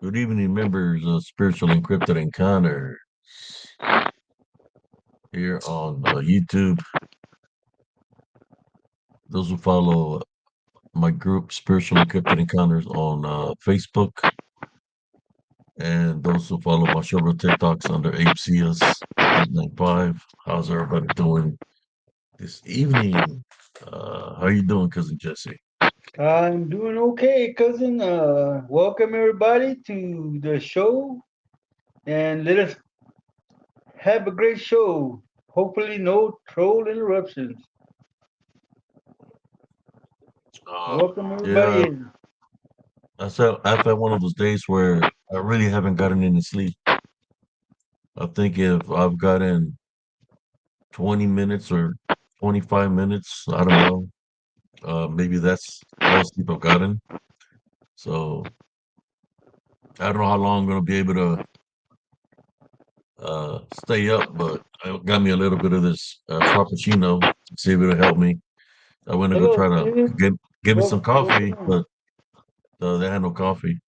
Good evening, members of Spiritual Encrypted Encounters here on YouTube. Those who follow my group, Spiritual Encrypted Encounters, on Facebook, and those who follow my several TikToks under ApeCS895. How's everybody doing this evening? How you doing, cousin Jesse? I'm doing okay, cousin. Welcome everybody to the show, and let us have a great show. Hopefully, no troll interruptions. Welcome everybody Yeah, in. I've had one of those days where I really haven't gotten any sleep. I think if I've gotten 20 minutes or 25 minutes. I don't know. Maybe that's all the sleep I've gotten. So I don't know how long I'm going to be able to stay up, but I got me a little bit of this Frappuccino. See if it'll help me. I went to go Hello, try to Sid. get me some Welcome coffee, in. but they had no coffee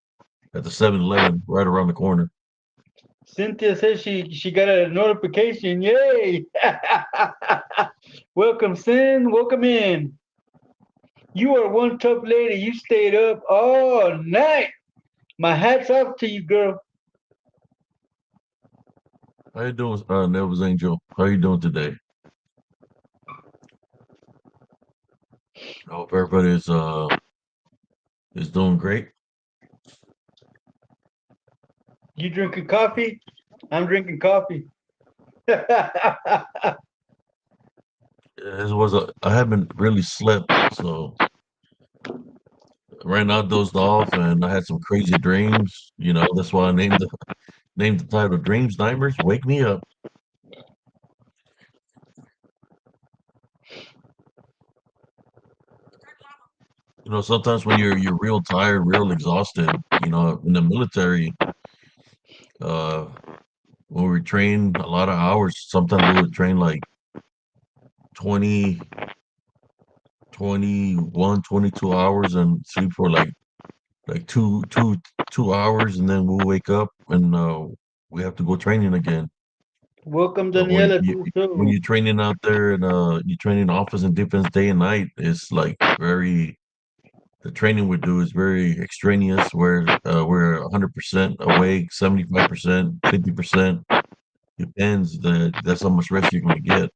at the 7-Eleven right around the corner. Cynthia says she got a notification. Yay! Welcome, Sin. Welcome in. You are one tough lady. You stayed up all night. My hat's off to you, girl. How you doing, Neville's Angel? How you doing today? I hope everybody is doing great. You drinking coffee? I'm drinking coffee. I haven't really slept, so right now I dozed off and I had some crazy dreams. That's why I named the title Dreams Nightmares. Wake me up. Sometimes when you're real tired, real exhausted, in the military, uh when we train a lot of hours, sometimes we would train like 20, 21, 22 hours and sleep for like two hours, and then we'll wake up and we have to go training again. Welcome, So when Daniela, you to the when show. you're training out there and you train in office and defense day and night, it's like very the training we do is very extraneous. Where we're 100% awake, 75%, 50%. Depends. That's how much rest you're going to get.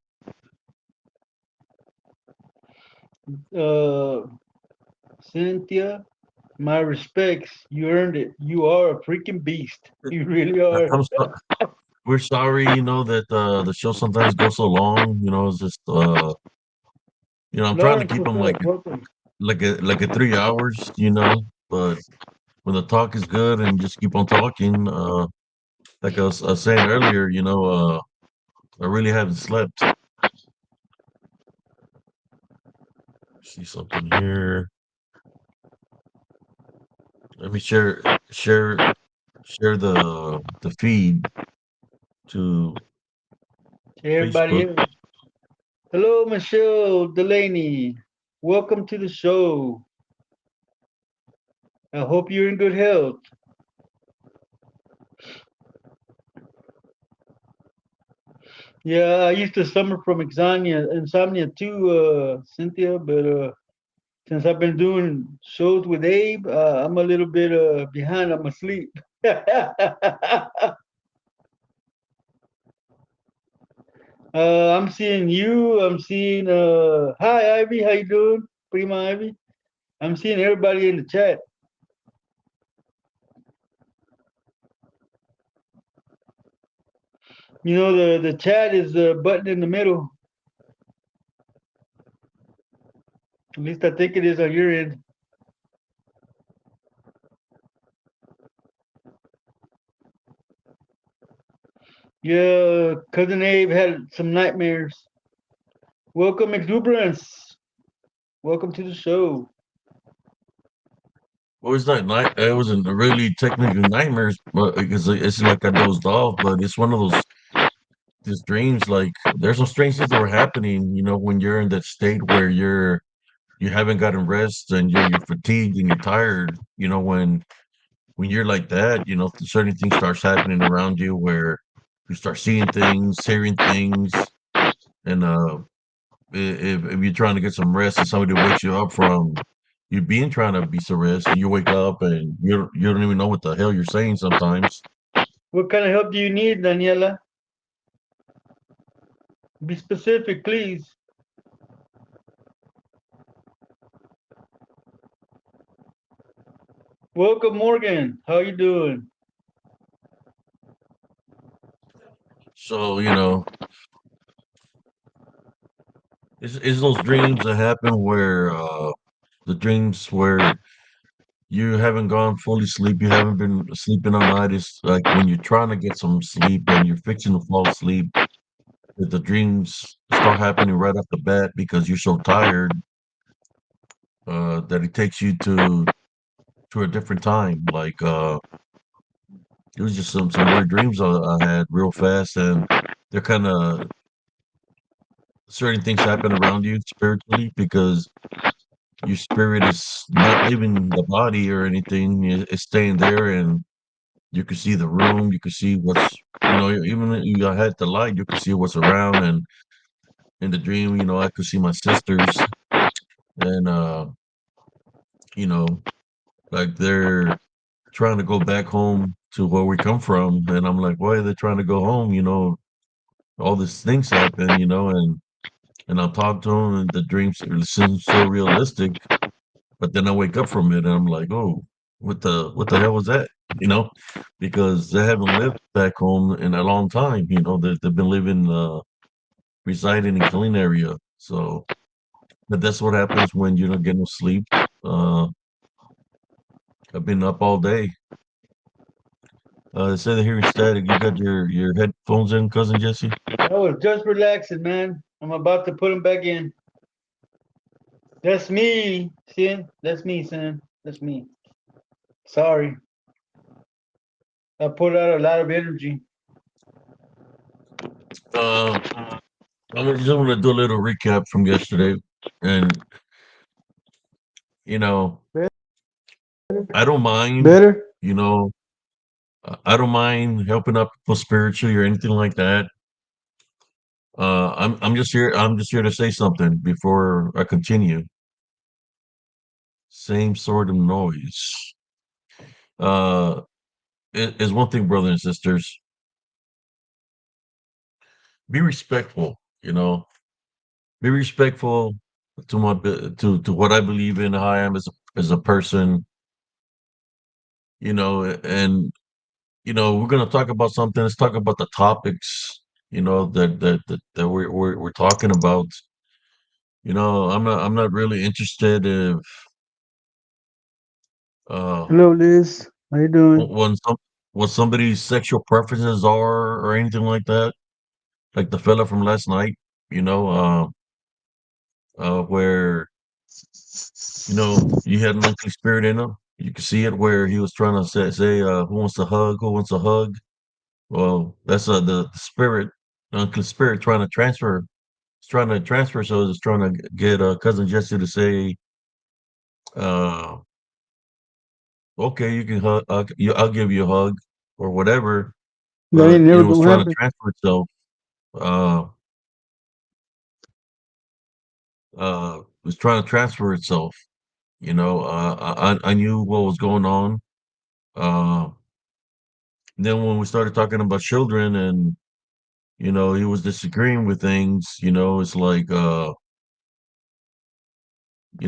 Uh, Cynthia, my respects. You earned it. You are a freaking beast. You really are. I'm so, we're sorry, that the show sometimes goes so long. It's just I'm trying to Lawrence, keep what's them up? Welcome. like a 3 hours. But when the talk is good and just keep on talking, like I was saying earlier, I really haven't slept. See something here. Let me share the feed to Hey, everybody Facebook. here. Hello, Michelle Delaney. Welcome to the show. I hope you're in good health. Yeah, I used to suffer from insomnia too, Cynthia, but since I've been doing shows with Abe, I'm a little bit behind on my sleep. I'm seeing you. I'm seeing hi Ivy, how you doing? Prima Ivy. I'm seeing everybody in the chat. You know the chat is the button in the middle. At least I think it is on your end. Yeah, cousin Abe had some nightmares. Welcome, exuberance. Welcome to the show. Well, it's not night. It wasn't really technically nightmares, but because it's like I dozed off. But it's one of those just dreams. Like there's some strange things that were happening. When you're in that state where you haven't gotten rest and you're fatigued and you're tired. When when you're like that, certain things starts happening around you where you start seeing things, hearing things, and if you're trying to get some rest and somebody wakes you up from you being trying to be some rest, and you wake up and you don't even know what the hell you're saying sometimes. What kind of help do you need, Daniela? Be specific, please. Welcome, Morgan. How you doing? So it's those dreams that happen where the dreams where you haven't gone fully sleep, you haven't been sleeping all night. It's like when you're trying to get some sleep and you're fixing to fall asleep, that the dreams start happening right off the bat because you're so tired that it takes you to a different time. Like it was just some weird dreams I had real fast, and they're kind of certain things happen around you spiritually because your spirit is not leaving the body or anything. It's staying there, and you can see the room. You can see what's even if you had the light, you can see what's around. And in the dream, I could see my sisters, and you know, like they're trying to go back home to where we come from, and I'm like, why are they trying to go home? All these things happen, and I'll talk to them, and the dreams seem so realistic. But then I wake up from it, and I'm like, oh, what the hell was that? You know, because they haven't lived back home in a long time. They've been living, residing in clean area. So, but that's what happens when you don't get no sleep. Uh, I've been up all day. Instead of hearing static, you got your headphones in, cousin Jesse. I was just relaxing, man. I'm about to put them back in. That's me, Sin. That's me, Sin. That's me. Sorry. I put out a lot of energy. Uh, just want to do a little recap from yesterday, and you know, I don't mind. Better? You know, I don't mind helping out people spiritually or anything like that. I'm just here. I'm just here to say something before I continue. Same sort of noise. Uh, is one thing, brothers and sisters. Be respectful. Be respectful to to what I believe in, how I am as a person. And we're gonna talk about something. Let's talk about the topics. That we're talking about. I'm not really interested if uh Hello, Liz. How you doing? when some what somebody's sexual preferences are or anything like that. Like the fella from last night, you know, where you had an unclean spirit in him. You could see it where he was trying to say, who wants a hug? Who wants a hug? Well, that's the spirit, the unclean spirit trying to transfer. It's trying to transfer, so it's trying to get cousin Jesse to say, uh, okay, you can hug. I'll give you a hug or whatever. That ain't But never it was gonna trying to happen. transfer itself. Uh, was trying to transfer itself. I knew what was going on. Uh, then when we started talking about children, and he was disagreeing with things. It's like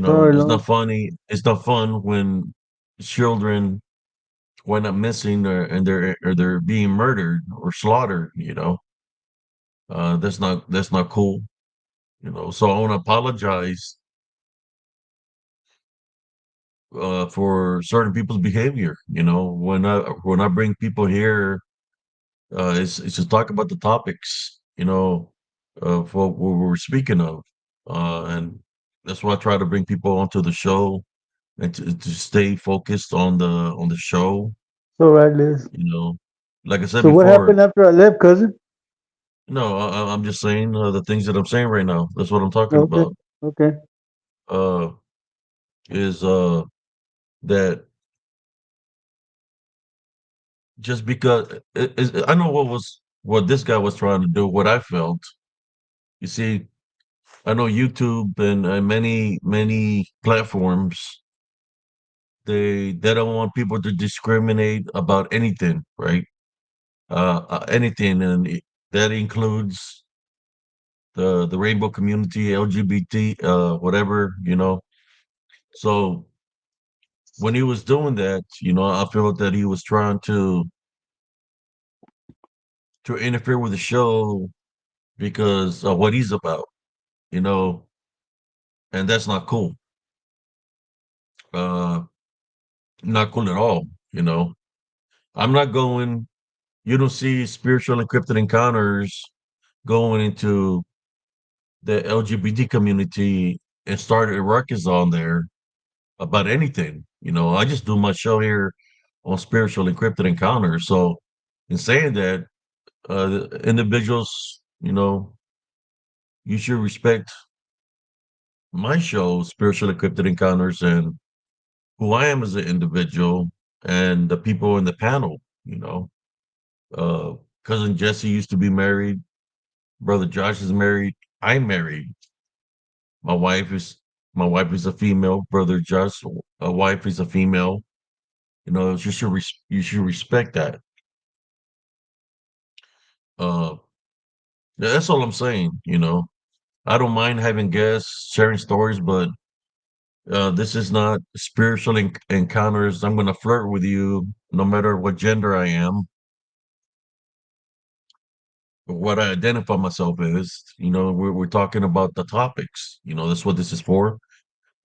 Sorry, it's not Lord. funny. It's not fun when children wind up missing or they're being murdered or slaughtered. That's not cool. So I want to apologize for certain people's behavior. When I bring people here, it's to talk about the topics. Of what we're speaking of, and that's why I try to bring people onto the show and to stay focused on the show. It's all right, Liz. You know, like I said So what before, happened after I left, cousin? no, I'm just saying the things that I'm saying right now. That's what I'm talking Okay. about. Okay. Uh, is that just because I know what this guy was trying to do, what I felt. You see, I know YouTube and many platforms they don't want people to discriminate about anything, right? Anything, and that includes the rainbow community, LGBT, whatever, you know. So when he was doing that, I felt that he was trying to interfere with the show because of what he's about, you know, and that's not cool. Uh, Not cool at all. You know, I'm not going. You don't see spiritual encrypted encounters going into the LGBT community and start a ruckus on there about anything. I just do my show here on spiritual encrypted encounters. So, in saying that, the individuals, you should respect my show, spiritual encrypted encounters, and who I am as an individual, and the people in the panel. Uh, Cousin Jesse used to be married. Brother Josh is married. I'm married. My wife is my wife is a female. Brother Josh, a wife is a female. You should respect that. Uh, yeah, that's all I'm saying. I don't mind having guests sharing stories, but this is not spiritual encounters. I'm going to flirt with you, no matter what gender I am, what I identify myself as. We're talking about the topics. That's what this is for.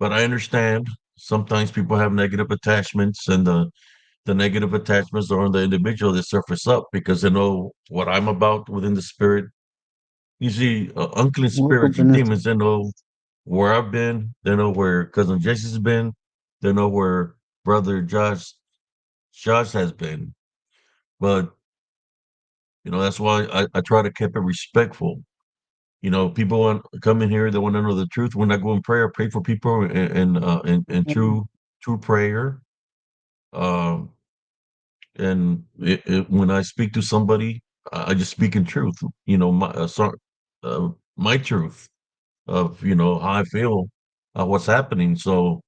But I understand sometimes people have negative attachments, and the negative attachments are on the individual that surface up because they know what I'm about within the spirit. You see, unclean Welcome, spirits and Vanessa. demons, they know where I've been, they know where cousin Jesse's been, they know where brother Josh has been. But that's why I try to keep it respectful. People want come in here, they want to know the truth. When I go in prayer, I pray for people in true prayer. Um, when I speak to somebody, I just speak in truth. My truth of how I feel, what's happening. So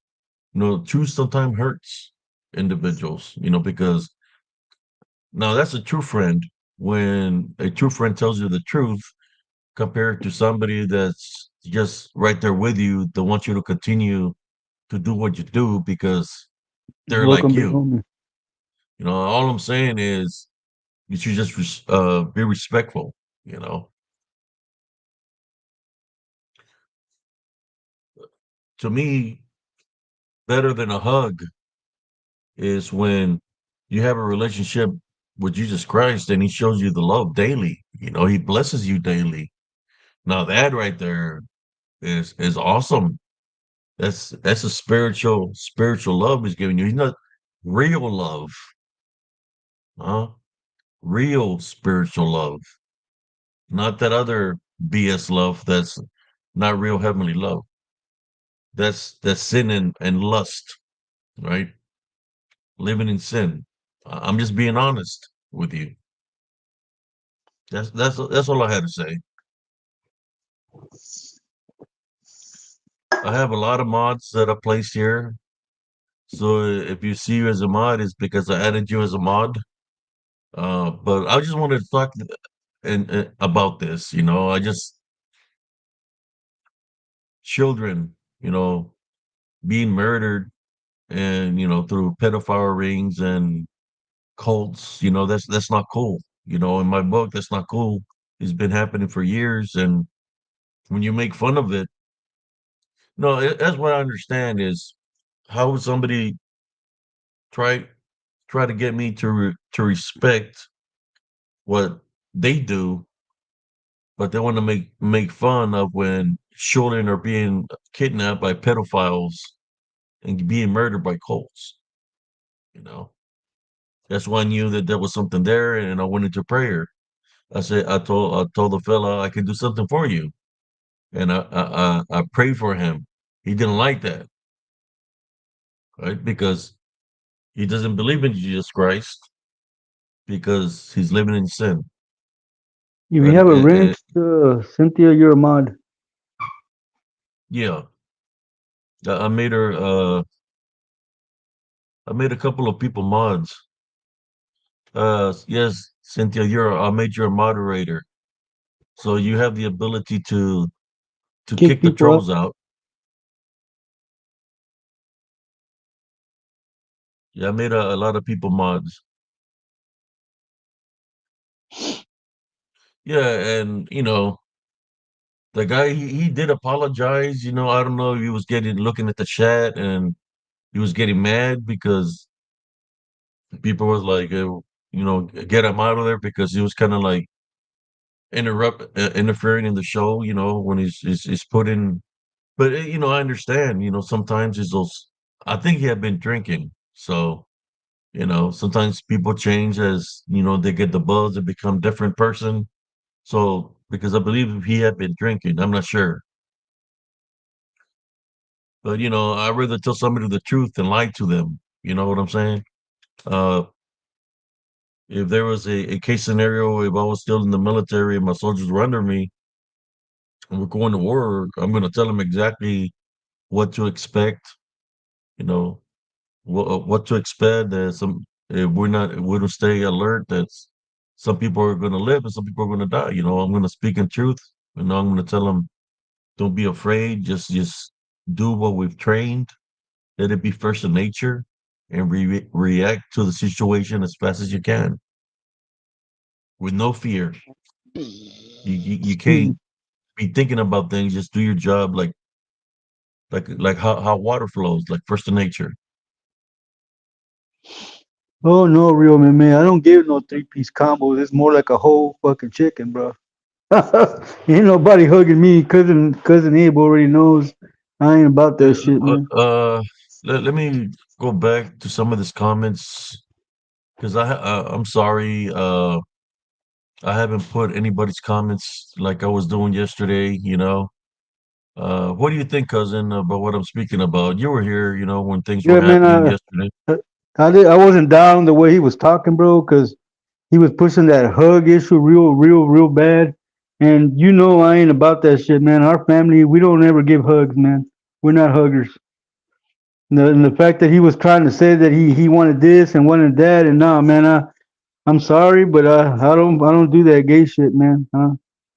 truth sometimes hurts individuals. Because now that's a true friend. When a true friend tells you the truth, compared to somebody that's just right there with you, that wants you to continue to do what you do because they're like Welcome, big you. homie. All I'm saying is you should just be respectful. You know, to me, better than a hug is when you have a relationship with Jesus Christ and He shows you the love daily. He blesses you daily. Now that right there is awesome. That's a spiritual love He's giving you. He's not real love, huh? Real spiritual love, not that other BS love that's not real heavenly love. That's sin and lust, right? Living in sin. I'm just being honest with you. That's all I had to say. I have a lot of mods that I placed here. So if you see you as a mod, it's because I added you as a mod. But I just wanted to talk about this. I just children, being murdered and through pedophile rings and cults. That's not cool. In my book, that's not cool. It's been happening for years, and when you make fun of it, no, that's what I understand is how would somebody try try to get me to respect what they do, but they want to make fun of when children are being kidnapped by pedophiles and being murdered by cults. You know, that's why I knew that there was something there, and I went into prayer. I told the fella I can do something for you, and I prayed for him. He didn't like that, right? Because he doesn't believe in Jesus Christ. because he's living in sin. If you Right? have a wrench, Cynthia, you're a mod. Yeah, I made her. I made a couple of people mods. Yes, Cynthia, I made you a moderator, so you have the ability to Kick kick the people trolls out. out. Yeah, I made a lot of people mods. Yeah, and the guy he did apologize. I don't know if he was getting looking at the chat and he was getting mad because people was like, get him out of there because he was kind of like interfering in the show. When he's putting. But I understand. Sometimes it's those. I think he had been drinking, so sometimes people change as they get the buzz and become different person. So because I believe if he had been drinking, I'm not sure. But I'd rather tell somebody the truth than lie to them. You know what I'm saying? Uh, if there was a case scenario, if I was still in the military and my soldiers were under me and we're going to war, I'm going to tell them exactly what to expect. You know what to expect. That some if we're going to stay alert. That some people are going to live and some people are going to die. I'm going to speak in truth. I'm going to tell them, don't be afraid. Just do what we've trained. Let it be first in nature and react to the situation as fast as you can with no fear. You Excuse can't me. be thinking about things. Just do your job like how water flows, like first in nature. Oh no, real man. I don't give no three-piece combos. It's more like a whole fucking chicken, bro. Ain't nobody hugging me. Cousin Abe already knows I ain't about that Uh, shit, uh, man. uh, let me go back to some of these comments because I'm sorry. I haven't put anybody's comments like I was doing yesterday. What do you think, cousin, about what I'm speaking about? You were here, when things were Yeah, man. happening yesterday. I wasn't down the way he was talking, bro, because he was pushing that hug issue real bad. And you know I ain't about that shit, man. Our family, we don't ever give hugs, man. We're not huggers. And the fact that he was trying to say that he wanted this and wanted that, and nah, man, I'm sorry, but I don't do that gay shit, man.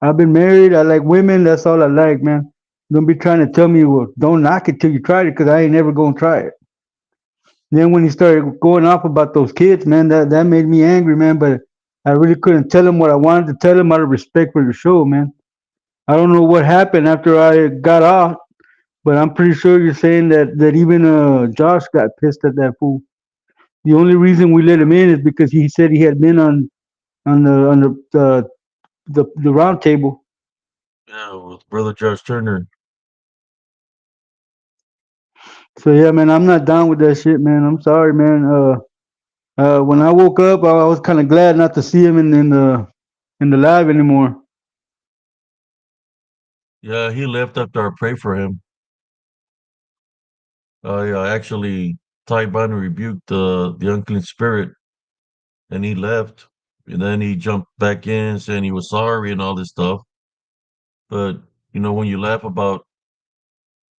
I've been married. I like women. That's all I like, man. Don't be trying to tell me, well, don't knock it till you try it, because I ain't never gonna try it. Then when he started going off about those kids, man, that made me angry, man. But I really couldn't tell him what I wanted to tell him out of respect for the show, man. I don't know what happened after I got off, but I'm pretty sure you're saying that even Josh got pissed at that fool. The only reason we let him in is because he said he had been on the round table. Yeah, with brother Josh Turner. So yeah, man, I'm not down with that shit, man. I'm sorry, man. When I woke up, I was kind of glad not to see him in the live anymore. Yeah, he left after I prayed for him. I actually Taiban rebuked the unclean spirit, and he left. And then he jumped back in, saying he was sorry and all this stuff. But when you laugh about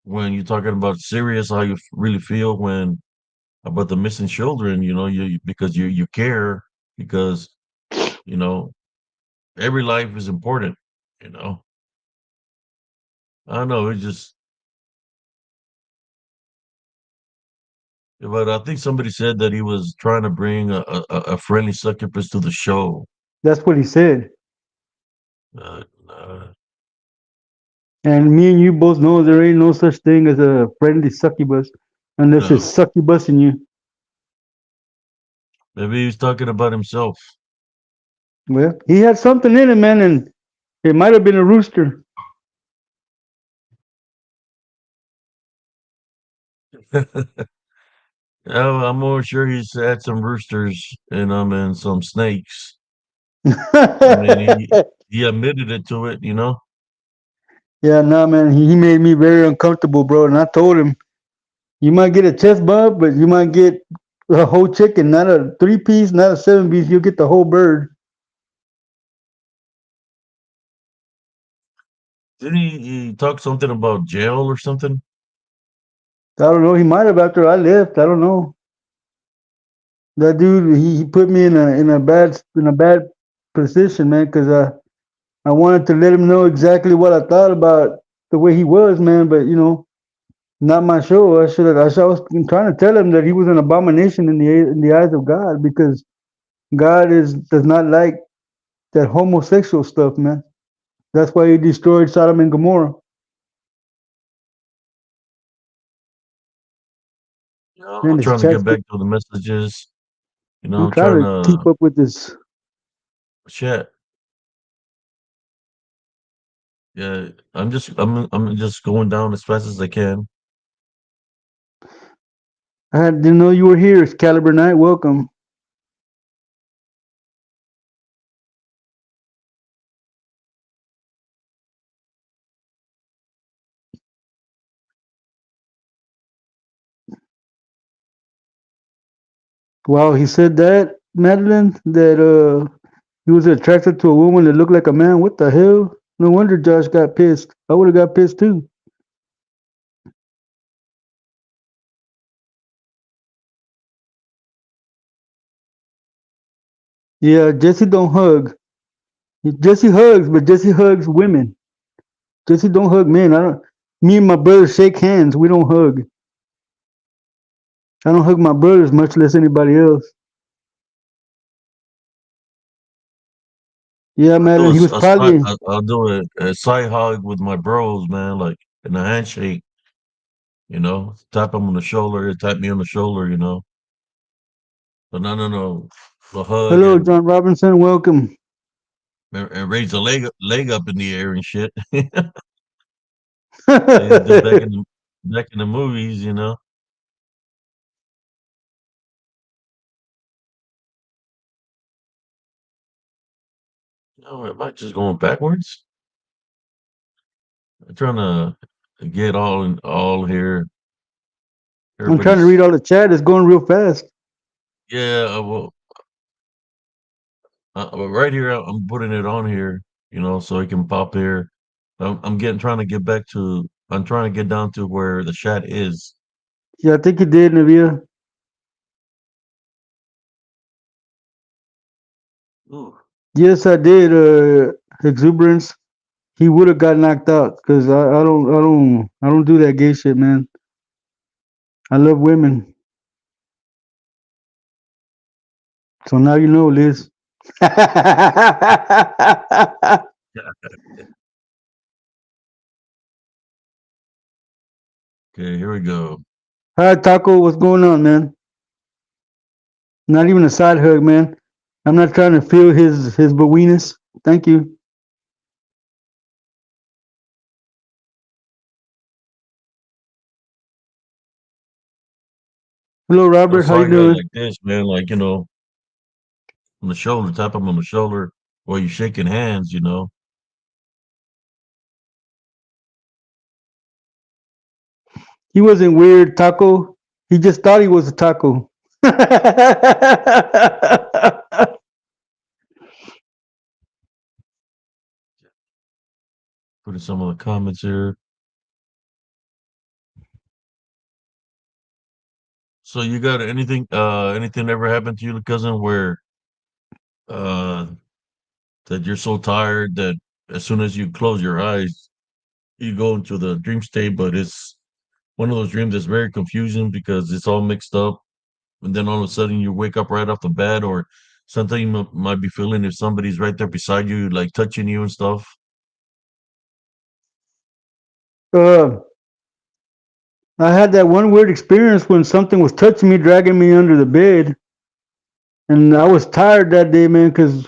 when you're talking about serious, how you really feel when about the missing children, because you care because you know every life is important. You know, I don't know. It's just, but I think somebody said that he was trying to bring a friendly succubus to the show. That's what he said. Uh, And me and you both know there ain't no such thing as a friendly succubus unless it's no, succubusing you. maybe he was talking about himself. Well, he had something in him, man, and it might have been a rooster. Yeah, I'm more sure he's had some roosters in him and some snakes. I mean, he admitted it to it. Yeah, nah, man, he made me very uncomfortable, bro. And I told him, you might get a chest bump, but you might get A whole chicken, not a 3 piece, not a 7 piece. You'll get the whole bird. Didn't he talk something about jail or something? I don't know. He might have after I left. I don't know. That dude, he put me in a bad position, man, because I wanted to let him know exactly what I thought about the way he was, man. But not my show. I was trying to tell him that he was an abomination in the eyes of God because God does not like that homosexual stuff, man. That's why he destroyed Sodom and Gomorrah. Man, I'm this trying to chat's get good. back to the messages. I'm I'm trying trying to keep to up with this. chat. Yeah, I'm just going down as fast as I can. Didn't know you were here. It's Caliber Night. Welcome. Wow, he said that, Madeline, that he was attracted to a woman that looked like a man. What the hell? No wonder Josh got pissed. I would have got pissed too. Yeah, Jesse don't hug. Jesse hugs, but Jesse hugs women. Jesse don't hug men. I don't. Me and my brothers shake hands. We don't hug. I don't hug my brothers, much less anybody else. Yeah, I'll do Madeline. He was probably. I'll do a side hug with my bros, man, like in a handshake. Tap them on the shoulder, tap me on the shoulder. But no, the hug Hello, John Robinson. Welcome. and raise the leg up in the air and shit. They used to do back in the movies. Am I just going backwards? I'm trying to get all here. I'm trying to read Everybody's all the chat. It's going real fast. yeah. Well, right here I'm putting it on here, so it can pop here. I'm getting trying to get back to. I'm trying to get down to where the chat is. Yeah, I think you did, Navia. Ooh, Yes, I did. Exuberance. He would have got knocked out because I don't do that gay shit, man. I love women. So now you know, Liz. Hi, yeah. Okay, here we go. Taco. What's going on, man? Not even a side hug, man. I'm not trying to feel his bowiness. Thank you. Hello, A Robert. How you side guy doing? like this, man, like on the shoulder, tap him on the shoulder while you're shaking hands. He wasn't weird, Taco. He just thought he was a taco. Putting some of the comments here. So you got anything ever happened to you, cousin, where uh that you're so tired that as soon as you close your eyes, you go into the dream state, but it's one of those dreams that's very confusing because it's all mixed up, and then all of a sudden you wake up right off the bed, or something you might be feeling if somebody's right there beside you, like touching you and stuff. uh, I had that one weird experience when something was touching me, dragging me under the bed, and I was tired that day, man, because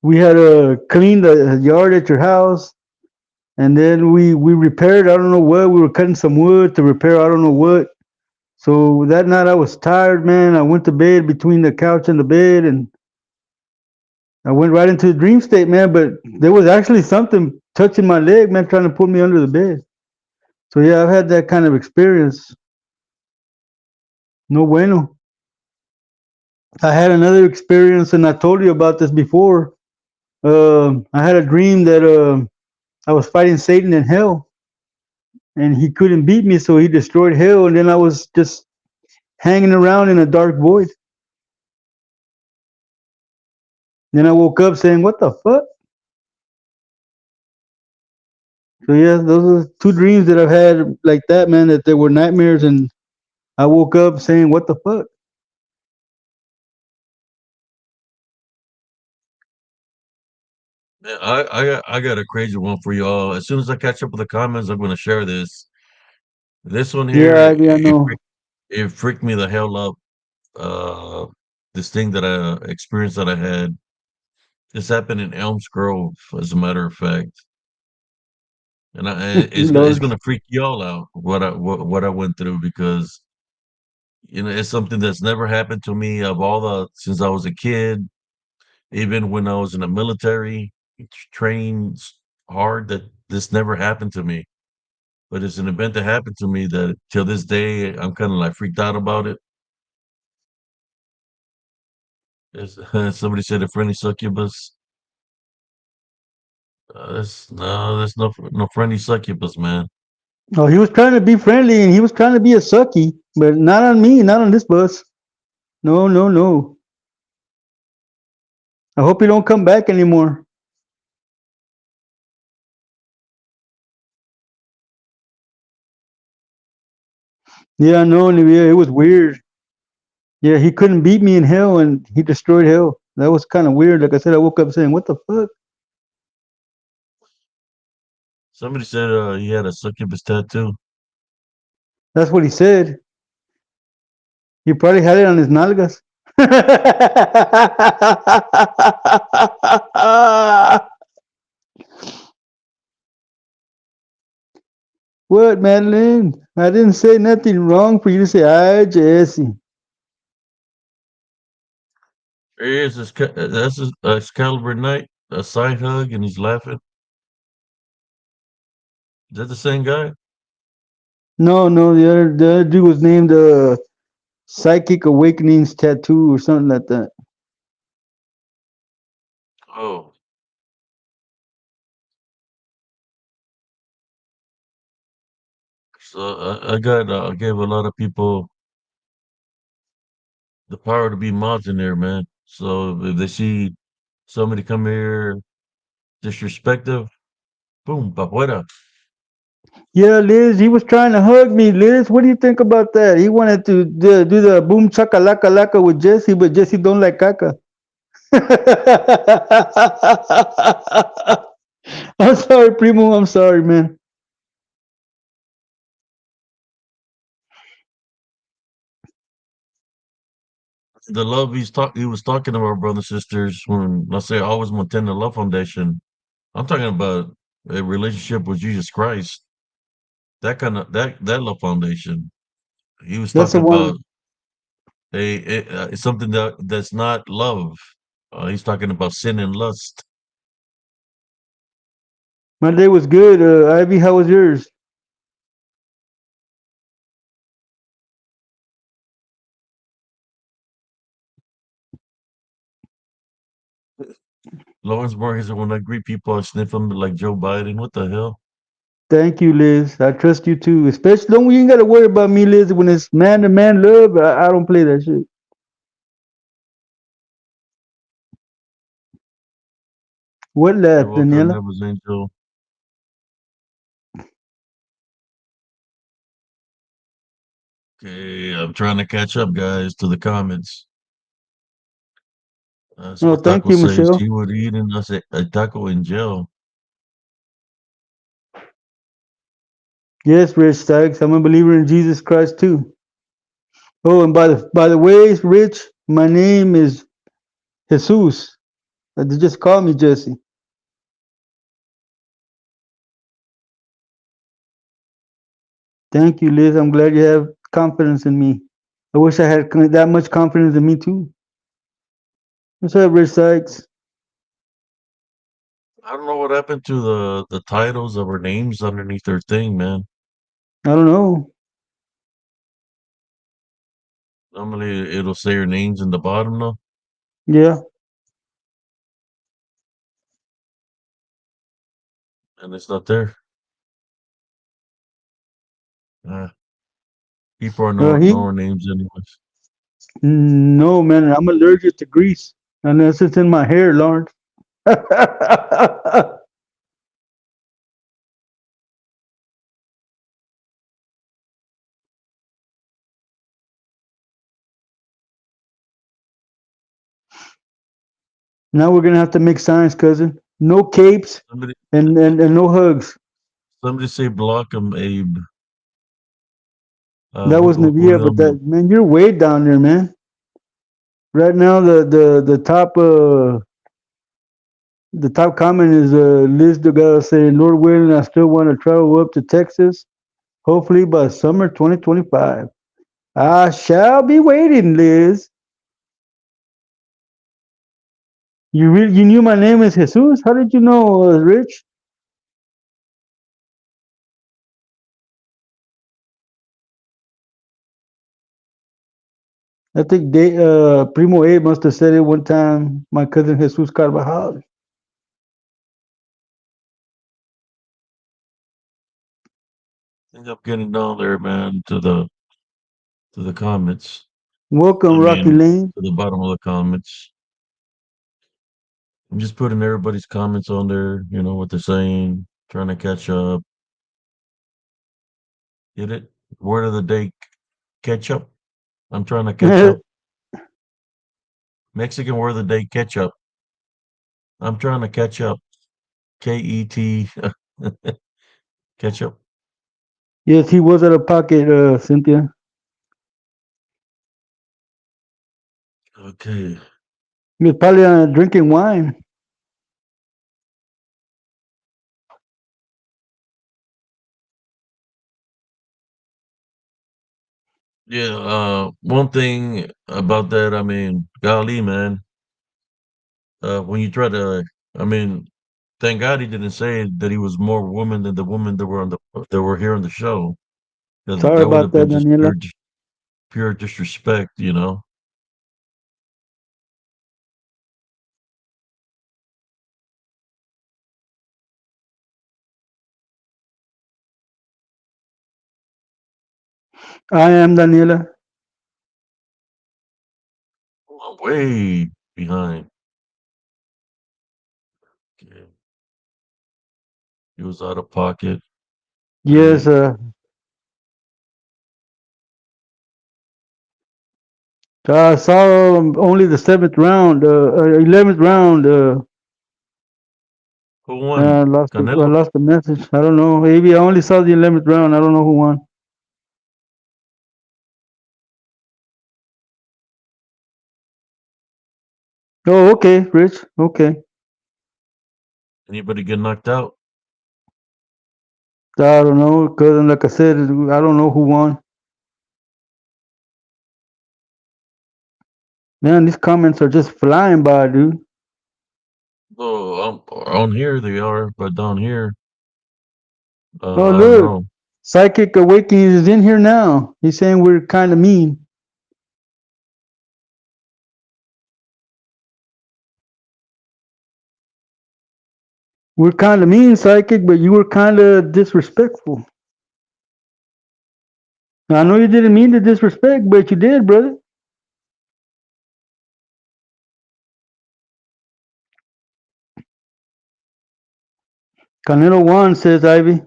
we had to clean the yard at your house, and then we repaired. I don't know what we were cutting some wood to repair. I don't know what. So that night I was tired, man. I went to bed between the couch and the bed, and I went right into the dream state, man. But there was actually something touching my leg, man, trying to put me under the bed. So yeah, I've had that kind of experience. No bueno. I had another experience, and I told you about this before. I had a dream that I was fighting Satan in hell, and he couldn't beat me, so he destroyed hell, and then I was just hanging around in a dark void. Then I woke up saying, "What the fuck?" So yeah, those are two dreams that I've had like that, man. That they were nightmares, and I woke up saying, "What the fuck?" Man, I got a crazy one for y'all. As soon as I catch up with the comments, I'm gonna share this. This one here, Yeah, I know. it freaked me the hell up. Uh, this thing that I experienced that I had. This happened in Elms Grove, as a matter of fact, and it's Lord, gonna freak y'all out what I went through because it's something that's never happened to me of all the since I was a kid, even when I was in the military, trained hard. That this never happened to me, but it's an event that happened to me that till this day I'm kind of like freaked out about it. Somebody said a friendly succubus. That's no friendly succubus, man. oh, he was trying to be friendly, and he was trying to be a sucky, but not on me, not on this bus. No, no, no. I hope he don't come back anymore. Yeah, I know, yeah, it was weird. Yeah, he couldn't beat me in hell, and he destroyed hell. That was kind of weird. Like I said, I woke up saying, "What the fuck?" Somebody said he had a succubus tattoo. That's what he said. He probably had it on his nalgas. What, Madeline? I didn't say nothing wrong for you to say, "Hi, Jesse." There he is. That's his Excalibur Knight, a side hug, and he's laughing. Is that the same guy? No, no, the other dude was named Psychic Awakenings Tattoo or something like that. Oh, so I gave a lot of people the power to be mods in there, man. So if they see somebody come here disrespectful, boom, pa fuera. Yeah, Liz, he was trying to hug me. Liz, what do you think about that? He wanted to do the boom chaka laka laka with Jesse, but Jesse don't like caca. I'm sorry, Primo. I'm sorry, man. The love he was talking about, brothers and sisters. When I say always maintain the love foundation, I'm talking about a relationship with Jesus Christ. That kind of that love foundation. He was That's the talking one. about it's something that's not love. He's talking about sin and lust. My day was good. Ivy, how was yours? Lawrence Morgan said, "When I greet people, I sniff them like Joe Biden." What the hell? Thank you, Liz. I trust you too. Especially, don't you ain't got to worry about me, Liz. When it's man to man love, I don't play that shit. What You're left, welcome, Daniela? Neville's Angel. Okay, I'm trying to catch up, guys, to the comments. Oh, So thank Taco you, says Michelle. he would eat a taco in jail. Yes, Rich Sykes. I'm a believer in Jesus Christ too. Oh, and by the way, Rich, my name is Jesus. They just call me Jesse. Thank you, Liz. I'm glad you have confidence in me. I wish I had that much confidence in me too. What's up, Rich Sykes? I don't know what happened to the titles of our names underneath their thing, man. I don't know. Normally it'll say your names in the bottom though, Yeah. and it's not there. Uh, People are He know our names anyways. no man, I'm allergic to grease unless it's in my hair, Lawrence. Now we're gonna have to make signs, cousin. No capes Somebody, and no hugs. somebody say block him, Abe. That was Navia, but Julian, that man, you're way down there, man. Right now, the top comment is Liz Delgado saying, "Lord willing, I still want to travel up to Texas, hopefully by summer 2025. I shall be waiting, Liz. You knew my name is Jesus? How did you know, Rich? I think Primo A must have said it one time. My cousin Jesus Carvajal. I think I'm getting down there, man, to the comments. Welcome, I Rocky mean, Lane. to the bottom of the comments. I'm just putting everybody's comments on there, what they're saying, trying to catch up. Get it? Word of the day, ketchup. I'm trying to catch up. Mexican word of the day, ketchup. I'm trying to catch up. KET, ketchup. Yes, he was out of pocket, Cynthia. Okay. He was probably drinking wine. Yeah, one thing about that, I mean, golly, man, when you try to, I mean, thank God he didn't say that he was more woman than the woman that were here on the show, because Sorry that would about have that, been just Daniela. pure disrespect. I am Daniela. I'm way behind. Okay. He was out of pocket. Yes, Great. I saw only the seventh round, 11th round. Who won? I Canelo? lost the message. I don't know. Maybe I only saw the 11th round. I don't know who won. Oh, okay, Rich. Okay. Anybody get knocked out? I don't know, because like I said, I don't know who won. Man, these comments are just flying by, dude. Oh, on here they are, but down here, Oh, I don't look. know. Psychic Awakening is in here now. He's saying we're kind of mean. We're kind of mean, Psychic, but you were kind of disrespectful. I know you didn't mean to disrespect, but you did, brother. Canelo won, says Ivy.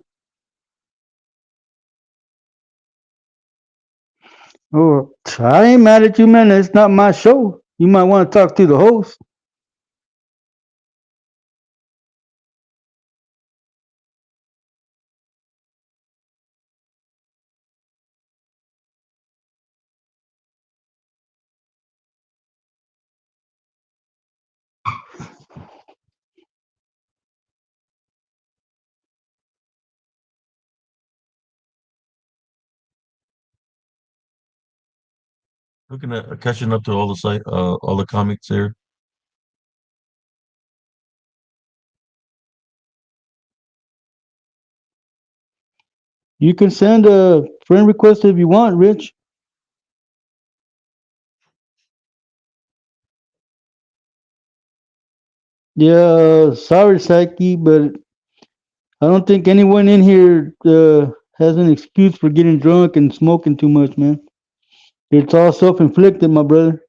Oh, I ain't mad at you, man. It's not my show. You might want to talk to the host. Looking at catching up to all the comics here. You can send a friend request if you want, Rich. Yeah, sorry, Psyche, but I don't think anyone in here has an excuse for getting drunk and smoking too much, man. It's all self-inflicted, my brother.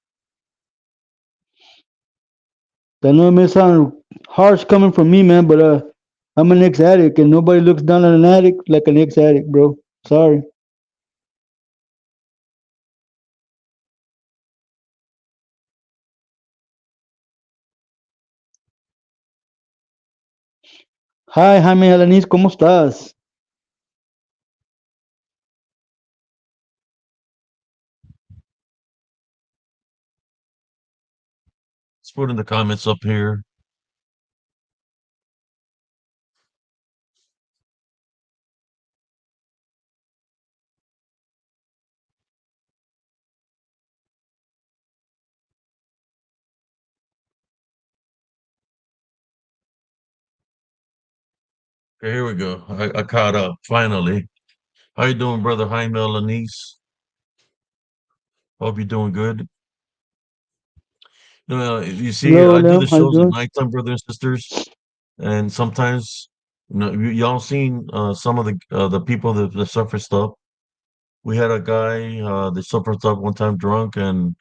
I know it may sound harsh coming from me, man, but I'm an ex-addict, and nobody looks down on an addict like an ex-addict, bro. Sorry. Hi, Jaime Alanis, ¿cómo estás? Let's put in the comments up here. Okay, here we go. I caught up finally. How you doing, brother Jaime Lanise? Hope you're doing good. You see, Hello, I do Leo. the How you shows at doing? nighttime, brother and sisters, and sometimes, y'all seen some of the people that suffer stuff. We had a guy that suffered stuff one time drunk and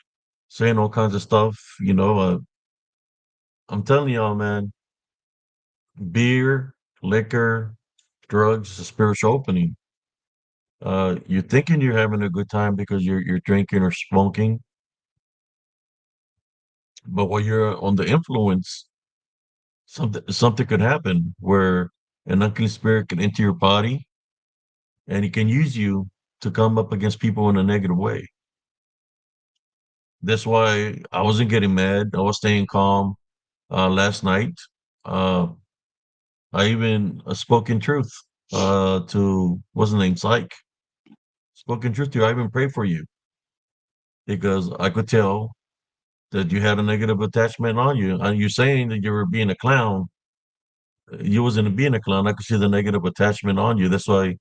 saying all kinds of stuff. I'm telling y'all, man, beer, liquor, drugs is a spiritual opening. You're thinking you're having a good time because you're drinking or smoking, but while you're on the influence, something could happen where an unclean spirit can enter your body and he can use you to come up against people in a negative way. That's why I wasn't getting mad. I was staying calm last night. Uh, I even spoke in truth to what's the name, Psych. Spoke in truth to you. I even prayed for you because I could tell that you had a negative attachment on you. And you saying that you were being a clown. You wasn't being a clown. I could see the negative attachment on you. That's why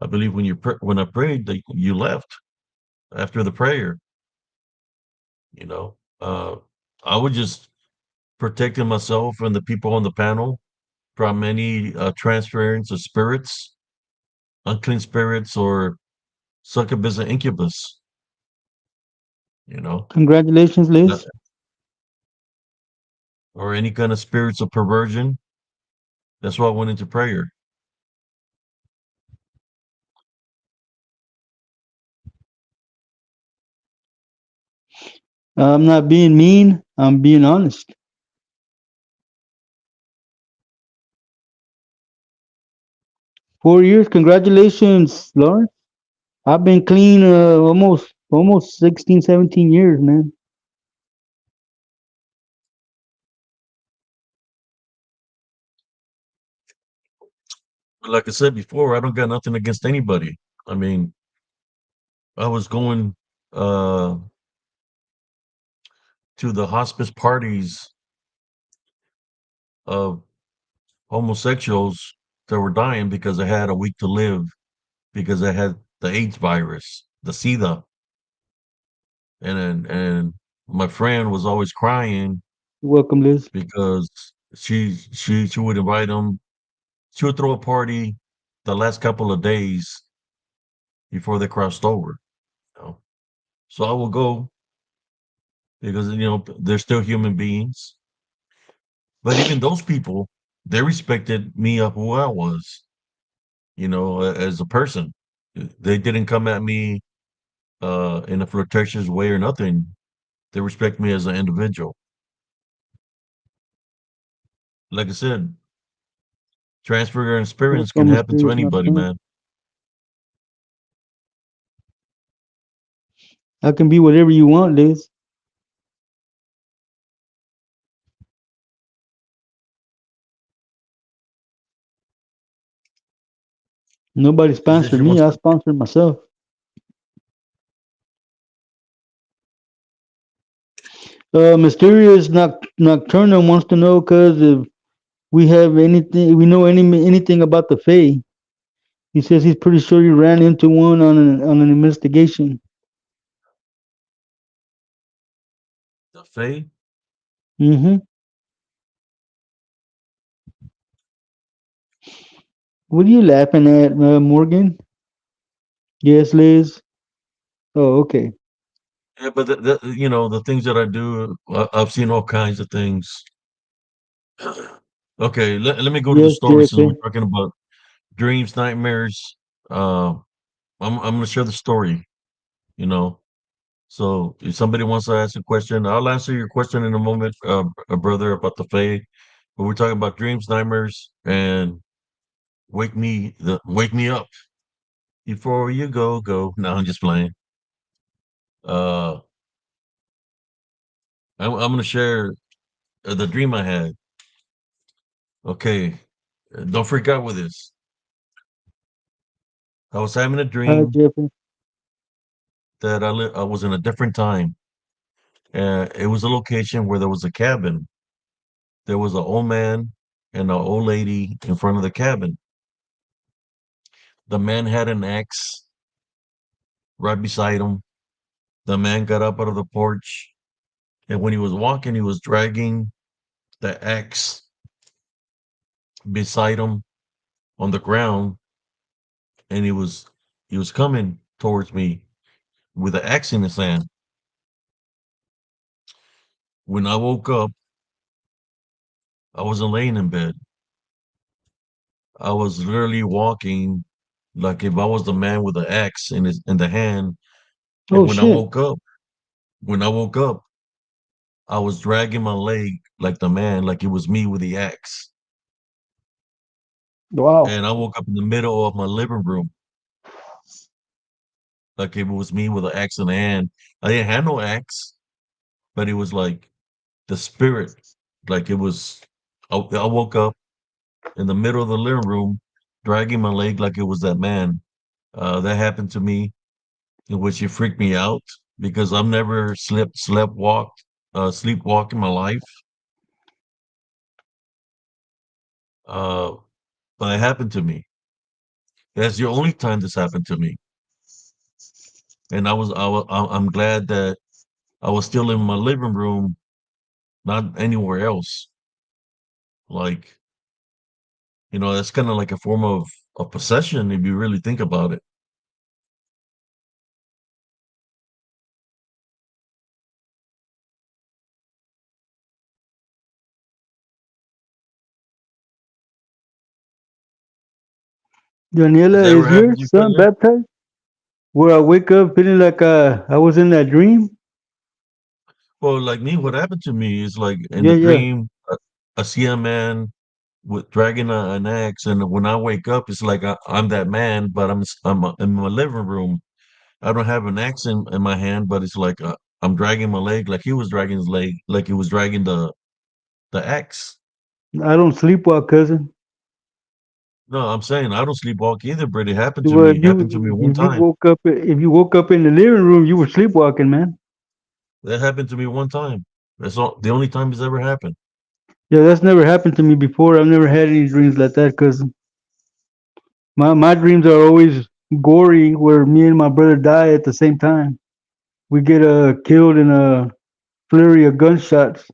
I believe when I prayed that you left after the prayer. You know, I was just protecting myself and the people on the panel from any transference of spirits, unclean spirits, or succubus and incubus. You know, Congratulations, that, Liz. or any kind of spirits of perversion. That's why I went into prayer. I'm not being mean. I'm being honest. 4 years. Congratulations, Lawrence. I've been clean almost 16, 17 years, man. But like I said before, I don't got nothing against anybody. I mean, I was going uh, to the hospice parties of homosexuals that were dying because they had a week to live because they had the AIDS virus, the SIDA, and my friend was always crying Welcome, Liz. because she would invite them. She would throw a party the last couple of days before they crossed over. You know? So I will go because they're still human beings. But even those people, they respected me of who I was, as a person. They didn't come at me in a flirtatious way or nothing. They respect me as an individual. Like I said, transfer experience can Welcome, happen to mysterious anybody, nocturne. man. I can be whatever you want, Liz. Nobody She said sponsored she me. wants I to. sponsored myself. Mysterious Nocturnal wants to know because if we know anything about the Fae. He says he's pretty sure he ran into one on an investigation. The Fae. Mm-hmm. What are you laughing at, Morgan? Yes, Liz. Oh, okay. Yeah, but the things that I do, I've seen all kinds of things. Okay, let me go to the Yes, story since we're Jeffrey. talking about dreams, nightmares. Uh, I'm gonna share the story. You know, so if somebody wants to ask a question, I'll answer your question in a moment, brother, about the faith. But we're talking about dreams, nightmares, and wake me up before you go. No, I'm just playing. Uh, I'm gonna share the dream I had. Okay, don't freak out with this. I was having a dream Jeffrey. that I was in a different time. It was a location where there was a cabin. There was an old man and an old lady in front of the cabin. The man had an axe right beside him. The man got up out of the porch, and when he was walking, he was dragging the axe beside him on the ground, and he was coming towards me with the axe in his hand. When I woke up, I wasn't laying in bed. I was literally walking like if I was the man with the axe in the hand. And Oh shit! when I woke up, I was dragging my leg like the man, like it was me with the axe. Wow. And I woke up in the middle of my living room, like it was me with an axe in the hand. I didn't have no axe, but it was like the spirit, like it was. I woke up in the middle of the living room, dragging my leg like it was that man. That happened to me, in which it freaked me out because I've never sleepwalked in my life. Uh, but it happened to me. That's the only time this happened to me, and I'm glad that I was still in my living room, not anywhere else. Like, that's kind of like a form of possession if you really think about it. Has Daniela, that ever is your happened to you, son cousin? baptized? Where I wake up feeling like I was in that dream? Well, like me, what happened to me is like in Yeah, the yeah. dream, I see a man with dragging an axe, and when I wake up, it's like I'm that man, but I'm in my living room. I don't have an axe in my hand, but it's like I'm dragging my leg, like he was dragging his leg, like he was dragging the axe. I don't sleepwalk, cousin. No, I'm saying I don't sleepwalk either, but it happened to Well, me. It happened to me one time. if you woke up in the living room, you were sleepwalking, man. That happened to me one time. That's all. The only time it's ever happened. Yeah, that's never happened to me before. I've never had any dreams like that, cousin. My dreams are always gory, where me and my brother die at the same time. We get killed in a flurry of gunshots.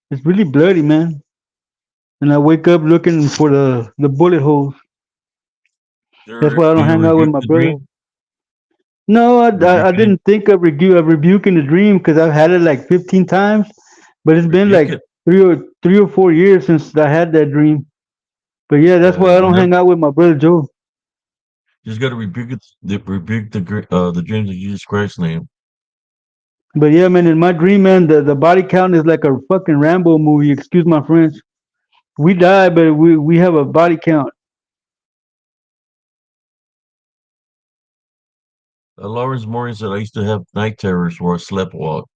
It's really bloody, man. And I wake up looking for the bullet holes. That's why I Do don't you hang out with rebuke my the brother. dream? No, I Rebuking it? didn't think of rebuking the dream because I've had it like 15 times, but it's been Rebuke like it. 3 or 4 years since I had that dream. But yeah, that's why I You don't never hang out with my brother Joe. just got to rebuke it. Rebuke the dreams of Jesus Christ's name. But yeah, man, in my dream, man, the body count is like a fucking Rambo movie. Excuse my French. We die, but we have a body count. Lawrence Morgan said I used to have night terrors where I slept walk.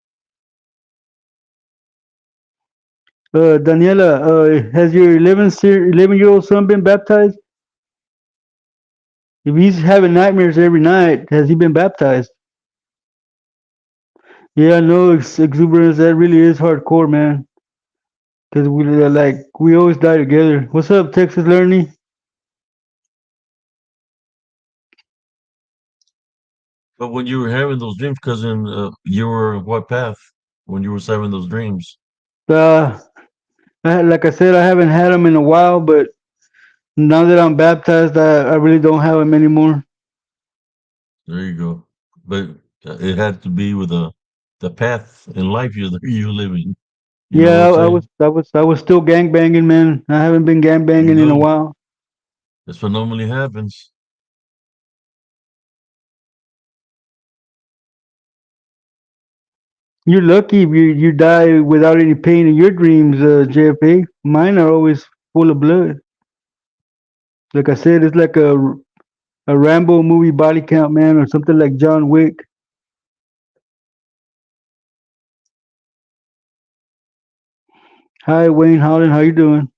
Daniela, has your 11-year-old son been baptized? If he's having nightmares every night, has he been baptized? Yeah, I know exuberance. That really is hardcore, man. Cause we always die together. What's up, Texas Learning? But when you were having those dreams, cousin, you were on what path when you were having those dreams? Like I said, I haven't had them in a while, but Now that I'm baptized, I really don't have them anymore. There you go. But it had to be with the path in life you're living. You know what Yeah, I'm I saying? was I was I was still gang banging, man. I haven't been gang There you banging in a go. while. That's what normally happens. You're lucky if you die without any pain in your dreams, JFA. Mine are always full of blood. Like I said, it's like a Rambo movie body count, man, or something like John Wick. Hi, Wayne Holland, how you doing?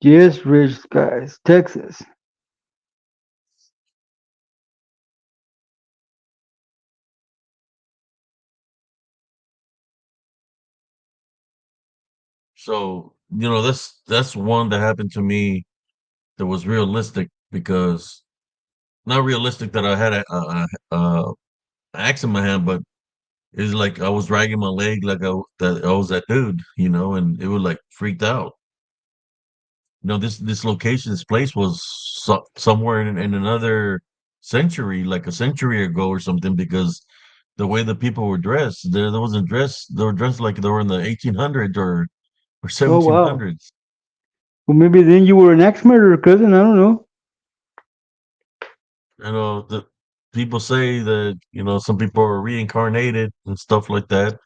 Yes, Rich Skies, Texas. So, that's one that happened to me that was realistic because not realistic that I had a axe in my hand, but it's like I was dragging my leg like I was that dude, and it was like freaked out. This location, this place was somewhere in another century, like a century ago or something, because the way the people were dressed, they wasn't dressed. They were dressed like they were in the 1800s or Oh wow. 1700s. Well, maybe then you were an axe murderer, cousin. I don't know. The people say that some people are reincarnated and stuff like that.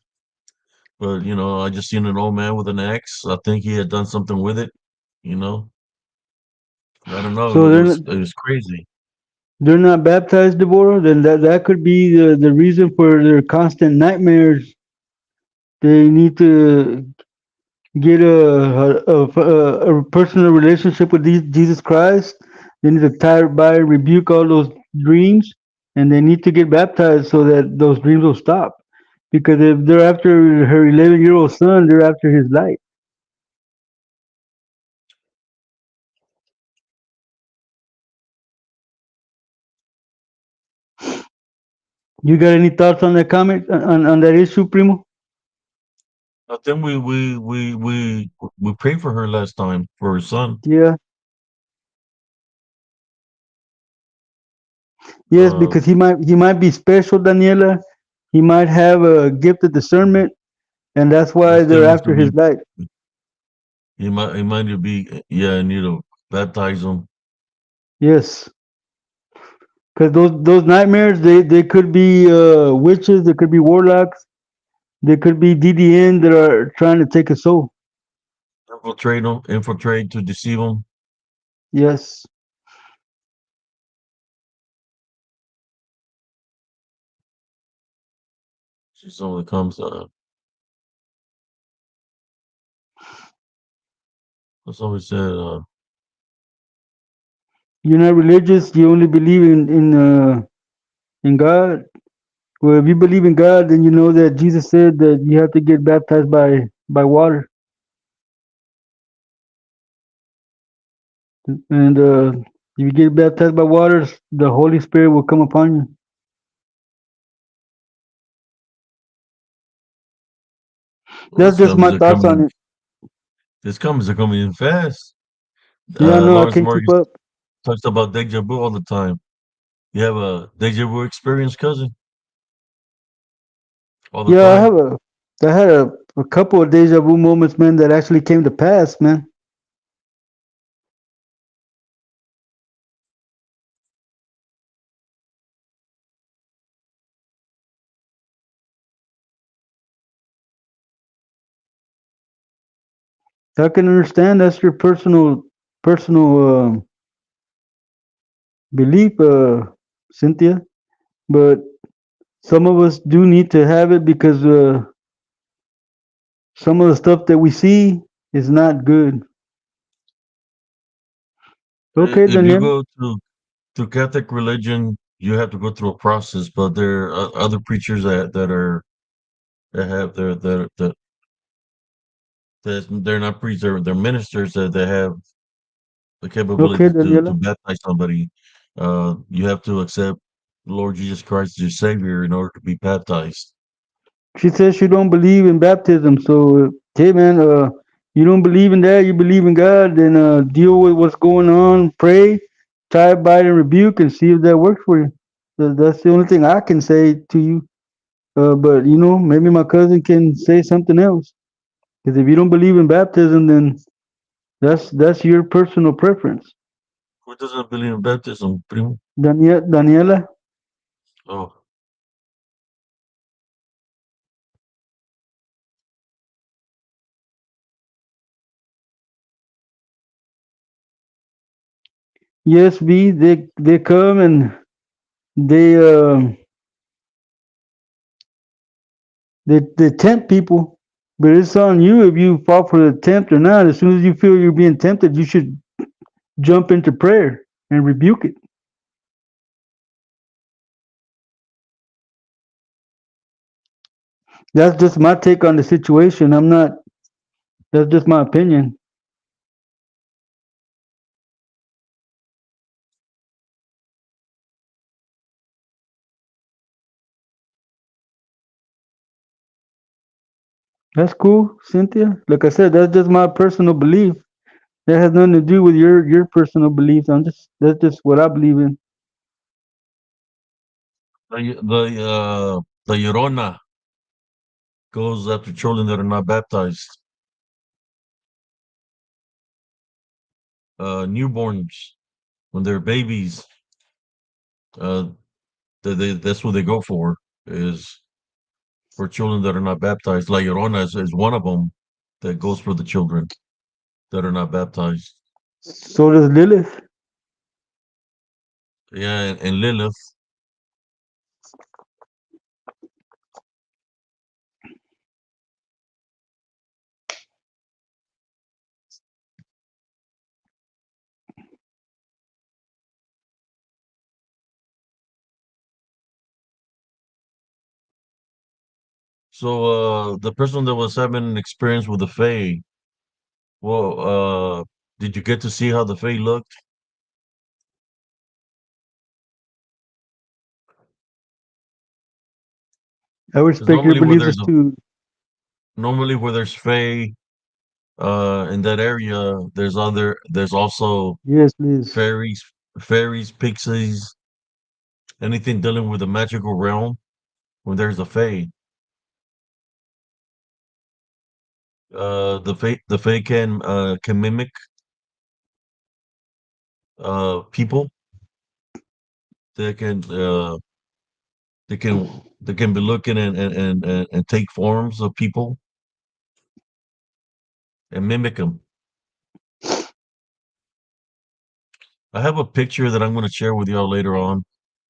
But I just seen an old man with an axe. I think he had done something with it. You know, I don't know. So It they're was not, it was crazy. they're not baptized, Deborah. Then that could be the reason for their constant nightmares. They need to get a personal relationship with Jesus Christ. They need to tie by rebuke all those dreams, and they need to get baptized so that those dreams will stop. Because if they're after her 11-year-old son, they're after his life. You got any thoughts on that comment on that issue, Primo? I think we prayed for her last time for her son. Yeah. Yes, Uh, because he might be special, Daniela. He might have a gift of discernment, and that's he why still they're needs to after his be. life. He might need to be. Yeah, I need to baptize him. Yes, because those nightmares they could be witches, they could be warlocks, they could be DDN that are trying to take a soul. Infiltrate to deceive him. Yes, She only comes. Somebody said. you're not religious. You only believe in God. Well, if you believe in God, then you know that Jesus said that you have to get baptized by water, and if you get baptized by water, the Holy Spirit will come upon you. Well, That's this just comes my are thoughts coming on in. it. This comes are coming in fast. Yeah, no, I Lawrence can't keep Morgan up. talks about deja vu all the time. You have a deja vu experience, cousin, all the Yeah, time. I had a couple of deja vu moments, man, that actually came to pass, man. I can understand that's your personal belief, Cynthia, but some of us do need to have it because some of the stuff that we see is not good. Okay, If you Daniel. go to Catholic religion, you have to go through a process. But there are other preachers that have that they're not priests, they're ministers that have the Okay, capability to Daniela. baptize somebody. You have to accept Lord Jesus Christ as your Savior in order to be baptized. She says she don't believe in baptism, so hey, man. You don't believe in that, you believe in God, then deal with what's going on, pray, try, bite, and rebuke, and see if that works for you. That's the only thing I can say to you. But maybe my cousin can say something else. Because if you don't believe in baptism, then that's your personal preference. Who doesn't believe in baptism, primo? Daniela, Oh, yes, V, they come and they they tempt people, but it's on you if you fall for the tempt or not. As soon as you feel you're being tempted, you should jump into prayer and rebuke it. That's just my take on the situation. I'm not. That's just my opinion. That's cool, Cynthia. Like I said, that's just my personal belief. That has nothing to do with your personal beliefs. That's just what I believe in. the Llorona goes after children that are not baptized, newborns when they're babies. Uh, that's what they go for is for children that are not baptized. La Llorona is one of them that goes for the children that are not baptized. So does Lilith. Yeah, and Lilith. So the person that was having an experience with the Fae, well, did you get to see how the Fae looked? I Because respect your beliefs as to normally where there's Fae, in that area, there's also yes, please. fairies, pixies, anything dealing with the magical realm. When there's a Fae, the Fae can mimic people. They can they can be looking and take forms of people and mimic them. I have a picture that I'm going to share with y'all later on,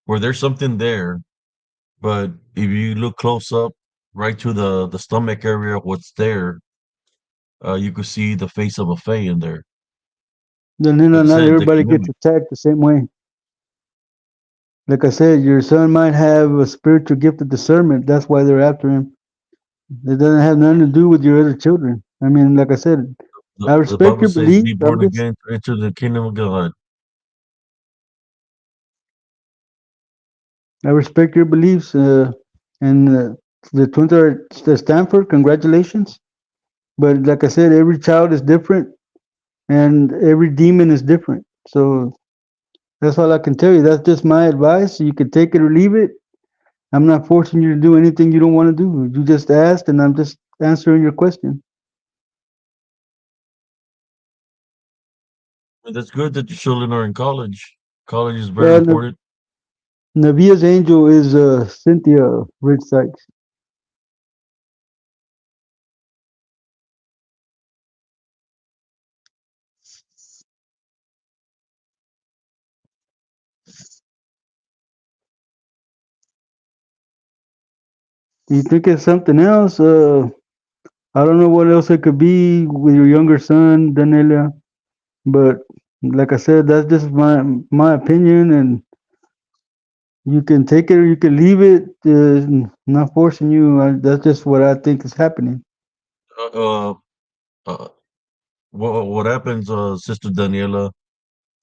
where there's something there, but if you look close up, right to the stomach area, what's there, you could see the face of a Fae in there. Then Like I not said, they everybody can gets mimic. attacked the same way. Like I said, your son might have a spiritual gift of discernment. That's why they're after him. It doesn't have nothing to do with your other children. I mean, like I said, I The respect Bible your says, "Be beliefs. born again, enter the kingdom of God." I respect your beliefs. And the twins are at Stanford. Congratulations. But like I said, every child is different, and every demon is different. So that's all I can tell you. That's just my advice. You can take it or leave it. I'm not forcing you to do anything you don't want to do. You just asked, and I'm just answering your question. And that's good that your children are in college. College is very Uh, important. Navia's angel is Cynthia Rich Sykes. You think it's something else? I don't know what else it could be with your younger son, Danelia. But like I said, that's just my opinion, and you can take it or you can leave it. Not forcing you. That's just what I think is happening. Uh, uh, uh, what happens, Sister Daniela,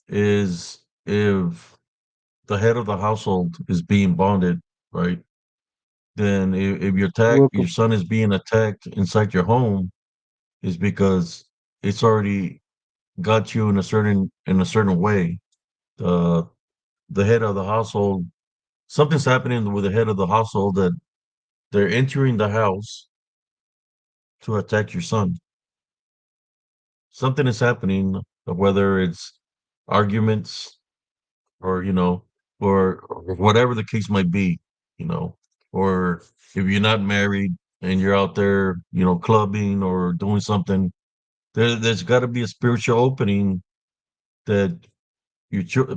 is if the head of the household is being bonded, right? Then if You're your welcome. son is being attacked inside your home, is because it's already got you in a certain way. Uh, the head of the household, something's happening with the head of the household that they're entering the house to attack your son. Something is happening, whether it's arguments or or whatever the case might be, you know, or if you're not married and you're out there, clubbing or doing something, there's got to be a spiritual opening that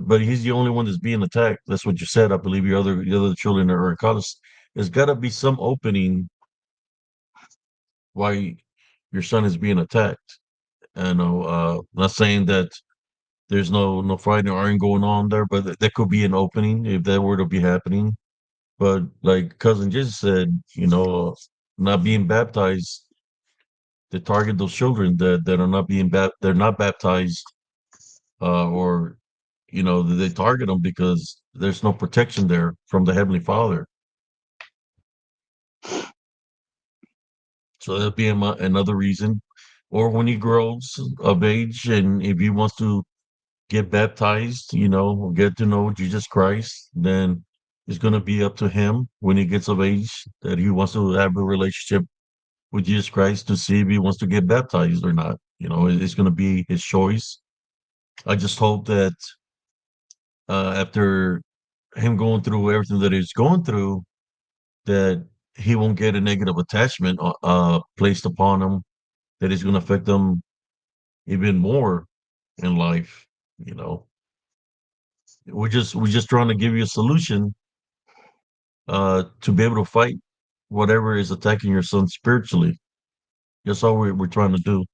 but he's the only one that's being attacked. That's what you said. I believe your other children are in college. There's got to be some opening why your son is being attacked. I know, not saying that there's no fighting or arguing going on there, but there could be an opening if that were to be happening. But like cousin Jesus said, not being baptized, they target those children that are not they're not baptized, or they target them because there's no protection there from the Heavenly Father. So that'd be another reason. Or when he grows of age and if he wants to get baptized, get to know Jesus Christ, then it's going to be up to him when he gets of age that he wants to have a relationship with Jesus Christ to see if he wants to get baptized or not. It's going to be his choice. I just hope that after him going through everything that he's going through, that he won't get a negative attachment placed upon him that is going to affect him even more in life. You know, we're just trying to give you a solution to be able to fight whatever is attacking your son spiritually. That's all we're trying to do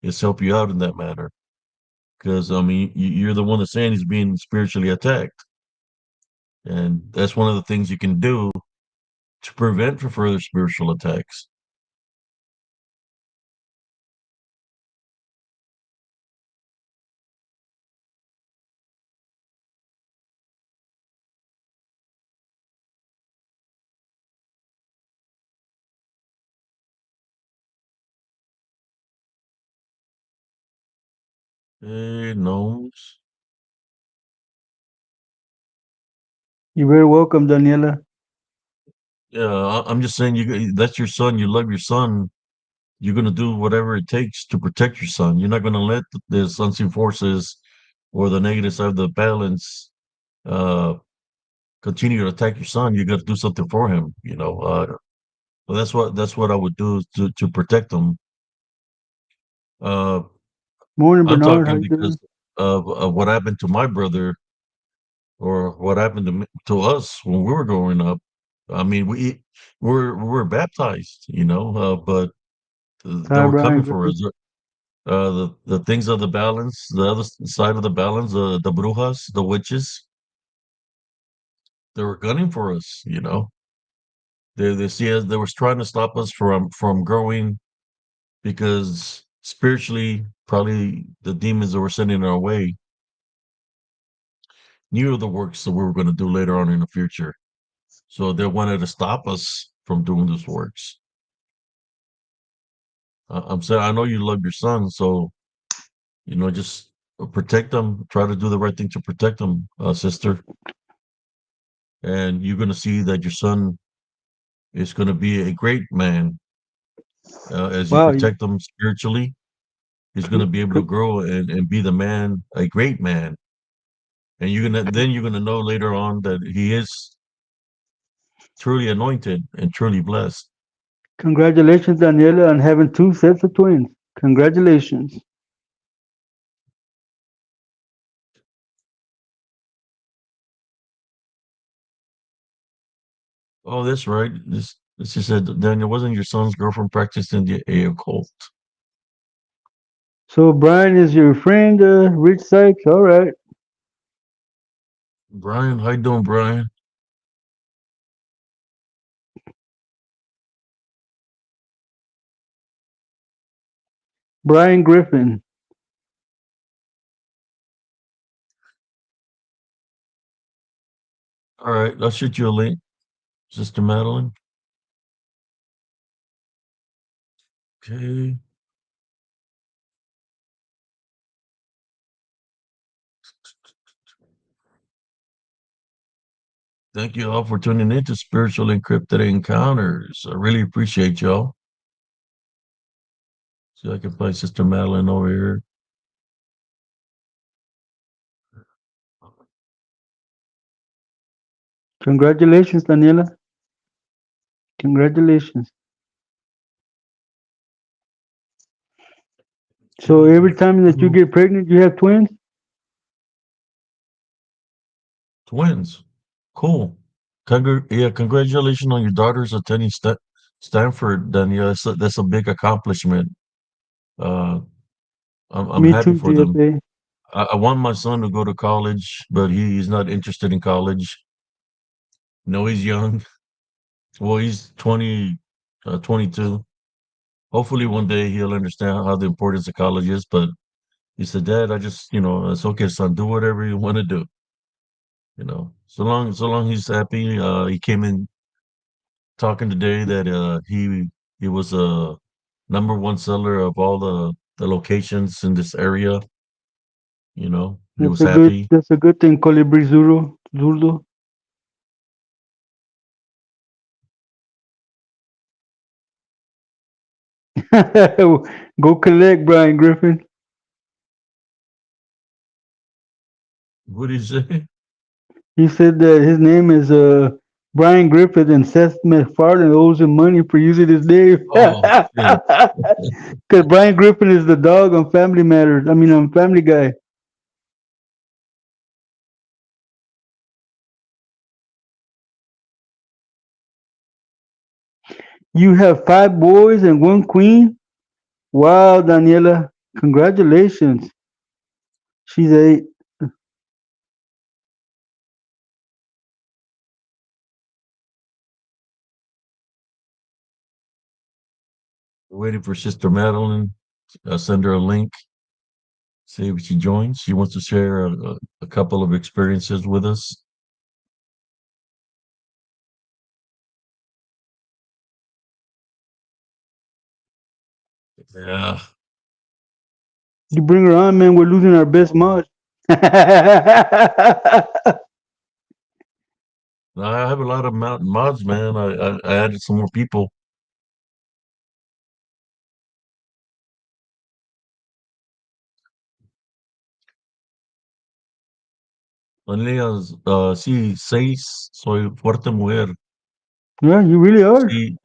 is help you out in that matter. Because I mean, you're the one that's saying he's being spiritually attacked, and that's one of the things you can do to prevent for further spiritual attacks. Gnomes. You're very welcome, Daniela. Yeah, I'm just saying that's your son. You love your son. You're going to do whatever it takes to protect your son. You're not going to let the unseen forces or the negative side of the balance uh, continue to attack your son. You got to do something for him. So that's what I would do to protect him. Uh, Morning, I'm Bernard. How talking you doing? because of what happened to my brother or what happened to us when we were growing up. I mean, we were baptized, but they Hi, were Brian coming for Griffin. us. The things of the balance, the other side of the balance, the brujas, the witches, they were gunning for us. They see us. They were trying to stop us from growing because spiritually, probably the demons that were sending our way knew of the works that we were going to do later on in the future. So they wanted to stop us from doing those works. I'm saying I know you love your son, so just protect them. Try to do the right thing to protect them, sister. And you're going to see that your son is going to be a great man as you Wow. protect them spiritually. He's going to con- be able to con- grow and be the man, a great man. And you're gonna know later on that he is truly anointed and truly blessed. Congratulations, Daniela, on having two sets of twins. Congratulations. Oh, that's right. This is said, Daniel, wasn't your son's girlfriend practicing the occult? So, Brian is your friend, Rich Sykes. All right. Brian, how you doing, Brian? Brian Griffin. All right, I'll shoot you a link, Sister Madeline. Okay. Thank you all for tuning in to Spiritual Encrypted Encounters. I really appreciate y'all. See, I can play Sister Madeline over here. Congratulations, Daniela. Congratulations. So Okay. every time that you Cool. get pregnant, you have twins? Twins. Cool. Yeah, congratulations on your daughters attending Stanford, Danielle. That's a big accomplishment. Uh, I'm Me happy too, for them. GFA. I want my son to go to college, but he's not interested in college. No, he's young. Well, he's 22. Hopefully one day he'll understand how the importance of college is. But he said, Dad, it's okay, son, do whatever you want to do. So long he's happy. He came in talking today that he was a number one seller of all the locations in this area. He was happy. That's a good thing, Colibri Zurdo. Go collect, Brian Griffin. What did he say? He said that his name is Brian Griffith and Seth MacFarlane owes him money for using his name. Oh shit! Because Brian Griffin is the dog on Family Matters. I mean, on Family Guy. You have five boys and one queen? Wow, Daniela. Congratulations. She's eight. Waiting for Sister Madeline. I'll send her a link. See if she joins. She wants to share a couple of experiences with us. Yeah, You bring her on, man. We're losing our best mod. I have a lot of mountain mods, man. I added some more people. Leas, sí, seis. Soy fuerte mujer. Yeah, you really are. Sí,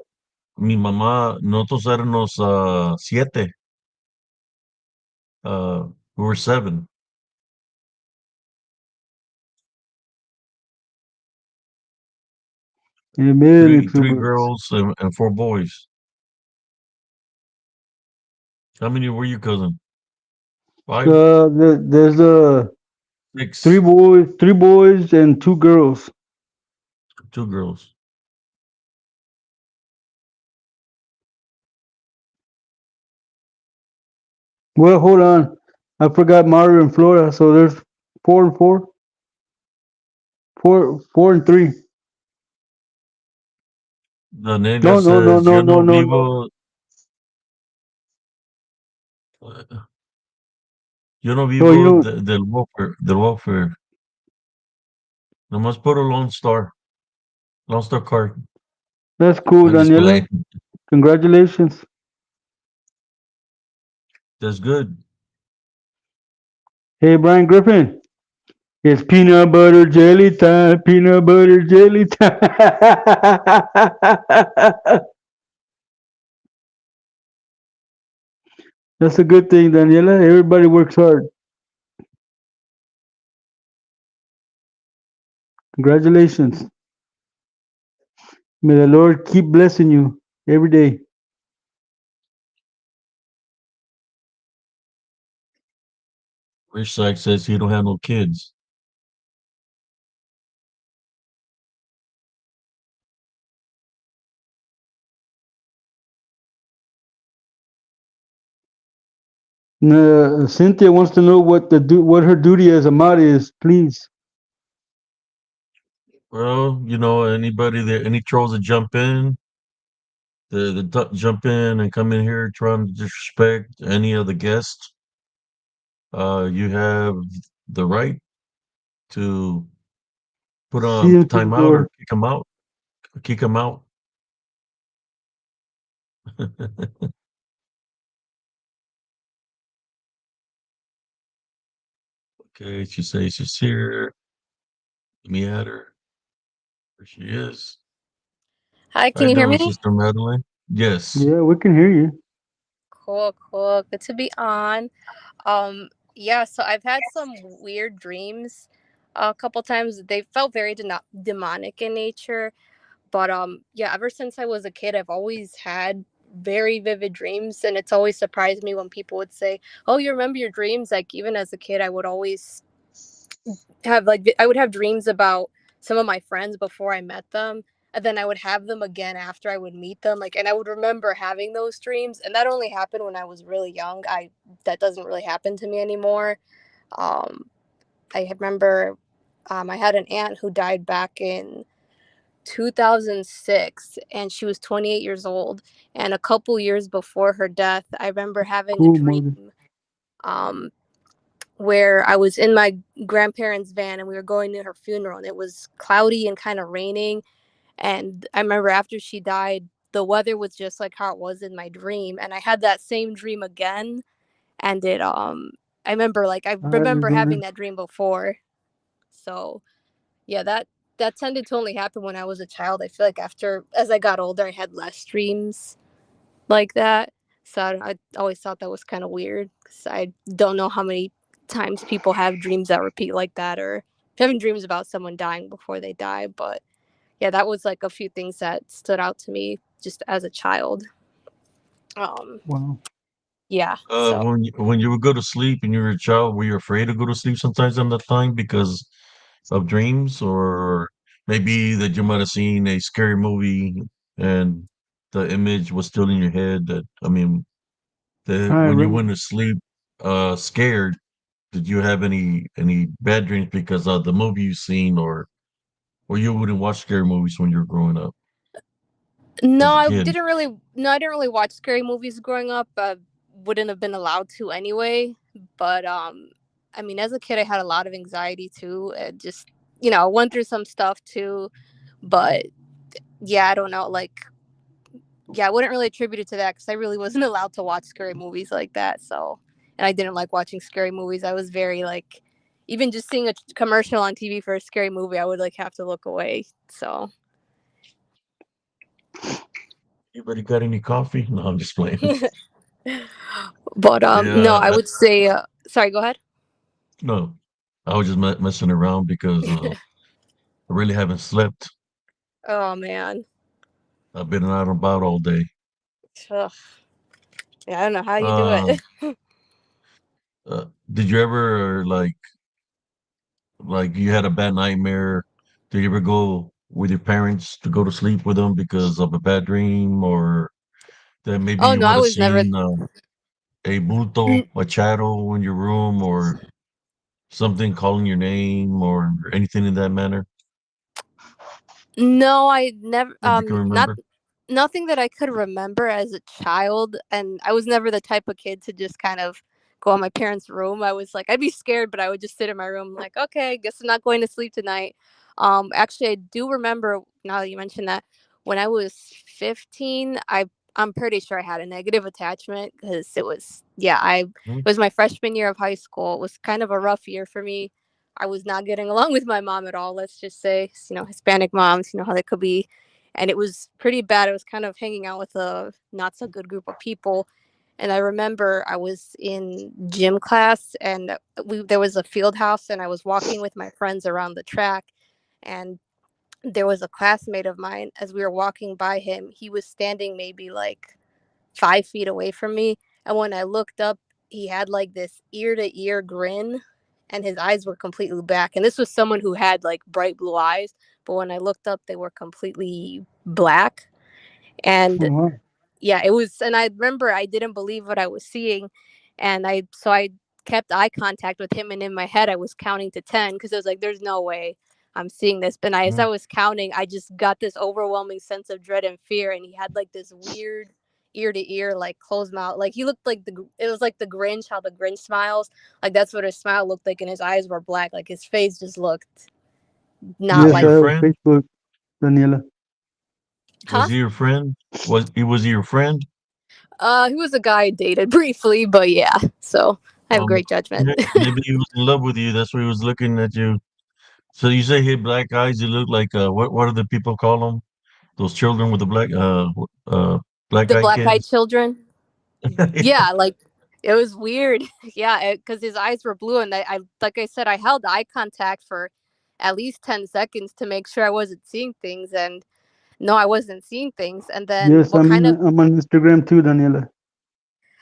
mi mamá, nosotros éramos siete. We were seven. Amen, Three exuberance. girls and four boys. How many were you, cousin? Five? There's Six? three boys and two girls. Two girls. Well, hold on. I forgot Mario in Florida, so there's four and four, four and three. The nega No, no, no, says, no, yo no, no no, no. vivo, yo no Oh, you vivo know del welfare. Nomás put a Lone Star card. that's cool, I'm just playing. Daniela. Congratulations. That's good. Hey, Brian Griffin. It's peanut butter jelly time. Peanut butter jelly time. That's a good thing, Daniela. Everybody works hard. Congratulations. May the Lord keep blessing you every day. Rich Sykes says he don't have no kids. Cynthia wants to know what her duty as a mod is. Please. Well, anybody there, any trolls that jump in, jump in and come in here trying to disrespect any of the guests, you have the right to Put See him through the time out or door. kick him out. Kick him out. Okay, she says she's here. Let me add her. There she is. Hi, How can you you hear doing, me? Sister Madeline? Yes. Yeah, we can hear you. Cool, cool. Good to be on. Yeah, so I've had some weird dreams a couple times. They felt very demonic in nature, but yeah, ever since I was a kid, I've always had very vivid dreams, and it's always surprised me when people would say, "Oh, you remember your dreams?" Like even as a kid, I would always have I would have dreams about some of my friends before I met them, and then I would have them again after I would meet them. Like, and I would remember having those dreams, and that only happened when I was really young. I That doesn't really happen to me anymore. Um, remember, I had an aunt who died back in 2006, and she was 28 years old. And a couple years before her death, I remember having a Cool, mother. dream. Um, where I was in my grandparents' van and we were going to her funeral, and it was cloudy and kind of raining. And I remember after she died, the weather was just like how it was in my dream. And I had that same dream again. And I I remember having remember. that dream before. So yeah, that tended to only happen when I was a child. I feel like after, as I got older, I had less dreams like that. So I always thought that was kind of weird because I don't know how many times people have dreams that repeat like that, or having dreams about someone dying before they die. But yeah, that was like a few things that stood out to me just as a child. Um, Wow. yeah. So When you would go to sleep and you were a child, were you afraid to go to sleep sometimes on that time because of dreams, or maybe that you might have seen a scary movie and the image was still in your head? That I mean, that I when you re- went to sleep, scared, did you have any bad dreams because of the movie you seen, or you wouldn't watch scary movies when you were growing up no, as a kid? I didn't really watch scary movies growing up. Wouldn't have been allowed to anyway. But I mean, as a kid, I had a lot of anxiety too. And just went through some stuff too. But yeah, I don't know. Like, yeah, I wouldn't really attribute it to that because I really wasn't allowed to watch scary movies like that. So, and I didn't like watching scary movies. I was very like, even just seeing a commercial on TV for a scary movie, I would like have to look away. So, Anybody got any coffee? No, I'm just playing. but no, Yeah, I would say. Sorry, go ahead. no, I was just messing around because I really haven't slept. Oh man, I've been out and about all day. ugh. Yeah, I don't know how you do Um, it. did you ever like you had a bad nightmare? Did you ever go with your parents to go to sleep with them because of a bad dream, or that maybe Oh you no, might I have was never. seen a bulto, a shadow in your room, or something calling your name, or anything in that manner No, I never. that you can Not remember? nothing that I could remember as a child, and I was never the type of kid to just kind of go in my parents' room. I was like, I'd be scared, but I would just sit in my room, like, okay, guess I'm not going to sleep tonight. Actually, I do remember now that you mentioned that when I was 15, I'm pretty sure I had a negative attachment because it was yeah, it Hmm? was my freshman year of high school. It was kind of a rough year for me. I was not getting along with my mom at all. Let's just say, Hispanic moms, how they could be, and it was pretty bad. I was kind of hanging out with a not so good group of people. And I remember I was in gym class, and there was a field house, and I was walking with my friends around the track, and there was a classmate of mine. As we were walking by him, he was standing maybe like 5 feet away from me, and when I looked up, he had like this ear to ear grin, and his eyes were completely black. And this was someone who had like bright blue eyes, but when I looked up, they were completely black. Oh, And wow. yeah, it was, and I remember I didn't believe what I was seeing, and I kept eye contact with him, and in my head I was counting to 10 because I was like, "There's no way I'm seeing this." But as I Hmm? was counting, I just got this overwhelming sense of dread and fear, and he had like this weird ear to ear, like closed mouth, like he looked like it was like the Grinch, how the Grinch smiles, like that's what his smile looked like, and his eyes were black, like his face just looked not Was he Yes, like, I your have a friend? Facebook, Daniela. huh? Was he your friend? Was he your friend? He was a guy I dated briefly, but yeah. So I have Um, great judgment. maybe he was in love with you. That's why he was looking at you. So you say he had black eyes. You look like what do the people call them? Those children with the black The eyed black eyed kids. children. Yeah, like it was weird. Yeah, because his eyes were blue, and I, like I said, I held eye contact for at least 10 seconds to make sure I wasn't seeing things, and no, I wasn't seeing things. And then Yes, what kind of I'm on Instagram too, Daniela.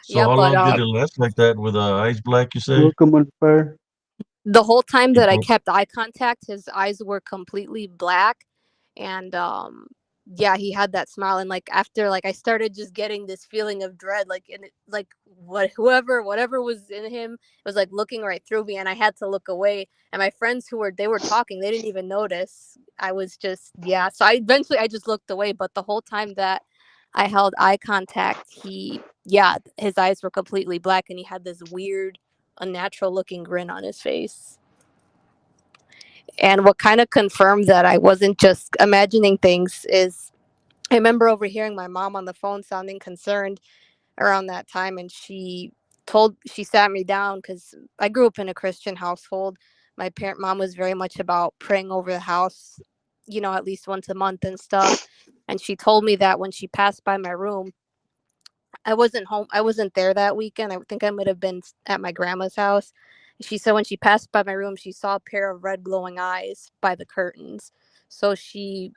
So yeah, how but long did it last like that with eyes black? You say? Welcome on fire. the whole time that I People. kept eye contact, his eyes were completely black, and yeah, he had that smile, and like after like I started just getting this feeling of dread, like in it, like whatever was in him was like looking right through me, and I had to look away. And my friends who were they were talking, they didn't even notice. I was just yeah. So I eventually I just looked away, but the whole time that I held eye contact, he yeah, his eyes were completely black, and he had this weird unnatural looking grin on his face. And what kind of confirmed that I wasn't just imagining things is I remember overhearing my mom on the phone sounding concerned around that time, and she sat me down because I grew up in a Christian household. My parent mom was very much about praying over the house, at least once a month and stuff. And she told me that when she passed by my room, I wasn't home. I wasn't there that weekend. I think I might have been at my grandma's house. She said when she passed by my room, she saw a pair of red glowing eyes by the curtains. So she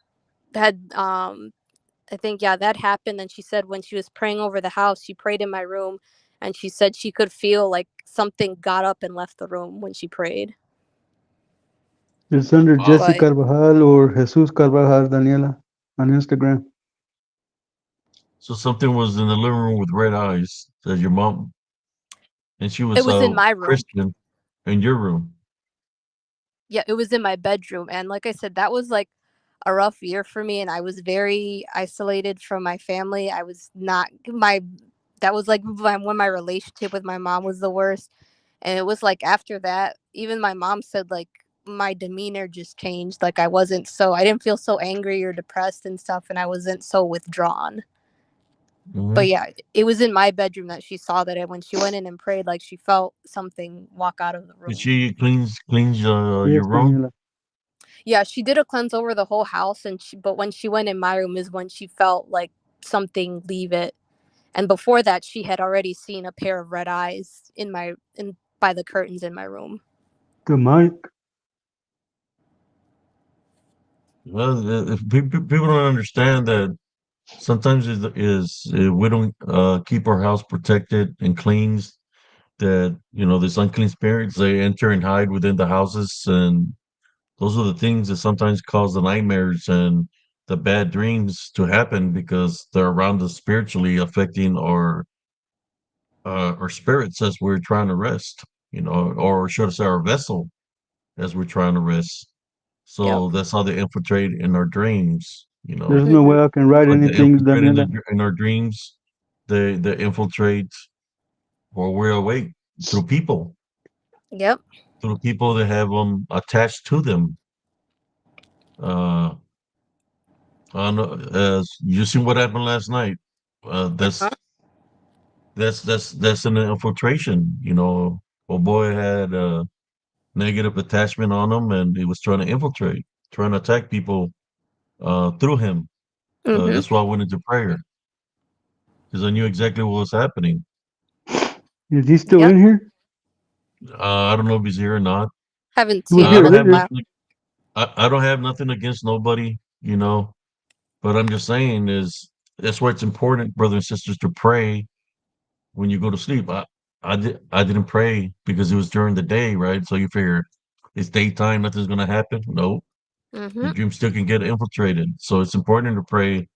had, I think, yeah, that happened. And she said when she was praying over the house, she prayed in my room, and she said she could feel like something got up and left the room when she prayed. It's under Wow. Jesse But Carvajal or Jesus Carvajal, Daniela, on Instagram. So something was in the living room with red eyes. Said your mom, and she it was was in my room. Christian in your room. Yeah, it was in my bedroom. And like I said, that was like a rough year for me, and I was very isolated from my family. I was not my that was like when my relationship with my mom was the worst. And it was like after that, even my mom said like my demeanor just changed. Like I didn't feel so angry or depressed and stuff, and I wasn't so withdrawn. Hmm. But yeah, it was in my bedroom that she saw that, and when she went in and prayed, like she felt something walk out of the Did room. she cleans your Yes, room? Daniela. Yeah, she did a cleanse over the whole house, but when she went in my room is when she felt like something leave it. And before that, she had already seen a pair of red eyes in by the curtains in my room. Demonic. Well, if people don't understand that sometimes we don't keep our house protected and cleans, that these unclean spirits, they enter and hide within the houses, and those are the things that sometimes cause the nightmares and the bad dreams to happen because they're around us spiritually, affecting our spirits as we're trying to rest, or should I say our vessel as we're trying to rest. Yep. So that's how they infiltrate in our dreams. There's no Mhm. way I can write Like they anything, infiltrate in Daniela. in our dreams. They infiltrate while we're awake through people, Yep. that have them attached to them. Uh, I know, as you seen what happened last night. Uh-huh. That's an infiltration. Oh boy had a negative attachment on him, and he was trying to infiltrate, trying to attack people through him. Mhm. That's why I went into prayer because I knew exactly what was happening. Is he still Yep. in here? I don't know if he's here or not. Haven't He was seen I him here don't in a have earlier. while. nothing. I don't have nothing against nobody. But I'm just saying is that's why it's important, brothers and sisters, to pray when you go to sleep. I didn't pray because it was during the day, right? So you figure it's daytime, nothing's gonna happen. No, your Mhm. dream still can get infiltrated. So it's important to pray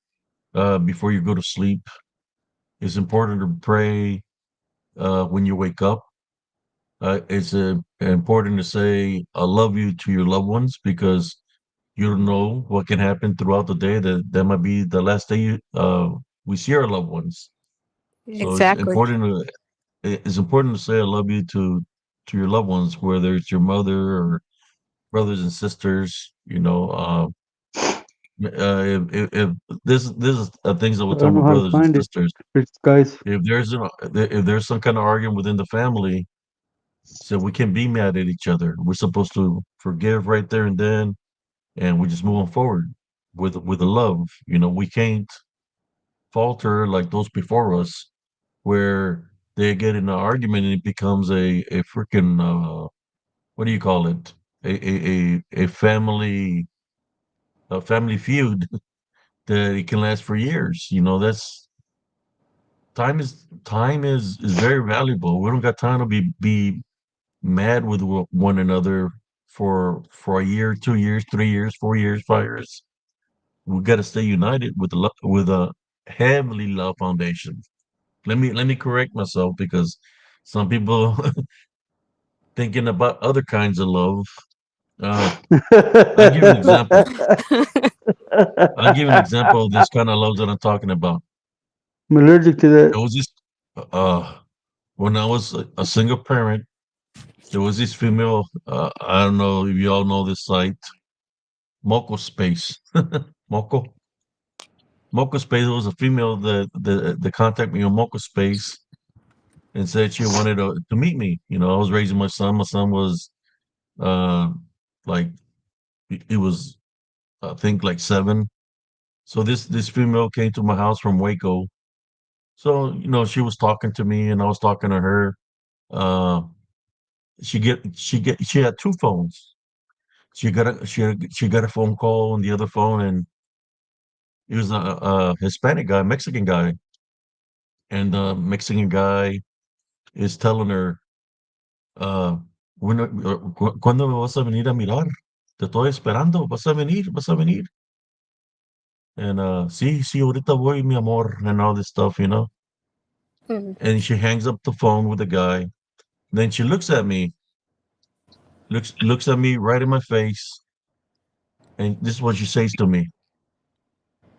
before you go to sleep. It's important to pray when you wake up. It's important to say "I love you" to your loved ones because you don't know what can happen throughout the day. That might be the last day we see our loved ones. So Exactly. it's important to say "I love you" to your loved ones, whether it's your mother or brothers and sisters. You know, if this is things I I would tell don't my know how to brothers and find it. sisters. It's guys. If there's some kind of argument within the family, so we can be mad at each other. We're supposed to forgive right there and then, and we're just moving forward with the love. You know, we can't falter like those before us, where they get in an argument and it becomes a freaking what do you call it? A family feud that it can last for years. You know, that's time is very valuable. We don't got time to be mad with one another for a year, 2 years, 3 years, 4 years, 5 years. We got to stay united with a heavily love foundation. Let me correct myself because some people thinking about other kinds of love. Uh, I'll give you an example. I'll give you an example of this kind of love that I'm talking about. I'm allergic to There that. was this when I was a single parent. There was this female. I don't know if you all know this site, Moco Space. Moco Moco Space was a female that contacted me on Moco Space and said she wanted to meet me. You know, I was raising my son. My son was uh like he was I think like 7. So this female came to my house from Waco. So you know she was talking to me and I was talking to her. Uh, she had 2 phones. She got a phone call on the other phone, and he was a Hispanic guy, Mexican guy, and the Mexican guy is telling her, uh, ¿Cuándo me vas a venir a mirar? Te estoy esperando, vas a venir. And sí, sí, ahorita voy, mi amor, and all this stuff, you know. Mhm. And she hangs up the phone with the guy. Then she looks at me right in my face, and this is what she says to me.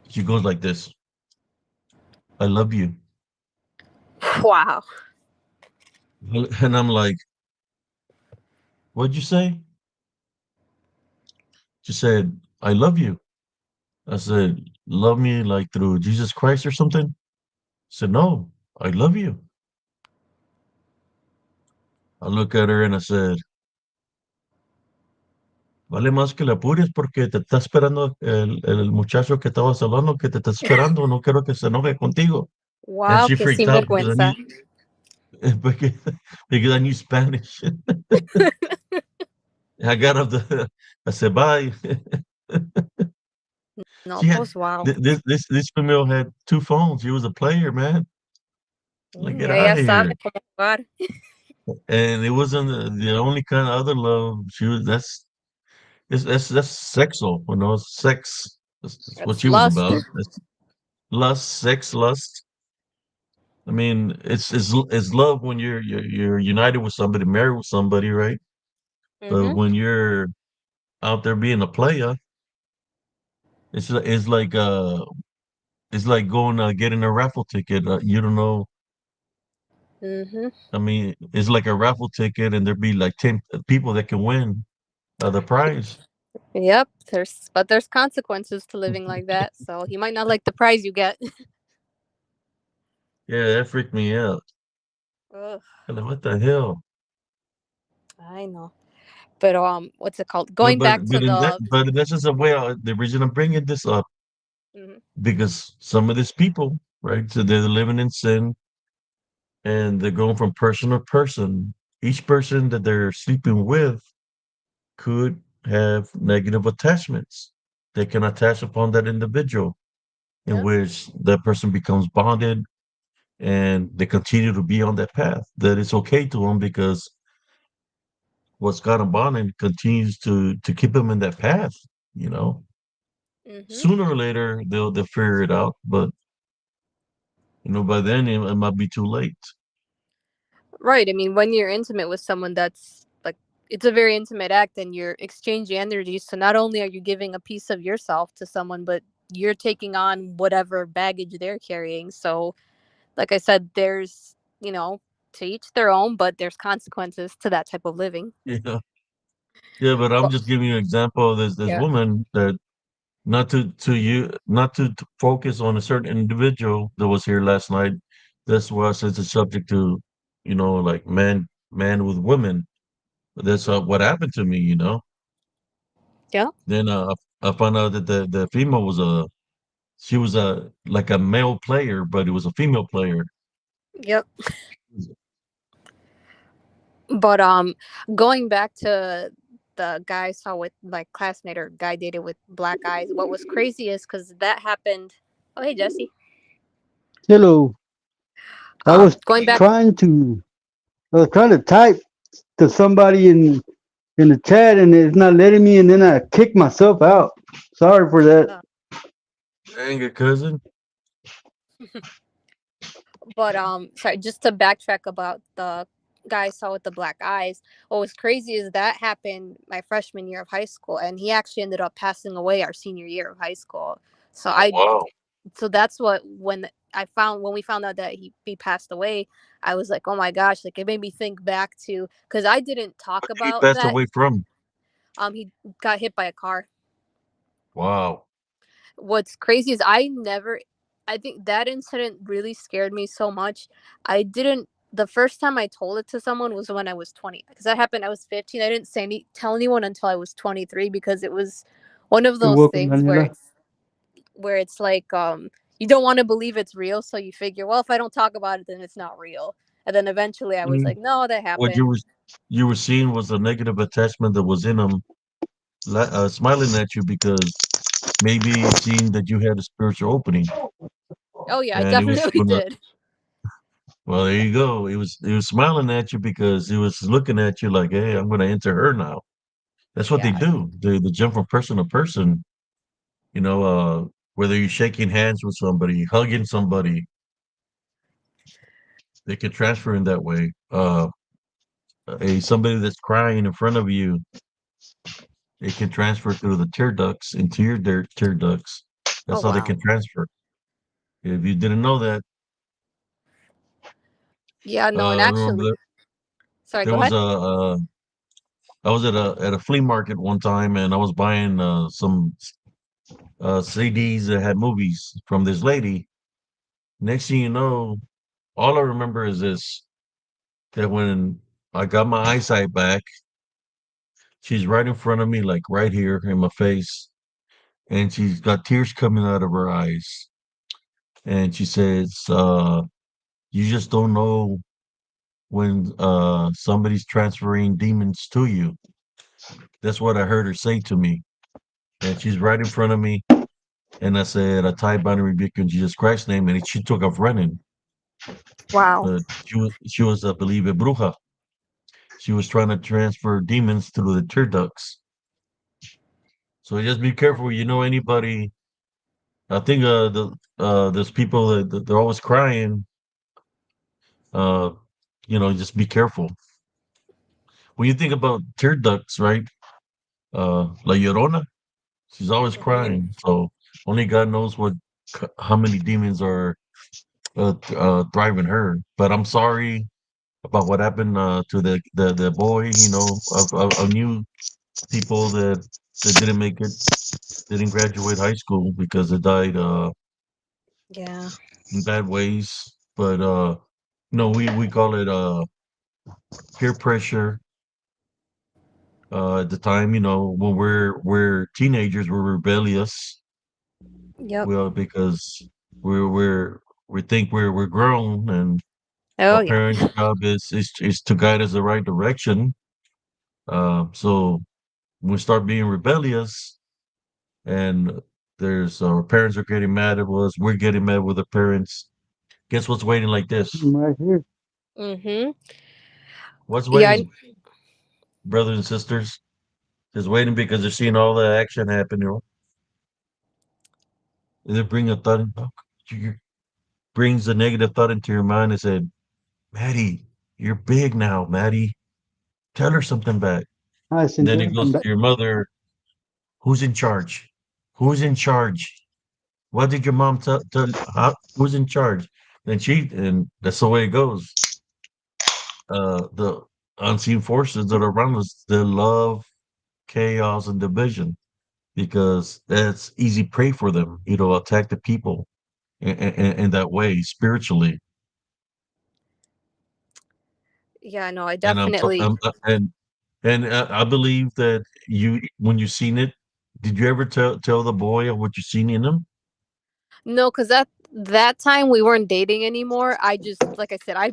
She goes like this: "I love you," Wow. and I'm like, "What'd you say?" She said, "I love you." I said, "Love me like through Jesus Christ or something?" She said, "No, I love you." I look at her and I said, "Vale más que le apures porque te está esperando el muchacho que estabas hablando, que te está esperando. No quiero que se enoje contigo." And Wow, she qué freaked out sinvergüenza. because, because I knew Spanish. I got up the, I said, "Bye." No, She had pues wow. this female had 2 phones. She was a player, man. Like, get Ella out of sabe here. cómo jugar. And it wasn't the only kind of other love. She was that's sexual, you know, sex. That's what That's she was lust. about. That's lust, sex, lust. I mean, it's love when you're united with somebody, married with somebody, right? But Hmm. when you're out there being a player, it's like it's like going getting a raffle ticket. You don't know. Hmm. I mean, it's like a raffle ticket, and there'd be like 10 people that can win the prize. Yep. There's consequences to living like that. So you might not like the prize you get. Yeah, that freaked me out. Ugh, I'm like, what the hell? I know. But what's it called? Going back to the. But that's just a way. The reason I'm bringing this up Mhm. because some of these people, right? So they're living in sin, and they're going from person to person. Each person that they're sleeping with could have negative attachments. They can attach upon that individual, in Yep. which that person becomes bonded, and they continue to be on that path. That it's okay to them because what's got them bonded continues to keep them in that path. You know, Hmm. sooner or later they'll figure it out, but by then it might be too late. Right. I mean, when you're intimate with someone, that's like it's a very intimate act, and you're exchanging energies. So not only are you giving a piece of yourself to someone, but you're taking on whatever baggage they're carrying. So, like I said, there's to each their own, but there's consequences to that type of living. Yeah, Yeah, but I'm Well, just giving you an example of this yeah, woman that not to focus on a certain individual that was here last night. That's why since it's subject to, like man with women. That's what happened to me. yeah, Then I found out that the female she was a like a male player, but it was a female player. yep. But going back to the guy I saw with like classmate or guy dated with black eyes. What was crazy is because that happened. Oh, hey Jesse. Hello. I was Going back. trying to I was trying to type to somebody in the chat and it's not letting me and then I kicked myself out. Sorry for that. Uh, Dang it, cousin. but sorry, just to backtrack about the guy I saw with the black eyes. What was crazy is that happened my freshman year of high school, and he actually ended up passing away our senior year of high school. So Oh I wow. so that's what when we found out that he passed away, I was like, oh my gosh, like it made me think back to because I didn't talk He about passed that. away from. He got hit by a car. Wow. What's crazy is I think that incident really scared me so much. I didn't the first time I told it to someone was when I was 20 because that happened I was 15. I didn't tell anyone until I was 23 because it was one of You're those welcome, things Daniela. where it's like you don't want to believe it's real, so you figure, well, if I don't talk about it then it's not real. And then eventually I was Mm, like, no, that What you happened. were you were seeing was a negative attachment that was in him, smiling at you because maybe seeing that you had a spiritual opening, Oh yeah, I and it was definitely gonna. did. Well, there you go. It was smiling at you because it was looking at you like, hey, I'm gonna enter her now. That's what they Yeah, do. They jump from person to person. You know, whether you're shaking hands with somebody, hugging somebody, they can transfer in that way. Somebody that's crying in front of you, it can transfer through the tear ducts into your tear ducts. oh That's how they wow. can transfer. If you didn't know that, Yeah, no, and I remember actually, sorry, there go was ahead. I was at a flea market one time and I was buying some CDs that had movies from this lady. Next thing you know, all I remember is this: that when I got my eyesight back, she's right in front of me, like right here in my face, and she's got tears coming out of her eyes. And she says, "You just don't know when somebody's transferring demons to you." That's what I heard her say to me. And she's right in front of me. And I said, "I tie bound and rebuke in Jesus Christ's name." And she took off running. Wow. But she was a believer bruja. She was trying to transfer demons through the tear ducts. So just be careful. You know anybody? I think there's people that they're always crying. Uh, just be careful. When you think about tear ducts, right? La Llorona, she's always Hmm. crying. So only God knows how many demons are thriving her. But I'm sorry about what happened to the boy. I knew people that didn't make it, didn't graduate high school because they died Yeah. in bad ways. But we call it peer pressure at the time. When we're teenagers, we're rebellious. Yep. Well, because we think we're grown, and Oh our yeah. parents' job is to guide us the right direction. So when we start being rebellious, and there's our parents are getting mad at us, we're getting mad with the parents. Guess what's waiting like this? I'm right here. Mm-hmm. What's Yeah. I- waiting, brothers and sisters? Just waiting because they're seeing all the action happen. And they bring a thought, you brings a negative thought into your mind and said, Maddie, you're big now, Maddie. Tell her something back. Hi, And then Cynthia. it I'm goes back. to your mother, who's in charge? Who's in charge? What did your mom tell who's in charge? And that's the way it goes. The unseen forces that are around us, they love chaos and division because that's easy prey for them. Attack the people in that way spiritually. Yeah, no, I And definitely. I believe that when you seen it, did you ever tell the boy what you seen in him? No, because that time we weren't dating anymore. I just, like I said, I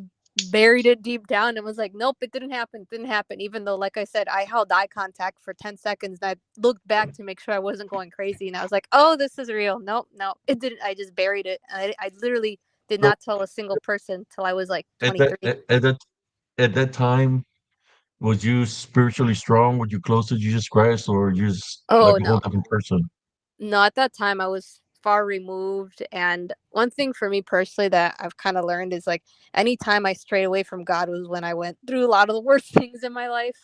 buried it deep down and was like, nope, it didn't happen. It didn't happen. Even though, like I said, I held eye contact for 10 seconds and I looked back to make sure I wasn't going crazy. And I was like, oh, this is real. Nope, no, it didn't. I just buried it. I literally did So not tell a single person till I was like at that 23. at that time, was you spiritually strong? Were you close to Jesus Christ, or you just like Oh, a whole no. different person? No, at that time I was far removed. And one thing for me personally that I've kind of learned is like anytime I strayed away from God was when I went through a lot of the worst things in my life.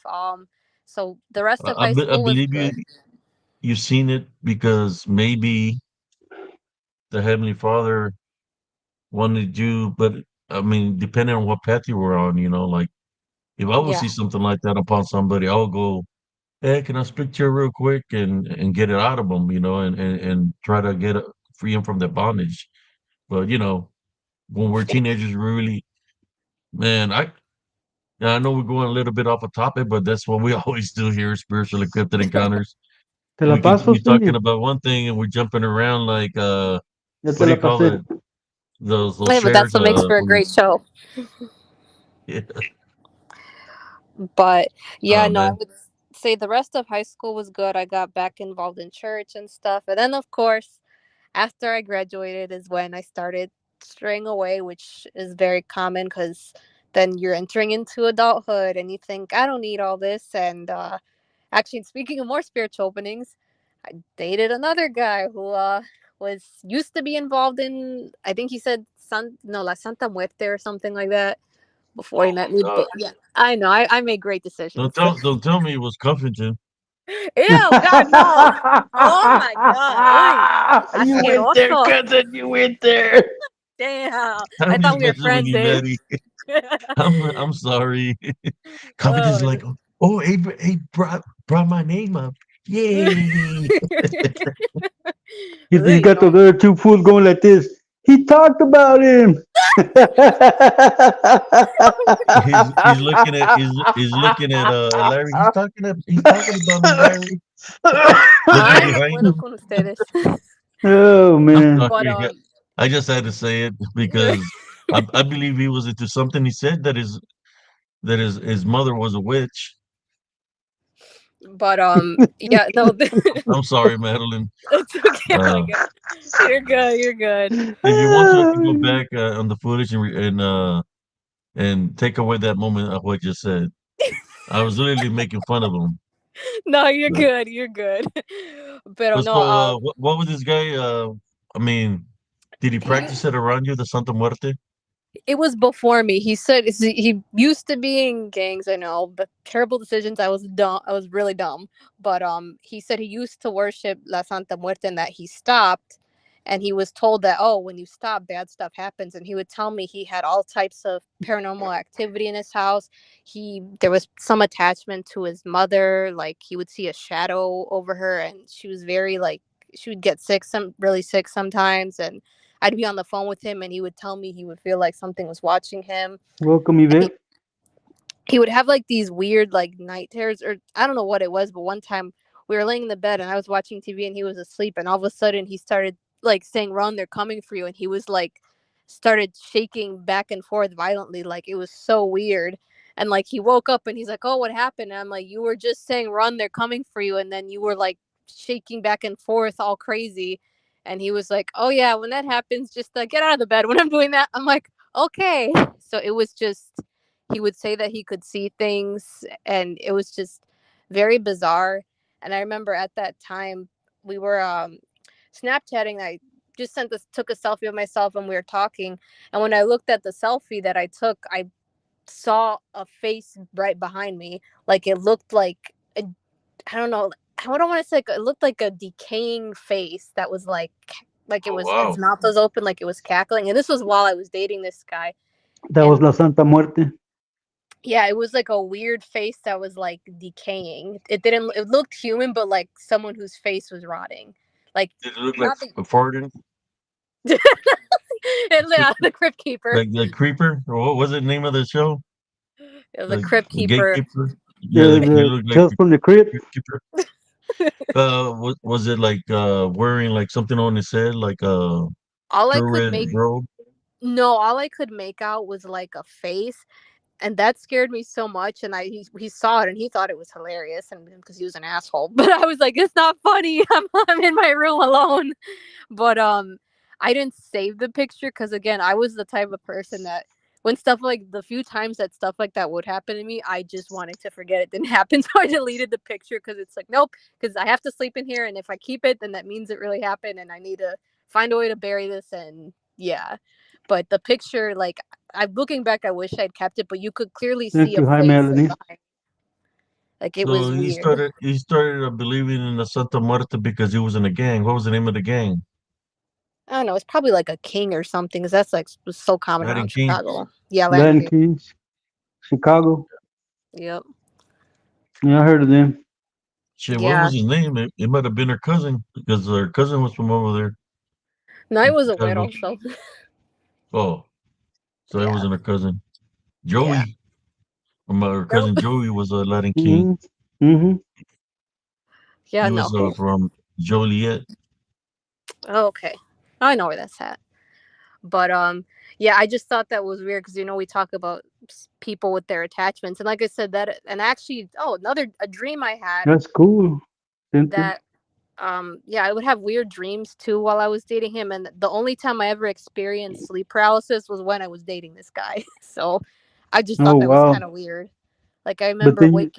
So the rest of high I school was believe good. you've seen it because maybe the Heavenly Father wanted you, but I mean, depending on what path you were on, like if I would Yeah. see something like that upon somebody, I'll go, "Hey, can I speak to you real quick and get it out of them, and try to free them from their bondage." But when we're teenagers, we really, man, I know we're going a little bit off a topic, but that's what we always do here, spiritual encrypted encounters. Te la We could paso, be talking Cindy. about one thing and we're jumping around like Ya what te do la you call pasé. it? Those Yeah, but that's shares, what makes for a great those show. yeah. But yeah, Oh no, I man. would say the rest of high school was good. I got back involved in church and stuff. And then, of course, after I graduated is when I started straying away, which is very common because then you're entering into adulthood and you think, I don't need all this. And actually, speaking of more spiritual openings, I dated another guy who was used to be involved in, I think he said, no, La Santa Muerte or something like that before he Oh met my me. God. But yeah, I know, I made great decisions. Don't tell me it was Covington. Ew, God, no. Oh my God. Uy, You went there, asqueroso. cousin. You went there. Damn. I I'm thought just we were messing with friends, you, Dave. Maddie. I'm sorry. Covington's Oh, like, oh, he brought my name up. no. Yay. He's Uy, got the no. other two fools going like this. He talked about him. He's looking at Larry. He's talking about me, Larry. Looking Ay, no behind puedo him. con ustedes. Oh I'm man. But sorry. I just had to say it because I believe he was into something. He said that his mother was a witch. but yeah, no, I'm sorry, Madeline. it's okay. Oh my Uh, God. You're good. You're good. if you want to, I can go back on the footage and take away that moment of what you said. I was literally making fun of him. No, you're But, good. You're good. But but no, so, what was this guy? I mean, did he he practice it around you, the Santa Muerte? it was before me. He said he used to be in gangs. I know, but terrible decisions. I was dumb. I was really dumb. But he said he used to worship La Santa Muerte and that he stopped. And he was told that, oh, when you stop, bad stuff happens. And he would tell me he had all types of paranormal activity in his house. There was some attachment to his mother. Like he would see a shadow over her, and she was very like she would get sick, some really sick sometimes, and I'd be on the phone with him and he would tell me he would feel like something was watching him. Welcome, And Yvette. he would have like these weird like night terrors, or I don't know what it was, but one time we were laying in the bed and I was watching TV and he was asleep, and all of a sudden he started like saying, "Run, they're coming for you." And he was like started shaking back and forth violently, like it was so weird. And like he woke up and he's like, "Oh, what happened?" And I'm like, "You were just saying run, they're coming for you," and then you were like shaking back and forth all crazy. And he was like, "Oh yeah, when that happens, just get out of the bed when I'm doing that." I'm like, "Okay." So it was just he would say that he could see things, and it was just very bizarre. And I remember at that time we were Snapchatting. I just took a selfie of myself and we were talking. And when I looked at the selfie that I took, I saw a face right behind me. Like it looked like I don't know. I don't want to say it looked like a decaying face that was like it Oh was its wow. mouth was open, like it was cackling. And this was while I was dating this guy. That was And La Santa Muerte. Yeah, it was like a weird face that was like decaying. It didn't. It looked human, but like someone whose face was rotting. Like Did it look like not the farting? yeah, the crypt keeper. Like the creeper? Or what was the name of the show? The crypt The keeper. gatekeeper? Yeah, Yeah, he the looked like Tales the from the Crypt. gatekeeper. Was it like wearing like something on his head, like a All I could turret make robe? no, all I could make out was like a face, and that scared me so much. And he saw it and he thought it was hilarious, and because he was an asshole. But I was like, it's not funny. I'm in my room alone. But I didn't save the picture because again, I was the type of person that when stuff like the few times that stuff like that would happen to me, I just wanted to forget it didn't happen. So I deleted the picture because it's like, nope, because I have to sleep in here, and if I keep it, then that means it really happened, and I need to find a way to bury this. And yeah, but the picture, like, I'm looking back, I wish I'd kept it, but you could clearly see Thank a you. Hi, face like Madeline. behind. Like it So was weird. he started believing in the Santa Muerte because he was in a gang. What was the name of the gang? I don't know. It's probably like a king or something, because that's like was so common Latin around King. Chicago. Yeah, Latin Latin king. Kings, Chicago. Yep. Yeah, I heard of them. Shit, what Yeah. was his name? It might have been her cousin because her cousin was from over there. No, I And was she a has widow, one. so Oh, so it yeah, wasn't her cousin. yeah. Joey, her Nope. cousin Joey was a Latin King. Hmm. Hmm. Yeah, He no. was from Joliet. Oh, okay. I know where that's at. But yeah, I just thought that was weird because we talk about people with their attachments, and like I said that, and actually, another a dream I had That's cool, Cynthia. that yeah, I would have weird dreams too while I was dating him, and the only time I ever experienced sleep paralysis was when I was dating this guy. So I just Oh thought that was wow! kind of weird. Like I But remember then,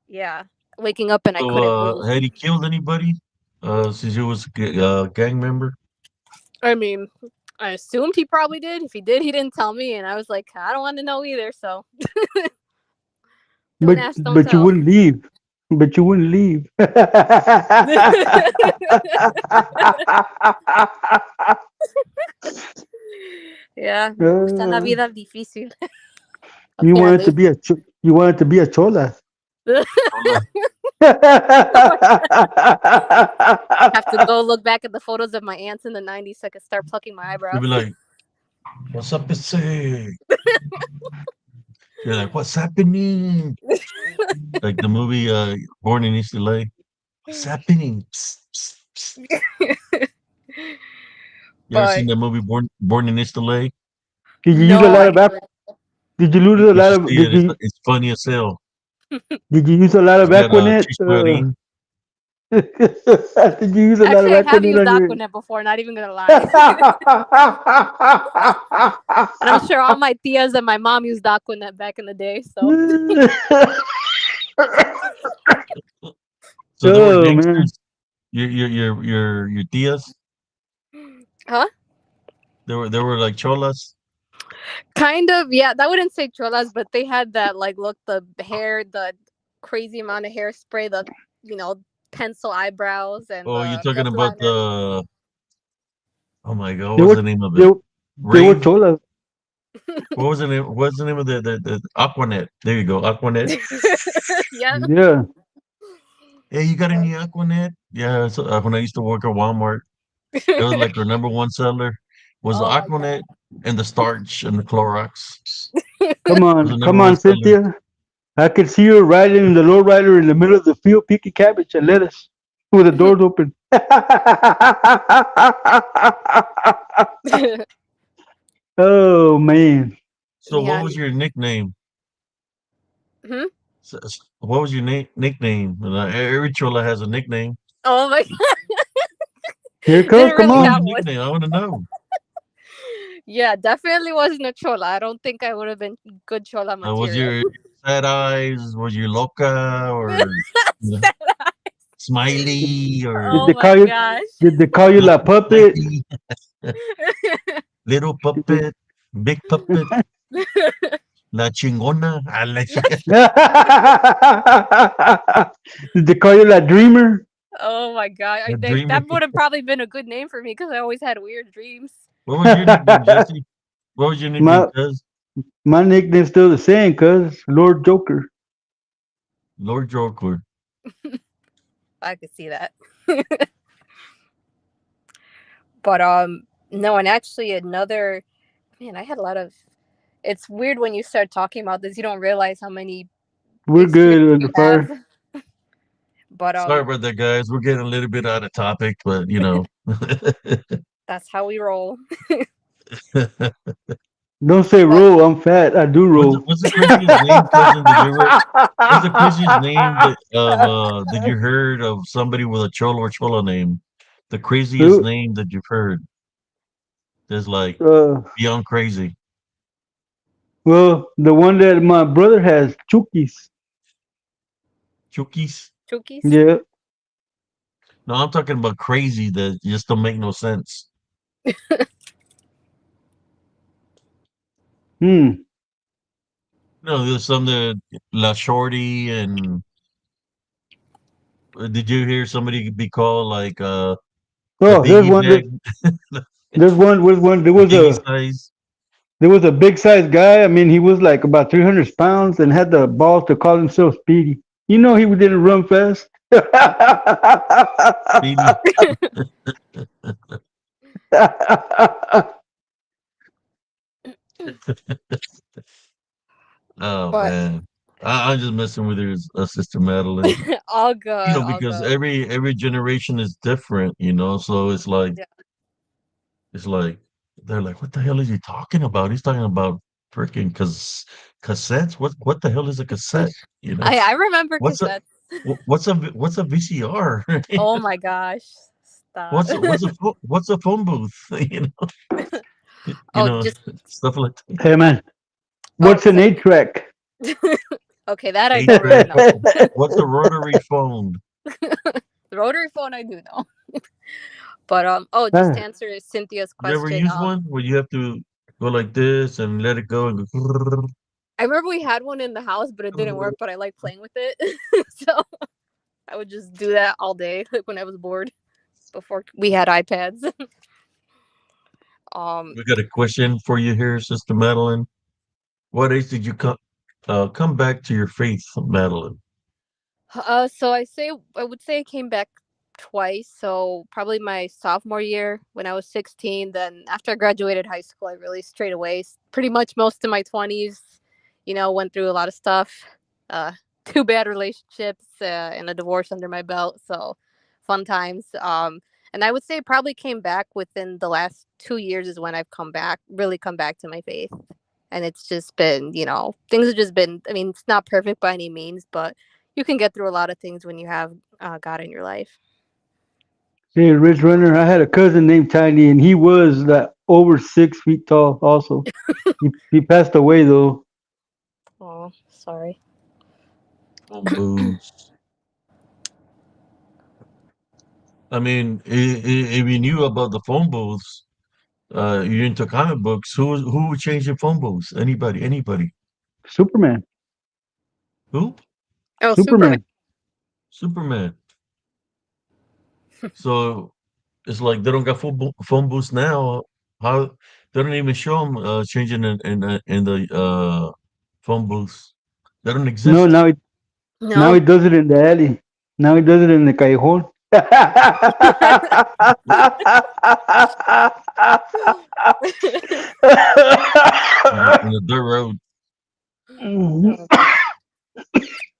yeah, waking up and I So, couldn't move. had he killed anybody? Since he was a gang member? I mean, I assumed he probably did. If he did, he didn't tell me, and I was like, I don't want to know either. So don't ask, don't but you tell. wouldn't leave. But you wouldn't leave. Yeah, me gusta la Uh, vida difícil. How you can I wanted to live? be you wanted to be a chola. Chola. Have to go look back at the photos of my aunts in the '90s so I could start plucking my He'd be eyebrows. like, "What's up, say?" You're like, "What's happening?" Like the movie Born in East LA. What's happening? Psst, psst, psst. You ever But seen that movie Born in East LA? Did you use a no, lot I of haven't. Did you lose a You lot should of? see it. It's funny as hell. Did you use a lot of It's got Aquanet? Chis Marin. Did you use a lot of Actually, I have Aquanet used on your? Aquanet before. Not even gonna lie. And I'm sure all my tias and my mom used Aquanet back in the day. So, So they were Oh man, gangsters. Your tias. huh? They were like cholas. Kind of. Yeah, that wouldn't say cholas, but they had that like look, the hair, the crazy amount of hairspray, the you know pencil eyebrows, and Oh, you're the talking lip about liner. the. Oh my God, they what's were the name of they, it? they were Rave. cholas. What was the name? What's the name of the Aquanet? There you go, Aquanet. Yeah. Yeah. Hey, you got any Aquanet? Yeah. So when I used to work at Walmart, it was like our number one seller was the Oh my Aquanet god. and the starch and the Clorox. Was the Come number one on, seller. Cynthia. I could see you riding in the lowrider in the middle of the field, picking cabbage and lettuce with the doors open. Oh man, So what Yeah. was your nickname? Hmm? What was your nickname? Every chola has a nickname. Oh my god. here it comes. Didn't Come really What was on. your have one. nickname? I want to know. Yeah, definitely wasn't a chola. I don't think I would have been good chola Was material. your sad eyes? Was you loca or you know, smiley Did Oh they or my call you? gosh. Did they call you fla- La Puppet? flappy, little puppet, big puppet, la chingona? I like Did they call you La Dreamer? Oh my god. a That dreamer. would have probably been a good name for me because I always had weird dreams. What was your nickname, Jesse? What was your nickname, my Cuz? My nickname's still the same, cuz Lord Joker. Lord Joker. I could see that. But no, and actually another man, I had a lot of it's weird when you start talking about this, you don't realize how many We're experiences good on you the have. fire. But Sorry about that, guys. We're getting a little bit out of topic, but you know. that's how we roll. Don't say But roll. I'm fat. I do roll. What's the craziest name, cousin? Did you ever? What's the craziest name that you heard of somebody with a cholo or chola name? The craziest Who? name that you've heard that's like uh, beyond crazy. well, the one that my brother has, Chukis. Chukis? Chookies. Yeah. No, I'm talking about crazy that just don't make no sense. Hmm. No, there's some that La Shorty and did you hear somebody be called like the Oh, Biggie Bag, there's one with one. the Biggie size? There was a big sized guy. I mean, he was like about 300 pounds and had the balls to call himself Speedy. You know, he didn't run fast. Speedy. Oh But man. I'm just messing with your sister Madeline. all You good, know, all because good. every generation is different, you know. So Yeah. it's like they're like, what the hell is he talking about? He's talking about freaking cassettes. What the hell is a cassette? You know, I remember what's a cassettes. what's a VCR? Oh my gosh. Stop. What's a phone booth? You Oh, know, just stuff like that. Hey, man, oh what's an 8 track? okay, that I Eight don't really track. know. What's a rotary phone? The rotary phone I do know. But oh, just to Ah, answer Cynthia's You ever question, use one where you have to go like this and let it go and go? I remember we had one in the house, but it didn't work. But I like playing with it, so I would just do that all day, like when I was bored before we had iPads. um, We got a question for you here, Sister Madeline. What age did you come back to your faith, Madeline? so I would say I came back twice. So probably my sophomore year when I was 16. Then after I graduated high school, I really straight away. Pretty much most of my 20s, went through a lot of stuff. Uh, two bad relationships and a divorce under my belt. So fun times. And I would say probably came back within the last 2 years is when I've really come back to my faith. And it's just been, things have just been, I mean, it's not perfect by any means, but you can get through a lot of things when you have God in your life. hey, Rich Runner, I had a cousin named Tiny, and he was over 6 feet tall also. He passed away, though. Oh, sorry. Phone booths. I mean, if you knew about the phone booths, you're into comic books. Who would change your phone booths? Anybody? Anybody? Superman. Who? Oh, Superman. Superman. Superman. So it's like they don't got phone booths now. How they don't even show them changing in the phone booths. They don't No, exist. now No. he does it in the alley. Now he does it in the callejón. In the dirt road. And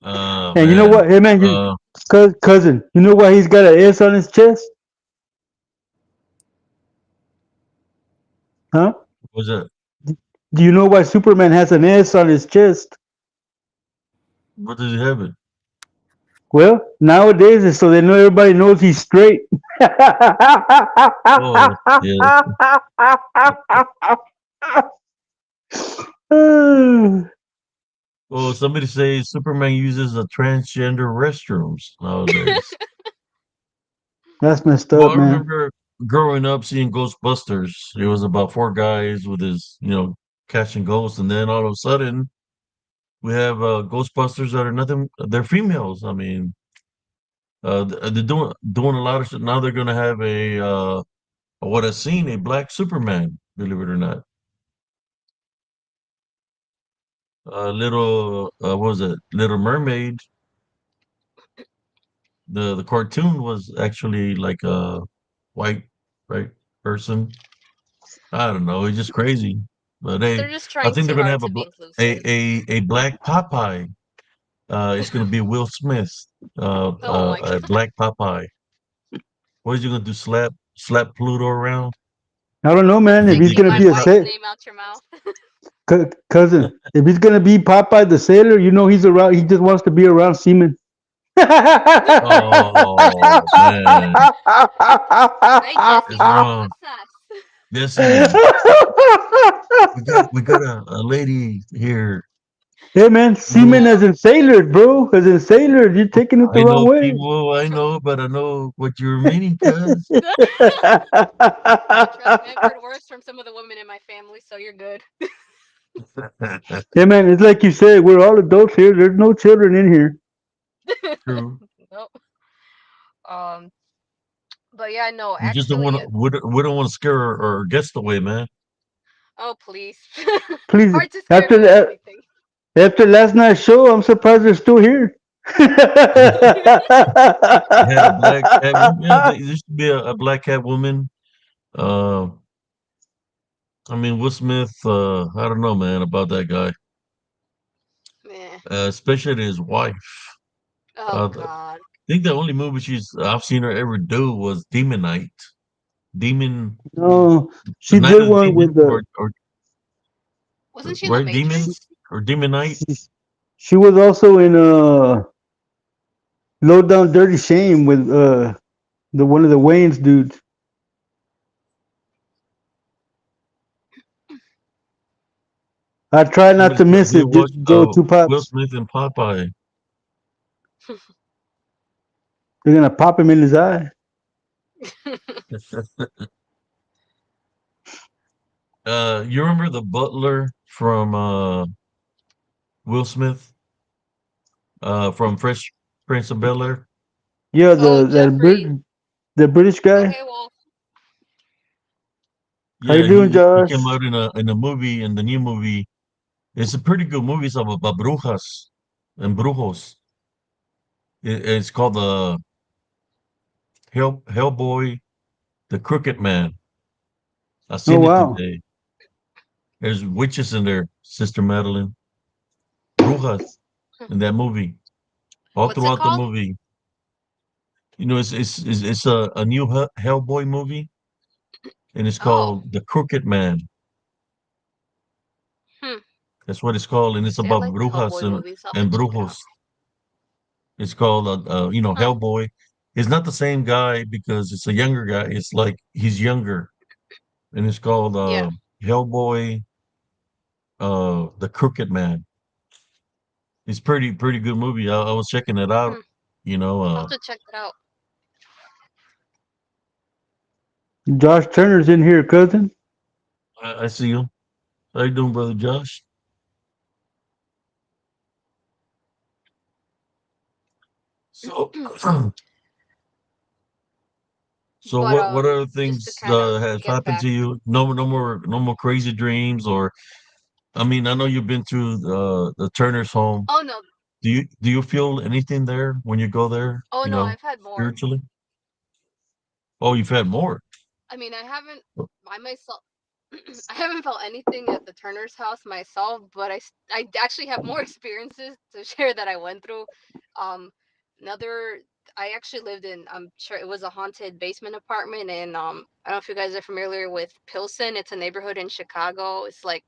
Oh you know man. what? Hey man, Uh, cousin, you know why he's got an S on his chest? Huh? was that? Do you know why Superman has an S on his chest? What does he have it? Well, nowadays it's so they know everybody knows he's straight. Oh yeah. Well, somebody say Superman uses a transgender restrooms nowadays. That's messed Well, up, I man. remember growing up seeing Ghostbusters. It was about four guys with his, catching ghosts, and then all of a sudden we have Ghostbusters that are nothing. They're females. I mean, they're doing a lot of shit. Now they're gonna have what I've seen a black Superman. Believe it or not. Little what was it? Little Mermaid. The cartoon was actually like a white right person. I don't know. It's just crazy. But They're they, just I trying think they're too gonna hard have to be inclusive. a black Popeye. It's gonna be Will Smith. Oh my A god. black Popeye. What is he gonna do? Slap Pluto around? I don't know, I'm man. If Is he's he taking gonna my gonna be a cut? wife's sa- name out your mouth. cousin, if he's gonna be Popeye the sailor, you know he's around. He just wants to be around seamen. Oh man, Right, Jesse, it's come wrong. with us. Jesse, we got a lady here. Hey man, seamen No, as in sailors, bro. As in sailors, you're taking it the I wrong know way. people. I know, but I know what you're meaning, cuz. no, trust me, I've heard worse from some of the women in my family, so you're good. Yeah, man, it's like you said, we're all adults here. There's no children in here. True. Nope. Um, but yeah, no, We just don't want actually, to. We don't want to scare our guests away, man. oh please, Please, hard to scare after me with that, anything. after last night's show, I'm surprised they're still here. They had a black cat woman. Yeah, there used to be a black cat woman. Uh, I mean, Will Smith. I don't know, man, about that guy. Meh. Especially his wife. Oh I God. think the only movie I've seen her ever do was Demon Night. Demon, No, the she Night did of the one with Demon, the. or Wasn't she in the right, She, Demons Matrix? or Demon Night. she, she was also in Low Down Dirty Shame with the one of the Wayne's dudes. I try not Somebody to told miss me to it. watch Just go two Will pops. Smith and Popeye. They're gonna pop him in his eye. You remember the butler from Will Smith from Fresh Prince of Bel Air? Yeah, Oh, Jeffrey. The British guy. Okay, well, How you Yeah, doing, he came Josh? out in a movie in the new movie. It's a pretty good movie. It's about brujas and brujos. It's called the Hellboy, the Crooked Man. I Oh seen it wow. today. There's witches in there, Sister Madeline, brujas in that movie. All what's it throughout the called? movie, it's a new Hellboy movie, and it's Oh, called The Crooked Man. hmm. That's what it's called, and it's See, I about like brujas Hellboy movies. I'll have to and check it out. brujos. It's called Huh. Hellboy. It's not the same guy because it's a younger guy. It's like he's younger, and it's called Yeah. Hellboy, The Crooked Man. It's pretty good movie. I was checking it out. Hmm. You know, I'll have to check it out. Josh Turner's in here, cousin. I see him. How you doing, brother Josh? So, so But what other just to things kind of have get happened back. to you? No more crazy dreams, or I mean, I know you've been to the Turner's home. Oh no, Do you feel anything there when you go there? oh You no, know, I've had more. spiritually. Oh, you've had more. I mean, I haven't by myself. I haven't felt anything at the Turner's house myself, but I actually have more experiences to share that I went through. Um, another, I actually lived in. I'm sure it was a haunted basement apartment, and I don't know if you guys are familiar with Pilsen. It's a neighborhood in Chicago. It's like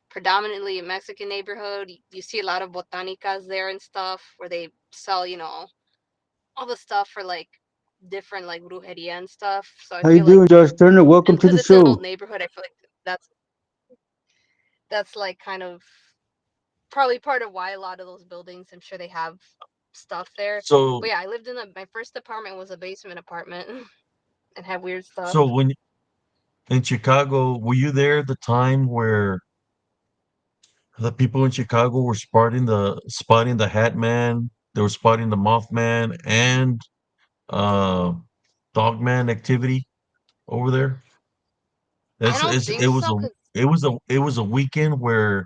predominantly a Mexican neighborhood. You see a lot of botanicas there and stuff where they sell, all the stuff for like different like brujeria and stuff. So I How you feel like, doing, Josh Turner? Welcome and to because the it's an old show. neighborhood, I feel like that's that's like kind of probably part of why a lot of those buildings, I'm sure they have stuff there. So But yeah, I lived in my first apartment was a basement apartment and had weird stuff. so when in Chicago, were you there at the time where the people in Chicago were spotting the Hat Man, they were spotting the Mothman and uh Dogman activity over there? I don't think so, cause It was a weekend where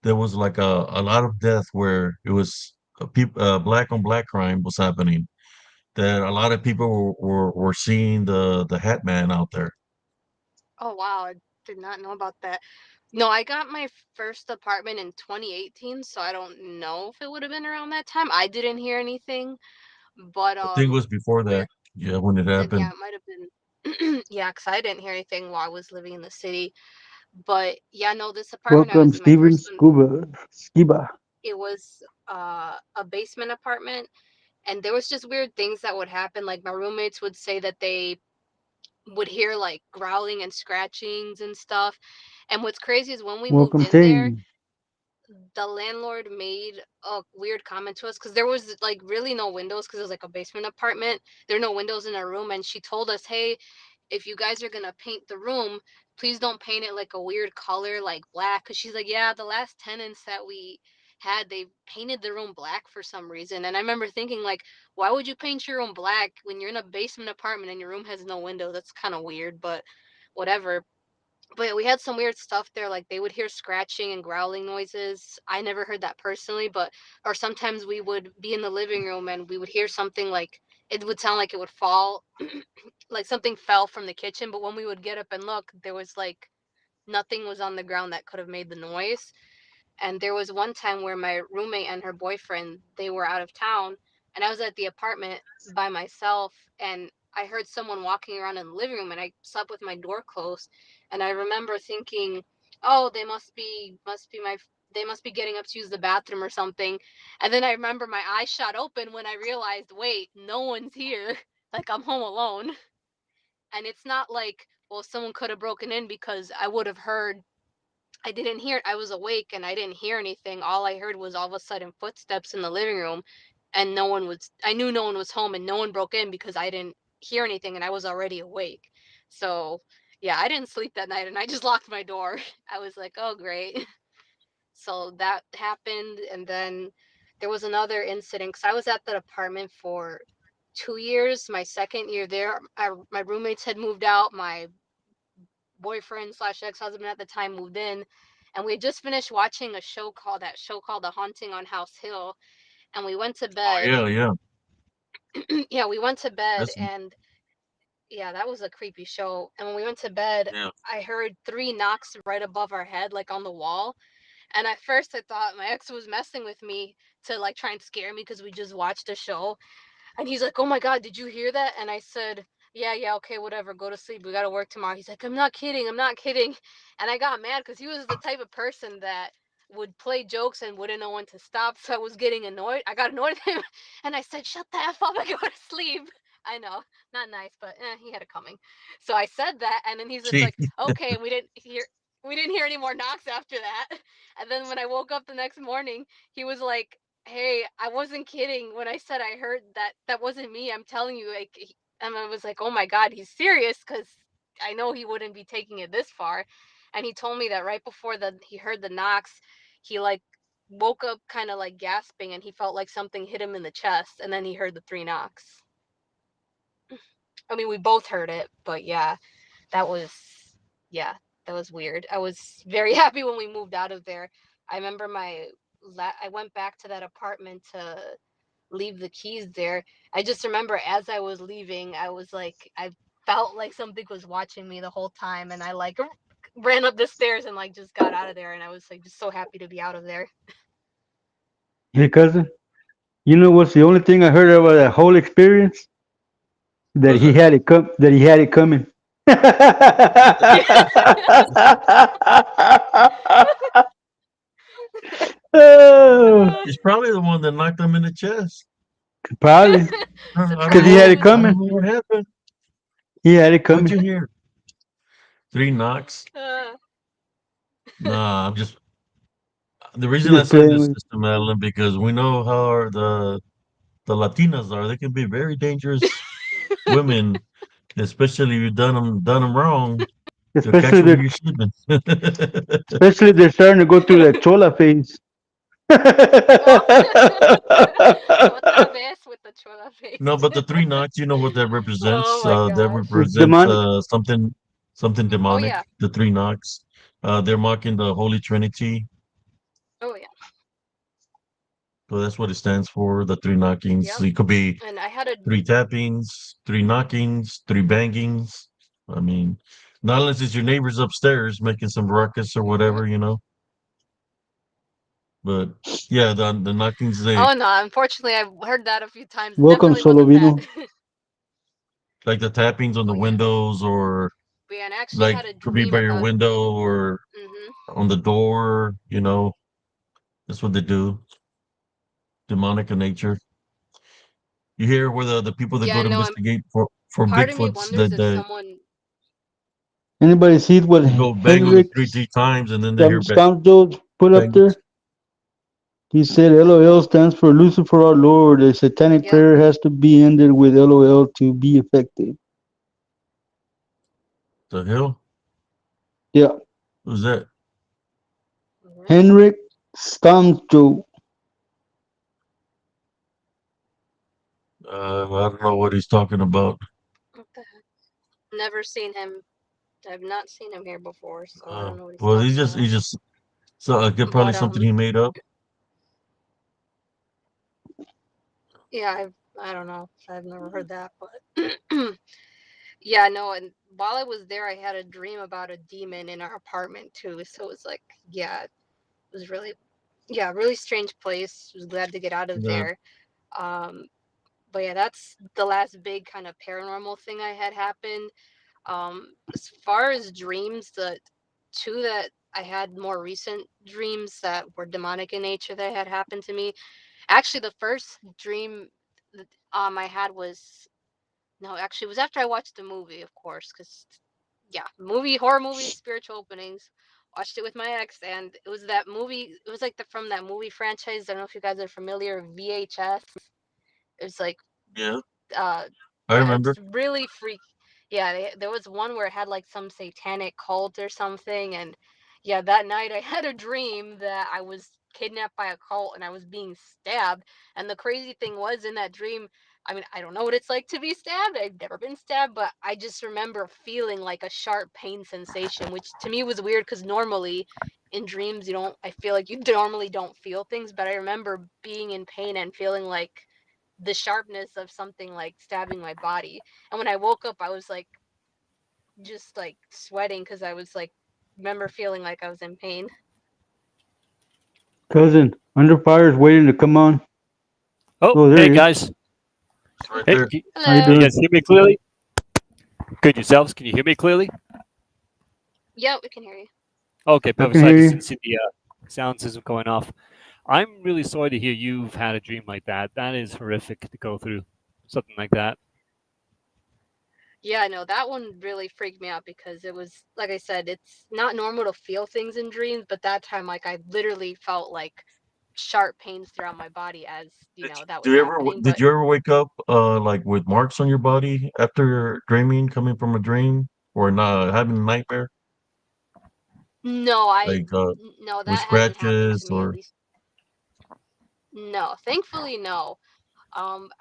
there was like a lot of death where it was black on black crime was happening. That a lot of people were seeing the Hat Man out there. Oh wow, I did not know about that. No, I got my first apartment in 2018, so I don't know if it would have been around that time. I didn't hear anything, but I think it was before we're that. Yeah, when it then yeah, happened. it might have been yeah, because I didn't hear anything while I was living in the city. But yeah, no, this apartment I Welcome, was in, my Steven first one, Scuba Skiba. it was a basement apartment, and there was just weird things that would happen. Like my roommates would say that they would hear like growling and scratchings and stuff. And what's crazy is when we moved Welcome, in there, Ting. the landlord made a weird comment to us because there was like really no windows because it was like a basement apartment. There are no windows in our room, and she told us, "Hey, if you guys are gonna paint the room, please don't paint it like a weird color like black." Because she's like, "Yeah, the last tenants that we had, they painted the room black for some reason." And I remember thinking like, why would you paint your room black when you're in a basement apartment and your room has no window? That's kind of weird, but whatever. But we had some weird stuff there, like they would hear scratching and growling noises. I never heard that personally, but or sometimes we would be in the living room and we would hear something like it would sound like it would fall, like something fell from the kitchen, but when we would get up and look, there was like nothing was on the ground that could have made the noise. And there was one time where my roommate and her boyfriend, they were out of town, and I was at the apartment by myself, and I heard someone walking around in the living room, and I slept with my door closed. And I remember thinking, "Oh, they must be getting up to use the bathroom or something." And then I remember my eyes shot open when I realized, wait, no one's here. Like I'm home alone. And it's not like, well, someone could have broken in because I would have heard I didn't hear it. I was awake and I didn't hear anything. All I heard was all of a sudden footsteps in the living room, and no one was I knew no one was home and no one broke in because I didn't hear anything and I was already awake. So, yeah, I didn't sleep that night and I just locked my door. I was like, "Oh, great." So that happened, and then there was another incident cuz I was at that apartment for 2 years. My second year there, my roommates had moved out. My boyfriend slash ex-husband at the time moved in, and we had just finished watching that show called The Haunting on House Hill, and we went to Oh bed. yeah, yeah. Yeah, we went to bed, That's and yeah, that was a creepy show. And when we went to bed, yeah. I heard three knocks right above our head, like on the wall. And at first I thought my ex was messing with me to like try and scare me because we just watched a show. And he's like, "Oh my God, did you hear that?" And I said, "Yeah, yeah, okay, whatever. Go to sleep. We got to work tomorrow." He's like, "I'm not kidding. I'm not kidding." And I got mad because he was the type of person that would play jokes and wouldn't know when to stop. So I was getting annoyed. I got annoyed at him and I said, "Shut the F up and go to sleep." I know, not nice, but he had it coming. So I said that, and then he's just See, like, "Okay." And we didn't hear any more knocks after that. And then when I woke up the next morning, he was like, "Hey, I wasn't kidding when I said I heard that. That wasn't me. I'm telling you." Like, and I was like, "Oh my God, he's serious," because I know he wouldn't be taking it this far. And he told me that right before he heard the knocks, he like woke up kind of like gasping, and he felt like something hit him in the chest, and then he heard the three knocks. I mean, we both heard it, but yeah, that was yeah, that was weird. I was very happy when we moved out of there. I remember I went back to that apartment to leave the keys there. I just remember as I was leaving, I was like, I felt like something was watching me the whole time, and I like ran up the stairs and like just got out of there, and I was like just so happy to be out of there. Hey, cousin. You know what's the only thing I heard about that whole experience? That what's he that? had it come. That he had it coming. Oh, Uh, He's probably the one that knocked him in the chest. probably I don't because he had it know. Surprise. I don't coming. know what happened. He had it What'd coming. you hear? Three knocks? Uh, Nah, I'm just the reason I Just said playing this, with. Sister Madeline, because we know how the Latinas are. They can be very dangerous women, especially if you've done them wrong. They'll catch Especially you when the you're sleeping. especially they're starting to go through that chola phase. oh. Otra vez with the chola No, face. but the three knocks, you know what that Oh represents? my That gosh. It's represents demonic. something Oh demonic. yeah. The three knocks. They're mocking the Holy Trinity. So that's what it stands for. The three knockings. Yep. So it could be And I had a three tappings, three knockings, three bangings. I mean, not unless it's your neighbors upstairs making some ruckus or mhm. whatever, you know. But yeah, the knockings they Oh no, unfortunately I've heard that a few times. It Welcome, definitely wasn't that. Solovino. like the tappings on Oh the yeah. windows or But yeah, and I actually like had a could be dream by your about window or mhm. on the door, you know. That's what they do. Demonic in nature. You hear where the people that Yeah, go to no, and investigate for part of me Bigfoots wonders if that someone Anybody see what they go bang on it three, Henrik three times and then they hear Scoundrel put up bangings. there? He said LOL stands for Lucifer our Lord. A satanic yep. prayer has to be ended with LOL to be effective. The hell? Yeah. Who's that? Mhm. Henrik Scoundrel. I don't know what he's talking about. What the heck? Never seen him. I've not seen him here before, so I don't know what he's Well, talking about. he's just so probably But something he made up. yeah, I don't know. I've never heard that, but yeah, no, and while I was there I had a dream about a demon in our apartment too. So it was like, yeah, it was really yeah, really strange place. Was glad to get out of Yeah, there. Um but yeah, that's the last big kind of paranormal thing I had happened. As far as dreams, the two that I had more recent dreams that were demonic in nature that had happened to me. Actually, the first dream that I had was no, actually, it was after I watched the movie, of course, because yeah, horror movies, spiritual openings. Watched it with my ex, and it was that movie. It was like from that movie franchise. I don't know if you guys are familiar. VHS. It was like yeah, uh I yeah, remember. it's really freak. Yeah, there was one where it had like some satanic cult or something, and yeah, that night I had a dream that I was kidnapped by a cult and I was being stabbed. And the crazy thing was in that dream, I mean, I don't know what it's like to be stabbed. I've never been stabbed, but I just remember feeling like a sharp pain sensation, which to me was weird because normally in dreams you don't. I feel like you normally don't feel things, but I remember being in pain and feeling like the sharpness of something like stabbing my body. And when I woke up, I was like just like sweating because I was like remember feeling like I was in pain. Cousin, Under Fire is waiting to come on. Oh, Oh, there hey he is. guys. It's right Hey, there. How you can you Hello. doing? guys hear me clearly? Good yourselves. Can you hear me clearly? Yeah, we can hear you. Okay, I perfect. can So I hear just you. didn't see the sound system going off. I'm really sorry to hear you've had a dream like that. That is horrific to go through something like that. Yeah, no, that one really freaked me out because it was like I said, it's not normal to feel things in dreams, but that time like I literally felt like sharp pains throughout my body as that was happening. Did But you ever wake up like with marks on your body after dreaming, coming from a dream, or not having a nightmare, no, like no, with that hasn't happened to scratches me at or least. No, thankfully no.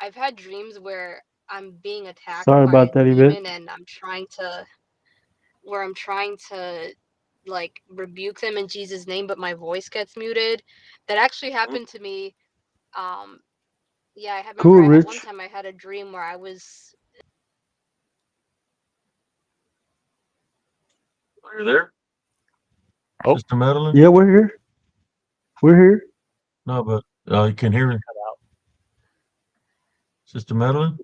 I've had dreams where I'm being attacked Sorry by a about that, Yvette. demon and I'm trying to like rebuke them in Jesus' name, but my voice gets muted. That actually Hmm? happened to me. Um, yeah, I remember Cool, I had one Rich. time I had a dream where I was Are you there, Oh, Sister Madeline? Yeah, we're here. We're here. No, but you can hear cut out. Sister Madeline.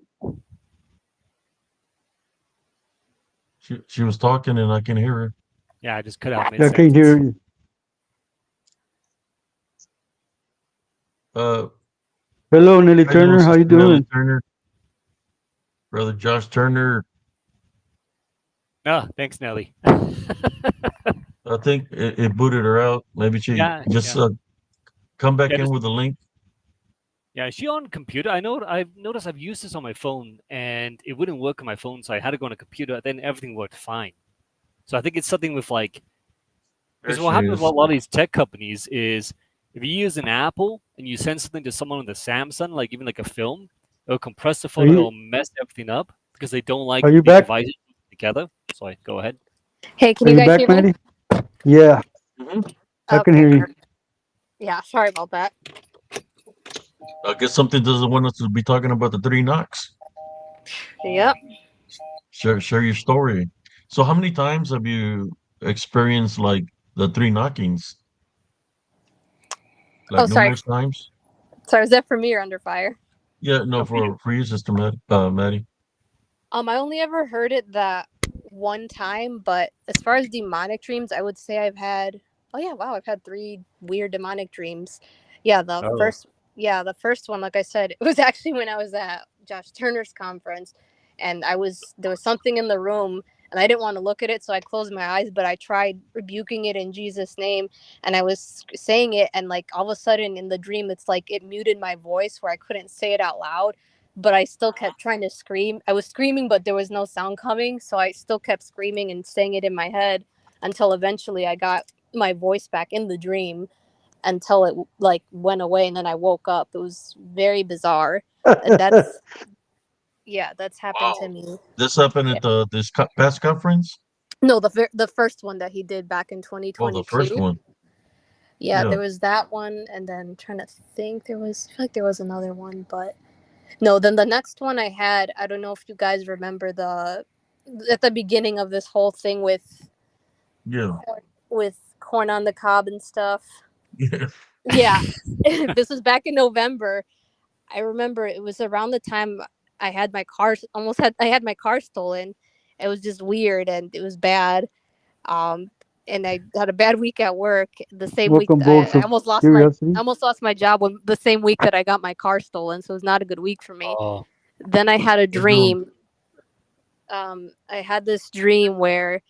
She was talking and I can hear her. Yeah, I just cut out mid I can hear sentence. you. Uh, Hello, Nelly how you doing, Turner. How you Sister Nellie doing? Turner, Brother Josh Turner? Ah, thanks, Nelly. I think it booted her out. Maybe she Yeah, just yeah, come back yeah. in Just with a link. yeah. Is she on computer? I've noticed I've used this on my phone and it wouldn't work on my phone, so I had to go on a computer. Then everything worked fine. So I think it's something with like There because what she happens with a is. lot of these tech companies is if you use an Apple and you send something to someone on the Samsung, like even like a film, it'll compress the Are photo, it'll you mess everything up because they don't like are you the back? devices together. Sorry, go ahead. Hey, can Are you you guys back, hear me? Maddie? Yeah, Hmm. I can Okay, hear you. perfect. Yeah, sorry about that. I guess something doesn't want us to be talking about the three knocks. Yep. Share your story. So, how many times have you experienced like the three knockings? Like Oh, sorry. numerous times? Sorry, was that for me or under fire? Yeah, no, No, for you. for you, Sister Maddie. I only ever heard it that one time, but as far as demonic dreams, I would say I've had. Oh yeah, wow, I've had three weird demonic dreams. Yeah, Oh, the first one, like I said, it was actually when I was at Josh Turner's conference, and there was something in the room, and I didn't want to look at it, so I closed my eyes, but I tried rebuking it in Jesus' name, and I was saying it, and like all of a sudden in the dream, it's like it muted my voice where I couldn't say it out loud, but I still kept trying to scream. I was screaming, but there was no sound coming, so I still kept screaming and saying it in my head until eventually I got my voice back in the dream until it like went away and then I woke up. It was very bizarre. And that's yeah, that's happened to Wow. me. This happened Yeah. at the past conference? No, the first one that he did back in Oh, the first 2022. one. Yeah, Yeah. there was that one and then I'm trying to think I feel like there was another one, but no, then the next one I had, I don't know if you guys remember the at the beginning of this whole thing Yeah. with corn on the cob and stuff. Yeah. Yeah. This was back in November. I remember it was around the time I had my car stolen. It was just weird and it was bad. And I had a bad week at work. The same week Welcome, bolts I of curiosity. almost lost my job when the same week that I got my car stolen. So it was not a good week for me. oh, Then I had a Hey, bro. dream. I had this dream where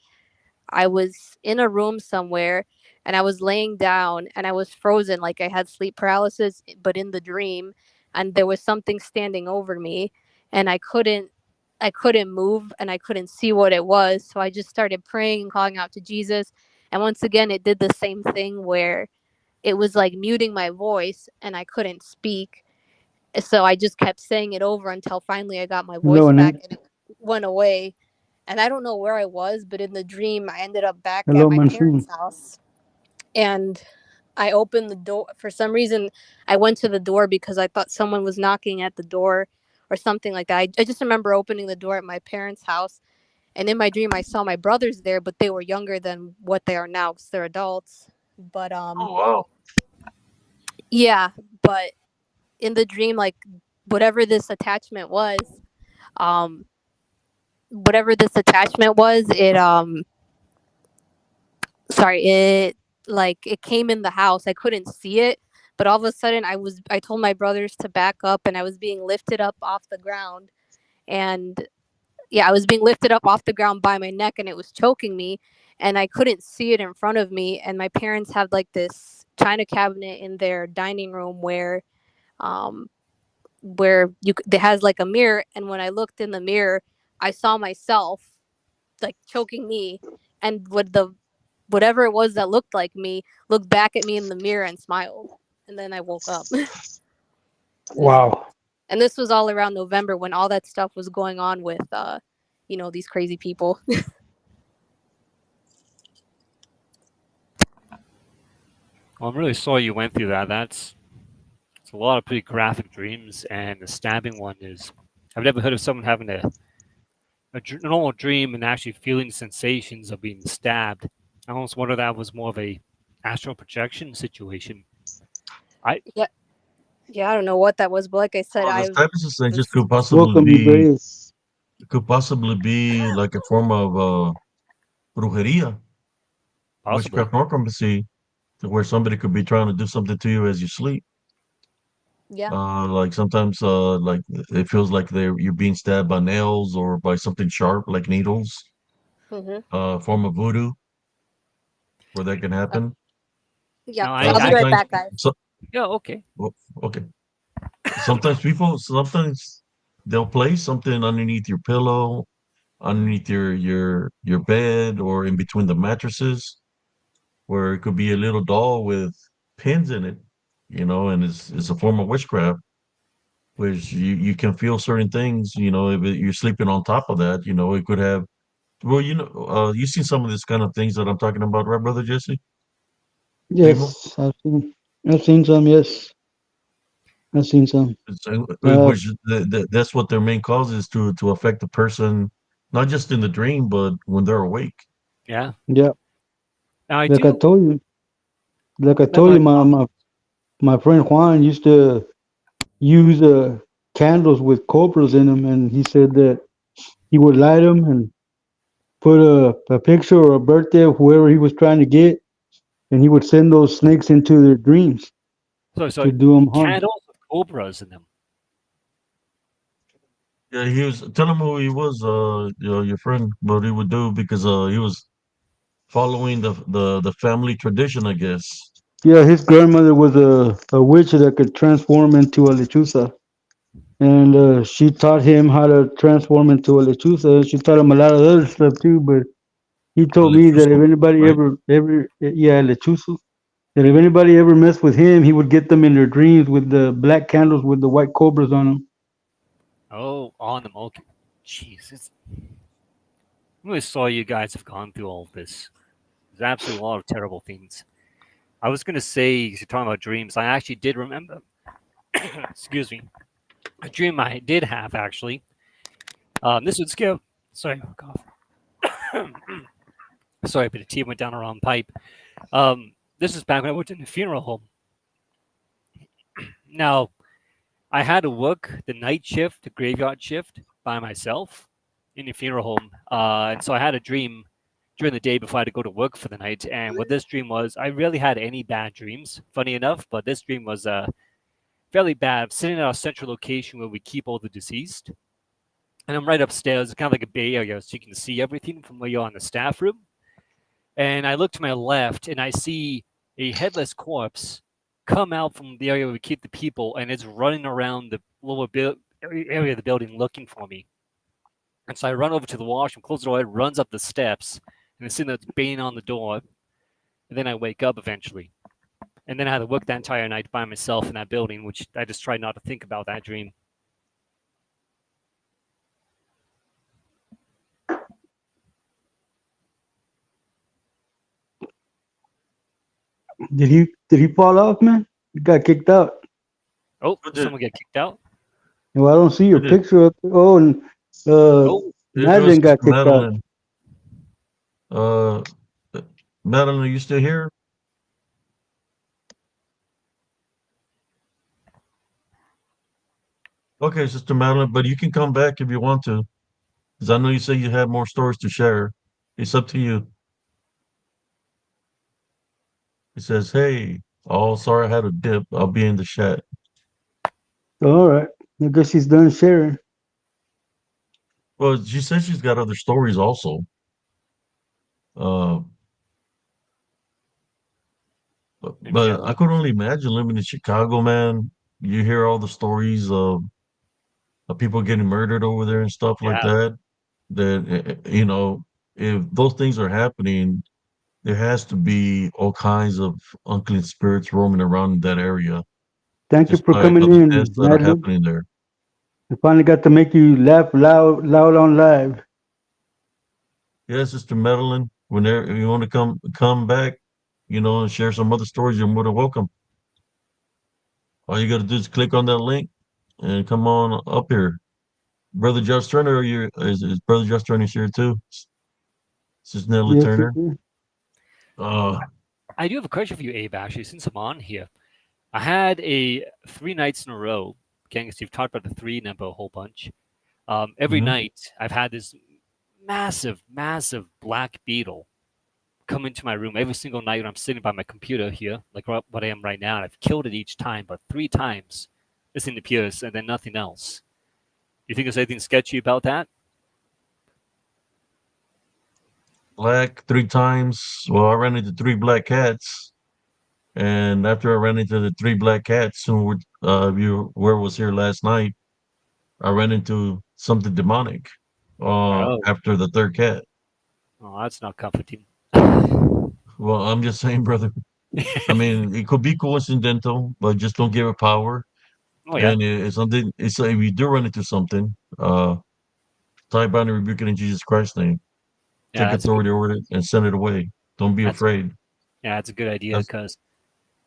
I was in a room somewhere and I was laying down and I was frozen, like I had sleep paralysis, but in the dream, and there was something standing over me, and I couldn't move and I couldn't see what it was. So I just started praying and calling out to Jesus. And once again, it did the same thing where it was like muting my voice and I couldn't speak. So I just kept saying it over until finally I got my Hello, voice back Annette. and it went away. And I don't know where I was, but in the dream, I ended up back at Hello, my parents' Monsoon. house. And I opened the door. For some reason, I went to the door because I thought someone was knocking at the door or something like that. I just remember opening the door at my parents' house. And in my dream, I saw my brothers there, but they were younger than what they are now because they're adults. But Oh, wow. yeah, but in the dream, like whatever this attachment was, um, it sorry, it like it came in the house. I couldn't see it, but all of a sudden I told my brothers to back up and I was being lifted up off the ground and yeah, I was being lifted up off the ground by my neck and it was choking me and I couldn't see it in front of me and my parents had like this china cabinet in their dining room um it has like a mirror and when I looked in the mirror, I saw myself like choking me and whatever it was that looked like me looked back at me in the mirror and smiled and then I woke up. This- Wow. and this was all around November when all that stuff was going on with these crazy people. well, I'm really sorry you went through that. That's it's a lot of pretty graphic dreams, and the stabbing one is. I've never heard of someone having a normal dream and actually feeling sensations of being stabbed. I almost wonder that was more of a astral projection situation. I Yeah, yeah, I don't know what that was, but like I said, Well, the I status they just was Welcome, Ibraeus. could possibly be like a form of brujeria, possibly. witchcraft necromancy, to where somebody could be trying to do something to you as you sleep. yeah. Like sometimes, like it feels like you're being stabbed by nails or by something sharp, like needles. Mm-hmm. Form of voodoo, where that can happen. Yeah, Now I'll be I right Sometimes, back, guys. so, yeah, okay. oh, okay. Sometimes they'll place something underneath your pillow, underneath your bed, or in between the mattresses, where it could be a little doll with pins in it, and it's a form of witchcraft, which you can feel certain things, if you're sleeping on top of that, it could have, well, you've seen some of this kind of things that I'm talking about, right, Brother Jesse? Primo? Yes, I've seen some, yes. I've seen some. Uh, Which that's what their main cause is to affect the person, not just in the dream, but when they're awake. Yeah. yeah, Now I like I do. told you, like I No, go told you, ahead. my friend Juan used to use candles with cobras in them, and he said that he would light them and put a picture or a birthday of whoever he was trying to get, and he would send those snakes into their dreams So to do them harm. candles with cobras in them. Yeah, he was tell him who he was, your friend, what he would do because he was following the family tradition, I guess. Yeah, his grandmother was a witch that could transform into a lechuza. And she taught him how to transform into a lechuza. She taught him a lot of other stuff too. But he told me that if Lechuzo, anybody right? ever, yeah, lechuza, that if anybody ever messed with him, he would get them in their dreams with the black candles with the white cobras on them. Oh, on them. Okay. Jeez, I'm really sorry you guys have gone through all of this. There's absolutely a lot of terrible things. I was gonna say, 'cause you're talking about dreams. I actually did remember. Excuse me. A dream I did have actually. This would scare. Sorry, cough. Sorry, but the tea went down a wrong pipe. This is back when I worked in a funeral home. Now, I had to work the night shift, the graveyard shift by myself in the funeral home. And so I had a dream during the day before I had to go to work for the night. And what this dream was, I rarely had any bad dreams, funny enough, but this dream was fairly bad. I'm sitting at our central location where we keep all the deceased. And I'm right upstairs, it's kind of like a bay area, so you can see everything from where you're in the staff room. And I look to my left and I see a headless corpse come out from the area where we keep the people, and it's running around the lower area of the building looking for me. And so I run over to the washroom, close the door, it runs up the steps, and I see that it's banging on the door. And then I wake up eventually. And then I had to work that entire night by myself in that building, which I just tried not to think about that dream. Did he fall off, man? He got kicked out. Oh, Who did? someone get kicked out? Well, I don't see Who your did? picture up there. Oh, and Oh, It was Madeline got Sister kicked out. Madeline. Uh, Madeline, are you still here? Okay, Sister Madeline, but you can come back if you want to, because I know you say you have more stories to share. It's up to you. It says, "Hey, oh, sorry, I had a dip. I'll be in the chat." All right. I guess she's done sharing. Well, she says she's got other stories also. Uh, maybe she but has I other could ones. only imagine living in Chicago, man. You hear all the stories of people getting murdered over there and stuff like Yeah. that. If those things are happening, there has to be all kinds of unclean spirits roaming around in that area, Thank you just for by coming other deaths in, that are Madeline. happening there. I finally got to make you laugh loud on live. Yeah, Sister Madeline, whenever you want to come back, and share some other stories, you're more than welcome. All you got to do is click on that link and come on up here. Brother Josh Turner, is Brother Josh Turner here too? This is Natalie Yes, Turner. sir. I do have a question for you, Abe, actually, since I'm on here. I had a 3 nights in a row. Okay, because you've talked about the three number a whole bunch. Every Mhm. night, I've had this massive, massive black beetle come into my room every single night when I'm sitting by my computer here, like what I am right now. And I've killed it each time, but 3 times this thing appears and then nothing else. You think there's anything sketchy about that? Black 3 times. Well, I ran into three black cats, and after I ran into the three black cats, you where was here last night, I ran into something demonic. Oh, After the third cat. oh, that's not comforting. Oh Well, I'm just saying, brother. I mean, it could be coincidental, but just don't give it power. yeah, And it's something. It's if you do run into something, tie bound and rebuke it in Jesus Christ's name. yeah, Take authority over it and send it away. Don't be that's afraid. yeah, that's a good idea That's because,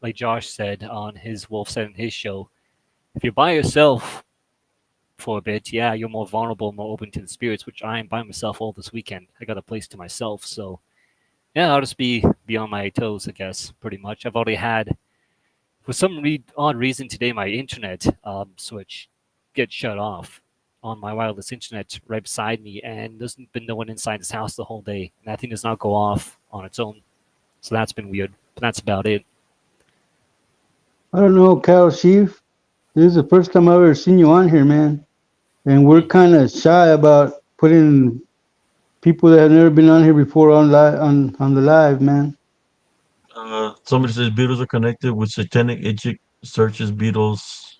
like Josh said on his Wolf said in his show, If you're by yourself for a bit, yeah, you're more vulnerable, more open to the spirits, which I am by myself all this weekend. I got a place to myself, so yeah, I'll just be on my toes, I guess, pretty much. I've already had, for some odd reason today, my internet switch gets shut off on my wireless internet right beside me, and there's been no one inside this house the whole day. And that thing does not go off on its own, so that's been weird. But that's about it. I don't know, Cal Chief. This is the first time I've ever seen you on here, man. And we're Hmm. kind of shy about putting people that have never been on here before on the live, man. Somebody says Beatles are connected with satanic itchy searches Beatles.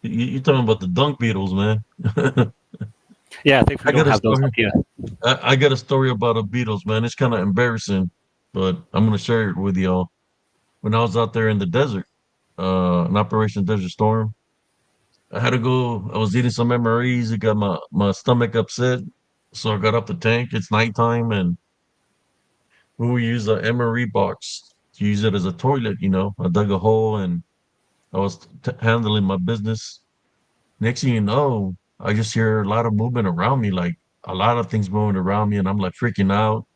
You're talking about the dunk Beatles, man. Yeah, thankfully I we don't got a have those story. up here. I got a story about a Beatles, man. It's kind of embarrassing, but I'm gonna share it with y'all. When I was out there in the desert, in Operation Desert Storm, I had to go. I was eating some MREs. It got my stomach upset, so I got up the tank. It's nighttime, and we would use the MRE box to use it as a toilet. I dug a hole and I was handling my business. Next thing you know, I just hear a lot of movement around me, like a lot of things moving around me, and I'm like freaking out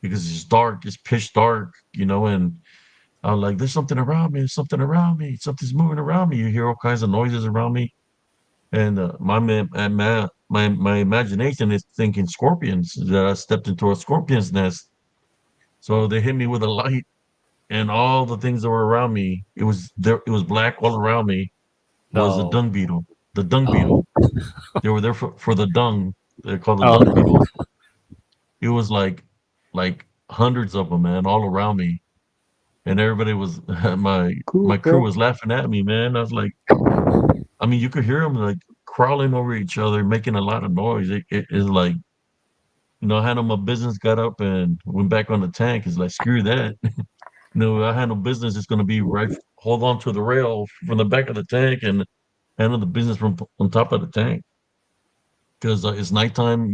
because it's dark, it's pitch dark, and I'm like, there's something around me, there's something around me, something's moving around me. You hear all kinds of noises around me, and my imagination is thinking scorpions that I stepped into a scorpion's nest. So they hit me with a light, and all the things that were around me, it was there, it was black all around me. Was a No. dung beetle, the dung Oh. beetle. They were there for the dung. They're called the Oh. dung beetles. It was like hundreds of them, man, all around me, and everybody was my Cool, crew Cal. was laughing at me, man. I was like, I mean, you could hear them like crawling over each other, making a lot of noise. It is like, I handled my business, got up and went back on the tank. It's like, screw that. I handle business. It's going to be right. Hold on to the rail from the back of the tank and handle the business from on top of the tank because it's nighttime.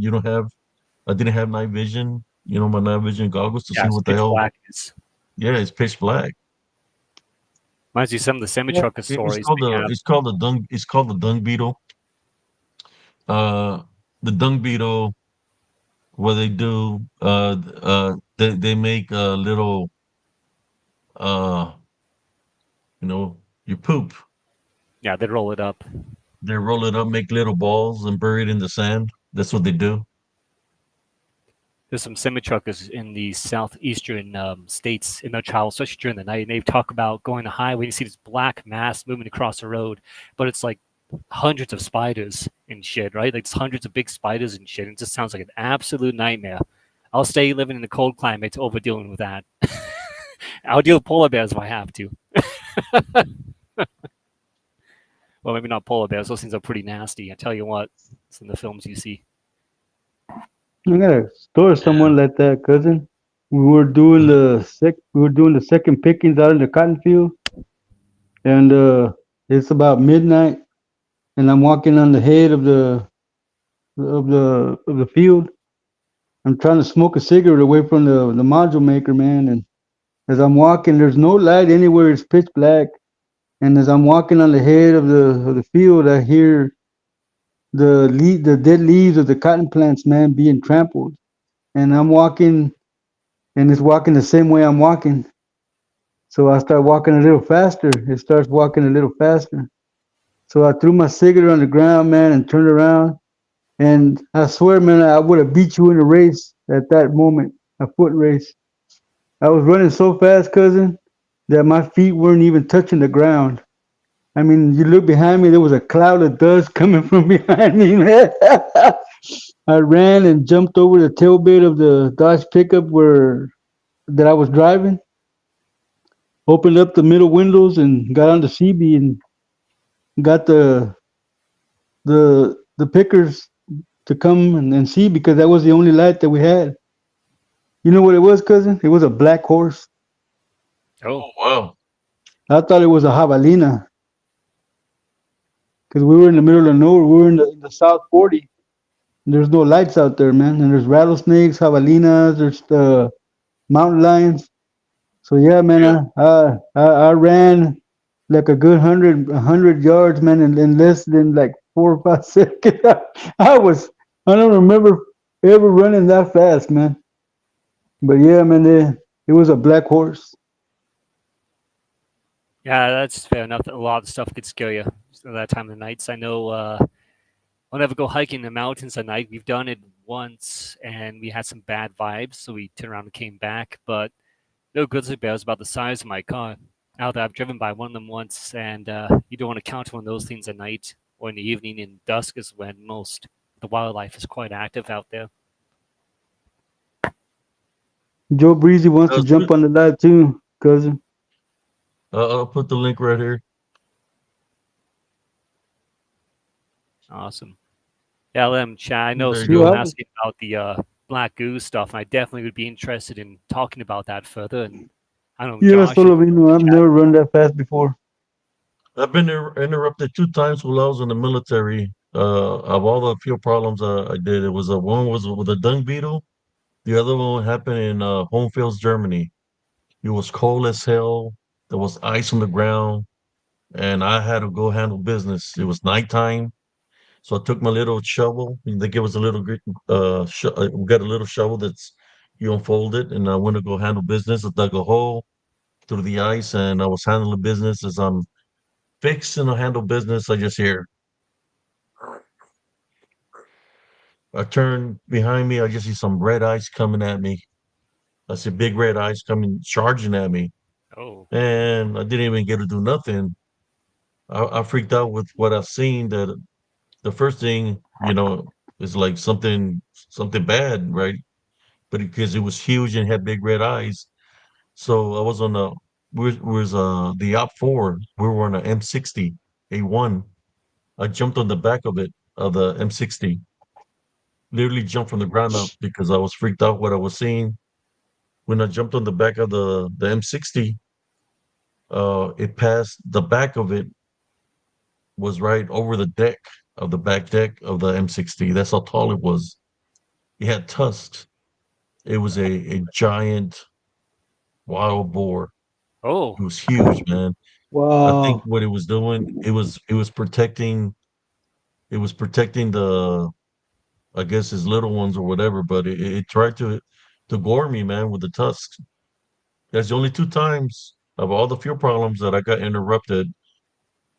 I didn't have night vision. My night vision goggles to Yeah, see it's what the pitch hell. blackness. Yeah, it's pitch black. Reminds you of some of the semi Yeah, trucker it's stories called we the have. it's called the dung. It's called the dung beetle. Uh, the dung beetle. What they do? They make a little. Uh, you poop. Yeah, they roll it up. They roll it up, make little balls, and bury it in the sand. That's what they do. There's some semi truckers in the southeastern states in their travels, especially during the night, and they talk about going the highway and you see this black mass moving across the road, but it's like hundreds of spiders and shit, right? Like it's hundreds of big spiders and shit. And it just sounds like an absolute nightmare. I'll stay living in the cold climate over dealing with that. I'll deal with polar bears if I have to. Well, maybe not polar bears. Those things are pretty nasty. I tell you what, it's in the films you see. I got a story of Yeah. someone like that, cousin. We were doing the second pickings out in the cotton field, and it's about midnight, and I'm walking on the head of the field. I'm trying to smoke a cigarette away from the module maker, man, and as I'm walking, there's no light anywhere. It's pitch black. And as I'm walking on the head of the field, I hear the dead leaves of the cotton plants, man, being trampled. And I'm walking, and it's walking the same way I'm walking. So I start walking a little faster. It starts walking a little faster. So I threw my cigarette on the ground, man, and turned around. And I swear, man, I would have beat you in a race at that moment, a foot race. I was running so fast, cousin, that my feet weren't even touching the ground. I mean, you look behind me, there was a cloud of dust coming from behind me, man. I ran and jumped over the tailgate of the Dodge pickup where that I was driving, opened up the middle windows and got on the CB and got the pickers to come and see because that was the only light that we had. You know what it was, cousin? It was a black horse. Oh, Oh wow. I thought it was a jabalina because we were in the middle of nowhere. We were in the South 40. There's no lights out there, man. And there's rattlesnakes, javelinas, there's mountain lions. So yeah, man, Yeah. I ran like a good 100 yards, man, in less than like 4 or 5 seconds. I don't remember ever running that fast, man. But yeah, man, it was a black horse. Yeah, that's fair enough. A lot of stuff could scare you at that time of the nights. I know I'll never go hiking in the mountains at night. We've done it once and we had some bad vibes, so we turned around and came back. But no grizzly bears about the size of my car. Out there, I've driven by one of them once, and you don't want to count one of those things at night or in the evening. In dusk is when most the wildlife is quite active out there. Joe Breezy wants to That's jump good. on the live too, cousin. I'll put the link right here. Awesome. Yeah, let him chat. I know There you some people You go. have asking about the Black Goose stuff, and I definitely would be interested in talking about that further. And I don't know, Yeah, Josh, if Solovino. I've never run that fast before. I've been interrupted 2 times while I was in the military. Of all the few problems I did, it was one was with a dung beetle. The other one happened in Homefields, Germany. It was cold as hell. There was ice on the ground, and I had to go handle business. It was nighttime, so I took my little shovel. They give us a little, we got a little shovel that's you unfold it, and I went to go handle business. I dug a hole through the ice, and I was handling business as I'm fixing to handle business. I just hear. I turn behind me. I just see some red eyes coming at me. I see big red eyes coming, charging at me, oh, and I didn't even get to do nothing. I freaked out with what I've seen. That the first thing, is like something bad, right? But because it was huge and had big red eyes, so I was on the was the op 4. We were on a M60 A1. I jumped on the back of it of the M60. Literally jumped from the ground up because I was freaked out what I was seeing. When I jumped on the back of the M60, it passed the back of it was right over the deck of the back deck of the M60. That's how tall it was. It had tusks. It was a giant wild boar. oh, It was huge, man. I think Wow, what it was doing, it was protecting the I guess his little ones or whatever, but it tried to gore me, man, with the tusks. That's the only 2 times of all the few problems that I got interrupted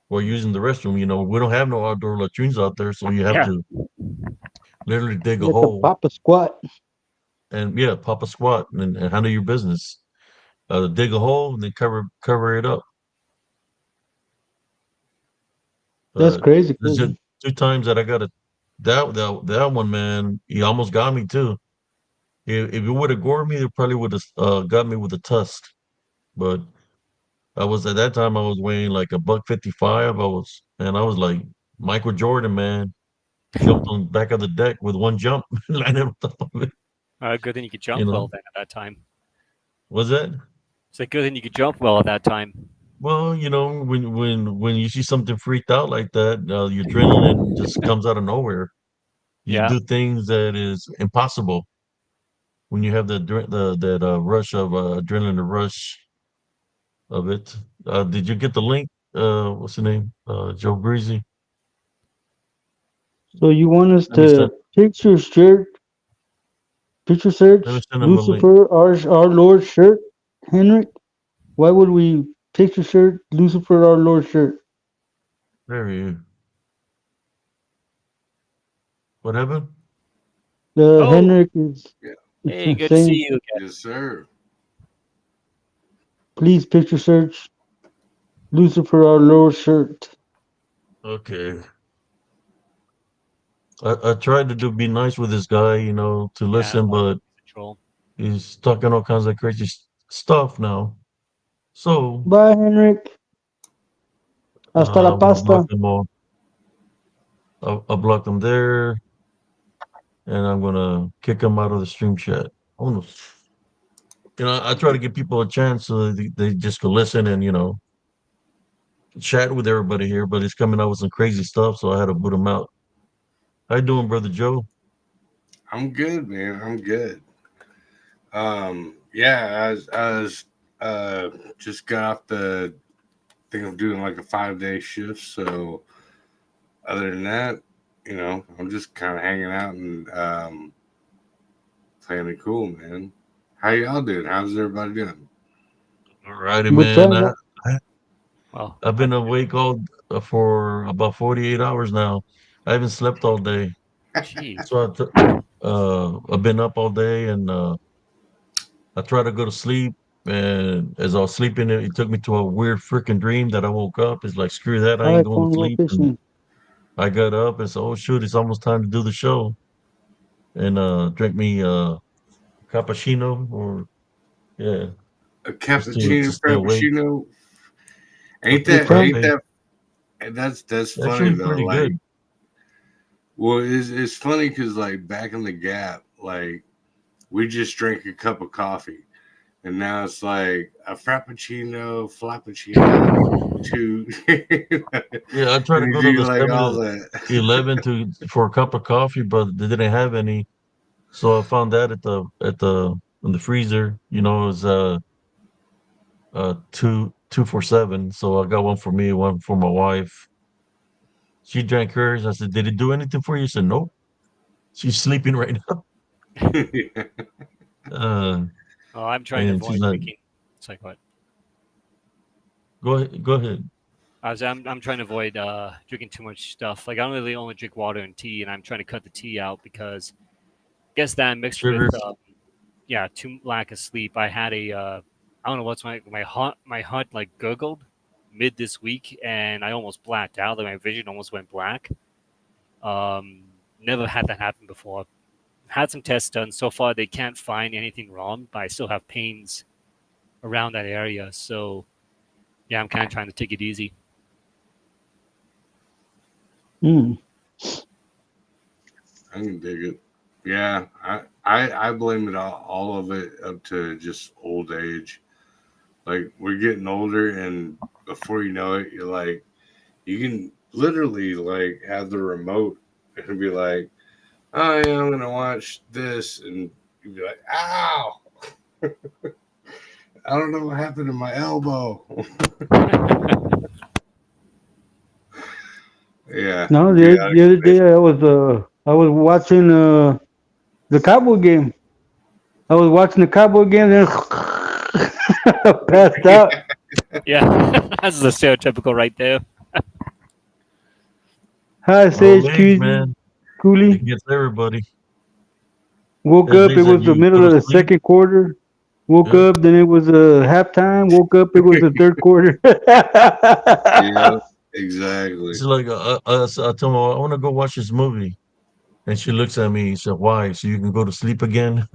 while using the restroom. We don't have no outdoor latrines out there, so you have yeah. to literally dig you a have to hole pop a squat. and yeah, pop a squat and handle your business. Dig a hole and then cover it up. That's But crazy, there's just cousin. 2 times that I got that one, man. He almost got me too. If it would have gored me, it probably would have got me with a tusk. But I was at that time I was weighing like a buck 55. I was like Michael Jordan, man. Jumped on the back of the deck with one jump, landed on top of it. Good thing you could You jump well know, then at that time. was that? It's a good thing you could jump well at that time. Well, when you see something freaked out like that, your adrenaline just comes out of nowhere. You Yeah. do things that is impossible when you have the that rush of adrenaline rush of it. Did you get the link? What's the name? Joe Breezy. So you want us Let me send to picture shirt, picture let me search send him a link. Lucifer, our Lord shirt, Henrik? Why would we picture shirt Lucifer, our Lord shirt? There he is. What happened? The Oh, Henrik is Yeah. hey, good to see saying, you again. Yes, sir. please picture search Lucifer, our Lord shirt. Okay. I tried to be nice with this guy, to Yeah, listen, but he's a troll. he's talking all kinds of crazy stuff now. So Bye, Henrik. Hasta la I'm gonna block pasta. them all. I'll block them there, and I'm gonna kick them out of the stream chat. Oh no. I try to give people a chance so they just can listen and chat with everybody here, but he's coming out with some crazy stuff, so I had to boot him out. How you doing, brother Joe? I'm good, man. I'm good. Yeah, I was just got off the think I'm doing like a 5-day shift. So other than that, I'm just kind of hanging out and playing it cool, man. How y'all doing? How's everybody doing? All righty, What's man. up? Well, I've been awake all for about 48 hours now. I haven't slept all day. geez. So I've been up all day and I tried to go to sleep. And as I was sleeping, it took me to a weird freaking dream that I woke up. It's like, screw that, I I ain't like going to going go sleep. And fishing. I got up and said, oh, shoot, it's almost time to do the show. And drank me cappuccino or, yeah, A just to cappuccino, stay awake. frappuccino. A Ain't pure Which that? one? Ain't frappe. that? That's funny Actually, though. pretty Like, good. well, it's funny because like back in the Gap, like we just drank a cup of coffee, and now it's like a frappuccino, flappuccino, two. Yeah, I tried to We go to do the like all 7-Eleven that. to for a cup of coffee, but they didn't have any. So I found that at the in the freezer. It was 2 for $7. So I got one for me, one for my wife. She drank hers. I said, "Did it do anything for you?" She said, "Nope." She's sleeping right now. Uh, Oh, I'm trying to and she's avoid like, drinking. It's like what? "Go ahead, go ahead." I'm trying to avoid drinking too much stuff. Like I don't really only drink water and tea, and I'm trying to cut the tea out because I guess that mixed with Sugars. yeah, too lack of sleep. I had a I don't know what's my heart like gurgled mid this week, and I almost blacked out. Like my vision almost went black. Um, Never had that happen before. Had some tests done. So far, they can't find anything wrong, but I still have pains around that area. So yeah, I'm kind of trying to take it easy. Mm. I can dig it. Yeah, I blame it all of it up to just old age. Like we're getting older, and before you know it, you're like you can literally like have the remote and be like, "Oh yeah, I'm gonna watch this," and you'd be like, "Ow! I don't know what happened to my elbow." Yeah, No, get out of the other day commission. I was watching the Cowboy game. I was watching the Cowboy game, then passed out. Yeah, that's the stereotypical right there. Hi, Old Sage age, man. Cooley. It gets everybody. Woke There's up. It days that was the you go middle to of the sleep. second quarter. Woke Yeah. up. Then it was halftime. Woke up. It was the third quarter. Yeah, It's exactly. like I tell her I want to go watch this movie, and she looks at me. She said, "Why? So you can go to sleep again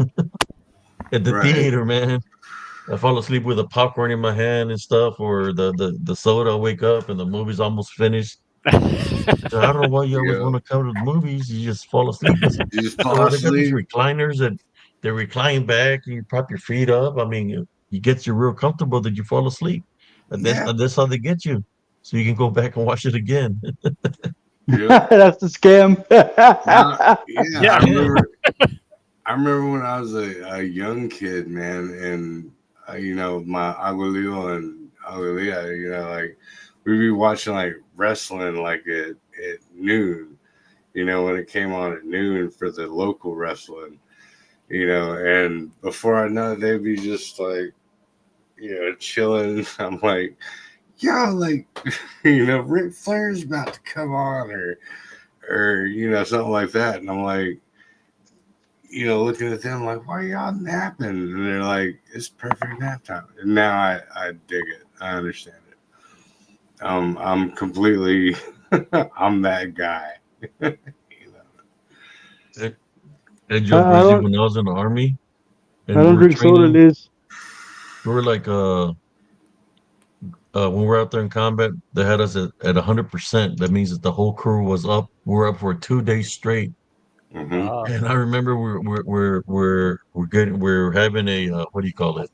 at the Right. theater, man." I fall asleep with a popcorn in my hand and stuff, or the soda. I wake up and the movie's almost finished. So I don't know why you always Yeah. want to come to the movies. You just fall asleep. You just So fall where they got these asleep. recliners that they recline back, and you prop your feet up. I mean, it gets you real comfortable that you fall asleep. Yeah. That's how they get you, so you can go back and watch it again. Yep. That's the scam. Now, yeah, I Yeah. Scam. remember. I remember when I was a young kid, man, and my abuelito and abuelita, like we'd be watching like wrestling like at noon, when it came on at noon for the local wrestling, and before I know it, they'd be just like, chilling. I'm like, yeah, like, Ric Flair's about to come on, or something like that, and I'm like, looking at them like, why are y'all napping? And they're like, it's perfect nap time. And now I dig it. I understand it. I'm completely, I'm that guy. you know. Hey, hey, I, Joe I Brizzy, don't when I was in the army I and we don't were drink soda, training, Liz. we were like when we were out there in combat, they had us at 100%. That means that the whole crew was up. We're up for 2 days straight. Hmm. Uh, And I remember we're having a what do you call it?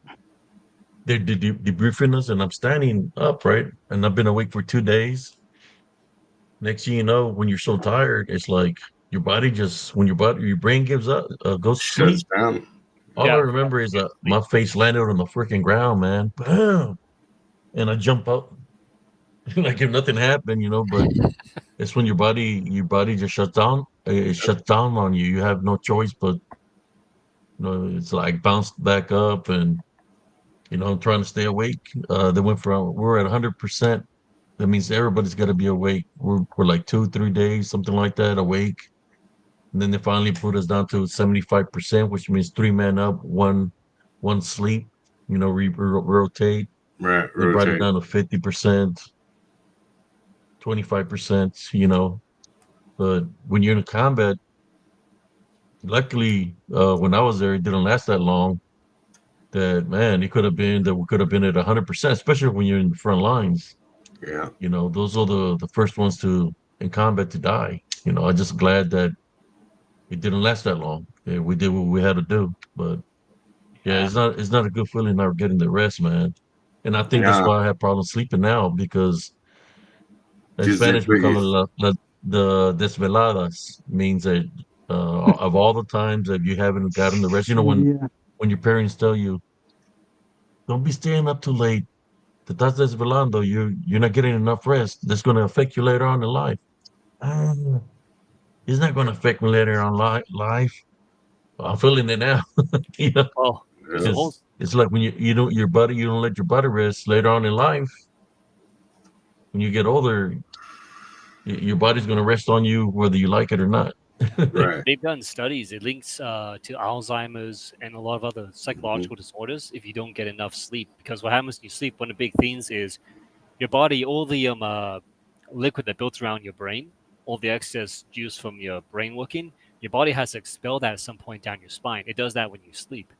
They're debriefing us, and I'm standing up, right? And I've been awake for 2 days. Next thing you know, when you're so tired, it's like your body just when your brain gives up, goes to Shuts sleep. down. All I yeah. remember is Sleep. my face landed on the freaking ground, man. Bam! And I jump up. like if nothing happened, but it's when your body just shuts down. It shuts down on you. You have no choice but it's like bounced back up, and I'm trying to stay awake. They went from we're at 100%. That means everybody's got to be awake. We're like 2, 3 days, something like that, awake. And then they finally put us down to 75%, which means three men up, one sleep. Rotate. Right, They brought it rotate. down to 50%, 25%. But when you're in combat, luckily, when I was there, it didn't last that long. That man, it could have been that we could have been at 100%, especially when you're in the front lines. Yeah. Those are the first ones to in combat to die. I'm just glad that it didn't last that long. Yeah, we did what we had to do. But yeah, Yeah. it's not a good feeling not getting the rest, man. And I think that's Yeah. why I have problems sleeping now because in Because they Spanish we put call you. it the desveladas, means that of all the times that you haven't gotten the rest. Yeah. When your parents tell you, don't be staying up too late. Te estás desvelando. You're not getting enough rest. That's going to affect you later on in life. Ah, it's not going to affect me later on life. I'm feeling it now. you know, Well, there's a Yeah. whole because it's like when you don't let your body rest later on in life. When you get older, your body's going to rest on you whether you like it or not. Right. they've done studies. It links to Alzheimer's and a lot of other Mhm. psychological disorders if you don't get enough sleep. Because what happens when you sleep, one of the big things is your body, all the liquid that built around your brain, all the excess juice from your brain working, your body has to expel that at some point down your spine. It does that when you sleep.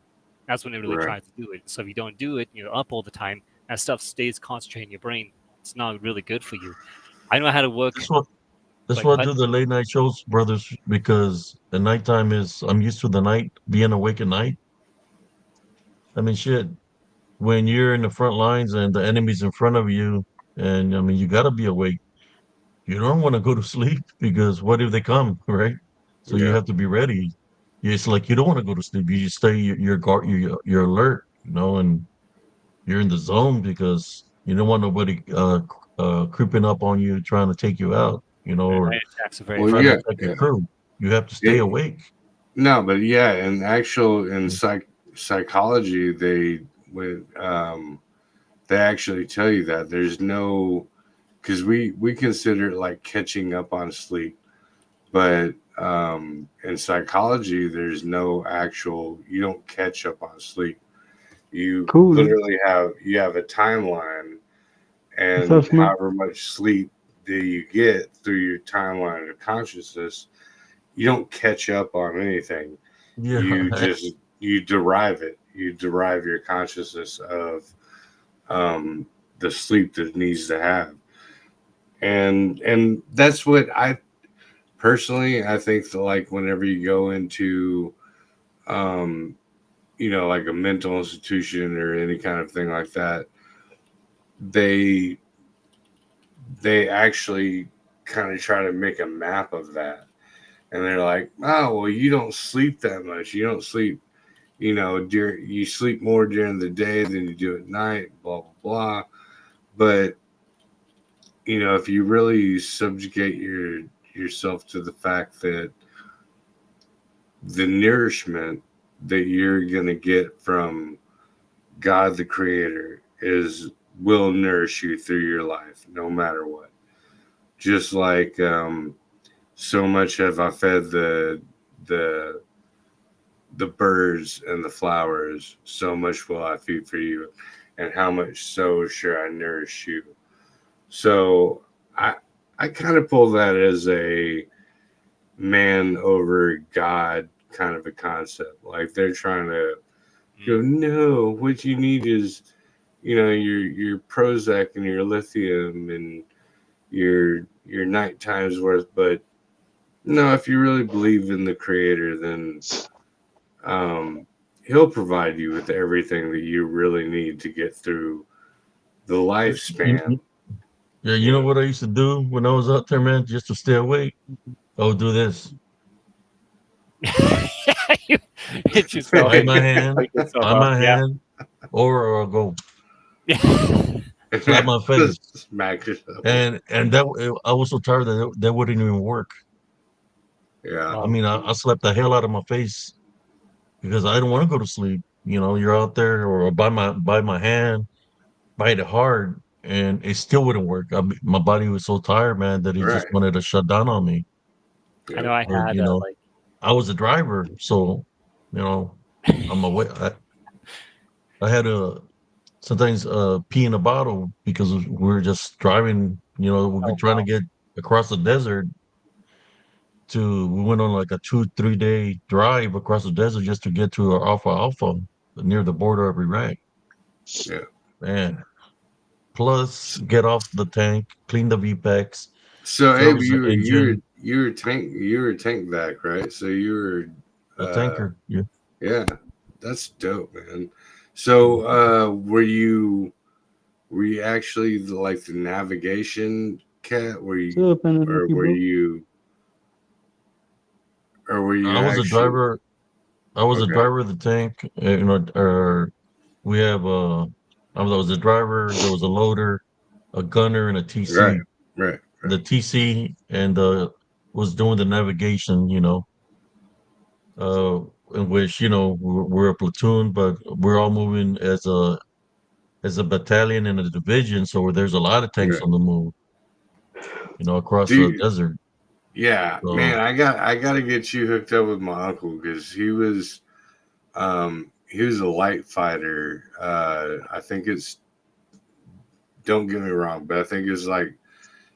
That's when it really Right. tries to do it. So if you don't do it, you're up all the time. That stuff stays concentrated in your brain. It's not really good for you. I know how to work. That's what that's Sorry, go why I ahead. do the late night shows, brothers, because the nighttime is I'm used to the night being awake at night. I mean, shit. When you're in the front lines and the enemy's in front of you, and I mean, you got to be awake. You don't want to go to sleep because what if they come, right? So you Yeah. have to be ready. It's like you don't want to go to sleep. You just stay, you're guard, you're alert, and you're in the zone because you don't want nobody creeping up on you, trying to take you out, Yeah, or night attacks are very Well, try to yeah. effective. attack your Yeah. crew. You have to stay It, awake. no, but yeah, in psychology, they actually tell you that there's no, because we consider it like catching up on sleep, but in psychology, there's no actual. You don't catch up on sleep. You Cool. literally have a timeline, That's how and smart. however much sleep do you get through your timeline of consciousness, you don't catch up on anything. You Yeah, just you derive it. You derive your consciousness of um, the sleep that it needs to have, and that's what I personally I think that like whenever you go into um, like a mental institution or any kind of thing like that, they they actually kind of try to make a map of that, and they're like, oh well, you don't sleep that much. You don't sleep, you sleep more during the day than you do at night. Blah blah blah. But if you really subjugate yourself to the fact that the nourishment that you're gonna get from God the Creator is will nourish you through your life, no matter what. Just like so much have I fed the the birds and the flowers, so much will I feed for you, and how much so shall I nourish you. So I I kind of pull that as a man over God kind of a concept. Like they're trying to go, Mm. no, what you need is, your Prozac and your lithium and your night time's worth. But no, if you really believe in the creator, then um he'll provide you with everything that you really need to get through the lifespan. yeah. You You know know, what I used to do when I was out there, man, just to stay awake? I would do this. You hit yourself. Bite my hand, Wake yourself bite up. my Yeah. hand, or I'll go. Yeah. slap my face, Smack yourself. and I was so tired that wouldn't even work. Yeah. I Oh, mean, I geez. slapped the hell out of my face because I didn't want to go to sleep. You know, you're out there or by my hand, bite it hard, and it still wouldn't work. My body was so tired, man, that it just Right. wanted to shut down on me. I Yeah. know I But had like I was a driver, so you know, I'm away. I had to sometimes pee in a bottle because we were just driving. You know, we were oh trying to wow. get across the desert. We went on like a 2-3 day drive across the desert just to get to our Alpha Alpha near the border of Iraq. Yeah. Man, plus get off the tank, clean the VPEX, So Abe, service the engine, you were tank vac, right? So you were a tanker. Yeah. yeah, that's dope, man. So were you actually like the navigation cat? So, Or Penelope, were bro. you or were you I was a actually driver. I was a okay? driver of the tank. We have I was a driver. There was a loader, a gunner, and a Right, TC. right, right. The TC and was doing the navigation. Uh, in which we're a platoon, but we're all moving as a battalion and a division. So there's a lot of tanks Right. on the move. Across the Dude, desert. yeah, man, So I got to get you hooked up with my uncle because he was a light fighter. I think it's don't get me wrong, but I think it's like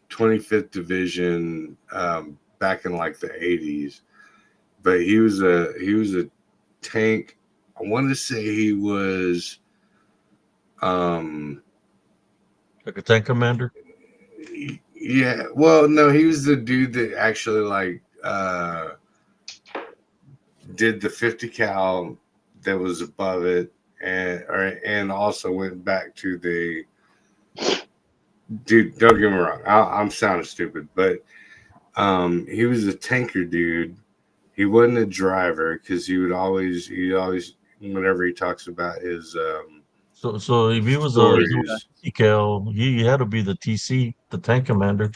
25th Division back in like the 80s. But he was a tank. I want to say he was um like a tank commander. yeah, well no, he was the dude that actually like did the 50 cal that was above it and also went back to the dude, don't get me wrong, I'm sounding stupid, but he was a tanker dude. He wasn't a driver because he always whenever he talks about his So if he was stories, TCal, he had to be the TC, the tank commander.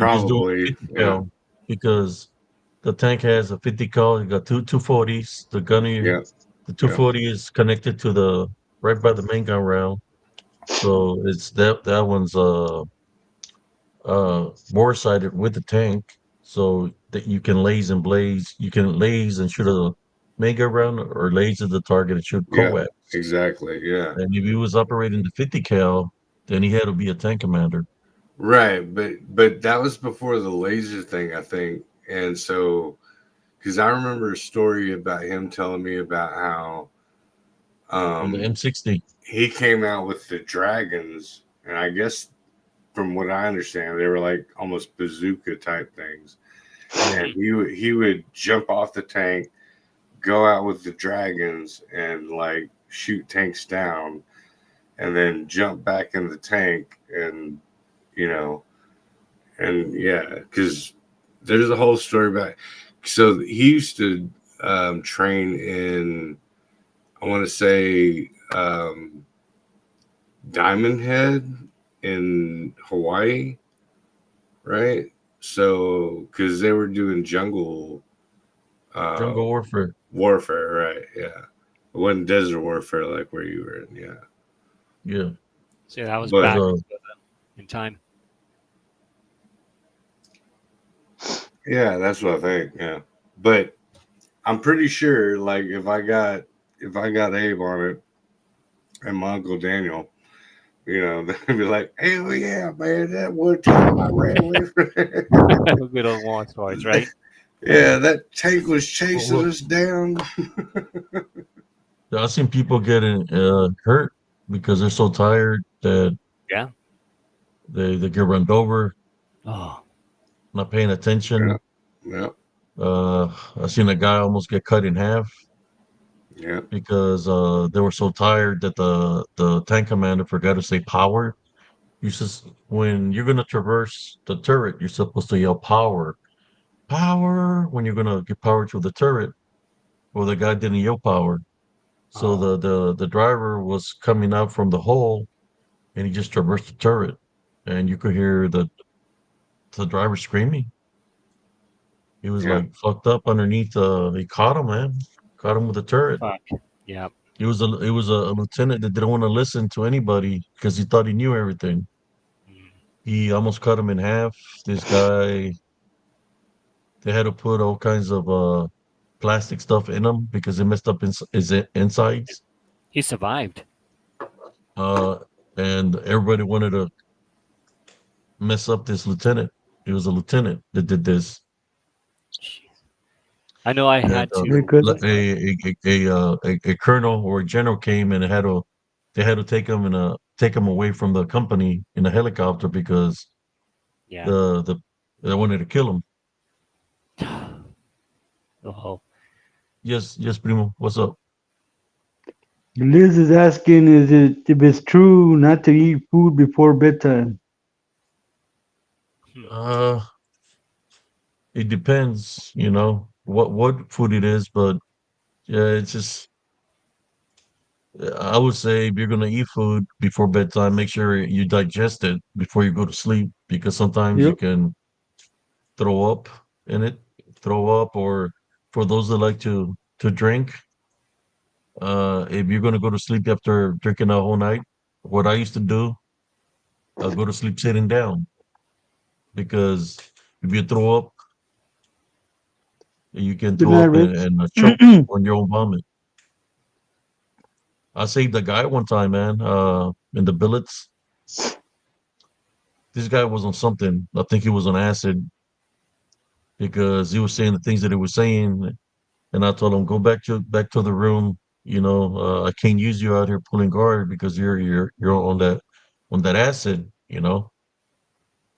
If he's doing probably 50 yeah, cal, because the tank has a 50 cal, you got two 240s. yeah, The yeah, 240 is connected to the right by the main gun rail. So it's that one's bore sighted with the tank, so that you can laze and blaze. You can laze and shoot a mega round or laze at the target and shoot yeah, coax. exactly, yeah, And if he was operating the 50 cal, then he had to be a tank commander. right. But that was before the laser thing, I think, and so because I remember a story about him telling me about how Or the um M60. he came out with the dragons, and I guess from what I understand, they were like almost bazooka type things. And he would jump off the tank, go out with the dragons, and like shoot tanks down, and then jump back in the tank, and you know, and yeah, because there's a whole story about. So he used to train in, I want to say, Diamond Head in Hawaii, right? So, because they were doing uh, Jungle warfare. warfare, right? Yeah, it wasn't desert warfare like where you were in, yeah. Yeah. So yeah, that was Because But back in time. yeah, that's what I think. Yeah, but I'm pretty sure, like, if I got Abe on it and my uncle Daniel, they'd be like, "Hey, well, yeah, man, that one time I ran away from." Good old war stories, right? Yeah, that tank was well, chasing well, us down. I've seen people getting hurt because they're so tired that Yeah. they get run over, Oh, not paying Yeah, attention. yeah, I've seen a guy almost get cut in half yeah. because they were so tired that the tank commander forgot to say power. When you're gonna traverse the turret, you're supposed to yell power, power when you're gonna get power to the turret. Well, the guy didn't yell power, so oh, the driver was coming out from the hole, and he just traversed the turret, and you could hear the driver screaming. He was Yeah. like fucked up underneath. He caught him, man. Caught him with the turret. Fuck. Yeah. It was a lieutenant that didn't want to listen to anybody because he thought he knew everything. Mm. He almost cut him in half. This guy, they had to put all kinds of plastic stuff in him because it messed up his insides. He survived. Uh, and everybody wanted to mess up this lieutenant. It was a lieutenant that did this. Jeez. I know I That had to. Because a colonel or a general came and they had to take him away from the company in a helicopter because Yeah. the they wanted to kill him. Oh, Yes, primo. What's up? Liz is asking, is it if it's true not to eat food before bedtime? hmm. Uh, it depends, what food it is, but yeah, it's just I would say if you're gonna eat food before bedtime, make sure you digest it before you go to sleep because sometimes you Yep. can throw up in it, throw up, or for those that like to drink, if you're gonna go to sleep after drinking a whole night, what I used to do, I'll go to sleep sitting down because if you throw up, you can Good throw night, up Rich. and choke on your own vomit. I saved a guy one time, man, in the billets. This guy was on something. I think he was on acid because he was saying the things that he was saying, and I told him, "Go back to the room. I can't use you out here pulling guard because you're on that acid.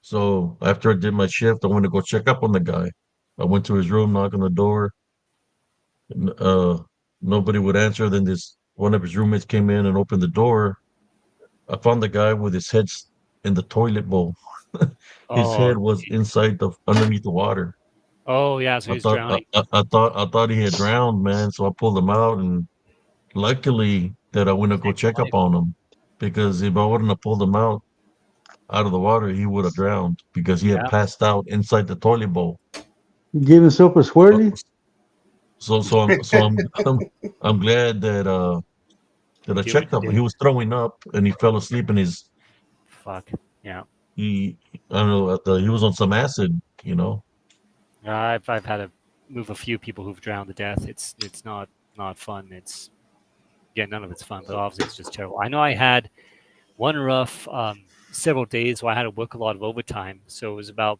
So after I did my shift, I went to go check up on the guy. I went to his room, knocked on the door. And, nobody would answer. Then this one of his roommates came in and opened the door. I found the guy with his head in the toilet bowl. His Oh, head was inside the underneath the water. oh, yeah. So I he's thought I, drowning. I, I thought I thought he had drowned, man. So I pulled him out, and luckily that I went to go Saved his check up life. on him because if I wouldn't have pulled him out of the water, he would have drowned because he had Yeah. passed out inside the toilet bowl. He gave himself a So swirly. I'm glad that I You did what checked you up. He did. was throwing up and he fell asleep in his Fuck. Yeah. he I don't know he was on some acid. I've had to move a few people who've drowned to death. It's not fun. It's yeah, none of it's fun, but obviously it's just terrible. I know I had one rough several days where I had to work a lot of overtime. So it was about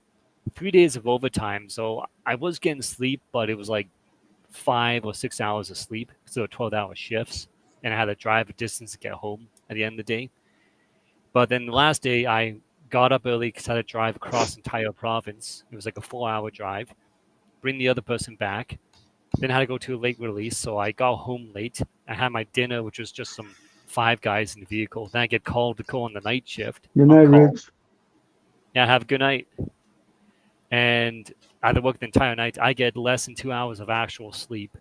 3 days of overtime. So I was getting sleep, but it was like 5 or 6 hours of sleep because there were 12-hour shifts, and I had to drive a distance to get home at the end of the day. But then the last day, I got up early because I had to drive across the entire province. It was like a 4-hour drive, bring the other person back. Then I had to go to a late release, so I got home late. I had my dinner, which was just some five guys in the vehicle. Then I get called to go on the night shift Good on night, call. Rich. Yeah, have a good night. And I had to work the entire night. I get less than 2 hours of actual sleep.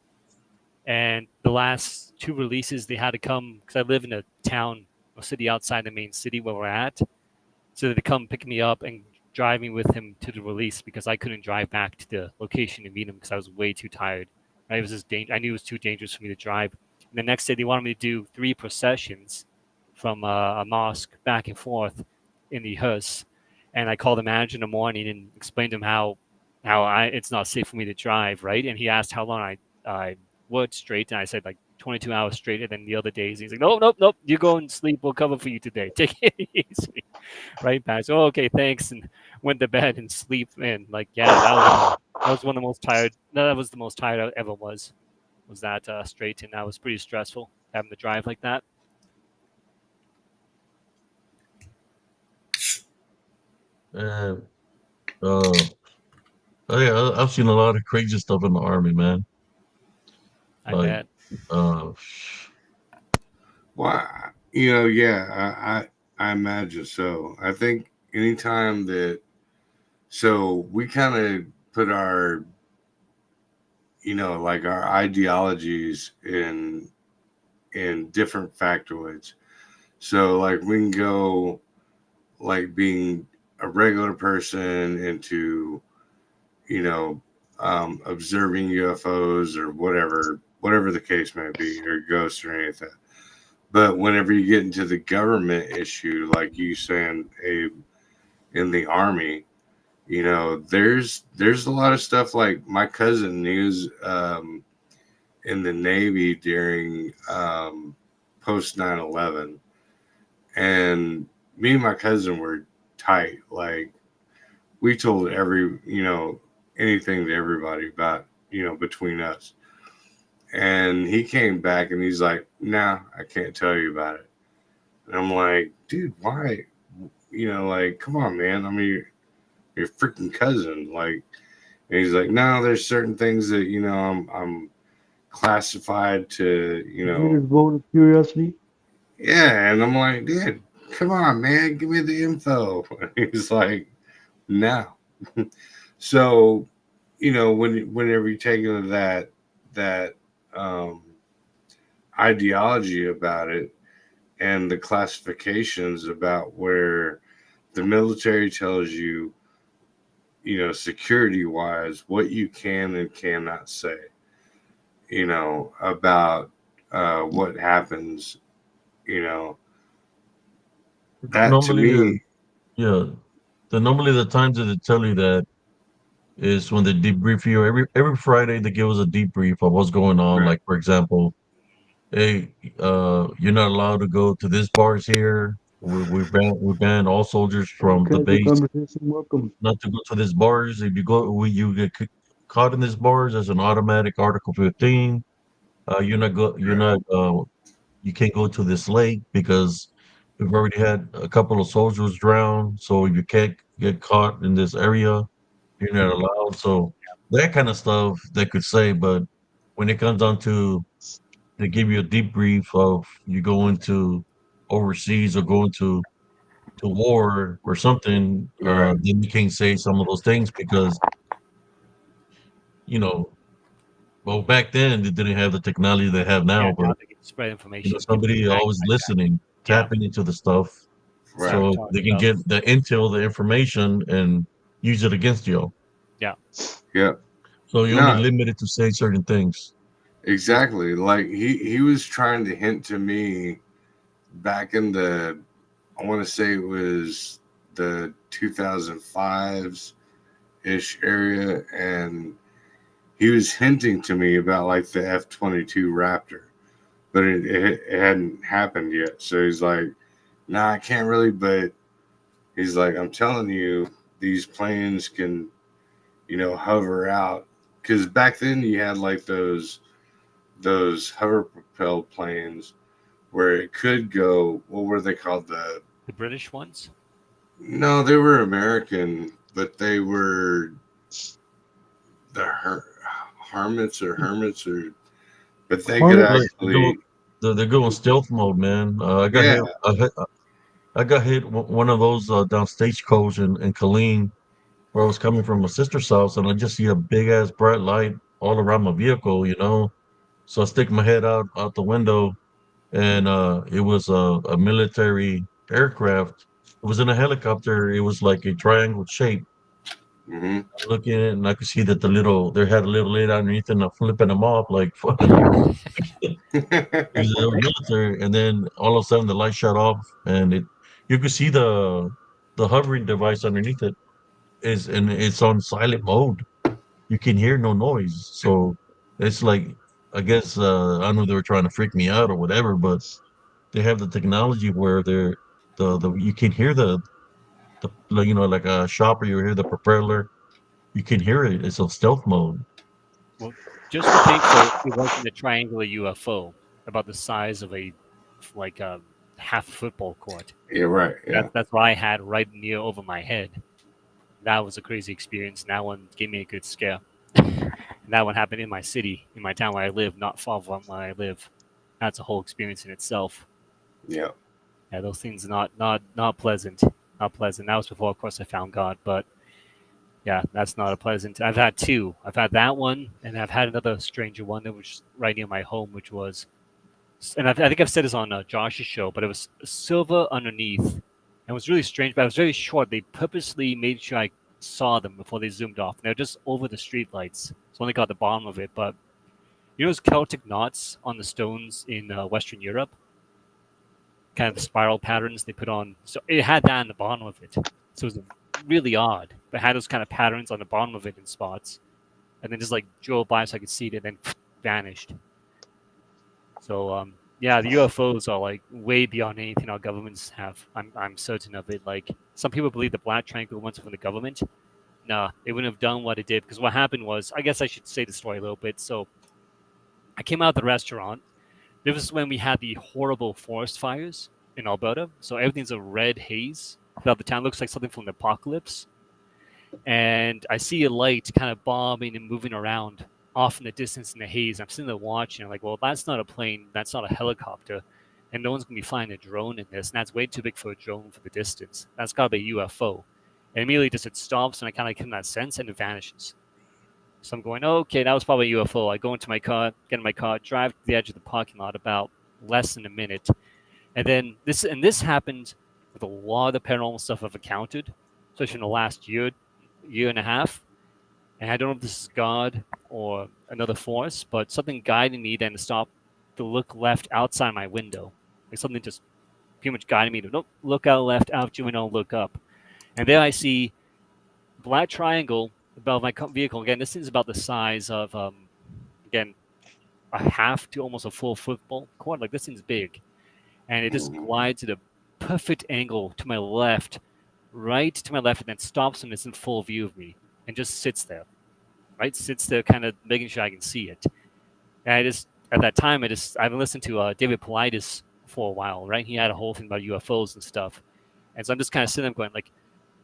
And the last two releases, they had to come because I live in a town or city outside the main city where we're at. So they come pick me up and drive me with him to the release because I couldn't drive back to the location to meet him because I was way too tired. Right? It was just I knew it was too dangerous for me to drive. And the next day, they wanted me to do 3 processions from a mosque back and forth in the hearse. And I called the manager in the morning and explained to him how it's not safe for me to drive, right? And he asked how long I worked straight, and I said like 22 hours straight. And then the other days, he's like, "No, nope, nope, you go and sleep. We'll cover for you today. Take it easy." Right back. So okay, thanks, and went to bed and sleep. And like, yeah, that was one of the most tired. No, that was the most tired I ever was. Was that straight, and that was pretty stressful having to drive like that. And uh yeah, I've seen a lot of crazy stuff in the army, man. I Like bet. uh Well, yeah, I imagine so. I think anytime that so we kind of put our like our ideologies in different factoids. So like we can go like being a regular person into, you know, observing UFOs or whatever the case may be, or ghosts or anything. But whenever you get into the government issue, like you saying, Abe, in the army, there's a lot of stuff. Like my cousin, he was in the Navy during post 9/11, and me and my cousin were tight. Like we told anything to everybody about, between us. And he came back and he's like, "Nah, I can't tell you about it." And I'm like, "Dude, why? Like, come on, man. I mean, your freaking cousin." Like, and he's like, "No, there's certain things that I'm classified to, Just vote of curiosity. yeah." And I'm like, "Dude, come on, man, give me the info." He's like, "No." So, whenever you take into that um, ideology about it and the classifications about where the military tells you, security wise, what you can and cannot say, about what happens, you know, that to Normally, me, yeah, normally the times that they tell you that is when they debrief you every Friday. They give us a debrief of what's going on. right, Like for example, hey, you're not allowed to go to this bars here. We ban all soldiers All from the casual base conversation, welcome. not to go to these bars. If you go, you get caught in these bars as an automatic Article 15. You're right, not. You can't go to this lake because we've already had a couple of soldiers drown. So if you can't get caught in this area, you're not allowed. So that kind of stuff they could say, but when it comes down to they give you a deep brief of you going to overseas or going to war or something, right. then you can't say some of those things because you know, well, back then they didn't have the technology they have Yeah, now, now but they can spread information, give somebody feedback always like that. listening, Yeah, tapping into the stuff, Right. so sabotage they can stuff. get the intel, the information, and use it against you. Yeah, Yeah. So you're only No, limited to say certain things. exactly. Like he was trying to hint to me back in I want to say it was the 2005s ish area, and he was hinting to me about like the F-22 Raptor, but it hadn't happened yet. So he's like, "Nah, I can't really." But he's like, "I'm telling you, these planes can, hover out." Because back then you had like those hover propelled planes where it could go. What were they called? the British ones. No, they were American, but they were the hermits, or but they could Hornet? Like actually, they go in stealth mode, man. yeah. I got hit one of those down Stagecoach in Killeen, where I was coming from my sister's house, and I just see a big ass bright light all around my vehicle, So I stick my head out the window, and it was a military aircraft. It was in a helicopter. It was like a triangle shape. Hmm. I look at it, and I could see that they had a little lid underneath, and I'm flipping them off like because they were military. And then all of a sudden, the light shut off, and you could see the hovering device underneath it and it's on silent mode. You can hear no noise. So it's like, I guess, I don't know if they were trying to freak me out or whatever, but they have the technology where the you can hear the like, like a shopper, you hear the propeller, you can hear it. It's on stealth mode. Well, just be thankful it wasn't a triangular UFO about the size of like a half a football court. Yeah, right. Yeah. That's what I had right near over my head. That was a crazy experience. And that one gave me a good scare. And that one happened in my city, in my town where I live, not far from where I live. That's a whole experience in itself. Yeah. Yeah, those things are not pleasant. Not pleasant. That was before, of course, I found God. But yeah, that's not a pleasant. I've had two. I've had that one, and I've had another stranger one that was right near my home, which was And I think I've said this on Josh's show, but it was silver underneath. And it was really strange, but it was very short. They purposely made sure I saw them before they zoomed off. And they're just over the street lights, so I only got the bottom of it. But you know those Celtic knots on the stones in Western Europe, kind of the spiral patterns they put on. So it had that on the bottom of it. So it was really odd. But it had those kind of patterns on the bottom of it in spots, and then just like drove by so I could see it, and then vanished. So yeah, the UFOs are like way beyond anything our governments have. I'm certain of it. Like some people believe the black triangle ones from the government. Nah, they wouldn't have done what it did because what happened was, I guess I should say the story a little bit. So I came out of the restaurant. This was when we had the horrible forest fires in Alberta. So everything's a red haze. Throughout the town looks like something from the apocalypse. And I see a light kind of bobbing and moving around off in the distance in the haze. I'm sitting there watching. I'm like, well, that's not a plane. That's not a helicopter. And no one's going to be flying a drone in this. And that's way too big for a drone for the distance. That's got to be a UFO. And immediately just it stops and I kind of get in that sense and it vanishes. So I'm going, okay, that was probably a UFO. I go into my car, get in my car, drive to the edge of the parking lot about less than a minute. And then this happened with a lot of paranormal stuff I've encountered, especially in the last year and a half. And I don't know if this is God or another force, but something guided me then to stop to look left outside my window. Like something just pretty much guided me to don't look out left, out your window, look up. And there I see black triangle above my vehicle. Again, this thing's about the size of again a half to almost a full football court. Like this thing's big, and it just glides at a perfect angle to my left, right to my left, and then stops and it's in full view of me and just sits there, right? Sits there, kind of making sure I can see it. And I just at that time, I've listened to David Paulides for a while, right? He had a whole thing about UFOs and stuff, and so I'm just kind of sitting there going like,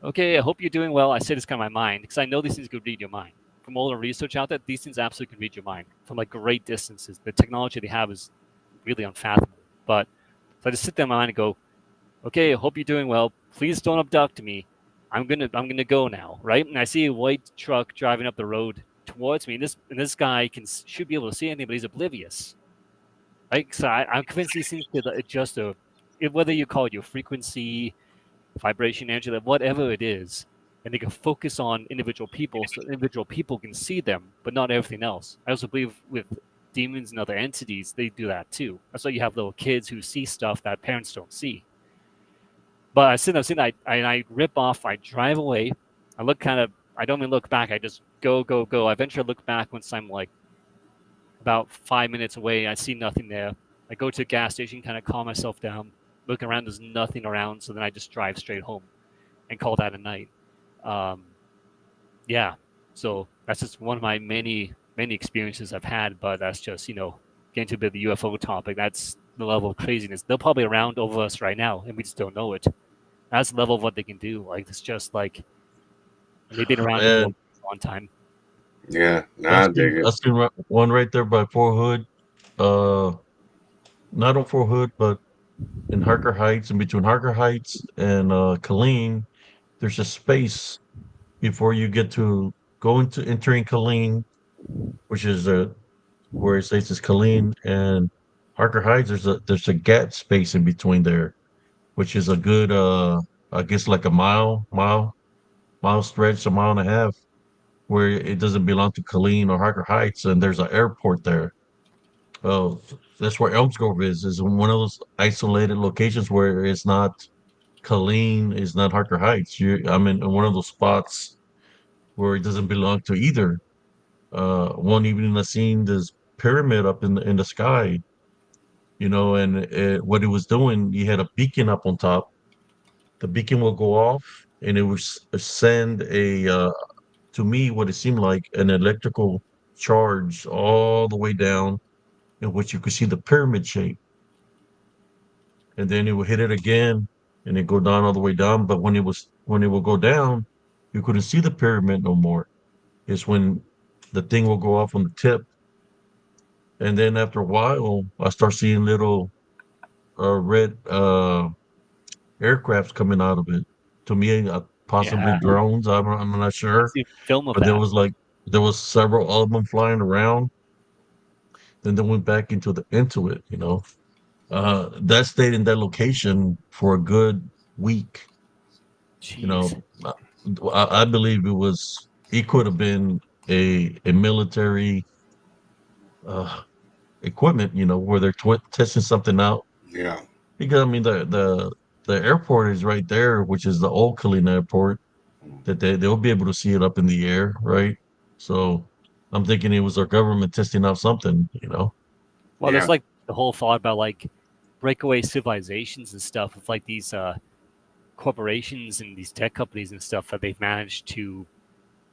okay, I hope you're doing well. I say this kind of my mind because I know these things could read your mind. From all the research out there, these things absolutely can read your mind from like great distances. The technology they have is really unfathomable. But so I just sit there in my mind and go, okay, I hope you're doing well. Please don't abduct me. I'm gonna go now, right? And I see a white truck driving up the road towards me, and this guy should be able to see anything, but he's oblivious, right? So I'm convinced these things could adjust whether you call it your frequency, vibration, energy, whatever it is, and they can focus on individual people, so individual people can see them, but not everything else. I also believe with demons and other entities, they do that too. That's why you have little kids who see stuff that parents don't see. But I rip off, I drive away, I don't even look back, I just go. I eventually look back once I'm like about 5 minutes away, I see nothing there. I go to a gas station, kind of calm myself down, look around, there's nothing around, so then I just drive straight home and call that a night. Yeah, so that's just one of my many experiences I've had, but that's just getting to a bit of the UFO topic. That's the level of craziness. They're probably around over us right now, and we just don't know it. That's the level of what they can do. Like it's just like they've been around for a long time. Yeah, I dig it. I seen one right there by Fort Hood. Not on Fort Hood, but in Harker Heights, in between Harker Heights and Killeen, there's a space before you get to go into entering Killeen, which is where it says it's Killeen and Harker Heights. There's a gap space in between there, which is a good I guess like a mile stretch, a mile and a half, where it doesn't belong to Killeen or Harker Heights, and there's an airport there. Oh, that's where Elmsgrove is one of those isolated locations where it's not Killeen, it's not Harker Heights. I'm in one of those spots where it doesn't belong to either. One evening I seen this pyramid up in the sky, and what it was doing, he had a beacon up on top. The beacon will go off, and it would send to me what it seemed like an electrical charge all the way down, in which you could see the pyramid shape, and then it would hit it again, and it go down all the way down. But when it would go down, you couldn't see the pyramid no more. It's when the thing will go off on the tip, and then after a while, I start seeing little red aircrafts coming out of it. To me, possibly Yeah, drones. I'm not I sure, see a film of but that. there was several of them flying around. Then they went back into it. that stayed in that location for a good week. You Jeez. know, I believe it could have been a military uh, equipment. Where they're testing something out. Yeah. Because I mean, the airport is right there, which is the old Kalina airport. That they'll be able to see it up in the air, right? So I'm thinking it was our government testing out something. Well, there's Yeah. like the whole thought about like breakaway civilizations and stuff with like these corporations and these tech companies and stuff that they've managed to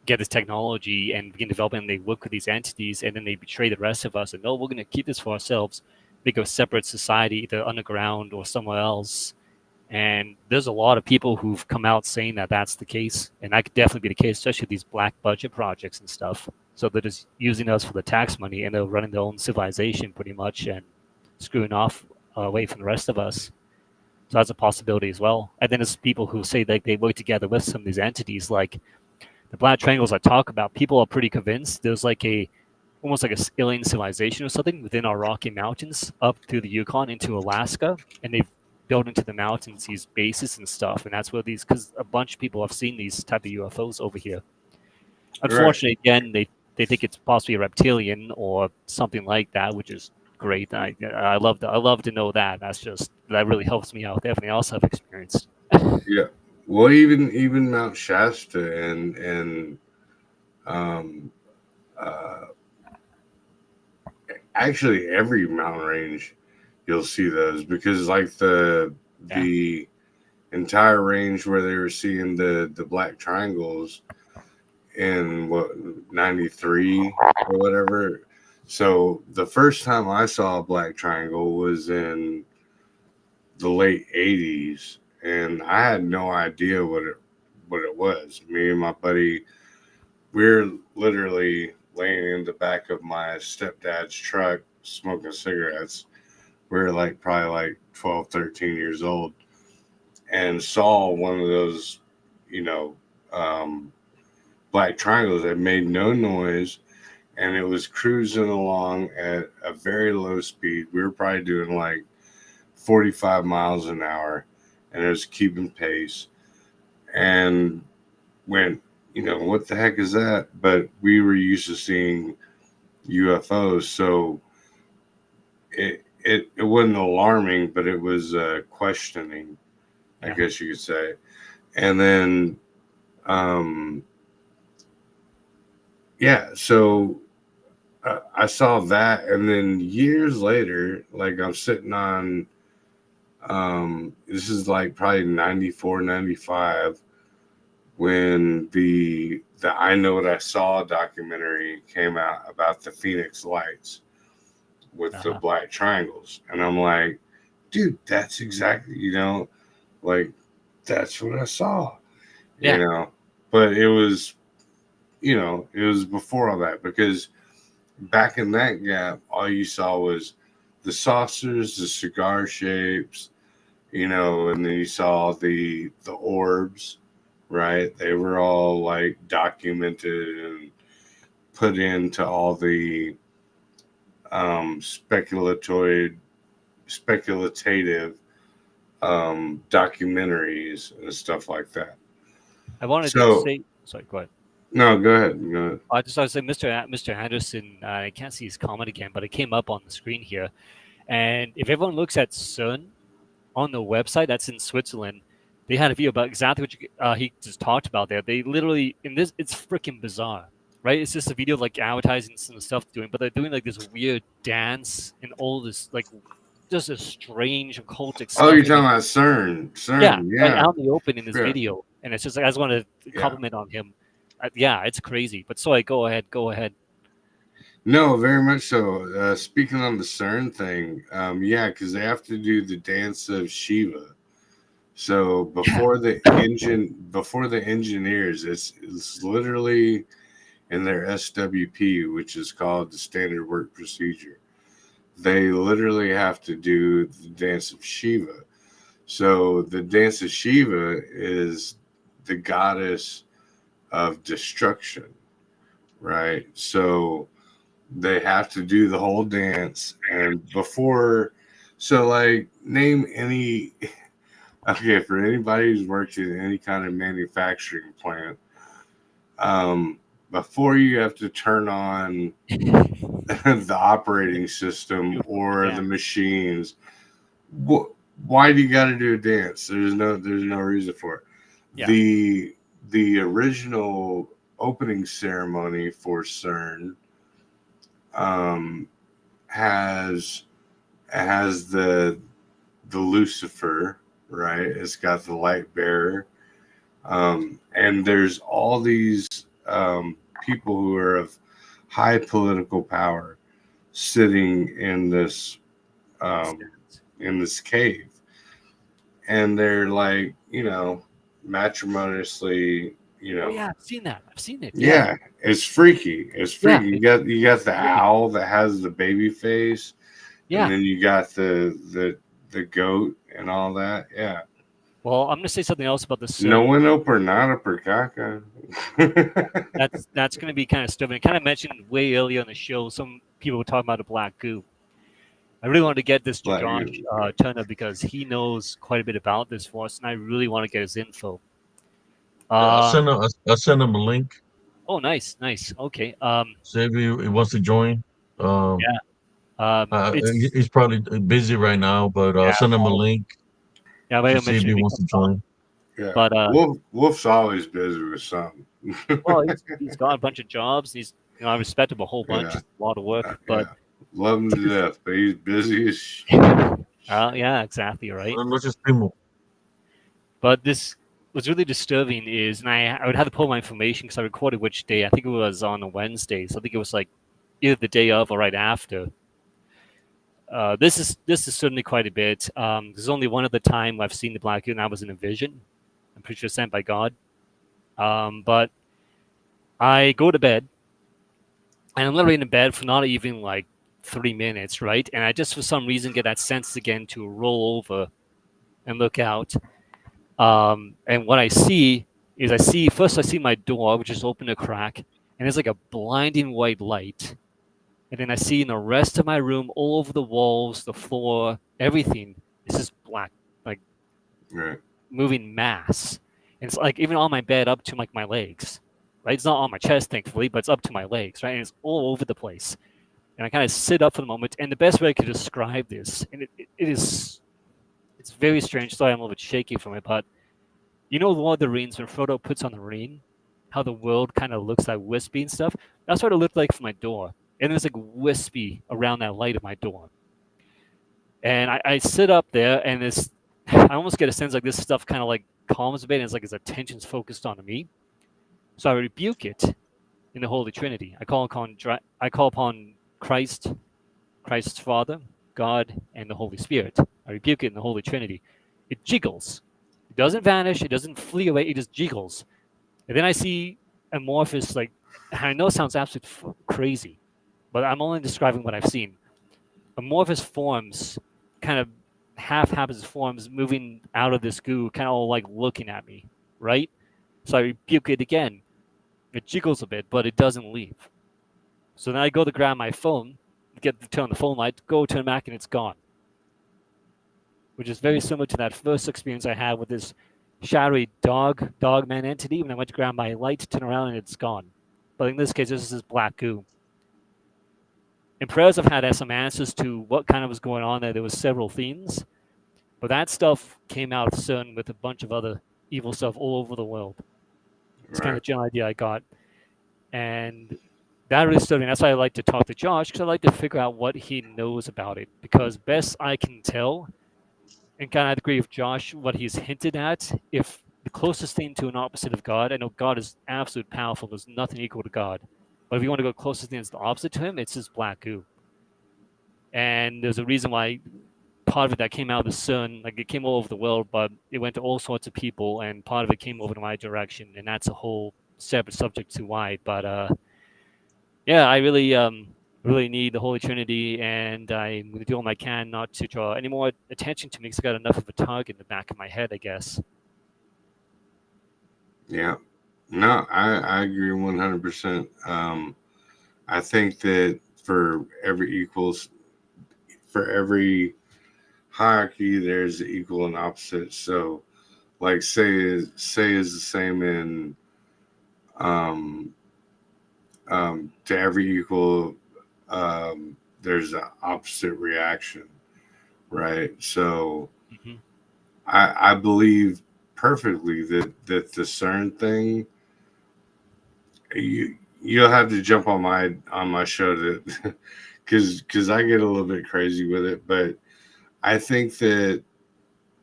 get this technology and begin developing. And they work with these entities, and then they betray the rest of us. And no, we're going to keep this for ourselves. They go separate society, either underground or somewhere else. And there's a lot of people who've come out saying that that's the case, and that could definitely be the case, especially these black budget projects and stuff. So they're just using us for the tax money, and they're running their own civilization pretty much, and screwing off away from the rest of us. So that's a possibility as well. And then there's people who say that they work together with some of these entities, like the black triangles I talk about. People are pretty convinced there's like a almost like a alien civilization or something within our Rocky Mountains up through the Yukon into Alaska, and they've built into the mountains these bases and stuff, and that's where these because a bunch of people have seen these type of UFOs over here. Right. Unfortunately, again, they think it's possibly a reptilian or something like that, which is great. I love to know that. That really helps me out with everything else I've experienced. Yeah. Well, even Mount Shasta and um, uh, actually every mountain range, you'll see those because like Yeah. the entire range where they were seeing the black triangles in what 93 or whatever. So the first time I saw a black triangle was in the late 80s, and I had no idea what it was. Me and my buddy, we were literally laying in the back of my stepdad's truck smoking cigarettes. We were like probably like 12, 13 years old, and saw one of those, you know, um, black triangles that made no noise, and it was cruising along at a very low speed. We were probably doing like 45 miles an hour, and it was keeping pace. And went, what the heck is that? But we were used to seeing UFOs, so it wasn't alarming, but it was questioning, I Yeah. guess you could say. And then, um, yeah, so I saw that, and then years later, like I'm sitting on, this is like probably 94, 95, when the I Know What I Saw documentary came out about the Phoenix Lights with the Uh-huh. black triangles. And I'm like, dude, that's exactly, like that's what I saw, you Yeah. know. But it was before all that, because back in that gap, all you saw was the saucers, the cigar shapes, and then you saw the orbs, right? They were all like documented and put into all the speculative documentaries and stuff like that. I wanted to So say. Sorry, go ahead. no, go ahead. Go ahead. I just want to say, Mr. Anderson. I can't see his comment again, but it came up on the screen here. And if everyone looks at CERN on the website, that's in Switzerland, they had a video about exactly what he just talked about there. They literally in this, it's freaking bizarre, right? It's just a video of like advertising some stuff doing, but they're doing like this weird dance and all this like just a strange occultic Oh, stuff. you're talking about CERN. Yeah, CERN, right yeah. out in the open in this Yeah. video, and it's just like I just want to Yeah. compliment on him. Yeah, it's crazy. But sorry, go ahead, go ahead. No, very much so. Speaking on the CERN thing, yeah, because they have to do the dance of Shiva. So before the engineers, it's literally in their SWP, which is called the Standard Work Procedure. They literally have to do the dance of Shiva. So the dance of Shiva is the goddess of destruction, right? So they have to do the whole dance, and before So, like, name any. Okay, for anybody who's worked in any kind of manufacturing plant, before you have to turn on the operating system or Yeah. the machines, why do you got to do a dance? There's no reason for it. Yeah. The original opening ceremony for CERN um, has the Lucifer, right? It's got the light bearer, and there's all these people who are of high political power sitting um, in this cave, and they're like, matrimoniously, Oh yeah, I've seen that. I've seen it. Yeah. yeah, it's freaky. It's Yeah. freaky. You got the owl that has the baby face, and Yeah. then you got the goat and all that. Yeah. Well, I'm gonna say something else about the No CERN. bueno per nada per caca. That's gonna be kind of stupid. I kind of mentioned way earlier in the show. Some people were talking about a black goo. I really wanted to get this to Black Josh goo. Turner because he knows quite a bit about this for us, and I really want to get his info. I sent him a link. Oh, nice, nice. Okay. See if he wants to join. Yeah. It's He's probably busy right now, but yeah. send him a link Yeah, to I see if mentioned he if he wants to comes on, join. Yeah. but Wolf's always busy with something. well, he's got a bunch of jobs. He's I respect him a whole bunch. Yeah. A lot of work, but Yeah. Love him to death, but he's busy as yeah, exactly right. No just primo. But this what's really disturbing is, and I would have to pull my information because I recorded which day. I think it was on a Wednesday, so I think it was like either the day of or right after. This is certainly quite a bit. There's only one other time I've seen the black goo, and I was in a vision. I'm pretty sure sent by God. But I go to bed, and I'm literally in bed for not even like 3 minutes, right? And I just for some reason get that sense again to roll over and look out. And what I see is I see my door, which is open a crack, and it's like a blinding white light. And then I see in the rest of my room, all over the walls, the floor, everything is just black, like right. moving mass. And it's like even on my bed up to like my legs, right? It's not on my chest, thankfully, but it's up to my legs, right? And it's all over the place. And I kind of sit up for the moment. And the best way I could describe this, and it's very strange. Sorry, I'm a little bit shaky from it, but you know Lord of the Rings when Frodo puts on the ring, how the world kind of looks like wispy and stuff. That's what it looked like for my door, and there's like wispy around that light of my door. And I sit up there, and it's I almost get a sense like this stuff kind of like calms a bit, and it's like his attention's focused on me. So I rebuke it in the Holy Trinity. I call upon Christ, Christ's Father, God, and the Holy Spirit. I rebuke it in the Holy Trinity. It jiggles. It doesn't vanish. It doesn't flee away. It just jiggles. And then I see amorphous, like, I know it sounds absolutely crazy, but I'm only describing what I've seen. Amorphous forms, kind of half-habited forms moving out of this goo, kind of all like looking at me, right? So I rebuke it again. It jiggles a bit, but it doesn't leave. So then I go to grab my phone, get to turn on the phone light, go turn back, and it's gone. Which is very similar to that first experience I had with this shadowy dogman entity. When I went to grab my light, turn around, and it's gone. But in this case, this is this black goo. In prayers, I've had some answers to what kind of was going on there. There was several themes, but that stuff came out soon with a bunch of other evil stuff all over the world. It's kind of the general idea I got. And that really stood me. That's why I like to talk to Josh, because I like to figure out what he knows about it. Because best I can tell, and kind of agree with Josh, what he's hinted at, if the closest thing to an opposite of God, I know God is absolute powerful, there's nothing equal to God. But if you want to go closest thing that's the opposite to him, it's just black goo. And there's a reason why part of it that came out of the sun, like it came all over the world, but it went to all sorts of people, and part of it came over to my direction, and that's a whole separate subject to why. But yeah, I really need the Holy Trinity, and I'm going to do all I can not to draw any more attention to me because I got enough of a target in the back of my head, I guess. Yeah. No, I agree 100%. I think that for every hierarchy, there's the equal and opposite. So, like say is the same in um, to every equal. There's an opposite reaction, right? So Hmm. I believe perfectly that the CERN thing, you'll have to jump on my show to because I get a little bit crazy with it, but I think that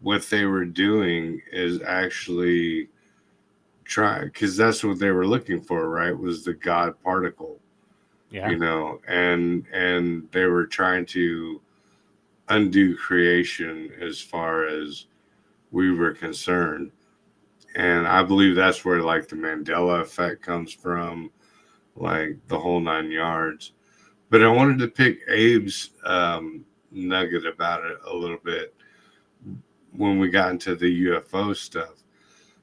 what they were doing is actually try because that's what they were looking for, right? Was the God particle, Yeah. and they were trying to undo creation as far as we were concerned. And I believe that's where like the Mandela effect comes from, like the whole 9 yards. But I wanted to pick Abe's nugget about it a little bit when we got into the UFO stuff.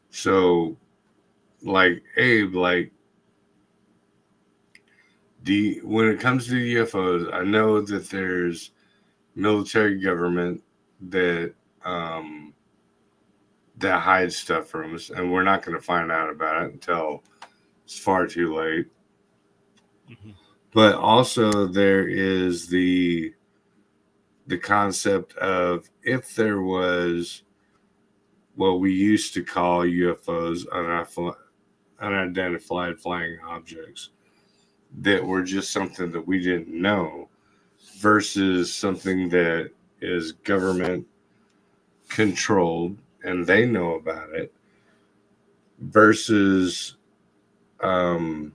So, like Abe, like when it comes to the UFOs, I know that there's military government that um, that hides stuff from us, and we're not going to find out about it until it's far too late. Hmm. But also there is the concept of if there was what we used to call UFOs, unidentified flying objects, that were just something that we didn't know, versus something that is government controlled and they know about it, versus um,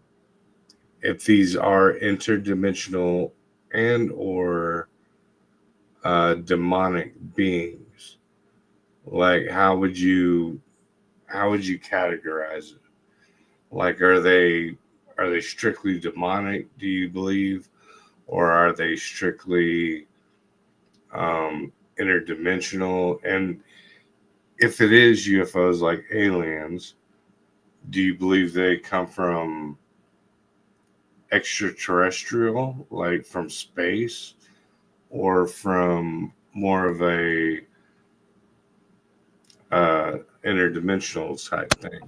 if these are interdimensional and or demonic beings. Like how would you categorize it? Like are they strictly demonic, do you believe, or are they strictly interdimensional? And if it is UFOs like aliens, do you believe they come from extraterrestrial, like from space, or from more of a uh, interdimensional type thing?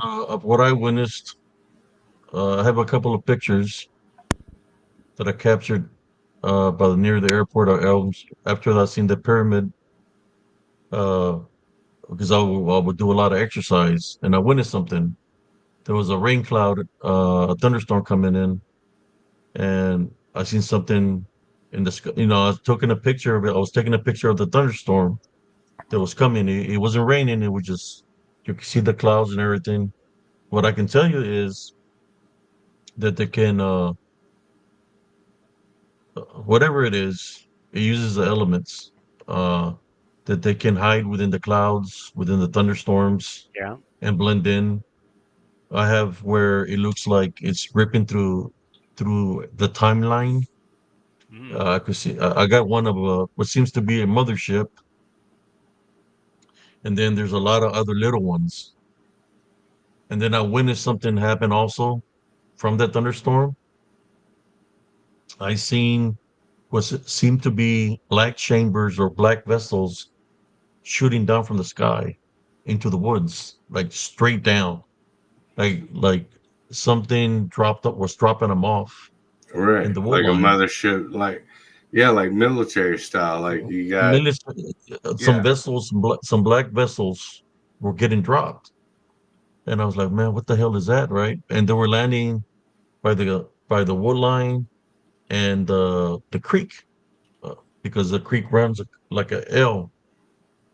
Of what I witnessed, I have a couple of pictures that I captured by near the airport of Elms after I seen the pyramid. Uh, because I would do a lot of exercise, and I witnessed something. There was a rain cloud, a thunderstorm coming in, and I seen something in the sky. I was taking a picture of it. I was taking a picture of the thunderstorm that was coming. It wasn't raining. It was just you could see the clouds and everything. What I can tell you is that they can, whatever it is, it uses the elements uh, that they can hide within the clouds, within the thunderstorms, Yeah. and blend in. I have where it looks like it's ripping through the timeline. Mm. I could see. I got one of what seems to be a mothership, and then there's a lot of other little ones. And then I witnessed something happen also from that thunderstorm. I seen seemed to be black chambers or black vessels shooting down from the sky into the woods, like straight down, like something was dropping them off in Right, the wood like a line. mothership, like yeah, like military style. Like you got Military, some yeah, vessels, some black vessels were getting dropped, and I was like, man, what the hell is that, right? And they were landing by the wood line and the creek, uh, because the creek runs like a L.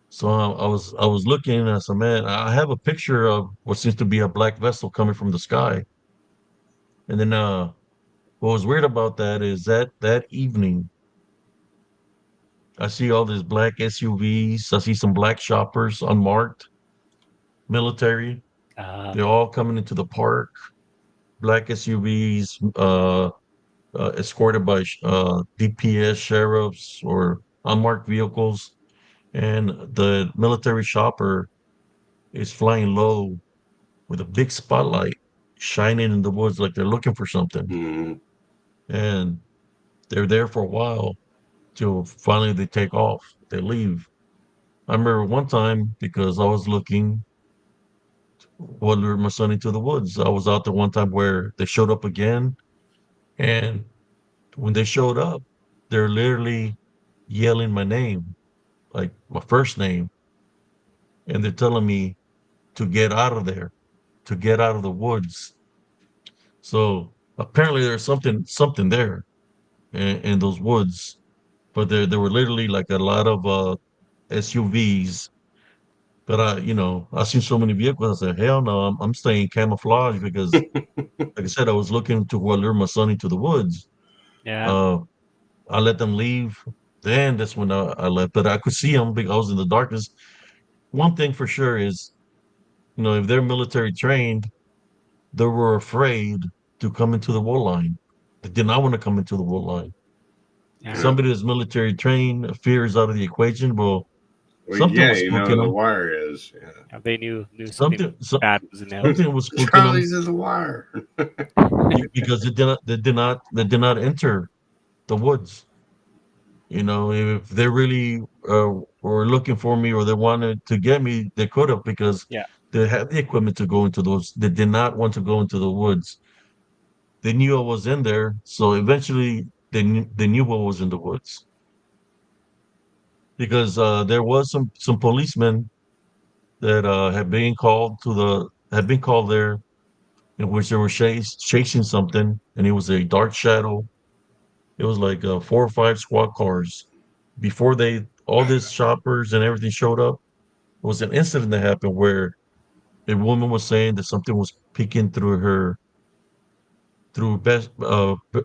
So I was looking and I said, man, I have a picture of what seems to be a black vessel coming from the sky. And then what was weird about that is that evening I see all these black SUVs. I see some black shoppers unmarked, military. Uh, They're all coming into the park. Black SUVs, escorted by DPS sheriffs or unmarked vehicles, and the military shopper is flying low with a big spotlight shining in the woods like they're looking for something. mm, And they're there for a while. till finally they take off. They leave. I remember one time because I was looking what lured my son into the woods. I was out there one time where they showed up again, and when they showed up, they're literally yelling my name, like my first name, and they're telling me to get out of there, to get out of the woods. So apparently there's something there in those woods, but there were literally like a lot of SUVs. But I seen so many vehicles. I said, hell no, I'm staying camouflage because, like I said, I was looking to lure my son into the woods. Yeah. Uh, I let them leave. Then that's when I left. But I could see them because I was in the darkness. One thing for sure is, if they're military trained, they were afraid to come into the war line. They did not want to come into the war line. Yeah. Yeah. Somebody that's military trained, fear is out of the equation. Well, Well, something yeah, was you know where spooking the them. wire is. Yeah. Yeah, they knew something Something, so, bad was in there. something was spooking them Charlie's is the wire. because they did not enter the woods. If they really were looking for me or they wanted to get me, they could have because Yeah. they had the equipment to go into those. They did not want to go into the woods. They knew I was in there, so eventually they knew what was in the woods because there was some policemen that had been called there in which they were chasing something, and it was a dark shadow. It was like 4 or 5 squad cars. Before all these shoppers and everything showed up, there was an incident that happened where a woman was saying that something was peeking through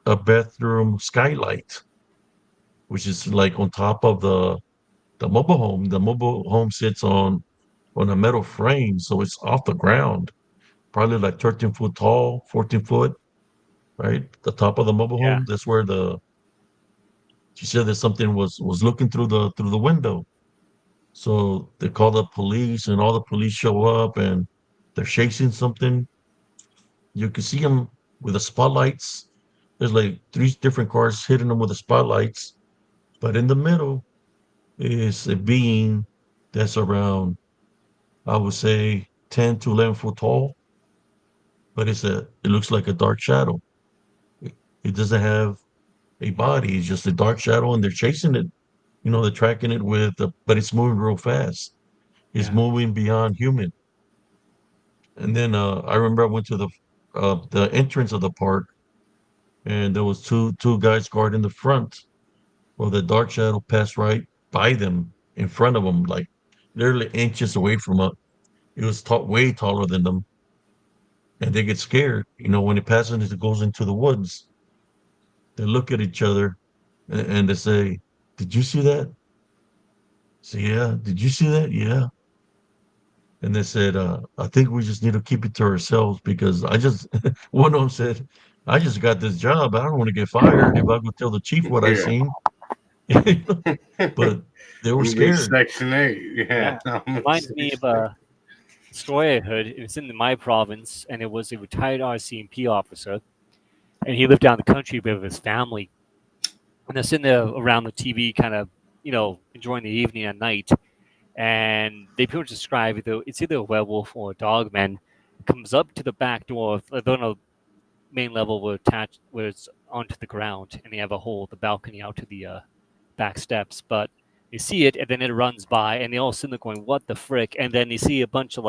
a bathroom skylight, which is like on top of the mobile home. The mobile home sits on a metal frame, so it's off the ground, probably like 13 foot tall, 14 foot, right? The top of the mobile Yeah. home. That's where she said that something was looking through the window. So they call the police, and all the police show up, and they're chasing something. You can see them with the spotlights. There's like 3 different cars hitting them with the spotlights, but in the middle is a being that's around, I would say, 10 to 11 foot tall, but it looks like a dark shadow. It doesn't have a body. It's just a dark shadow, and they're chasing it. They're tracking it but it's moving real fast. It's Yeah. moving beyond human. And then I remember I went to the entrance of the park, and there was two guys guarding the front. Well, the dark shadow passed right by them, in front of them, like literally inches away from it. It was way taller than them, and they get scared. When it passes and it goes into the woods, they look at each other and they say, "Did you see that?" Say, "Yeah." "Did you see that?" "Yeah." And they said, "I think we just need to keep it to ourselves because I just," one of them said, "I just got this job. I don't want to get fired if I go tell the chief what I Yeah. seen." But they were I'm gonna be scared. Section 8. Yeah. Yeah. I'm gonna be Reminds me of Section 8. a story I heard. It was in my province, and it was a retired RCMP officer, and he lived down the country with his family. And they're sitting there around the TV, kind of, enjoying the evening and night. And they pretty much describe it's either a werewolf or a dog man comes up to the back door. They're on a main level where it's onto the ground, and they have a hole, the balcony out to the back steps. But they see it, and then it runs by, and they all sit there going, "What the frick?" And then they see a bunch of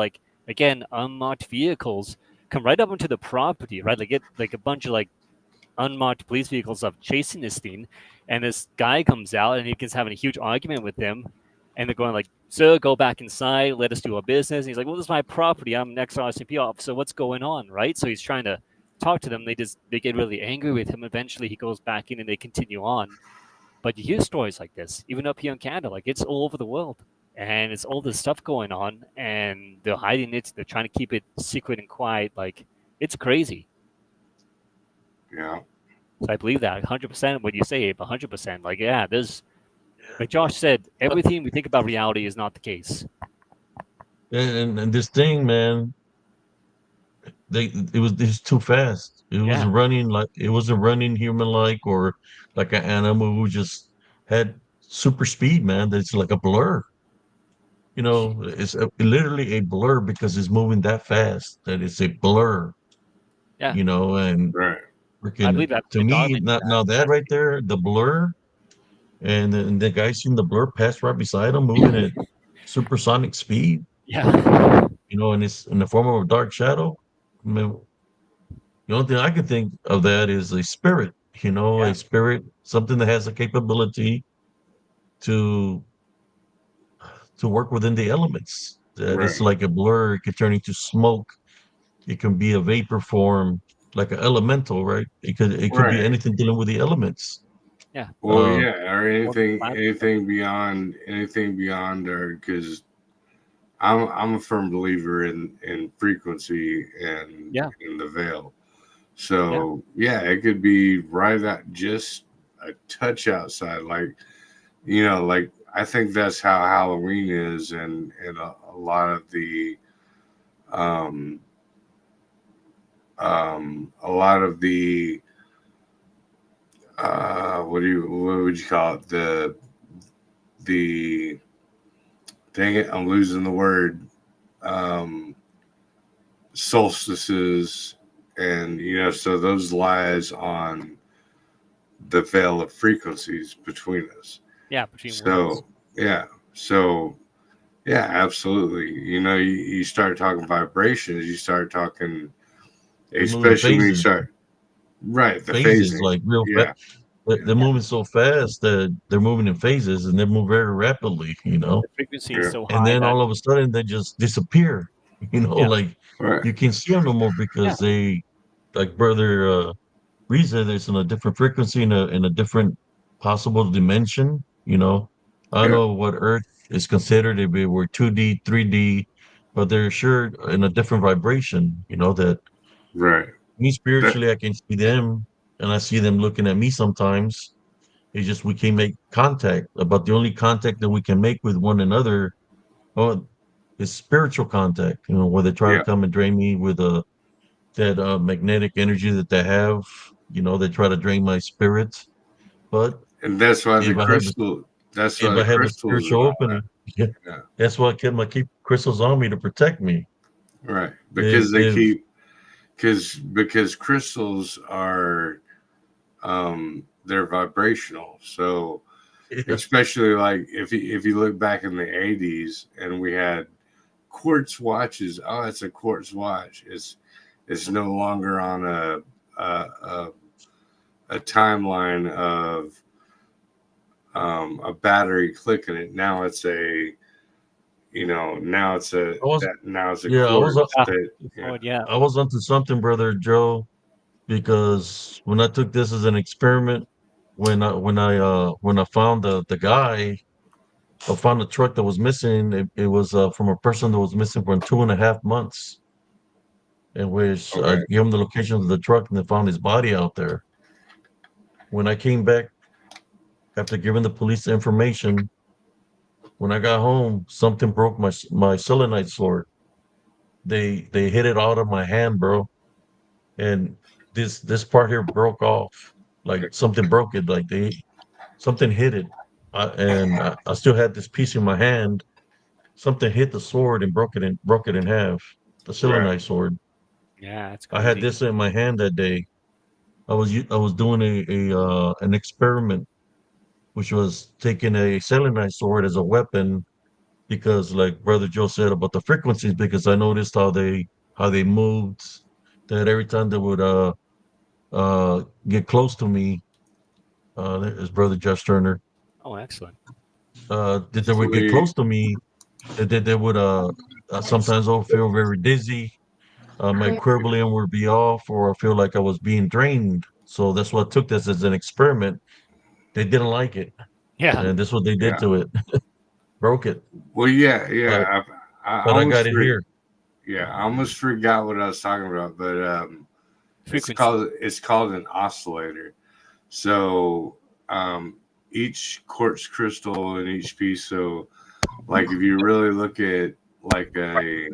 again unmarked vehicles come right up onto the property, right? Like a bunch of unmarked police vehicles up chasing this thing, and this guy comes out and he's having a huge argument with them, and they're going like, "Sir, go back inside, let us do our business." And he's like, "Well, this is my property. I'm an ex-RCMP officer. What's going on?" Right? So he's trying to talk to them. They get really angry with him. Eventually, he goes back in and they continue on. But you hear stories like this, even up here in Canada, like it's all over the world. And it's all this stuff going on, and they're hiding it. They're trying to keep it secret and quiet. Like, it's crazy. Yeah. So I believe that 100% what you say, Abe, 100%. Like, yeah, like Josh said, everything we think about reality is not the case. And this thing, man, it was too fast. It Yeah. wasn't running human like or like an animal who just had super speed, man. That's like a blur. You know, it's literally a blur because it's moving that fast that it's a blur. Yeah, You know, and Right. I freaking believe that to my dog me, mentioned not that. now that right there, the blur, and then the guy seen the blur pass right beside him, moving at supersonic speed. Yeah, You know, and it's in the form of a dark shadow. I mean, the only thing I can think of that is a spirit. You know, yeah, a spirit, something that has the capability to work within the elements. That it's Right. like a blur. It could turn into smoke. It can be a vapor form, like an elemental, right? It could be Right. anything dealing with the elements. yeah. Well, Uh, yeah, or More than anything beyond, or because I'm a firm believer in frequency and yeah, in the veil. yeah, So yeah, it could be right at just a touch outside, like like I think that's how Halloween is, and a lot of the um a lot of the what would you call it, the dang it, I'm losing the word, um solstices, and so those lies on the veil of frequencies between us. yeah. Between worlds. So yeah, so yeah, absolutely. You start talking vibrations, you start talking, they're moving especially when you phases, start right the phases phasing. like real fast. Yeah, They're Yeah, moving so fast that they're moving in phases and they move very rapidly, you know. the frequency is yeah, so And high then that all of a sudden they just disappear, you know, yeah, like right, you can't see them no more yeah, because they, like brother Riza, there's in a different frequency in a different possible dimension, you know. I don't yeah, know what Earth is considered if it were 2D, 3D, but they're sure in a different vibration, you know, that right. me That, spiritually I can see them and I see them looking at me sometimes. It's just we can make contact, but the only contact that we can make with one another, oh, is spiritual contact. You know, where they try to yeah, come and drain me with that magnetic energy that they have. You know, they try to drain my spirit. But and that's why the if I have a crystal. That's why if the I have a crystal is spiritual about that. opening, yeah, Yeah, that's why I keep crystals on me to protect me. right. If Because they if keep because crystals are they're vibrational. So yeah, especially like if you look back in the 80s and we had quartz watches. Oh, it's a quartz watch. It's no longer on a a, a timeline of a battery clicking it. Now it's a I was now it's a yeah, quartz yeah. that yeah. Forward, yeah. I was onto something, brother Joe, because when I took this as an experiment, when I found the guy, I found a truck that was missing. It was from a person that was missing for 2.5 months, in which I Okay, gave him the location of the truck and they found his body out there. When I came back after giving the police the information, when I got home, something broke my selenite sword. They hit it out of my hand, bro, and this part here broke off. Like something broke it. Like something hit it, and I still had this piece in my hand. Something hit the sword and broke it in half. The right. selenite sword. Yeah, that's I had crazy. this in my hand that day. I was doing a an experiment, which was taking a selenite sword as a weapon because, like Brother Joe said about the frequencies, because I noticed how they moved. That every time they would get close to me, there's Brother Josh Turner. Oh, excellent. That they would get We close to me, that they would sometimes I would feel very dizzy. My equilibrium would be off, or I feel like I was being drained. So that's what I took this as an experiment. They didn't like it, Yeah. and this is what they did yeah. to it. Broke it. Well, yeah, But yeah. I but I almost got it here. yeah, I almost forgot what I was talking about, but Frequency. it's called an oscillator. So each quartz crystal in each piece. So like if you really look at like a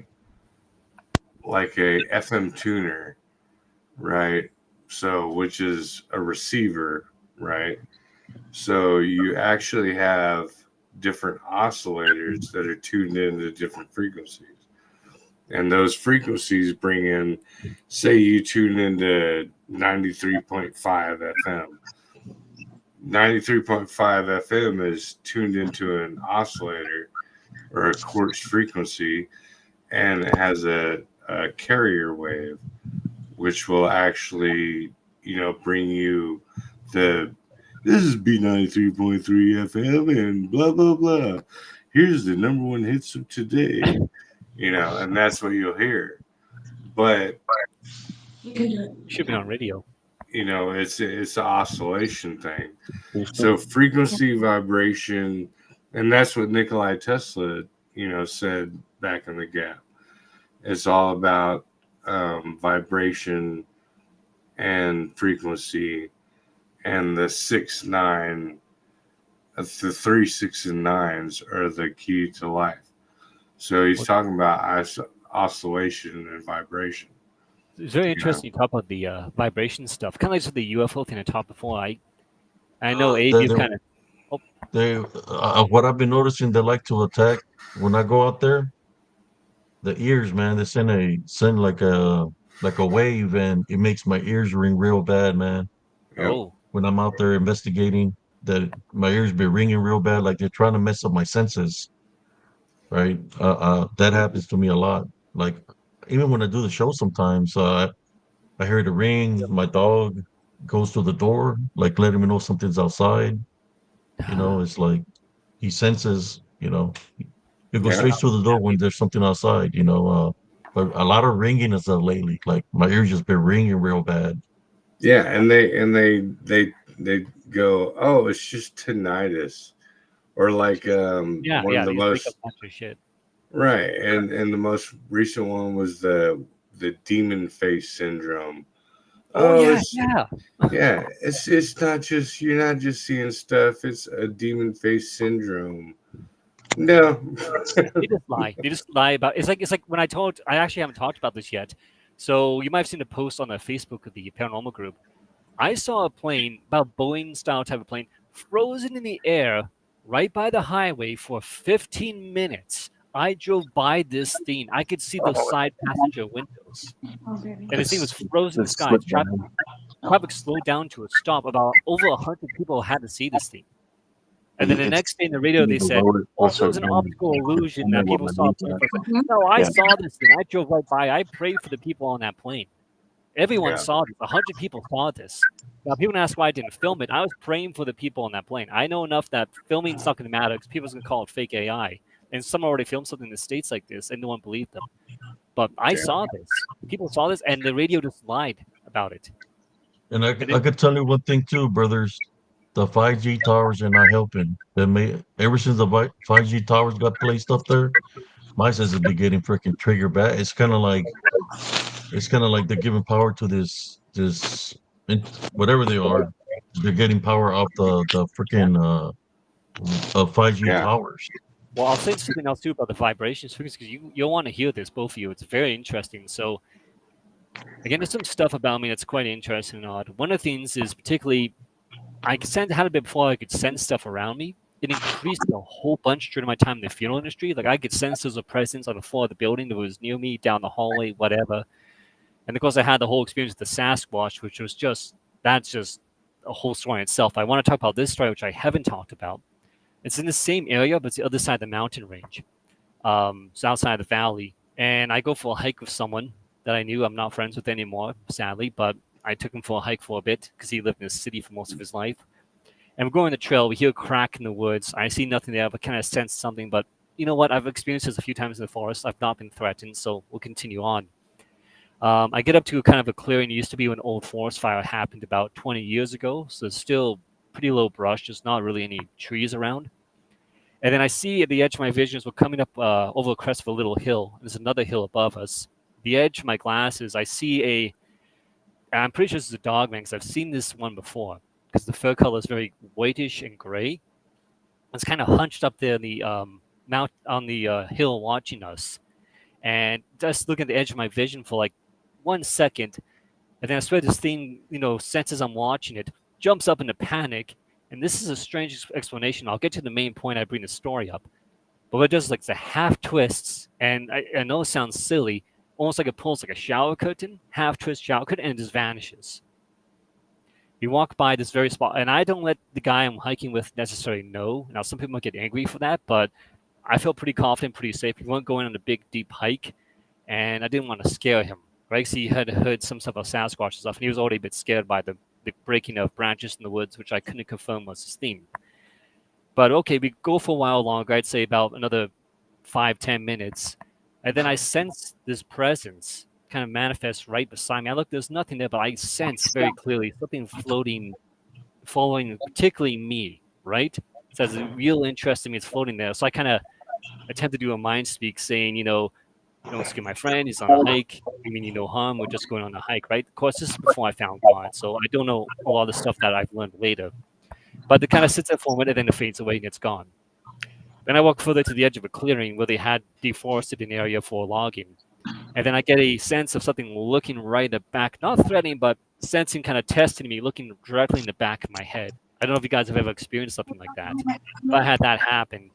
FM tuner, right? So which is a receiver, right? So you actually have different oscillators that are tuned into different frequencies. And those frequencies bring in, say you tune into 93.5 FM. 93.5 FM is tuned into an oscillator or a quartz frequency, and it has a carrier wave, which will actually, bring you the this is B93.3 FM and blah blah blah. Here's the number one hits of today, and that's what you'll hear. But Should be on radio. it's an oscillation thing. So frequency, vibration, and that's what Nikolai Tesla, said back in the gap. It's all about vibration and frequency, and the 6 9, the 3 6 and 9s are the key to life. So he's talking about oscillation and vibration. It's very You know? interesting you talk about the vibration stuff. Kind of like the UFO thing I talked before. I know Abe, They, you they, kind of. Oh, they what I've been noticing, they like to attack when I go out there. The ears, man, they send like a wave, and it makes my ears ring real bad, man. Yep. oh, When I'm out there investigating, that my ears be ringing real bad, like they're trying to mess up my senses, right? That happens to me a lot. Like even when I do the show, sometimes I hear the ring. My dog goes to the door, like letting me know something's outside. It's like he senses. He goes Yeah. straight to the door when there's something outside. But a lot of ringing is lately. Like my ears just been ringing real bad. Yeah, and they go, oh, it's just tinnitus, or like yeah, one of yeah. the These wake up most after shit. right, and the most recent one was the demon face syndrome. Oh Oh, yeah, it's yeah. yeah, it's not just you're not just seeing stuff. It's a demon face syndrome. No, They just lie. They just lie about. It's like when I actually haven't talked about this yet. So you might have seen a post on the Facebook of the paranormal group. I saw a plane, about Boeing style type of plane, frozen in the air right by the highway for 15 minutes. I drove by this thing. I could see the side passenger windows, and this thing was frozen in the sky. Traffic slowed down to a stop. About over 100 people had to see this thing. And then the next day in the radio, they said, "Oh, it was an optical illusion that people saw a plane." I was like, no, I saw this thing. I drove right by. I prayed for the people on that plane. Everyone yeah, saw this. 100 people saw this. Now, people ask why I didn't film it. I was praying for the people on that plane. I know enough that filming's not going to matter because people's going to call it fake AI. And some already filmed something in the States like this, and no one believed them. But I yeah, saw this. People saw this, and the radio just lied about it. And I, And I then, could tell you one thing too, brothers. The 5G towers are not helping. Ever since the 5G towers got placed up there, my senses be getting freaking triggered back. It's kind of like they're giving power to whatever they are. They're getting power off the freaking 5G yeah, towers. well, I'll say something else too about the vibrations because you'll want to hear this, both of you. It's very interesting. So, again, there's some stuff about me that's quite interesting and odd. One of the things is particularly had a bit before I could sense stuff around me. It increased a whole bunch during my time in the funeral industry. Like I could sense there was a presence on the floor of the building that was near me, down the hallway, whatever. And of course, I had the whole experience with the Sasquatch, which was that's just a whole story in itself. I want to talk about this story, which I haven't talked about. It's in the same area, but it's the other side of the mountain range. It's outside the valley. And I go for a hike with someone that I knew I'm not friends with anymore, sadly, but I took him for a hike for a bit because he lived in the city for most of his life. And we're going the trail. We hear a crack in the woods. I see nothing there, but kind of sense something. But you know what? I've experienced this a few times in the forest. I've not been threatened, so we'll continue on. I get up to kind of a clearing. It used to be when an old forest fire happened about 20 years ago, so it's still pretty low brush. There's not really any trees around. And then I see at the edge of my vision as we're coming up over the crest of a little hill. There's another hill above us. The edge of my glasses, I see I'm pretty sure this is a dog man because I've seen this one before because the fur color is very whitish and gray. It's kind of hunched up there in the mount on the hill watching us. And just looking at the edge of my vision for like 1 second. And then I swear this thing, senses I'm watching it, jumps up in a panic And this is a strange explanation. I'll get to the main point. I bring the story up. But what it does is like the half twists, and I know it sounds silly, almost like it pulls like a shower curtain, half twist shower curtain, and it just vanishes. We walk by this very spot, and I don't let the guy I'm hiking with necessarily know. Now, some people might get angry for that, but I feel pretty confident, pretty safe. We weren't going on a big, deep hike, and I didn't want to scare him, right? So he had heard some stuff about Sasquatch and stuff, and he was already a bit scared by the breaking of branches in the woods, which I couldn't confirm was his theme. But okay, we go for a while longer. I'd say about another 5-10 minutes, and then I sense this presence kind of manifest right beside me. I look, there's nothing there, but I sense very clearly something floating, following particularly me, right? So has a real interest in me. It's floating there. So I kind of attempt to do a mind speak, saying, don't scare my friend. He's on a hike. I mean, no harm. We're just going on a hike, right? Of course, this is before I found God, so I don't know a lot of the stuff that I've learned later. But it kind of sits there for a minute, then it fades away and it's gone. Then I walk further to the edge of a clearing where they had deforested an area for logging. And then I get a sense of something looking right at the back, not threatening, but sensing, kind of testing me, looking directly in the back of my head. I don't know if you guys have ever experienced something like that. But I had that happen.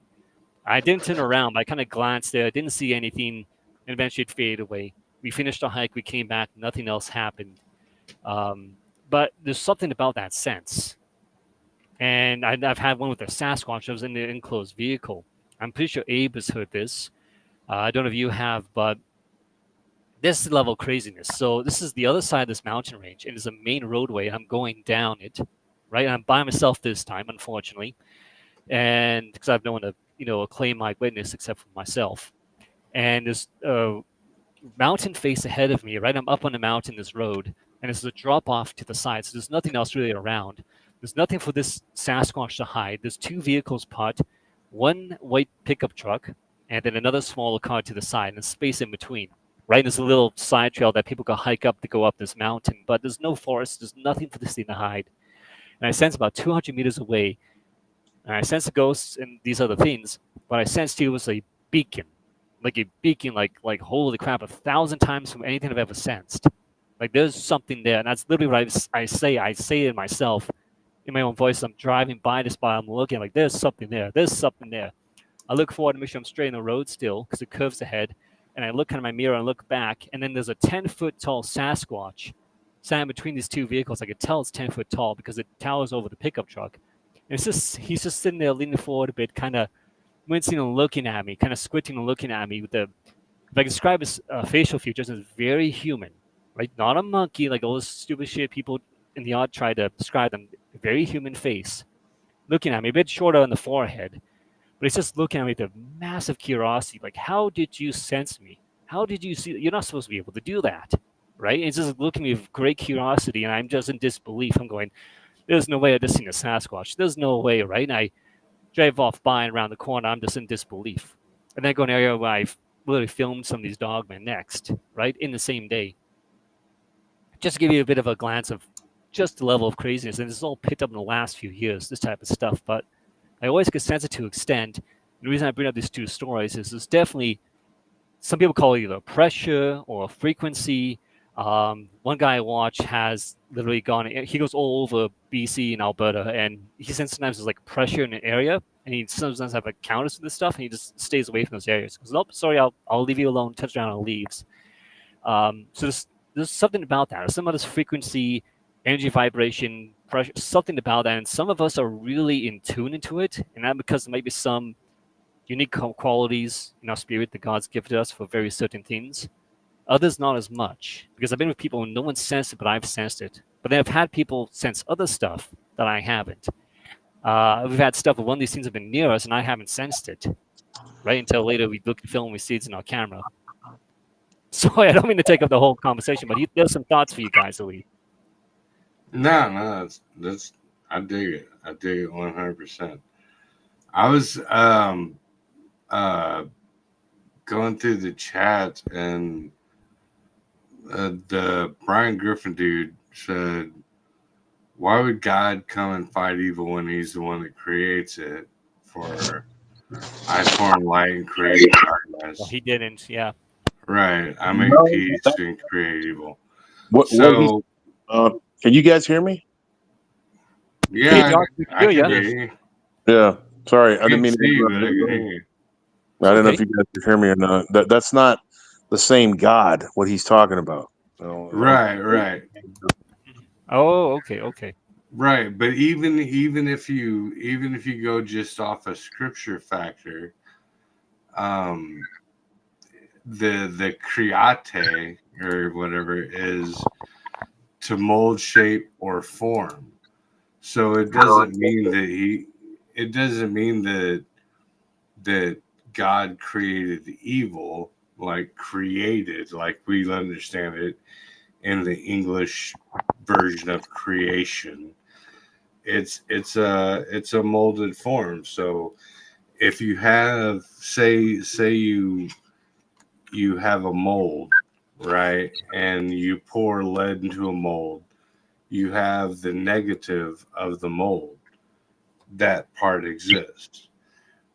I didn't turn around, but I kind of glanced there, didn't see anything, and eventually it faded away. We finished our hike, we came back, nothing else happened. But there's something about that sense. And I've had one with a Sasquatch. I was in the enclosed vehicle. I'm pretty sure Abe has heard this. I don't know if you have, but this level of craziness. So this is the other side of this mountain range, and it's a main roadway. I'm going down it, right? And I'm by myself this time, unfortunately, and because I've no one to claim my witness except for myself. And there's a mountain face ahead of me, right? I'm up on the mountain, this road, and there's a drop off to the side. So there's nothing else really around. There's nothing for this Sasquatch to hide. There's two vehicles parked, one white pickup truck, and then another smaller car to the side, and there's space in between. Right, there's a little side trail that people can hike up to go up this mountain, but there's no forest. There's nothing for this thing to hide. And I sense about 200 meters away, and I sense the ghosts and these other things, but I sensed it was a beacon, like holy crap, 1,000 times from anything I've ever sensed. Like there's something there, and that's literally what I say. I say it myself in my own voice. I'm driving by this spot. I'm looking like there's something there. There's something there. I look forward to make sure I'm straight in the road still because it curves ahead. And I look in my mirror and look back, and then there's a 10-foot tall Sasquatch standing between these two vehicles. I could tell it's 10 foot tall because it towers over the pickup truck. And he's just sitting there leaning forward a bit, kind of wincing and looking at me, kind of squinting and looking at me with if I describe his facial features as very human, right? Not a monkey like all this stupid shit people in the art try to describe them. Very human face, looking at me, a bit shorter on the forehead. But he's just looking at me with a massive curiosity, like, how did you sense me? How did you see? You're not supposed to be able to do that, right? And he's just looking at me with great curiosity, and I'm just in disbelief. I'm going, there's no way I've just seen a Sasquatch. There's no way, right? And I drive off by and around the corner. I'm just in disbelief. And then I go to an area where I've literally filmed some of these dogmen next, right, in the same day. Just to give you a bit of a glance of just the level of craziness. And this is all picked up in the last few years, this type of stuff. But I always get sense it to extent. The reason I bring up these two stories is there's definitely, some people call it either pressure or frequency. One guy I watch has literally gone, he goes all over BC and Alberta, and he says sometimes there's like pressure in an area, and he sometimes have encounters with this stuff, and he just stays away from those areas. He goes, nope, sorry, I'll leave you alone, touch down and leaves. So there's something about that. Some of this frequency, energy vibration, pressure, something about that. And some of us are really in tune into it. And that because there might be some unique qualities in our spirit that God's gifted us for very certain things. Others not as much. Because I've been with people and no one sensed it, but I've sensed it. But then I've had people sense other stuff that I haven't. We've had stuff where one of these things have been near us and I haven't sensed it. Right until later we look at film and we see it's in our camera. So I don't mean to take up the whole conversation, but there's some thoughts for you guys, Ali. No, that's I dig it. I dig it 100%. I was going through the chat, and the Brian Griffin dude said, "Why would God come and fight evil when He's the one that creates it? For I form light and create darkness." Well, he didn't, yeah. Right. I make peace and create evil. Can you guys hear me? Hey, Yeah, Josh, we can I hear can you. hear you. Yeah. Sorry, I didn't Can't mean see to you, interrupt. but I can hear you. I It's don't know okay. if you guys can hear me or not. That's not the same God. What he's talking about. So, Right. Oh, okay. Right, but even if you go just off a scripture factor, um, the create or whatever is to mold, shape, or form. So it doesn't mean that God created evil, like created, like we understand it in the English version of creation. It's a molded form. So if you have say you have a mold, right, and you pour lead into a mold, you have the negative of the mold. That part exists,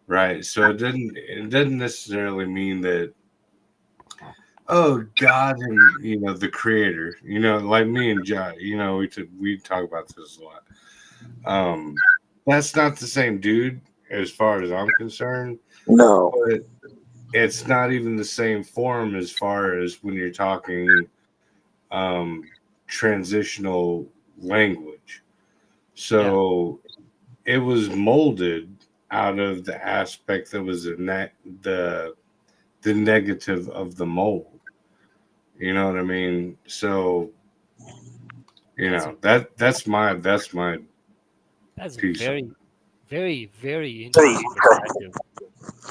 right? So it doesn't necessarily mean that, oh, God, and the creator, like me and Jai, we talk about this a lot. Um, that's not the same dude as far as I'm concerned, no. but it's not even the same form as far as when you're talking um, transitional language. Yeah. So it was molded out of the aspect that was the negative of the mold. You know what I mean? So That's a that's my that's a piece on very, very interesting perspective.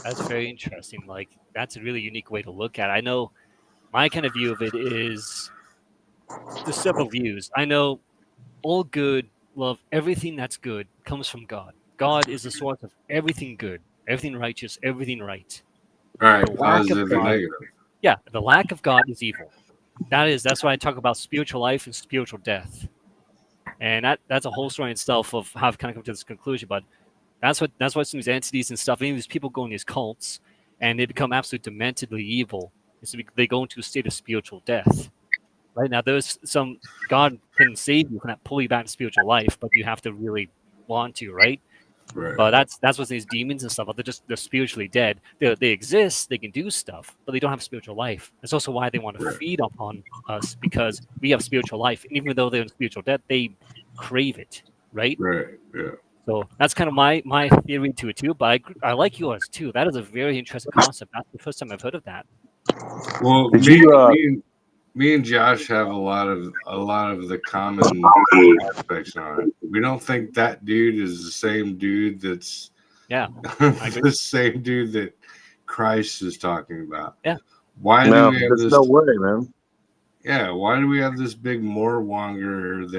That's very interesting. Like that's a really unique way to look at it. I know my kind of view of it is there's several views. I know all good, love, everything that's good comes from God. God is the source of everything good, everything righteous, everything right. it. All The right, lack of positive and God, negative. yeah, the lack of God is evil. That's why I talk about spiritual life and spiritual death. And that's a whole story in itself of how I've kind of come to this conclusion. But that's what some of these entities and stuff, even these people go in these cults and they become absolutely dementedly evil. They go into a state of spiritual death. Right now, there's some God can save you, can pull you back to spiritual life, but you have to really want to, right? Right, But that's what these demons and stuff. They're spiritually dead. They exist. They can do stuff, but they don't have spiritual life. That's also why they want to right, feed upon us because we have spiritual life. And even though they're in spiritual death, they crave it, right? right. Yeah. So that's kind of my theory to it too. But I like yours too. That is a very interesting concept. That's the first time I've heard of that. Well, Did me, you? me, me and Josh have a lot of the common aspects on it. We don't think that dude is the same dude that's Yeah, I agree. the same dude that Christ is talking about. Yeah, Why do No, we have there's no this? way, man. Yeah, why do we have this big moormonger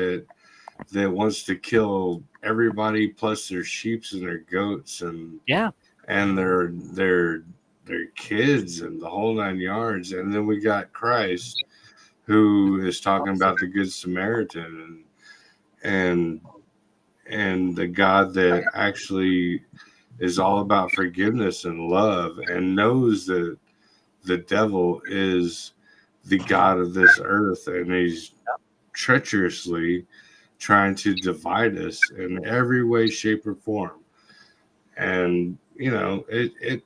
that wants to kill everybody plus their sheeps and their goats yeah, and their kids and the whole 9 yards? And then we got Christ who is talking about the Good Samaritan and and the God that actually is all about forgiveness and love and knows that the devil is the God of this earth and he's treacherously trying to divide us in every way, shape, or form. And it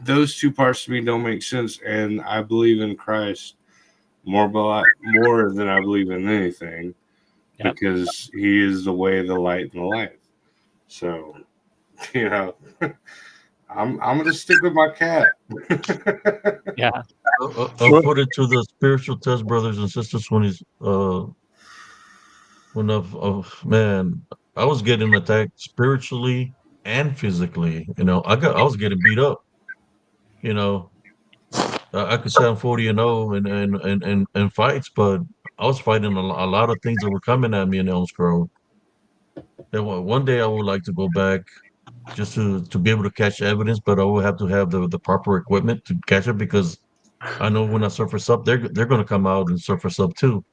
those two parts to me don't make sense. And I believe in Christ more than I believe in anything yep. because He is the way, the light, and the life. So you know, I'm gonna stick with my cat. Yeah, I'll put it to the spiritual test, brothers and sisters. When man, I was getting attacked spiritually and physically. I was getting beat up. You know, I could sound 40-0 and fights, but I was fighting a lot of things that were coming at me in Elms Grove. Then one day I would like to go back just to be able to catch evidence, but I will have to have the proper equipment to catch it because I know when I surface up, they're going to come out and surface up too.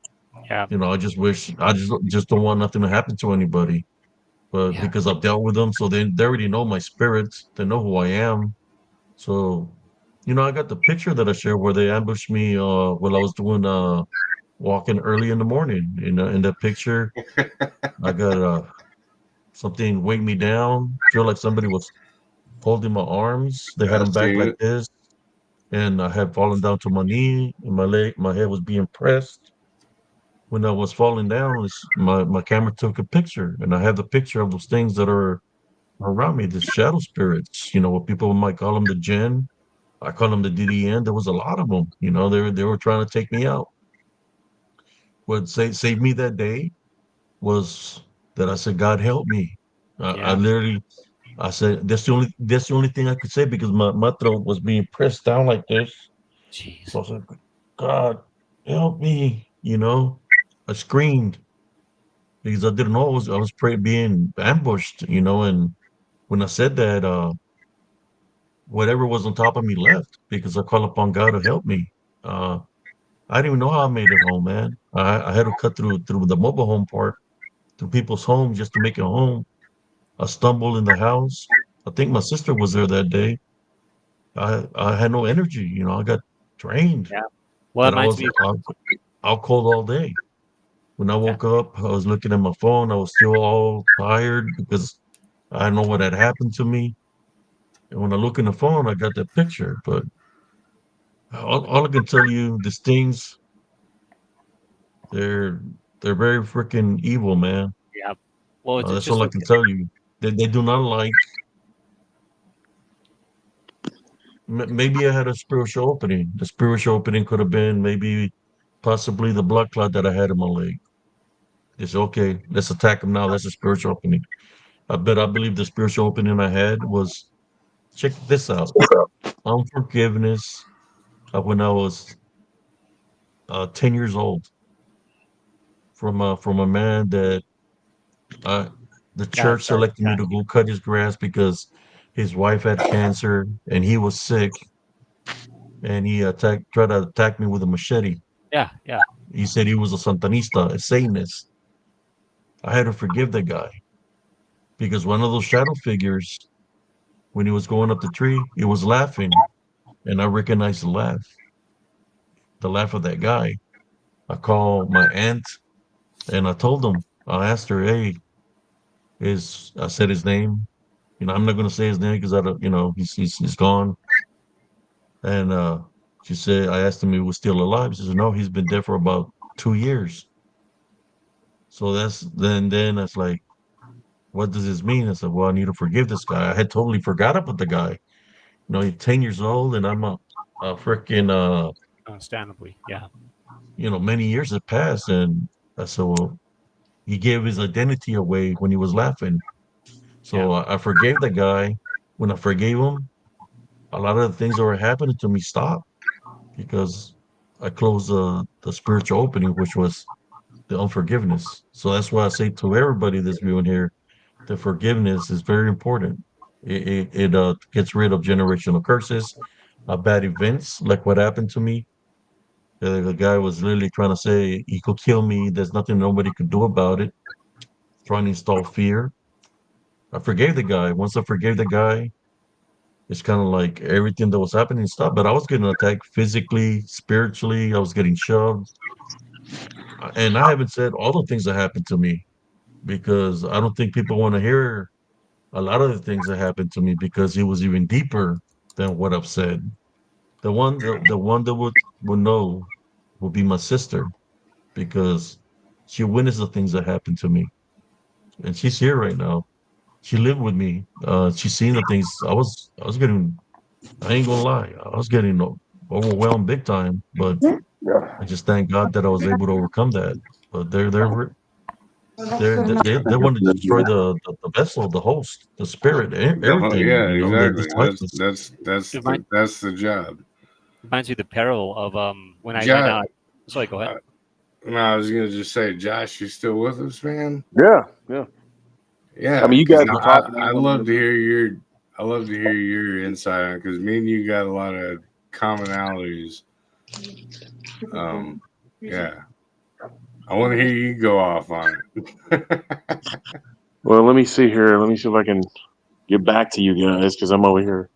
yeah, I just don't want nothing to happen to anybody. But yeah. because I've dealt with them, so they already know my spirits. They know who I am. So, I got the picture that I shared where they ambushed me while I was doing walking early in the morning. In that picture, I got something weighed me down. Feel like somebody was holding my arms. They had I them back seen like it. this, and I had fallen down to my knee, and my head was being pressed. When I was falling down, my camera took a picture, and I have the picture of those things that are around me, the shadow spirits. What people might call them the Jinn. I call them the DDN. There was a lot of them. They were trying to take me out. What saved me that day was that I said, God help me. I Yeah. literally, I said, that's the only thing I could say because my throat was being pressed down like this. Jeez. So I said, God help me. I screamed because I didn't know I was being ambushed. And when I said that, whatever was on top of me left because I called upon God to help me. Uh, I didn't even know how I made it home, man. I had to cut through the mobile home part, through people's homes just to make it home. I stumbled in the house. I think my sister was there that day. I had no energy. I got drained. Yeah. Well, that That I reminds was me. out cold all day. When I Yeah. woke up, I was looking at my phone. I was still all tired because I didn't know what had happened to me. And when I look in the phone, I got that picture. But all I can tell you, these things, they're they're very freaking evil, man. Yeah. Well, it's That's just all I like can tell you. They do not like. Maybe I had a spiritual opening. The spiritual opening could have been maybe, possibly the blood clot that I had in my leg. It's okay. Let's attack them now. That's a spiritual opening. I believe the spiritual opening I had was, check this out, unforgiveness when I was 10 years old from a man that uh, the yeah. church Started selected me to attacking go you. cut his grass because his wife had cancer and he was sick, and he tried to attack me with a machete. Yeah. Yeah. He said he was a Santanista, a Satanist. I had to forgive the guy because one of those shadow figures, when he was going up the tree, he was laughing, and I recognized the laugh of that guy. I called my aunt and I asked her, hey, I said his name. I'm not going to say his name because I don't, he's gone. And she said, I asked him if he was still alive. She said, no, he's been dead for about 2 years. So then that's like, what does this mean? I said, well, I need to forgive this guy. I had totally forgot about the guy. He's 10 years old and I'm a freaking, Understandably. Yeah. many years have passed. And I said, well, he gave his identity away when he was laughing. Yeah. So I forgave the guy. When I forgave him, a lot of the things that were happening to me stopped because I closed the spiritual opening, which was the unforgiveness. So that's why I say to everybody that's viewing here, the forgiveness is very important. It gets rid of generational curses, bad events like what happened to me. The guy was literally trying to say he could kill me. There's nothing nobody could do about it. Trying to install fear. I forgave the guy. Once I forgave the guy, it's kind of like everything that was happening stopped. But I was getting attacked physically, spiritually. I was getting shoved. And I haven't said all the things that happened to me because I don't think people want to hear a lot of the things that happened to me because it was even deeper than what I've said. The one that would know would be my sister because she witnessed the things that happened to me, and she's here right now. She lived with me. She's seen the things I was getting. I ain't gonna lie, I was getting overwhelmed big time. But I just thank God that I was able to overcome that. But they want to destroy the vessel, the host, the spirit, everything. Yeah, They exactly. dislike us. It reminds, That's the job. reminds me of the peril of when I went Josh, out. Sorry, go ahead. no, I was gonna just say, Josh, you still with us, man? Yeah, yeah. I Yeah, mean, you because guys were talking. I love to hear your insight on because me and you got a lot of commonalities. Um, yeah, I want to hear you go off on it. Well, let me see here. Let me see if I can get back to you guys because I'm over here.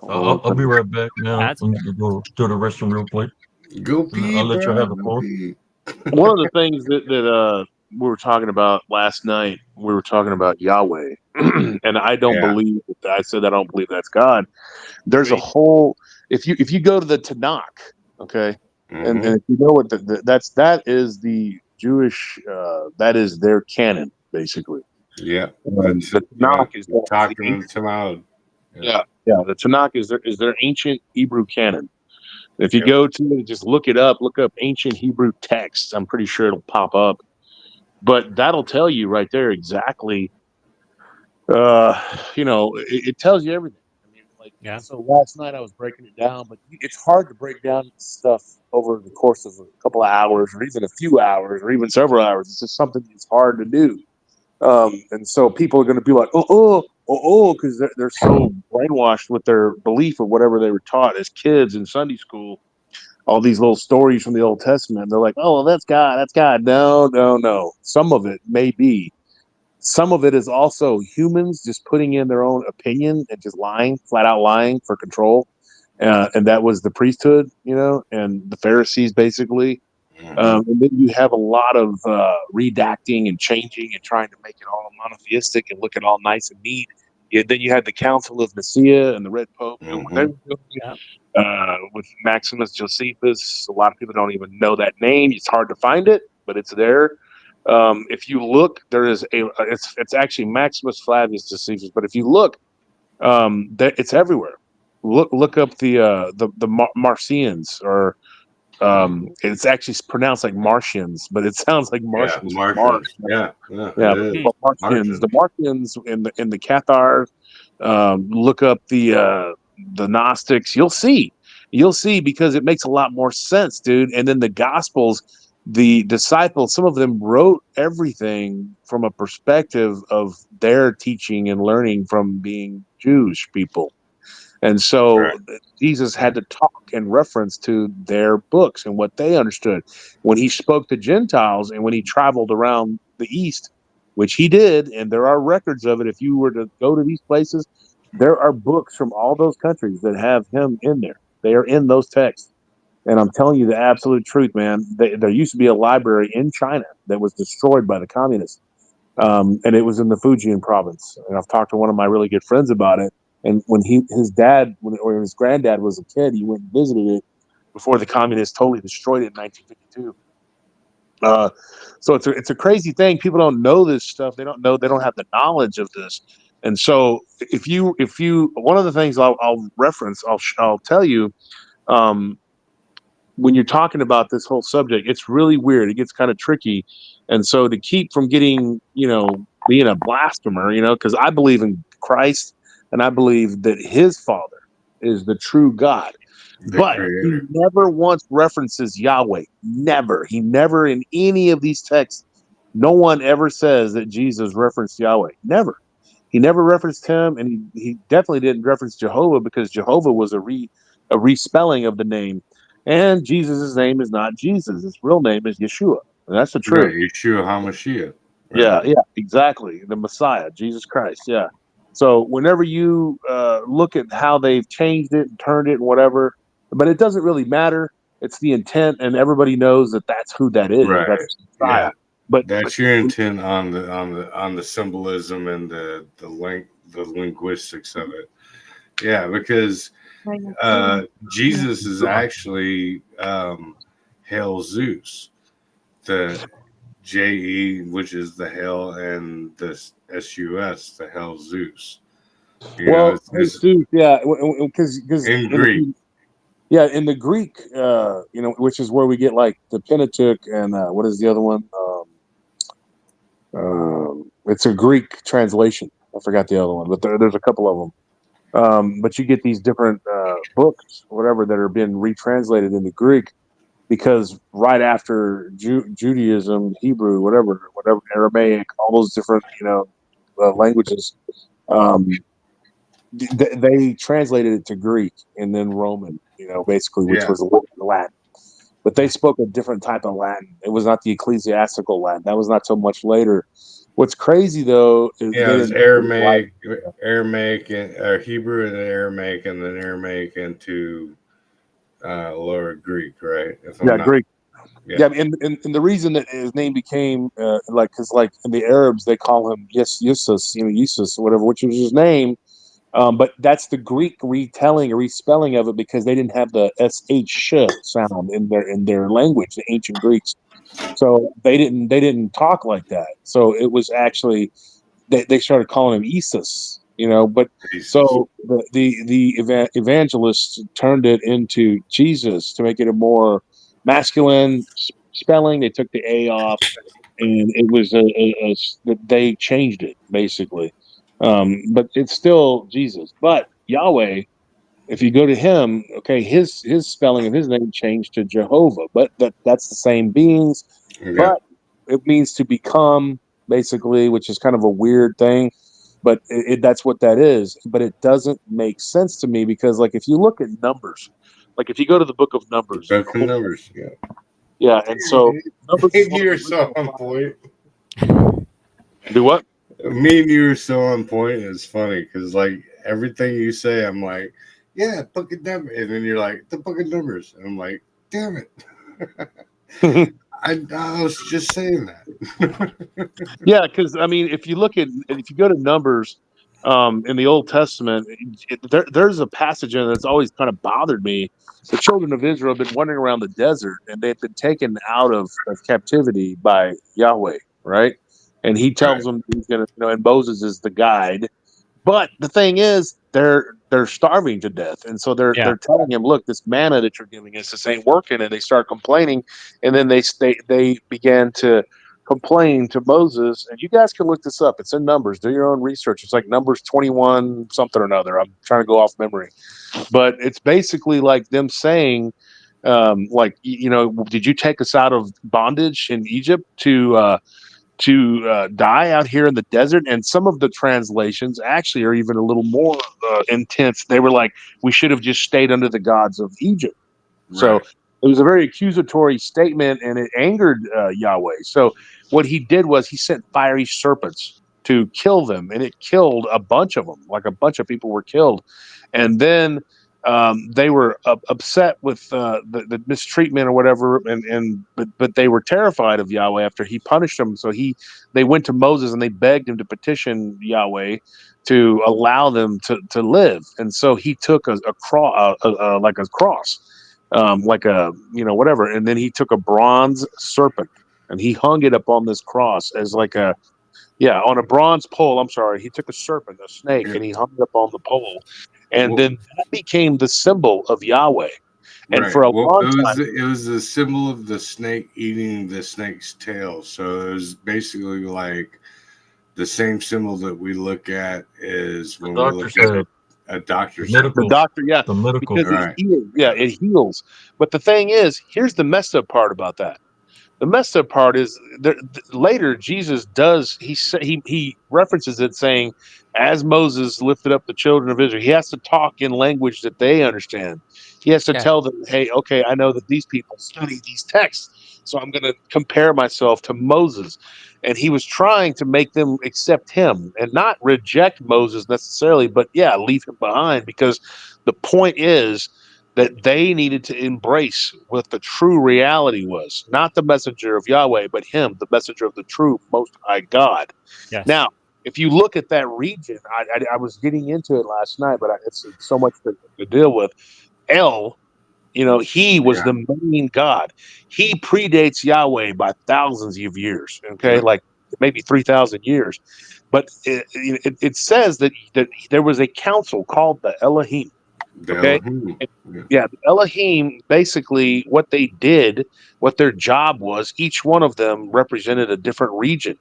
I'll be right back, man. That's I'm okay. gonna go to the restroom real quick. Go And pee, I'll let you bro. have the Go floor. pee. One of the things that we were talking about last night. We were talking about Yahweh, and I don't Yeah. believe. I said I don't believe that's God. There's a Agreed. whole. If you go to the Tanakh, okay, and Mm-hmm. if you know what that is the Jewish that is their canon basically. Yeah. That's The Tanakh is the the talking of the ancient, Talmud. Yeah. yeah, the Tanakh is their ancient Hebrew canon. If you Yep. go to it, just look up ancient Hebrew texts. I'm pretty sure it'll pop up. But that'll tell you right there exactly. It tells you everything. I mean, like, Yeah. so last night I was breaking it down, but it's hard to break down stuff over the course of a couple of hours, or even a few hours, or even several hours. It's just something that's hard to do. And so people are going to be like, because they're so brainwashed with their belief of whatever they were taught as kids in Sunday school. All these little stories from the Old Testament. They're like, oh, well, that's God. That's God. No, no, no. Some of it may be. Some of it is also humans just putting in their own opinion and just lying, flat out lying for control. And that was the priesthood, and the Pharisees basically. Mm-hmm. And then you have a lot of redacting and changing and trying to make it all monotheistic and looking all nice and neat. Then you had the Council of Nicaea and the Red Pope doing what they Mm-hmm. were doing Yeah. with Maximus Josephus. A lot of people don't even know that name. It's hard to find it, but it's there. If you look, there is it's actually Maximus Flavius Josephus, but if you look, it's everywhere. Look up the Marcians, or it's actually pronounced like Martians, but it sounds like Yeah. Martians from Mars. Martians. Yeah. Yeah. It Yeah, is. Hmm. Martians. The Martians. Martians in the Cathars. Look up the Gnostics. You'll see because it makes a lot more sense, dude. And then the Gospels, the disciples, some of them wrote everything from a perspective of their teaching and learning from being Jewish people. And so Right. Jesus had to talk in reference to their books and what they understood. When he spoke to Gentiles and when he traveled around the East, which he did, and there are records of it. If you were to go to these places, there are books from all those countries that have him in there. They are in those texts. And I'm telling you the absolute truth, man. There used to be a library in China that was destroyed by the communists, and it was in the Fujian province. And I've talked to one of my really good friends about it. And when his dad, or his granddad was a kid, he went and visited it before the communists totally destroyed it in 1952. So it's a crazy thing. People don't know this stuff. They don't have the knowledge of this. And so if you one of the things I'll reference, I'll tell you, um, when you're talking about this whole subject, it's really weird. It gets kind of tricky. And so to keep from getting, being a blasphemer, because I believe in Christ and I believe that his father is the true God. The But Yeah. he creator. never once references Yahweh. Never. He never in any of these texts, no one ever says that Jesus referenced Yahweh. Never. He never referenced him, and he definitely didn't reference Jehovah because Jehovah was a respelling of the name. And Jesus' name is not Jesus. His real name is Yeshua. And that's the Right. truth. Yeshua HaMashiach. Right. Yeah, yeah, exactly. The Messiah, Jesus Christ. Yeah. So whenever you look at how they've changed it and turned it and whatever, but it doesn't really matter. It's the intent, and everybody knows that that's who that is. Right. That's Yeah. Messiah. But That's your intent on the symbolism and the linguistics of it. Yeah, because Jesus is actually Hail Zeus, the JE, which is the Hail, and the SUS, the Hail Zeus. You know, well, it's Jesus, yeah, because in Greek. yeah, in the Greek, which is where we get like the Pentateuch and what is the other one? It's a Greek translation. I forgot the other one, but there's a couple of them. But you get these different books, whatever, that are being retranslated into Greek because right after Judaism, Hebrew, whatever, Aramaic, all those different, languages, um, they translated it to Greek and then Roman, basically, which Yeah, was Latin. But they spoke a different type of Latin. It was not the ecclesiastical Latin. That was not so much later. What's crazy though is yeah. they It's didn't like, Aramaic, and Hebrew, and Aramaic, and then Aramaic into Lower Greek, right? If I'm yeah, not Greek. Yeah, and the reason that his name became like, because like in the Arabs they call him Jesus, Jesus or whatever, which was his name. But that's the Greek retelling or respelling of it because they didn't have the sh sound in their language, the ancient Greeks. So they didn't talk like that. So it was actually they started calling him Isis, But Jesus. so the evangelists turned it into Jesus to make it a more masculine spelling. They took the A off, and it was they changed it basically. But it's still Jesus. But Yahweh, if you go to him, okay, his spelling of his name changed to Jehovah, but that's the same beings, Okay. but it means to become, basically, which is kind of a weird thing, but that's what that is. But it doesn't make sense to me because, like, if you look at Numbers, like if you go to the book of The Numbers, book of numbers. Yeah. yeah, and so Numbers is Me and one of you the are so original on five. point. Do what? Me and you are so on point. It's funny because like everything you say, I'm like, yeah, book of numbers, and then you're like the book of numbers, and I'm like, damn it. I was just saying that. Yeah, because I mean, if you go to Numbers, in the Old Testament, there's a passage in it that's always kind of bothered me. The children of Israel have been wandering around the desert, and they've been taken out of captivity by Yahweh, right? And He tells Right. them He's gonna, and Moses is the guide. But the thing is, they're starving to death, and so Yeah. they're telling him, "Look, this manna that you're giving us, this ain't working." And they start complaining, and then they began to complain to Moses. And you guys can look this up. It's in Numbers. Do your own research. It's like Numbers 21 something or another. I'm trying to go off memory, but it's basically like them saying, like, did you take us out of bondage in Egypt to die out here in the desert? And some of the translations actually are even a little more intense. They were like, we should have just stayed under the gods of Egypt. So Right. it was a very accusatory statement, and it angered Yahweh. So what he did was he sent fiery serpents to kill them, and it killed a bunch of them. Like a bunch of people were killed, and then they were upset with the mistreatment or whatever, but they were terrified of Yahweh after he punished them. So they went to Moses and they begged him to petition Yahweh to allow them to live, and so he took a cross, like a cross, like a whatever, and then he took a bronze serpent and he hung it up on this cross as like a, yeah, on a bronze pole. I'm sorry, he took a serpent, a snake, Yeah. and he hung it up on the pole, and Well, then that became the symbol of Yahweh. And right. for a Well, long it time, was the symbol of the snake eating the snake's tail. So it was basically like the same symbol that we look at is The when we doctor look at said a the doctor symbol. the medical, doctor, yeah, the medical. because All it right. heals, yeah, it heals. But the thing is, here's the messed up part about that. The messed up part is later Jesus does, he references it saying, as Moses lifted up the children of Israel, he has to talk in language that they understand. He has to Yeah. tell them, hey, okay, I know that these people study these texts, so I'm going to compare myself to Moses. And he was trying to make them accept him and not reject Moses necessarily, but yeah, leave him behind, because the point is that they needed to embrace what the true reality was, not the messenger of Yahweh, but him, the messenger of the true Most High God. Yes. Now, if you look at that region, I was getting into it last night, but it's so much to deal with. El, he was Yeah. the main God. He predates Yahweh by thousands of years, okay, Yeah. like maybe 3,000 years. But it says that there was a council called the Elohim. The Okay. Elohim. Yeah. Yeah, the Elohim, basically what they did, what their job was, each one of them represented a different region.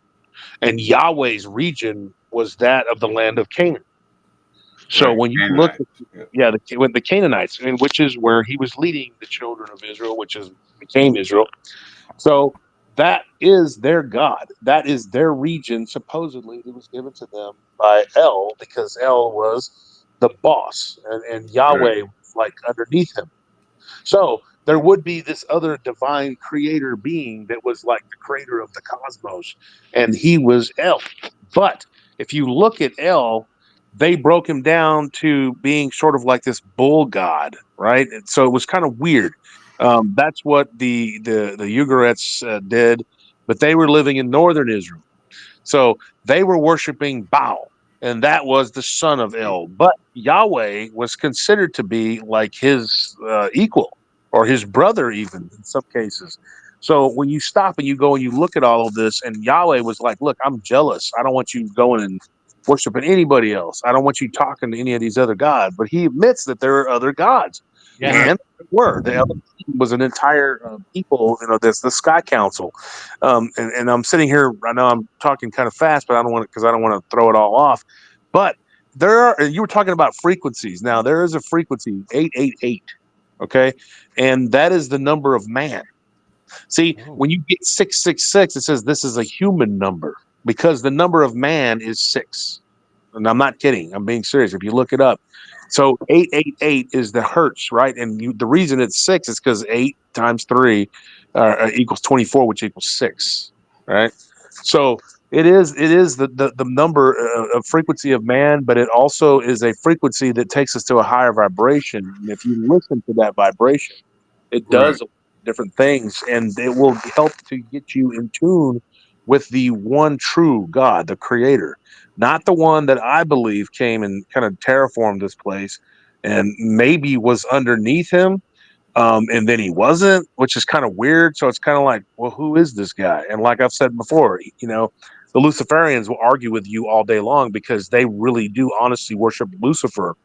And Yahweh's region was that of the land of Canaan. So Right. when you look Canaanite. at, Yeah. yeah, when the Canaanites, and which is where he was leading the children of Israel, which is became Israel. So that is their God. That is their region, supposedly, that was given to them by El, because El was the boss, and Right. Yahweh was like underneath him. So there would be this other divine creator being that was like the creator of the cosmos, and he was El. But if you look at El, they broke him down to being sort of like this bull god, right? And so it was kind of weird. That's what the Ugarites did, but they were living in northern Israel. So they were worshiping Baal, and that was the son of El. But Yahweh was considered to be like his equal or his brother, even in some cases. So when you stop and you go and you look at all of this, and Yahweh was like, "Look, I'm jealous. I don't want you going and worshiping anybody else. I don't want you talking to any of these other gods." But he admits that there are other gods, Yeah. Right. and there were the Elohim was an entire people. This the Sky Council, and I'm sitting here. I know I'm talking kind of fast, but I don't want because I don't want to throw it all off. But there are. You were talking about frequencies. Now there is a frequency 888. Okay, and that is the number of man. See, Oh. when you get 666, it says this is a human number because the number of man is 6. And I'm not kidding. I'm being serious. If you look it up. So 888 is the hertz, right? And the reason it's 6 is because 8 times 3 equals 24, which equals 6, right? So it is the number of frequency of man, but it also is a frequency that takes us to a higher vibration. And if you listen to that vibration, it Right. does different things, and it will help to get you in tune with the one true God, the Creator, not the one that I believe came and kind of terraformed this place and maybe was underneath him. And then he wasn't, which is kind of weird. So it's kind of like, well, who is this guy? And like I've said before, the Luciferians will argue with you all day long because they really do honestly worship Lucifer,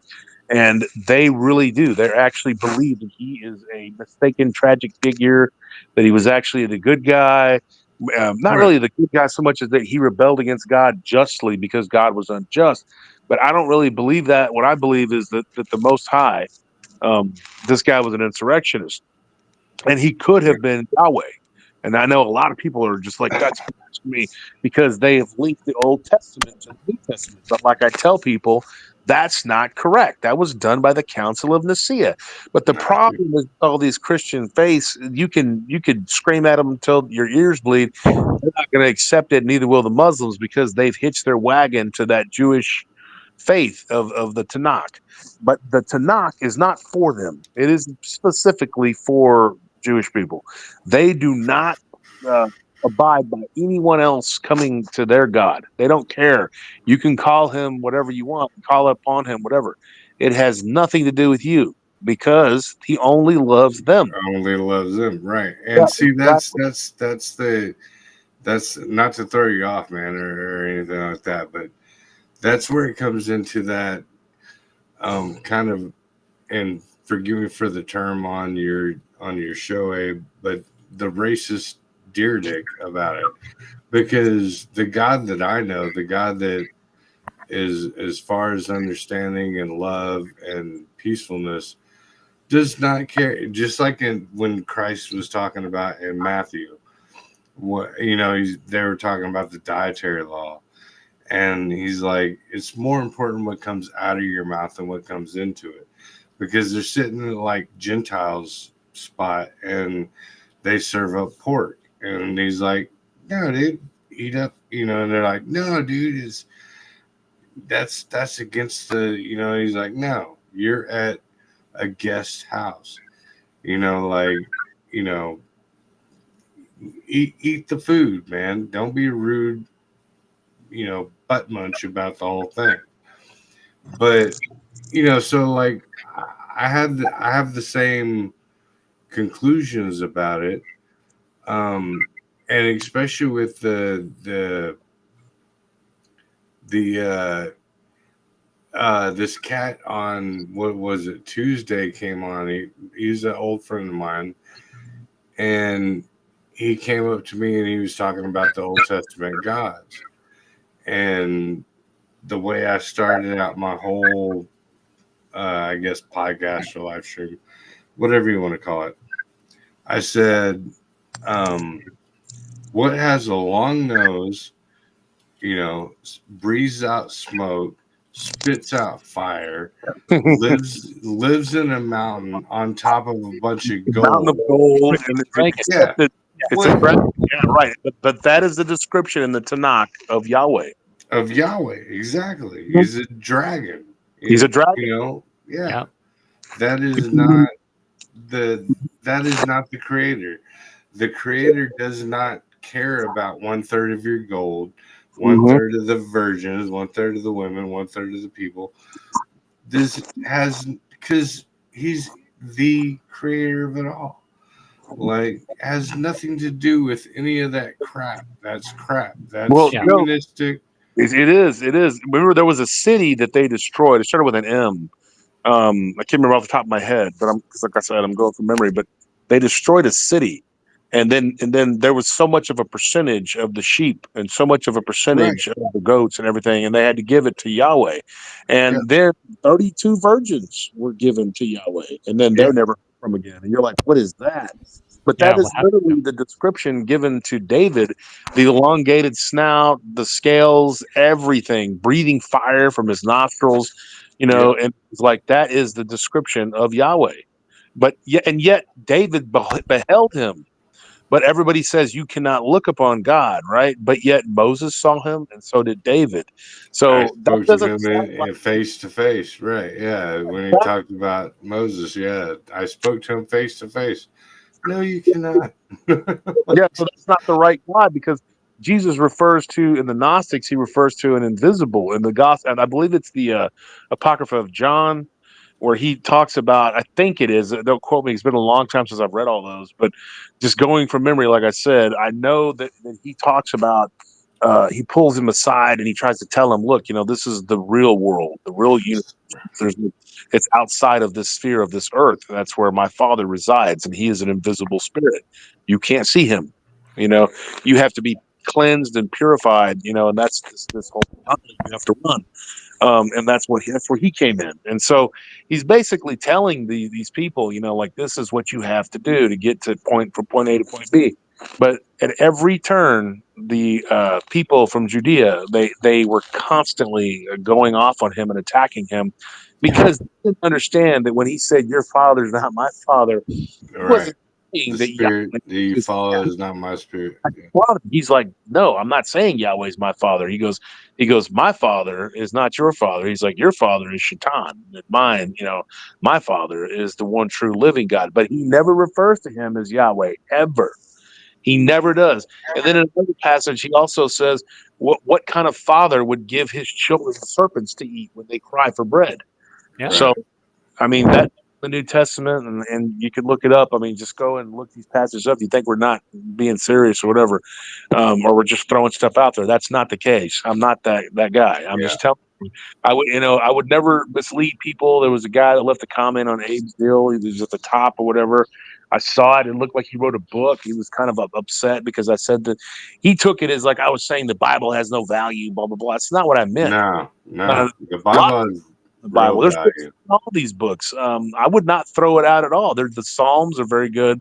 and they really do. They actually believe that he is a mistaken, tragic figure, that he was actually the good guy. Not Right. really the good guy so much as that he rebelled against God justly because God was unjust. But I don't really believe that. What I believe is that the Most High, this guy was an insurrectionist, and he could have been Yahweh. And I know a lot of people are just like, that's blasphemy because they have linked the Old Testament to the New Testament. But like I tell people, that's not correct. That was done by the Council of Nicaea. But the Not true. problem with all these Christian faiths, you could scream at them until your ears bleed. They're not going to accept it. Neither will the Muslims because they've hitched their wagon to that Jewish faith of the Tanakh. But the Tanakh is not for them. It is specifically for Jewish people. They do not uh, abide by anyone else coming to their God. They don't care. You can call him whatever you want, call upon him, whatever. It has nothing to do with you because he only loves them. Only loves them. Right. Yeah, And see, exactly. that's not to throw you off, man, or anything like that, but that's where it comes into that kind of, and forgive me for the term on your show, Abe, but the racist deer dick about it. Because the God that I know, the God that is as far as understanding and love and peacefulness, does not care. Just like when Christ was talking about in Matthew, they were talking about the dietary law, and he's like, it's more important what comes out of your mouth than what comes into it, because they're sitting in like Gentiles spot and they serve up pork, and he's like, no, dude, eat up, and they're like, no, dude, that's against the, he's like, no, you're at a guest house, like, you know, eat the food, man. Don't be rude, butt munch about the whole thing. But so like I have the same conclusions about it, and especially with the this cat on, what was it, Tuesday came on. He's an old friend of mine, and he came up to me and he was talking about the Old Testament gods, and the way I started out my whole I guess podcast or live stream, whatever you want to call it. I said, um, what has a long nose, breathes out smoke, spits out fire, lives in a mountain on top of a bunch of Mountain of gold. gold, and it's Yeah. it's a What yeah, right. But that is the description in the Tanakh of Yahweh. of Yahweh? Exactly. He's a dragon. He's a dragon. Yeah. Yeah. That is not the that is not the creator. The creator does not care about one third of your gold, one Mhm. third of the virgins, one third of the women, one third of the people. This has because he's the creator of it all. Like has nothing to do with any of that crap. That's crap. That's Well, Yeah. no, humanistic. it is. It is. Remember, there was a city that they destroyed. It started with an M. I can't remember off the top of my head, but because like I said, I'm going from memory. But they destroyed a city, and then there was so much of a percentage of the sheep and so much of a Right. percentage of the goats and everything, and they had to give it to Yahweh. Yeah. And then 32 virgins were given to Yahweh, and then Yeah. they're never heard from again. And you're like, what is that? But Yeah. that What is happened to literally him? the description given to David: the elongated snout, the scales, everything, breathing fire from his nostrils, Yep. and it's like that is the description of Yahweh. But yet, and yet David beheld him. But everybody says you cannot look upon God, right? But yet Moses saw him, and so did David. I So that spoke to doesn't him sound like in face to face. Right. Yeah. When he that. talked about Moses, yeah, I spoke to him face to face. No, you cannot. Yeah, so that's not the right God, because Jesus refers to, in the Gnostics, he refers to an invisible in the gospel, and I believe it's the Apocrypha of John, where he talks about, I think it is, don't quote me, it's been a long time since I've read all those, but just going from memory, like I said, I know that he talks about, he pulls him aside and he tries to tell him, look, this is the real world, the real universe. There's, it's outside of this sphere of this earth. That's where my Father resides, and he is an invisible spirit. You can't see him. You know, you have to be cleansed and purified, and that's this whole time you have to run. And that's where he came in. And so he's basically telling these people, like, this is what you have to do to get to point from point A to point B. But at every turn, the people from Judea, they were constantly going off on him and attacking him, because they didn't understand that when he said, "Your father is not my father," he All right. wasn't saying The that spirit Yahweh that you is follow is not my spirit. Yeah. father. He's like, no, I'm not saying Yahweh's my father. He goes, my father is not your father. He's like, your father is Shaitan. And mine, my father is the one true living God. But he never refers to him as Yahweh ever. He never does. And then in another passage, he also says, what kind of father would give his children serpents to eat when they cry for bread? Yeah. So Right. I mean, that the New Testament, and you could look it up. I mean, just go and look these passages up. You think we're not being serious or whatever, or we're just throwing stuff out there. That's not the case. I'm not that guy. I'm Yeah. just telling you. I would never mislead people. There was a guy that left a comment on Abe's deal. He was at the top or whatever. I saw it. It looked like he wrote a book. He was kind of upset because I said that he took it as like I was saying the Bible has no value, blah blah blah. It's not what I meant. No, Uh, no. The a lot Bible has the Bible. real There's books value. in all these books. I would not throw it out at all. There's the Psalms are very good,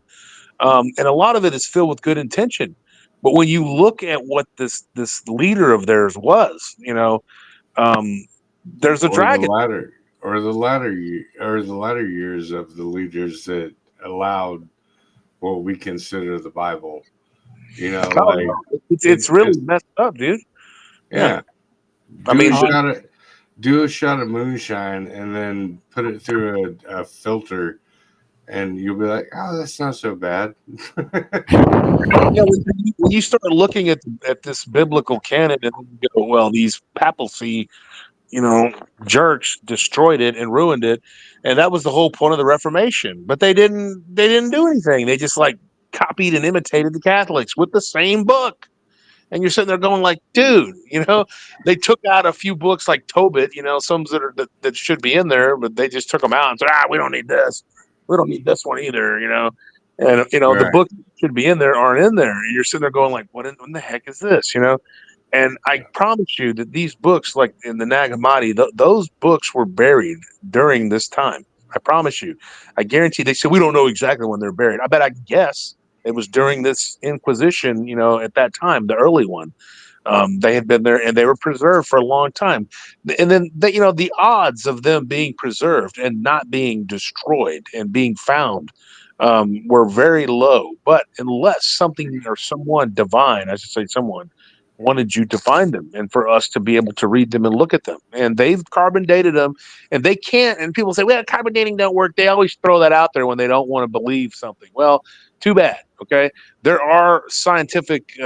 and a lot of it is filled with good intention. But when you look at what this leader of theirs was, um, there's a Or the dragon. latter or the latter years of the leaders that allowed what we consider the Bible. Oh, Like no, it's it's really just messed up, dude. Yeah, yeah. I Do a mean, Oh, shot of do a shot of moonshine and then put it through a filter and you'll be like, oh, that's not so bad. when you start looking at this biblical canon, and you go, well, these papacy you know, jerks destroyed it and ruined it. And that was the whole point of the Reformation. But they didn't do anything. They just like copied and imitated the Catholics with the same book. And you're sitting there going like, dude, they took out a few books like Tobit, some that should be in there, but they just took them out and said, we don't need this. We don't need this one either. And the Right. books that should be in there aren't in there. And you're sitting there going like, what in the heck is this? And I Yeah. promise you that these books, like in the Nag Hammadi, those books were buried during this time. I promise you. I guarantee they said we don't know exactly when they're buried. I bet I guess it was during this Inquisition, at that time, the early one. They had been there and they were preserved for a long time. And then, the odds of them being preserved and not being destroyed and being found were very low. But unless something or someone divine, I should say someone, wanted you to find them and for us to be able to read them and look at them. And they've carbon dated them, and they can't. And people say, well, carbon dating don't work. They always throw that out there when they don't want to believe something. Well, too bad. Okay. There are scientific,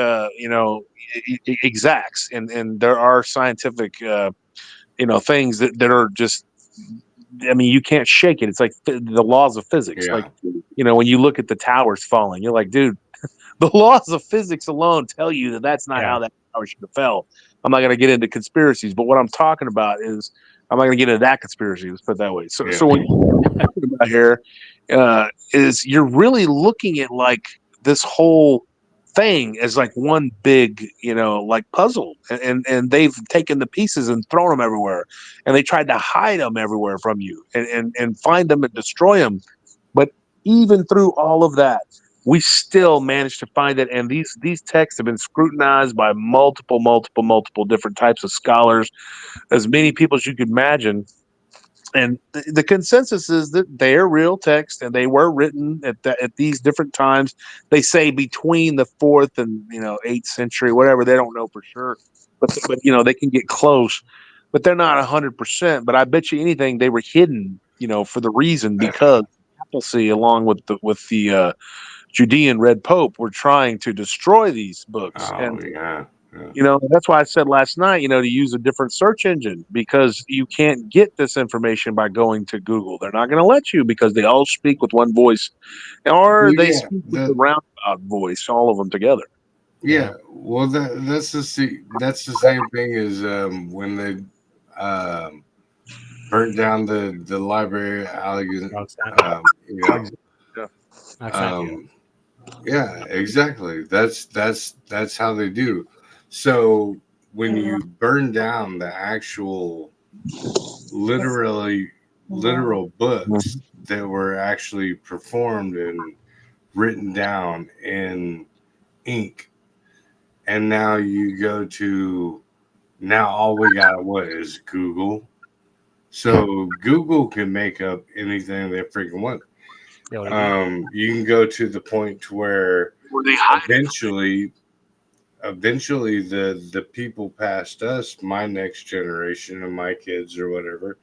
exacts, and there are scientific, things that are just, I mean, you can't shake it. It's like the laws of physics. Yeah. Like, when you look at the towers falling, you're like, dude, the laws of physics alone tell you that that's not Yeah. how that tower should have fell. I'm not going to get into conspiracies, but what I'm talking about is I'm not going to get into that conspiracy. Let's put it that way. So, Yeah. so what you're talking about here is you're really looking at like this whole thing as like one big, like puzzle, and they've taken the pieces and thrown them everywhere, and they tried to hide them everywhere from you, and find them and destroy them. But even through all of that, we still managed to find it. And these texts have been scrutinized by multiple different types of scholars, as many people as you could imagine. And the consensus is that they are real texts, and they were written at these different times. They say between the 4th and 8th century, whatever. They don't know for sure, but they can get close. But they're not 100%. But I bet you anything they were hidden, for the reason because papacy, along with the Judean Red Pope, were trying to destroy these books. Oh, And yeah. that's why I said last night, to use a different search engine, because you can't get this information by going to Google. They're not going to let you because they all speak with one voice, or Well, they yeah. speak with the roundabout voice, all of them together. Yeah. Well, that's the same thing as when they burnt down the library at Alexandria. Yeah. Alexandria. Yeah, exactly. That's how they do. So when you burn down the actual literal books that were actually performed and written down in ink, and now you go to now all we got what is Google. So Google can make up anything they freaking want. Yeah, what I mean? You can go to the point to where Where they hide it. eventually the people past us, my next generation and my kids or whatever,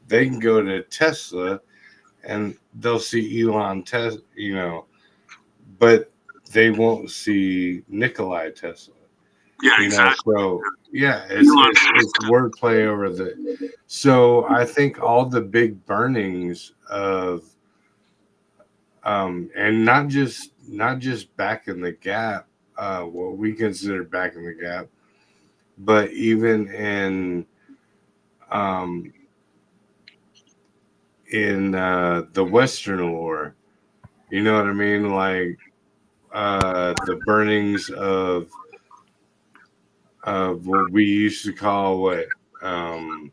they can go to Tesla and they'll see Elon Tesla, but they won't see Nikolai Tesla. Yeah, exactly. So yeah, it's wordplay over the. So I think all the big burnings of and not just back in the gap, what we consider back in the gap, but even um in the Western war, you know what I mean, like the burnings of what we used to call um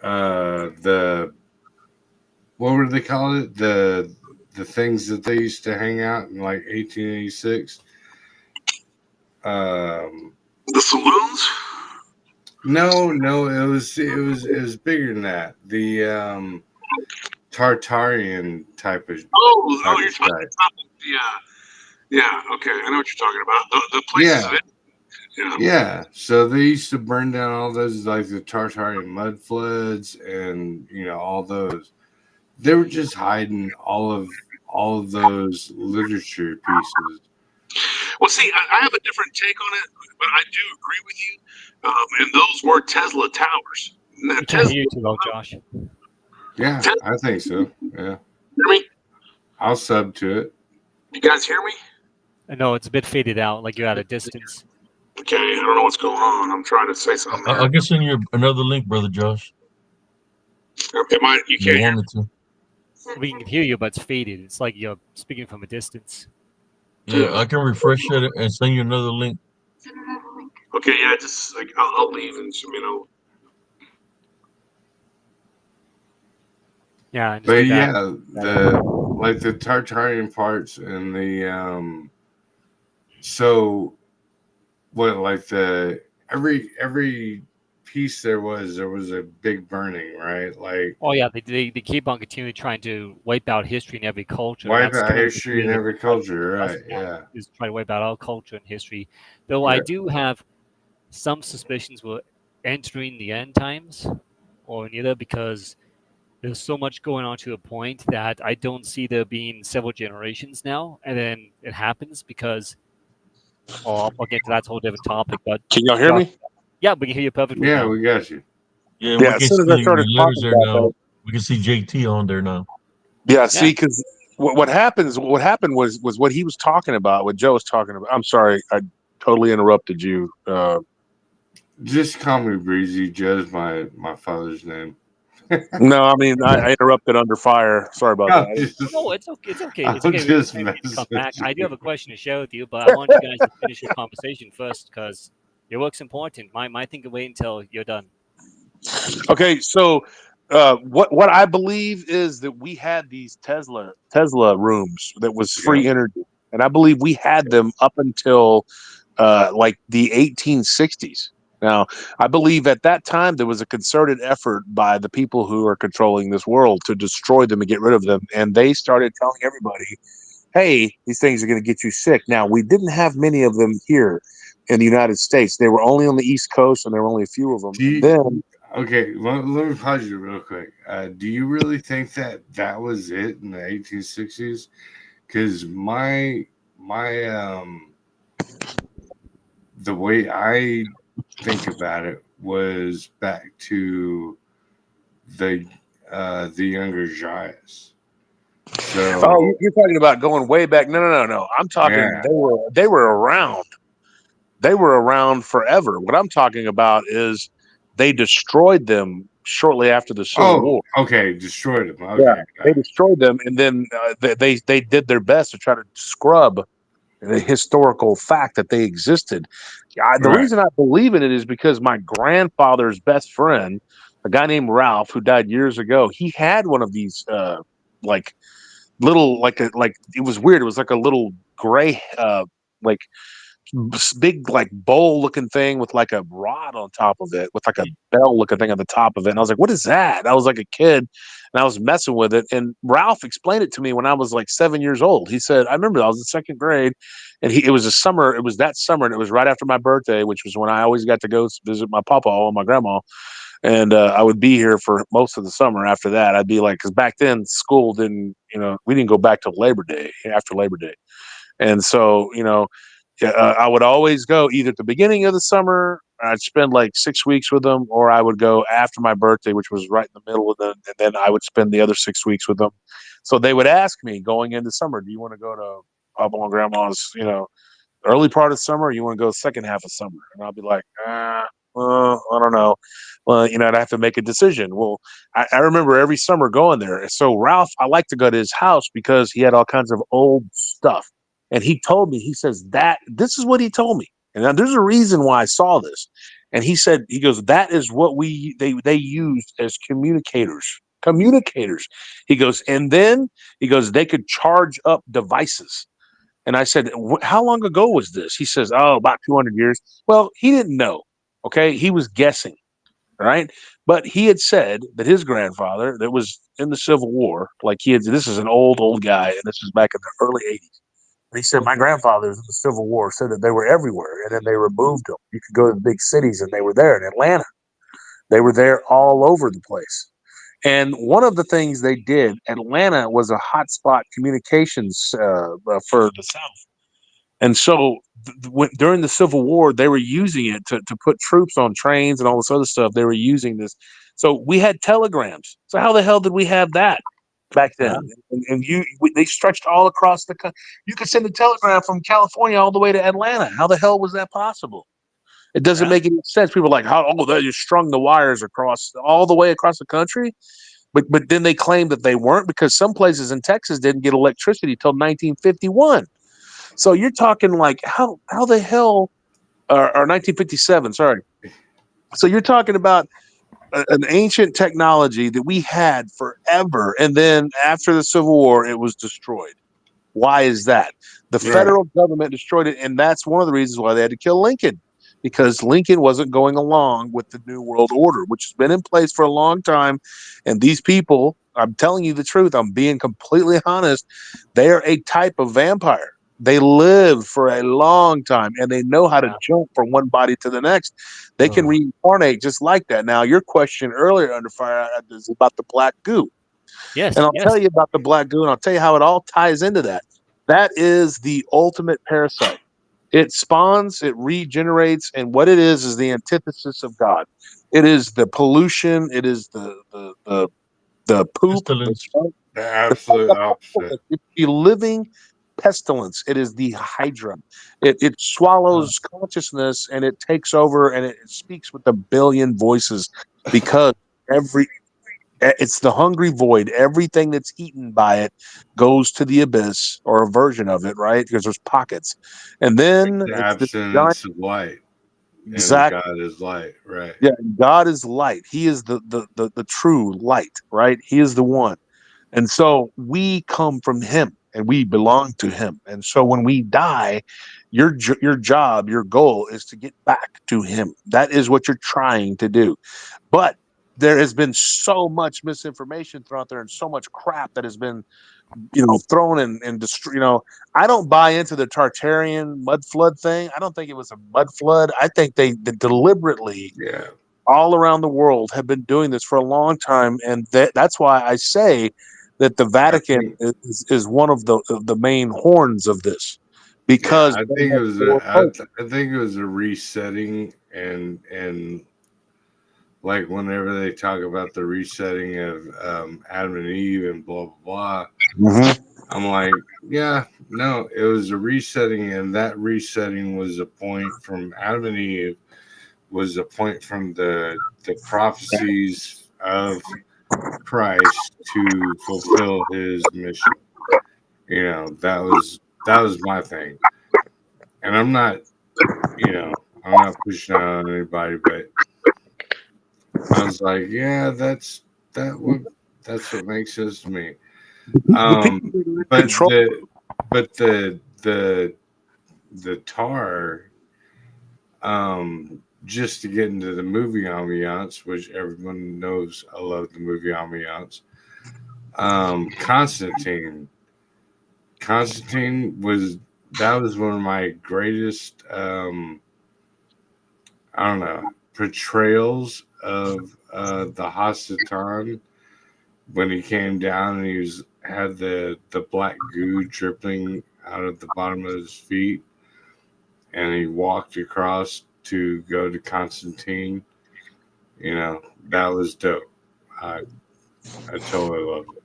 the what were they call it, the things that they used to hang out in like 1886. The saloons? No, it was bigger than that. The Tartarian type of You're talking site. about yeah, okay, I know what you're talking about. The places Yeah, of it. Yeah. yeah. So they used to burn down all those, like the Tartarian mud floods, and all those. They were just hiding all of those literature pieces. Well, see, I have a different take on it, but I do agree with you. And those were Tesla towers. Now, We can't Tesla, hear you too well, Josh. Yeah, Tesla, I think so. Yeah, hear me? I'll sub to it. You guys hear me? I know it's a bit faded out, like you're at a distance. Okay, I don't know what's going on. I'm trying to say something I here. can send you another link, brother Josh. You If you can't hear me? wanted to. We can hear you, but it's faded. It's like you're speaking from a distance. Yeah, I can refresh it and send you another link. Okay, yeah, just like I'll leave and Yeah, and just But do that. yeah, the Tartarian parts and the so what, like the every piece there was a big burning, right? Like Oh yeah, they keep on continuing trying to wipe out history in every culture. wipe That's out kind of the history degree in of the every present culture, right? one Yeah, is try to wipe out all culture and history. Though I yeah. do have some suspicions we're entering the end times or neither because there's so much going on to a point that I don't see there being several generations now, and then it happens because I'll get to that's a whole different topic. But Can y'all hear uh, me? yeah, we can hear you perfectly Yeah, now. we got you. Yeah, and we Yeah, as can soon as see I your started letters talking there about that, now. We can see JT on there now. yeah, see, Yeah. because what happened was what he was talking about, what Joe was talking about. I'm sorry, I totally interrupted you. Just call me Breezy. Joe's my father's name. No, I mean I interrupted under fire. Sorry about I'm that. just, No, it's okay. It's okay. It's I'm okay. We can just maybe need to come messing back. with I do you. have a question to share with you, but I want you guys to finish your conversation first because your work's important. My thing can wait until you're done. Okay, so what I believe is that we had these Tesla rooms that was Yeah. free energy, and I believe we had them up until like the 1860s. Now, I believe at that time there was a concerted effort by the people who are controlling this world to destroy them and get rid of them, and they started telling everybody, "Hey, these things are going to get you sick." Now, we didn't have many of them here in the United States. They were only on the East Coast, and there were only a few of them. Do And you, then okay, let me pause you real quick. Do you really think that that was it in the 1860s? Because my the way I think about it was back to the the younger giants. oh, So you're talking about going way back. No, no, no, no. I'm talking yeah. they were around. They were around forever. What I'm talking about is they destroyed them shortly after the Civil Oh, War. okay, destroyed them. Yeah, Okay, they got it. destroyed them, and then they did their best to try to scrub the historical fact that they existed. The Right. reason I believe in it is because my grandfather's best friend, a guy named Ralph, who died years ago, he had one of these like little like it was weird. It was like a little gray like big like bowl looking thing with like a rod on top of it with like a bell looking thing on the top of it, and I was like, what is that? I was like a kid and I was messing with it, and Ralph explained it to me when I was like 7 years old. He said, I remember I was in second grade, and it was a summer, it was that summer, and it was right after my birthday, which was when I always got to go visit my papa and my grandma, and I would be here for most of the summer. After that, I'd be like, because back then school didn't, we didn't go back till Labor Day, after Labor Day. And so, yeah, I would always go either at the beginning of the summer. I'd spend like 6 weeks with them, or I would go after my birthday, which was right in the middle of them, and then I would spend the other 6 weeks with them. So they would ask me going into summer, "Do you want to go to Papa and Grandma's, early part of summer, or you want to go second half of summer?" And I'll be like, I don't know. Well, I'd have to make a decision. Well, I remember every summer going there. So Ralph, I like to go to his house because he had all kinds of old stuff. And he told me, he says that this is what he told me. And now there's a reason why I saw this. And he said, he goes, that is what they used as communicators. Communicators. He goes, and then he goes, they could charge up devices. And I said, how long ago was this? He says, oh, about 200 years. Well, he didn't know. Okay. He was guessing. Right. But he had said that his grandfather, that was in the Civil War, like this is an old guy, and this is back in the early 80s. And he said, my grandfather was in the Civil War, said that they were everywhere. And then they removed them. You could go to the big cities, and they were there in Atlanta. They were there all over the place. And one of the things they did, Atlanta was a hotspot communications for the South. And so during the Civil War, they were using it to put troops on trains and all this other stuff. They were using this. So we had telegrams. So how the hell did we have that back then? Yeah. And they stretched all across the country. You could send a telegram from California all the way to Atlanta. How the hell was that possible? It doesn't Yeah. make any sense. People are like, how? Oh, they just strung the wires across all the way across the country. But then they claim that they weren't because some places in Texas didn't get electricity till 1951. So you're talking like how the hell or 1957, sorry. So you're talking about an ancient technology that we had forever, and then after the Civil War, it was destroyed. Why is that? The Right. federal government destroyed it, and that's one of the reasons why they had to kill Lincoln, because Lincoln wasn't going along with the New World Order, which has been in place for a long time. And these people, I'm telling you the truth, I'm being completely honest, they are a type of vampire. They live for a long time and they know how to Yeah. jump from one body to the next. They can Oh, reincarnate just like that. Now, your question earlier, Under Fire, is about the black goo. And Yes. I'll Yes. tell you about the black goo and I'll tell you how it all ties into that. That is the ultimate parasite. It spawns, it regenerates, and what it is the antithesis of God. It is the pollution, it is the poop, the pestilence. junk, The absolute opposite. it's the living pestilence. It is the hydra. It Uh, swallows consciousness and it takes over and it speaks with a billion voices because every it's the hungry void. Everything that's eaten by it goes to the abyss or a version of it, right? Because there's pockets. And then The it's this giant abstinence of light, and exact God is light, right? yeah, God is light. He is the true light, right? He is the one. And so we come from him and we belong to him. And so when we die, your job, your goal is to get back to him. That is what you're trying to do. But there has been so much misinformation thrown out there and so much crap that has been, thrown and destroyed. I don't buy into the Tartarian mud flood thing. I don't think it was a mud flood. I think they deliberately Yeah, all around the world have been doing this for a long time, and that's why I say that the I Vatican think. is one of the main horns of this Yeah, because I they think it have was more pope. I think it was a resetting, and like whenever they talk about the resetting of Adam and Eve and blah blah blah, Mhm. I'm like, yeah, no, it was a resetting, and that resetting was a point from Adam and Eve, was a point from the prophecies of Christ to fulfill His mission. That was my thing, and I'm not pushing on anybody, but I was like, yeah, that what that's what makes sense to me. The people Um, that are in but control. the tar, just to get into the movie ambiance, which everyone knows I love the movie ambiance. Constantine. Constantine was one of my greatest I don't know, portrayals of the Hasatan when he came down and had the black goo dripping out of the bottom of his feet, and he walked across to go to Constantine. That was dope. I I totally loved it.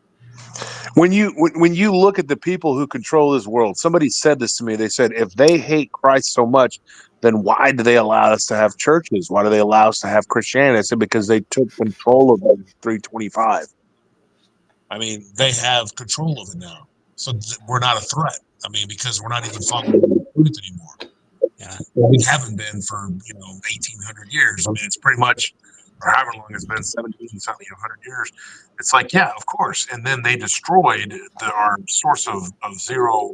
When you look at the people who control this world, somebody said this to me. They said if they hate Christ so much, then why do they allow us to have churches? Why do they allow us to have Christianity? I said because they took control of it in 325. I mean, they have control of it now. So we're not a threat. I mean, because we're not even following the truth anymore. Yeah. Well, we haven't been for 1,800 years. I mean, it's pretty much, or however long it's been, 17 something 100 years. It's like, yeah, of course. And then they destroyed our source of zero,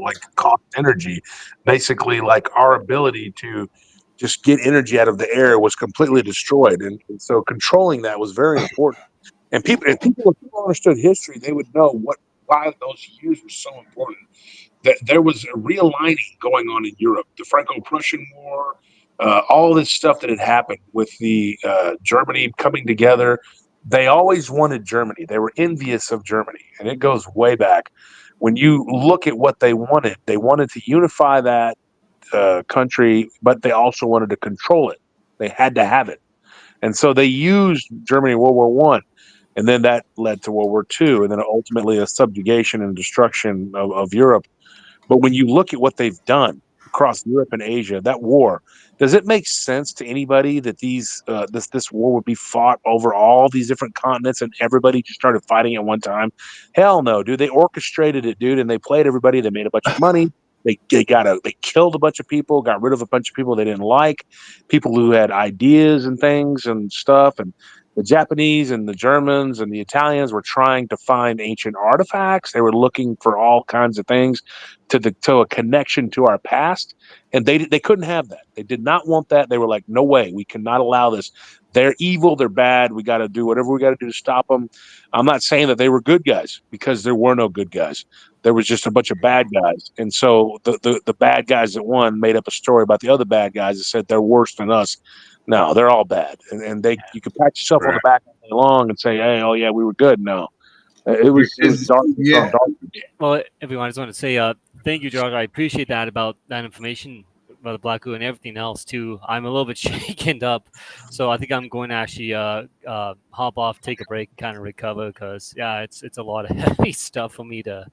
like cost energy. Basically, like our ability to just get energy out of the air was completely destroyed, and so controlling that was very important. And if people understood history, they would know why those years were so important. That there was a realigning going on in Europe, the Franco-Prussian War, all this stuff that had happened with the Germany coming together. They always wanted Germany. They were envious of Germany, and it goes way back. When you look at what they wanted to unify that country, but they also wanted to control it. They had to have it, and so they used Germany in World War One, and then that led to World War Two, and then ultimately a subjugation and destruction of Europe. But when you look at what they've done across Europe and Asia, that war, does it make sense to anybody that this war would be fought over all these different continents and everybody just started fighting at one time? Hell no, dude. They orchestrated it, dude, and they played everybody. They made a bunch of money. They killed a bunch of people, got rid of a bunch of people they didn't like, people who had ideas and things and stuff, and The Japanese and the Germans and the Italians were trying to find ancient artifacts. They were looking for all kinds of things to a connection to our past, and they couldn't have that. They did not want that. They were like, no way, we cannot allow this. They're evil. They're bad. We got to do whatever we got to do to stop them. I'm not saying that they were good guys because there were no good guys. There was just a bunch of bad guys, and so the bad guys that won made up a story about the other bad guys that said they're worse than us. No, they're all bad, and they you could pat yourself on the Right. back all day long and say, "Hey, oh yeah, we were good." No, it was Because darkness on yeah, darkness. Well, everyone, I just want to say thank you, George. I appreciate that about that information about the Black Goo and everything else too. I'm a little bit shaken up, so I think I'm going to actually hop off, take a break, kind of recover because yeah, it's a lot of heavy stuff for me to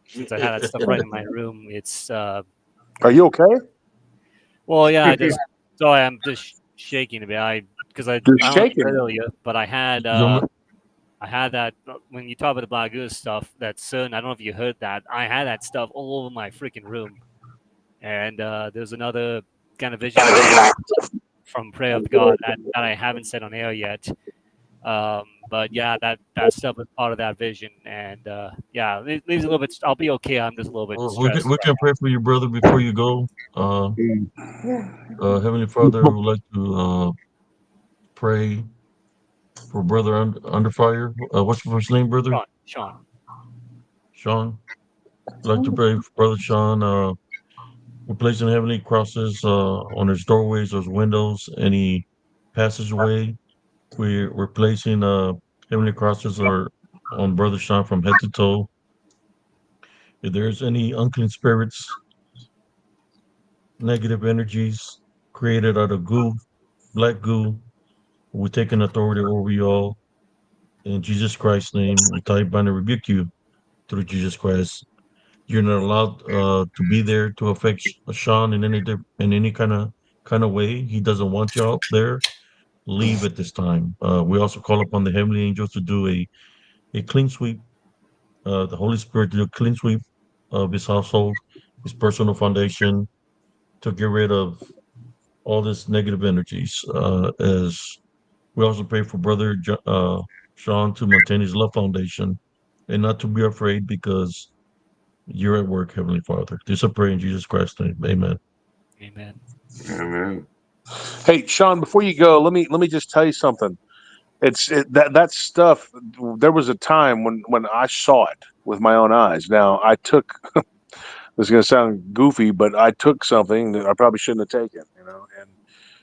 since I had that stuff right in my room. It's Are you okay? well, yeah, I just sorry, I'm just shaking a bit. I You're don't know if you shaking. heard earlier, but Gentlemen, I had that when you talk about the Black Goose stuff. That certain I don't know if you heard that. I had that stuff all over my freaking room, and there's another kind of vision I had from Prayer of God that I haven't said on air yet. But yeah, that stuff was part of that vision, and yeah, it leaves a little bit. I'll be okay. I'm just a little bit stressed we right can pray for you, brother, before you go. Heavenly Father, we would like to pray for brother under fire. What's your first name, brother? now. Sean, Sean. I'd like to pray for brother Sean. We're placing heavenly crosses on his doorways, his windows, any passageway. We're placing heavenly crosses are on brother Sean from head to toe. If there's any unclean spirits, negative energies created out of goo, black goo, we're taking authority over you all. In Jesus Christ's name, we tie bind and rebuke you through Jesus Christ. You're not allowed to be there to affect Sean in any kind of way. He doesn't want you out there. Leave at this time. We also call upon the heavenly angels to do a clean sweep. The Holy Spirit to do a clean sweep of his household, his personal foundation, to get rid of all this negative energies. As we also pray for Sean to maintain his love foundation and not to be afraid because you're at work, Heavenly Father. This I pray in Jesus Christ's name. Amen. Amen. man. Hey, Sean, before you go, let me just tell you something. That stuff. There was a time when I saw it with my own eyes. Now I took. This is going to sound goofy, but I took something that I probably shouldn't have taken. And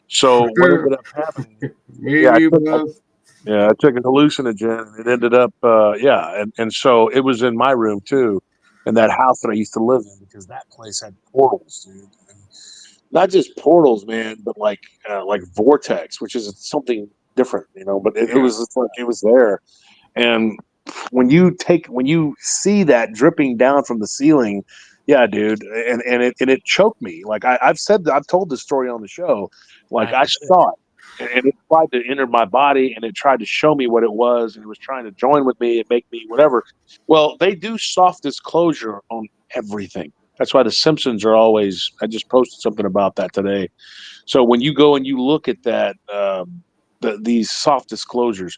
so what ended up happening? Yeah, Maybe, bro. I took a hallucinogen, and it ended up, and so it was in my room too, in that house that I used to live in, because that place had portals, dude, and not just portals, man, but like vortex, which is something different, But it Yeah. was just like it was there, and when you see that dripping down from the ceiling, yeah, dude, and it choked me. Like I've told this story on the show. Like I I heard it. saw it, and it tried to enter my body, and it tried to show me what it was, and it was trying to join with me and make me whatever. Well, they do soft disclosure on everything. That's why the Simpsons are always. I just posted something about that today. So when you go and you look at that, these soft disclosures,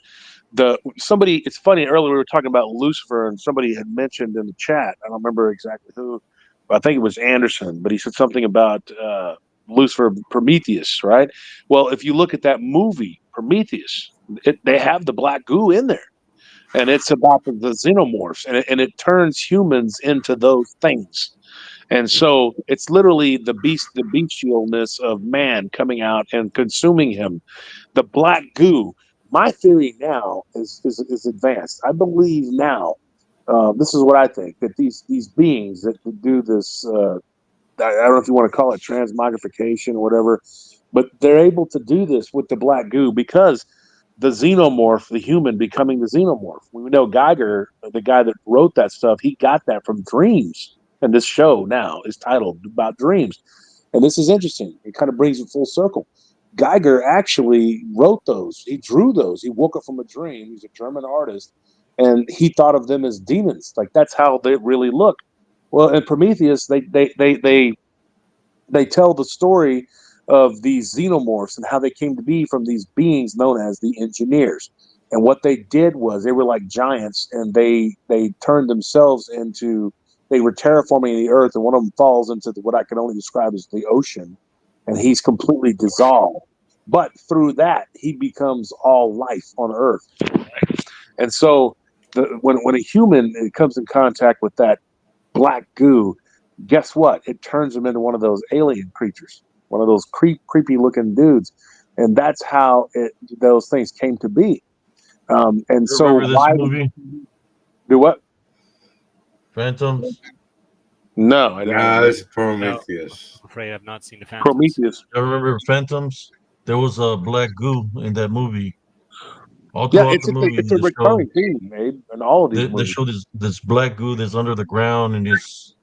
somebody, it's funny, earlier we were talking about Lucifer, and somebody had mentioned in the chat, I don't remember exactly who, but I think it was Anderson, but he said something about Lucifer, Prometheus, right? Well, if you look at that movie Prometheus, they have the black goo in there, and it's about the xenomorphs, and it turns humans into those things. And so it's literally the bestialness of man coming out and consuming him. The black goo. My theory now is advanced. I believe now. This is what I think, that these beings that do this. I don't know if you want to call it transmogrification or whatever, but they're able to do this with the black goo because the xenomorph, the human becoming the xenomorph. We know Geiger, the guy that wrote that stuff, he got that from dreams. And this show now is titled about dreams. And this is interesting. It kind of brings it full circle. Geiger actually wrote those. He drew those. He woke up from a dream. He's a German artist, and he thought of them as demons. Like that's how they really look. Well, in Prometheus, they tell the story of these xenomorphs and how they came to be from these beings known as the engineers. And what they did was they were like giants, and they turned themselves into, they were terraforming the earth, and one of them falls into what I can only describe as the ocean, and he's completely dissolved. But through that, he becomes all life on earth. And so when a human comes in contact with that black goo, guess what? It turns them into one of those alien creatures, one of those creepy looking dudes. And that's how those things came to be. And You so remember this why movie, do what? Phantoms? No, Nah, it's No, Prometheus. I'm afraid I've not seen the Phantoms. Prometheus. You remember Phantoms? There was a black goo in that movie. All Yeah, throughout the movie, it's a recurring theme, Abe, in all of these they movies. show this black goo that's under the ground, and it's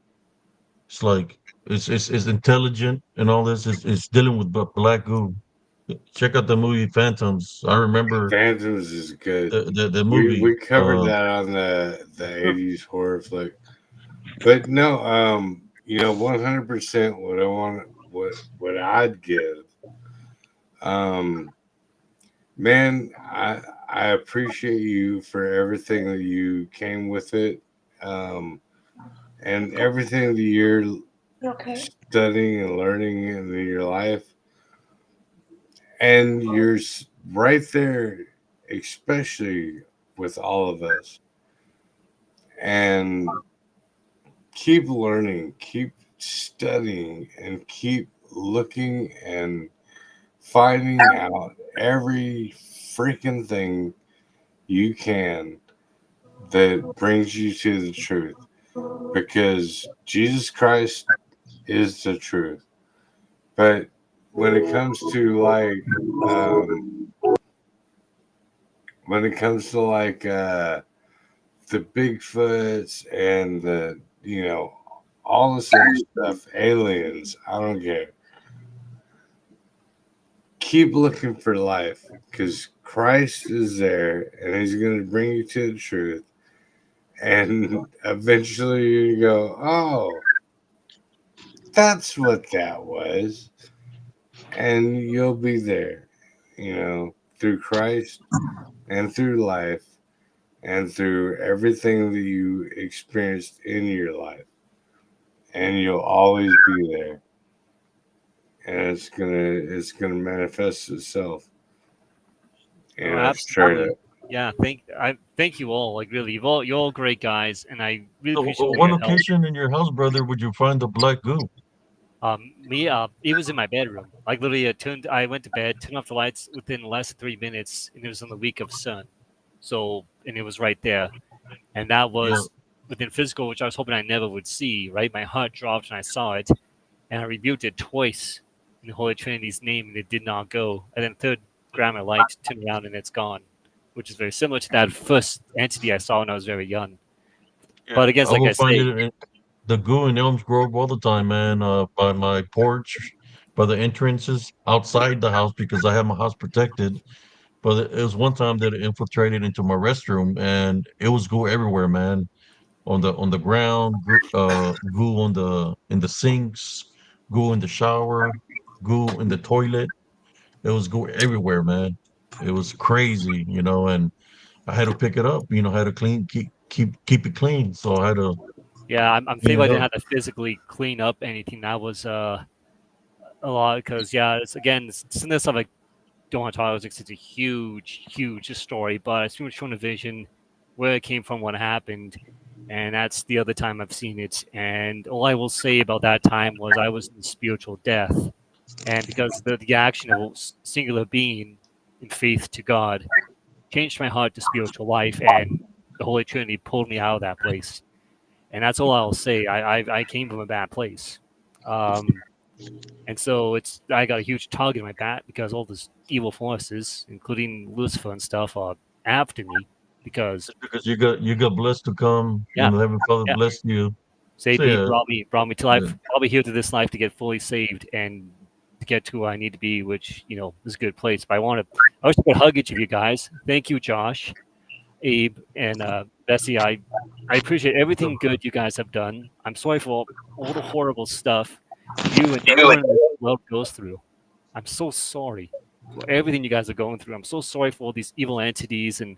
like it's intelligent and all this. It's dealing with black goo. Check out the movie Phantoms. I remember Phantoms is good. the We movie. covered that on the 80s horror flick. But no, 100% what I want, what I'd give. Um, Man, I appreciate you for everything that you came with it, um, and everything that you're studying and learning in your life, and you're right there, especially with all of us. And keep learning, keep studying, and keep looking and finding out every freaking thing you can that brings you to the truth, because Jesus Christ is the truth. But when it comes to um, when it comes to the Bigfoots and the all this other stuff, aliens, I don't care. Keep looking for life, because Christ is there and He's going to bring you to the truth. And eventually you go, oh, that's what that was. And you'll be there, through Christ and through life and through everything that you experienced in your life. And you'll always be there. And it's gonna manifest itself. Oh, Straight absolutely. up. Yeah, thank you all. Like really, you're all great guys, and I really So, appreciate all one your help. location in your house, brother, would you find the black goo? It was in my bedroom. Like literally, I went to bed, turned off the lights within less than 3 minutes, and it was on the week of sun. So, and it was right there, and that Yeah. was within physical, which I was hoping I never would see. Right, my heart dropped when I saw it, and I rebuked it twice in the Holy Trinity's name, and it did not go. And then third, grabbed my light, turned around, and it's gone, which is very similar to that first entity I saw when I was very young. Yeah. But again, I like will I find say, it in the goo in Elms Grove all the time, man. By my porch, by the entrances outside the house because I have my house protected. But it was one time that it infiltrated into my restroom, and it was goo everywhere, man. On the ground, goo in the sinks, goo in the shower, goo in the toilet. It was goo everywhere, man. It was crazy, and I had to pick it up, I had to keep it clean. So I had to yeah, I'm clean thankful I it didn't up. have to physically clean up anything. That was a lot because yeah, it's again, some of this stuff I don't want to talk about. It's a huge story, but it's pretty much shown a vision where it came from, what happened, and that's the other time I've seen it. And all I will say about that time was I was in spiritual death, and because the action of a singular being in faith to God changed my heart to spiritual life, and the Holy Trinity pulled me out of that place. And that's all I'll say. I came from a bad place. Um, and so I got a huge tug in my back because all these evil forces, including Lucifer and stuff, are after me. Because It's because you got blessed to come, yeah, Heavenly Father yeah, blessed you. So saved me, yeah, brought me till yeah. I've probably here to this life to get fully saved and to get to where I need to be, which is a good place. But I wish I could hug each of you guys. Thank you, Josh, Abe, and Bessie. I appreciate everything good you guys have done. I'm sorry for all the horrible stuff you and everyone in this world goes through. I'm so sorry for everything you guys are going through. I'm so sorry for all these evil entities, and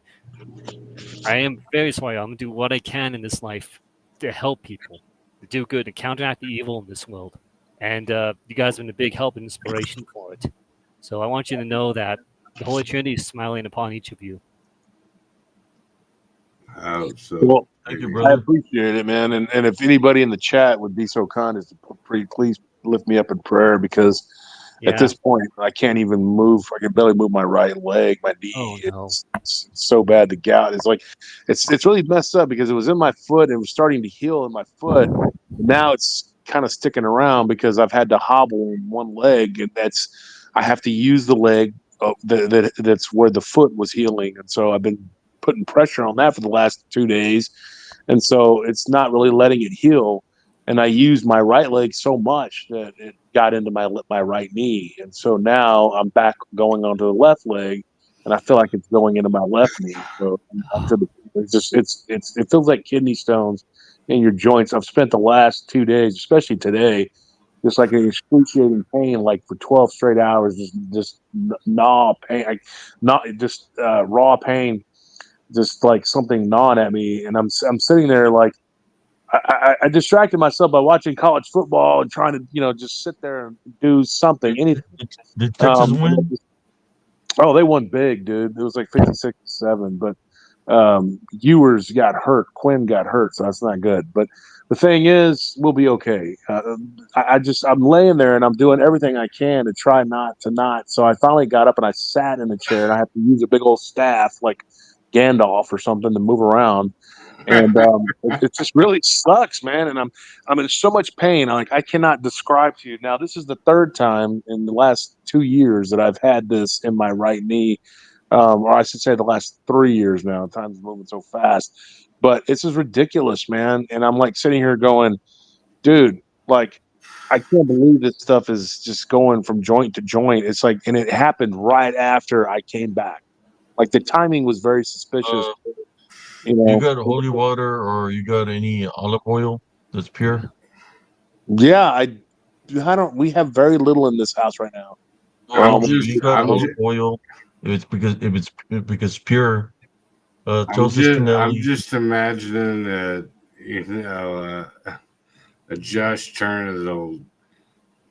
I am very sorry. I'm gonna do what I can in this life to help people, to do good, to counteract the evil in this world. And you guys have been a big help and inspiration for it. So I want you to know that the Holy Trinity is smiling upon each of you. Well, Thank you, I brother. appreciate it, man. And if anybody in the chat would be so kind as to please lift me up in prayer, because at Yeah. this point I can't even move. I can barely move my right leg, my Oh knee. no. It's so bad. The gout is like, it's really messed up because it was in my foot. And it was starting to heal in my foot. Now it's kind of sticking around because I've had to hobble on one leg, and I have to use the leg that's where the foot was healing, and so I've been putting pressure on that for the last 2 days, and so it's not really letting it heal. And I used my right leg so much that it got into my right knee, and so now I'm back going onto the left leg, and I feel like it's going into my left knee. So it feels like kidney stones in your joints. I've spent the last 2 days, especially today, just like an excruciating pain, like for 12 straight hours, just gnaw pain, like not just raw pain, just like something gnawing at me. And I'm sitting there like I distracted myself by watching college football and trying to just sit there and do something, Did, anything. did Texas And win? oh, they won big, dude. It was like 56-7, but Ewers got hurt. Quinn got hurt, so that's not good. But the thing is, we'll be okay. I'm laying there and I'm doing everything I can to try not to not. So I finally got up and I sat in the chair and I have to use a big old staff like Gandalf or something to move around. And it just really sucks, man. And I'm in so much pain. Like I cannot describe to you. Now this is the third time in the last 2 years that I've had this in my right knee, or I should say the last 3 years now. Time's moving so fast, but it's just ridiculous, man. And I'm like sitting here going, dude, like I can't believe this stuff is just going from joint to joint. It's like, and it happened right after I came back. Like the timing was very suspicious, Uh, you you know. got holy water or you got any olive oil that's pure? Yeah, I don't. We have very little in this house right now. Well, I'm Um, if just you got I'm olive just oil, if it's pure, tell Sister I'm Nelly. just imagining that a Josh Turner that'll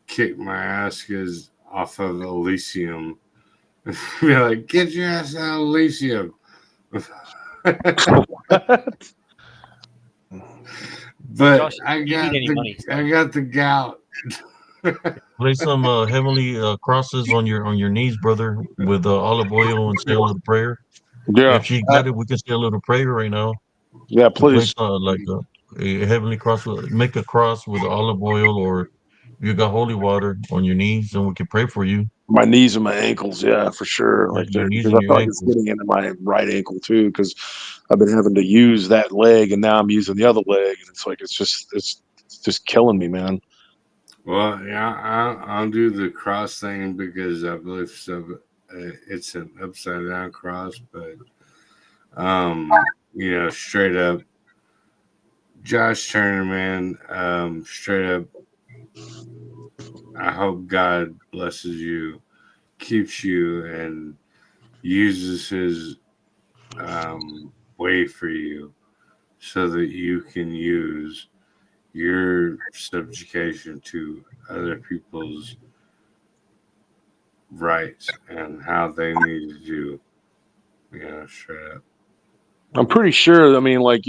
kick my ass cause off of Elysium. Be like, get your ass out of Elysium. But Josh, if you need any money, I got the gout. Lay some heavenly crosses on your knees, brother, with olive oil and say a little prayer. yeah, If she got it, we can say a little prayer right now yeah. to place Please, like a heavenly cross. Make a cross with olive oil, or you got holy water on your knees, and we can pray for you. my knees and my ankles. Yeah, for sure. Yeah, Like your there, knees because and I your feel like it's ankles. getting into my right ankle too. Because I've been having to use that leg, and now I'm using the other leg, and it's like it's just killing me, man. Well, yeah, I'll do the cross thing because I believe it's an upside down cross, but straight up, Josh Turner, man, straight up, I hope God blesses you, keeps you, and uses His way for you, so that you can use your subjugation to other people's rights and how they need to do, straight up. I'm pretty sure. I mean, like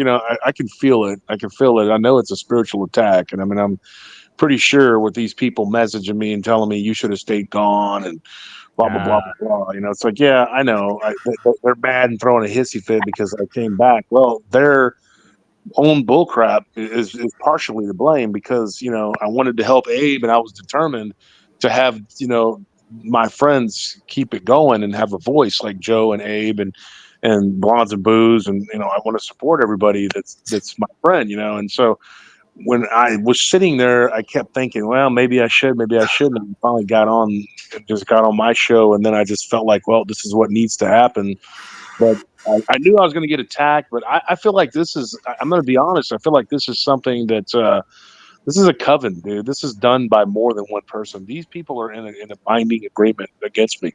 I can feel it. I can feel it. I know it's a spiritual attack, and I mean, I'm pretty sure with these people messaging me and telling me you should have stayed gone and blah blah blah uh, blah blah. It's like, yeah, I know. They're mad and throwing a hissy fit because I came back. Well, their own bullcrap is partially to blame because I wanted to help Abe and I was determined to have my friends keep it going and have a voice like Joe and Abe and Blondes and Booze, and I want to support everybody that's my friend, and so when I was sitting there, I kept thinking, well, maybe I should, maybe I shouldn't. And finally just got on my show. And then I just felt like, well, this is what needs to happen. But I knew I was going to get attacked. But I feel like I'm going to be honest. I feel like this is something that This is a coven, dude. This is done by more than one person. These people are in a binding agreement against me.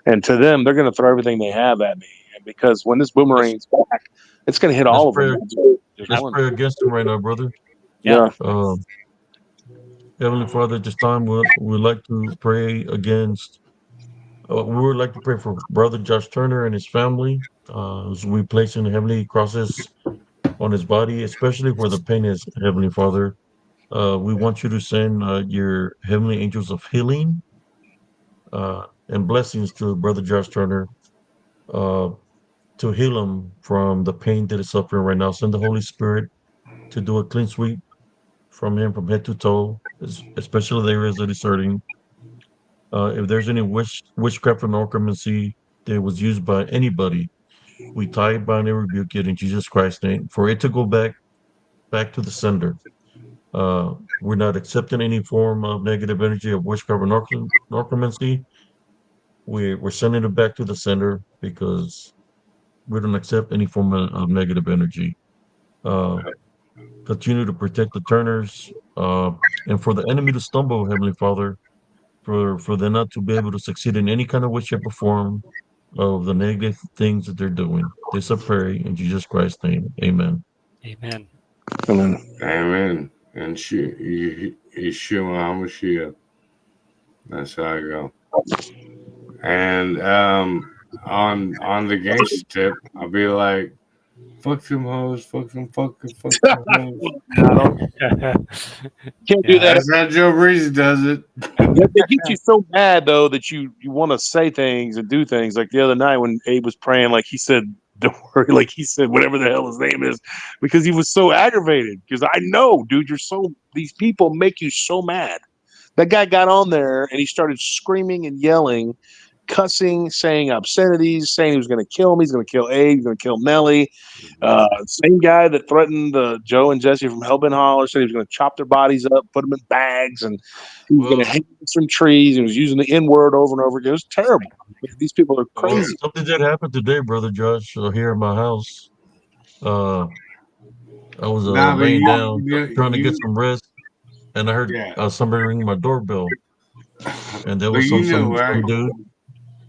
And to them, they're going to throw everything they have at me. And because when this Let's boomerang's back, it's going to hit let's all of them. pray. Just Let's one. pray against him right now, brother. Yeah. Yeah. Heavenly Father, at this time we'd like to pray against. We would like to pray for Brother Josh Turner and his family, as we place in heavenly crosses on his body, especially where the pain is. Heavenly Father, we want you to send your heavenly angels of healing and blessings to Brother Josh Turner uh, to heal him from the pain that is suffering right now. Send the Holy Spirit to do a clean sweep from him from head to toe, especially the areas that he's hurting. If there's any witchcraft or necromancy that was used by anybody, we tie it, bind, and rebuke it in Jesus Christ's name. For it to go back to the sender. We're not accepting any form of negative energy of witchcraft or necromancy. We're sending it back to the sender because we don't accept any form of negative energy. Uh, Continue to protect the Turners, and for the enemy to stumble, Heavenly Father, for them not to be able to succeed in any kind of way, shape, or form of the negative things that they're doing. This I pray in Jesus Christ's name. Amen. Amen. Amen. Amen. And Yeshua HaMashiach. That's how I go. And on the gangster tip, I'll be like, fuck them hoes, fuck them hoes. I don't, can't do Yeah. that. That's how Joe Breeze does it. They get you so mad though that you want to say things and do things. Like the other night when Abe was praying, like he said, "Don't worry," like he said, whatever the hell his name is, because he was so aggravated. Because I know, dude, these people make you so mad. That guy got on there and he started screaming and yelling, cussing, saying obscenities, saying he was going to kill me. He's going to kill Abe. He's going to kill Nelly. Same guy that threatened Joe and Jesse from Hellbent Holler said he was going to chop their bodies up, put them in bags, and he was going to Well, hang them from trees. He was using the N word over and over again. It was terrible. These people are well, crazy. something did happen today, Brother Josh, here in my house. Uh, I was Nah, but laying down trying to get you some rest, and I heard yeah. somebody ring my doorbell, and there But was you know where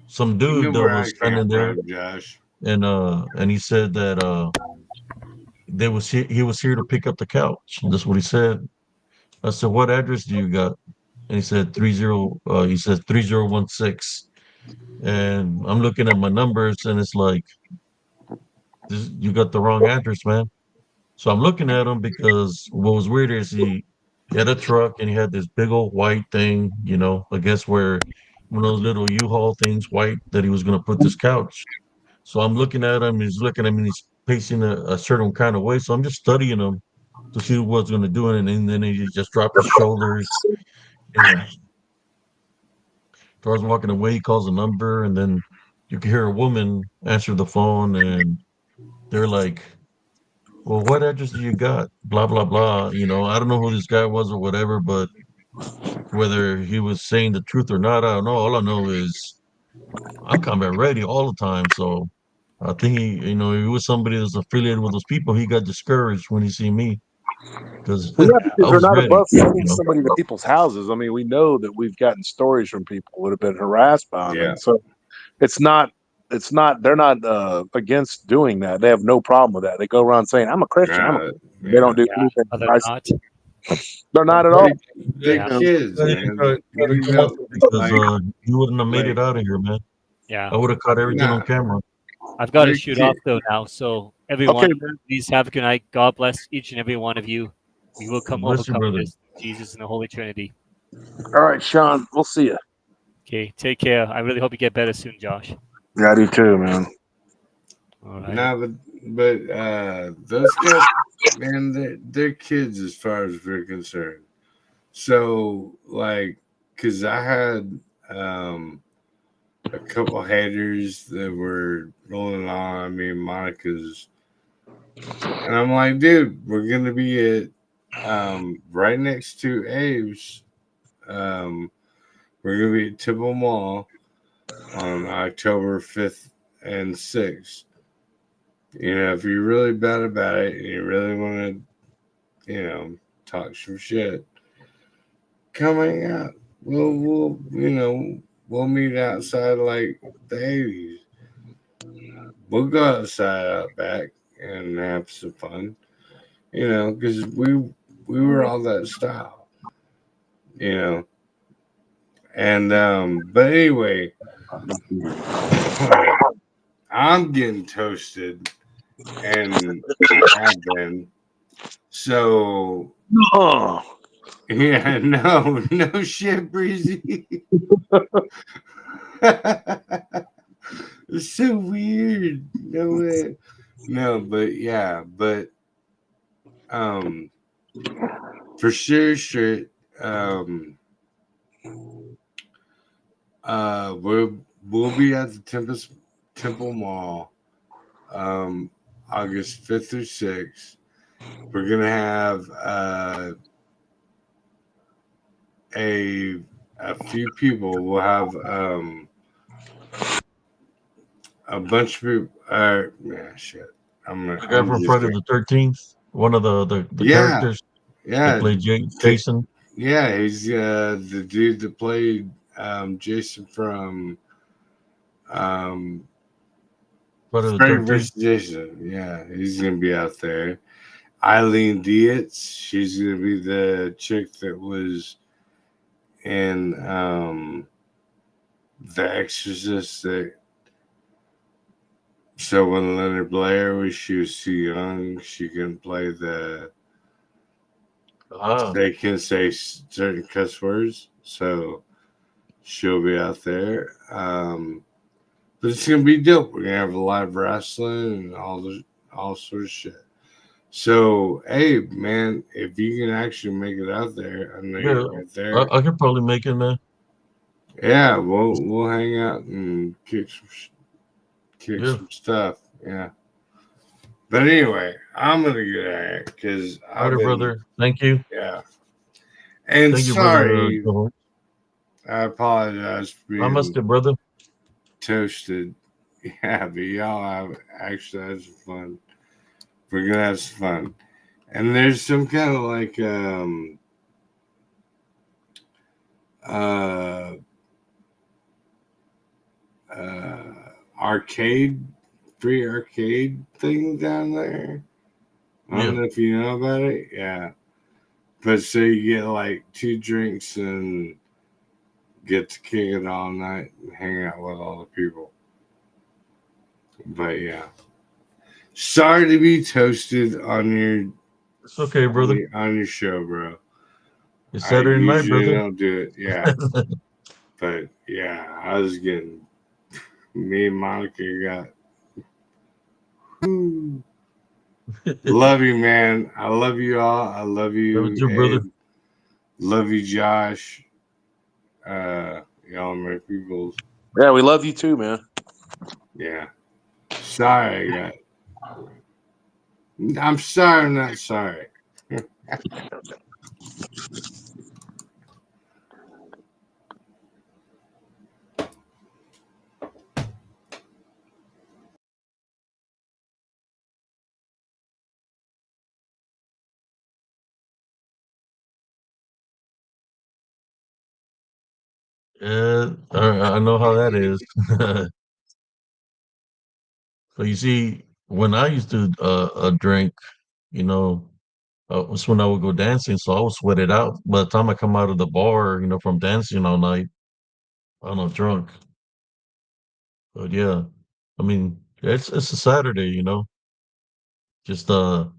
some you know dude that where was I came standing there, from, Josh. and he said that he was here to pick up the couch. That's what he said. I said, "What address do you got?" And he said 3016. And I'm looking at my numbers, and it's like, you got the wrong address, man. So I'm looking at him because what was weird is he had a truck and he had this big old white thing, I guess where one of those little U-Haul things, white, that he was going to put this couch. So I'm looking at him, he's looking at me, and he's pacing a certain kind of way. So I'm just studying him to see what's going to do it. And then he just dropped his shoulders and starts walking away. He calls a number, and then you can hear a woman answer the phone, and they're like, "Well, what address do you got?" Blah blah blah. I don't know who this guy was or whatever, but whether he was saying the truth or not, I don't know. All I know is I'm combat ready all the time. So I think he was somebody that's affiliated with those people. He got discouraged when he seen me because Well, yeah, I because they're was not ready. above sending somebody to people's houses. I mean, we know that we've gotten stories from people that have been harassed by them, Yeah. and so it's not. It's not. They're not against doing that. They have no problem with that. They go around saying, "I'm a Christian." They Yeah. don't do Yeah. anything. No, they're not. They're I'm not at all. glad, They're Yeah. kids, glad you didn't man. try to You come up know, because like you wouldn't have made like it out of here, man. Yeah. I would have caught everything on nah, camera. I've got to they're shoot off kids. though now. So Okay, everyone, man. please have a good night. God bless each and every one of you. We will Bless you, overcome brother. this. Jesus and the Holy Trinity. All right, Sean. We'll see you. Okay. Take care. I really hope you get better soon, Josh. Yeah, I do too, man. All right. Nah, but those guys, man, they're kids as far as we're concerned. So like, cause I had a couple haters that were rolling on. I mean, Monica's, and I'm like, dude, we're gonna be at right next to Abe's. Um, we're gonna be at Tipple Mall on October 5th and 6th. If you're really bad about it and you really want to, talk some shit. Come hang out. We'll meet outside like the 80s. We'll go outside out back and have some fun, because we were all that style, you know. And but anyway, I'm getting toasted and have been. So Oh, yeah, no shit, Breezy. It's so weird. No way. No, but yeah, but um for sure, um we'll be at the Temple Mall August 5th or 6th. We're gonna have a few people. We'll have a bunch of people. Yeah, shit. The guy I'm from just Friday gonna. the 13th, one of the Yeah, characters that yeah, played the, Jason. yeah. He's the dude that played Jason from um, Friday the Freddy 13th. vs. Jason. Yeah, he's gonna be out there. Eileen Dietz. She's gonna be the chick that was in The Exorcist. So when Leonard Blair she was too young, she couldn't play the. Ah, They can say certain cuss words, so she'll be out there. But it's gonna be dope. We're gonna have a live wrestling and all sort of shit. So hey, man, if you can actually make it out there, I know yeah, you're right there. I could probably make it, man. Yeah, we'll hang out and kick Yeah. some stuff. Yeah. But anyway, I'm gonna get out of here because All I've right, been brother. Thank you. yeah. And Thank you, brother. sorry, I apologize for being Namaste, brother. toasted. Yeah, but y'all have actually had some fun. We're gonna have some fun. And there's some kind of like uh uh arcade free arcade thing down there. I don't Yeah. know if you know about it. Yeah. But so you get like 2 drinks and get to kick it all night and hang out with all the people. But yeah. Sorry to be toasted on It's okay, brother. your show, bro. It's I Saturday night, usually brother. don't do it. Yeah. But yeah, I was getting me and Monica got whoo. Love you, man. I love you all. I love Love you, you, brother. Abe. Love you, Josh. Y'all my peoples. yeah, we love you too, man. Yeah. Sorry, I'm sorry, I'm not sorry. Yeah, I know how that is. So you see, when I used to drink, you know, was when I would go dancing, so I would sweat it out. By the time I come out of the bar, from dancing all night, I'm not drunk. But yeah, I mean, it's a Saturday, Just when